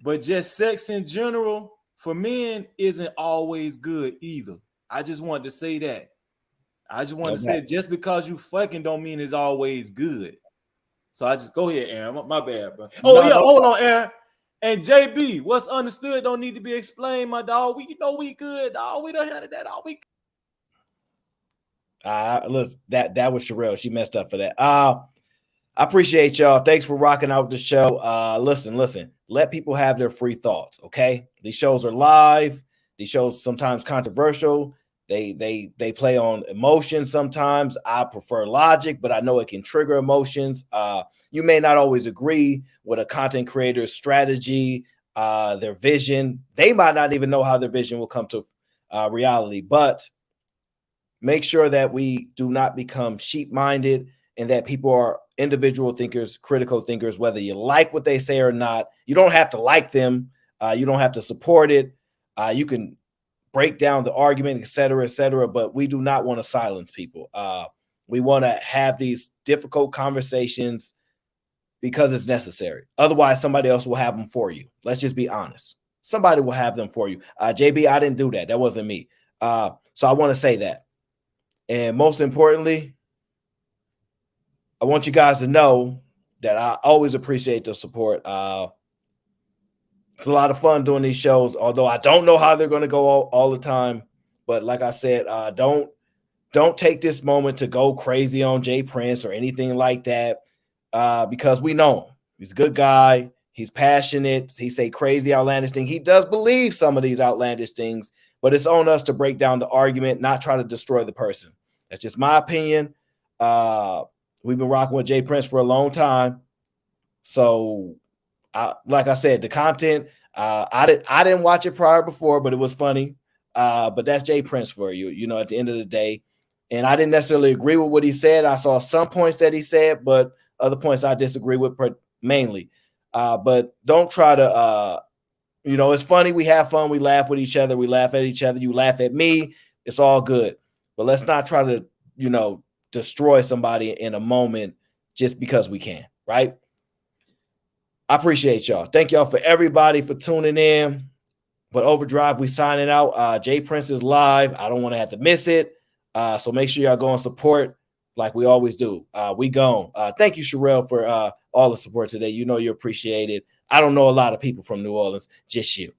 but just sex in general for men isn't always good either. I just wanted to say that. I just wanted to say just because you fucking don't mean it's always good. So I just go ahead, Aaron. My bad, bro. Hold on, Aaron. And JB, what's understood don't need to be explained, my dog. We we good, dog. We done had that all week. Listen, that was Sherelle. She messed up for that. I appreciate y'all. Thanks for rocking out the show. Listen. Let people have their free thoughts. Okay, these shows are live. These shows sometimes controversial. They play on emotions sometimes. I prefer logic, but I know it can trigger emotions. You may not always agree with a content creator's strategy, their vision. They might not even know how their vision will come to reality, but make sure that we do not become sheep-minded and that people are individual thinkers, critical thinkers, whether you like what they say or not. You don't have to like them. You don't have to support it. You can break down the argument, et cetera, but we do not want to silence people. We want to have these difficult conversations because it's necessary. Otherwise, somebody else will have them for you. Let's just be honest. Somebody will have them for you. JB, I didn't do that. That wasn't me. So I want to say that. And most importantly, I want you guys to know that I always appreciate the support. It's a lot of fun doing these shows, although I don't know how they're going to go all the time. But like I said, don't take this moment to go crazy on Jay Prince or anything like that, because we know him. He's a good guy. He's passionate. He say crazy, outlandish things. He does believe some of these outlandish things, but it's on us to break down the argument, not try to destroy the person. That's just my opinion. We've been rocking with Jay Prince for a long time. So, like I said, the content, I didn't watch it prior before, but it was funny. But that's Jay Prince for you, at the end of the day. And I didn't necessarily agree with what he said. I saw some points that he said, but other points I disagree with mainly. But don't try to, it's funny. We have fun. We laugh with each other. We laugh at each other. You laugh at me. It's all good. But let's not try to, destroy somebody in a moment just because we can, right? I appreciate y'all. Thank y'all for everybody for tuning in. But Overdrive, we signing out. Jay Prince is live. I don't want to have to miss it. So make sure y'all go and support like we always do. We gone. Thank you, Sherelle, for all the support today. You appreciate it. I don't know a lot of people from New Orleans, just you.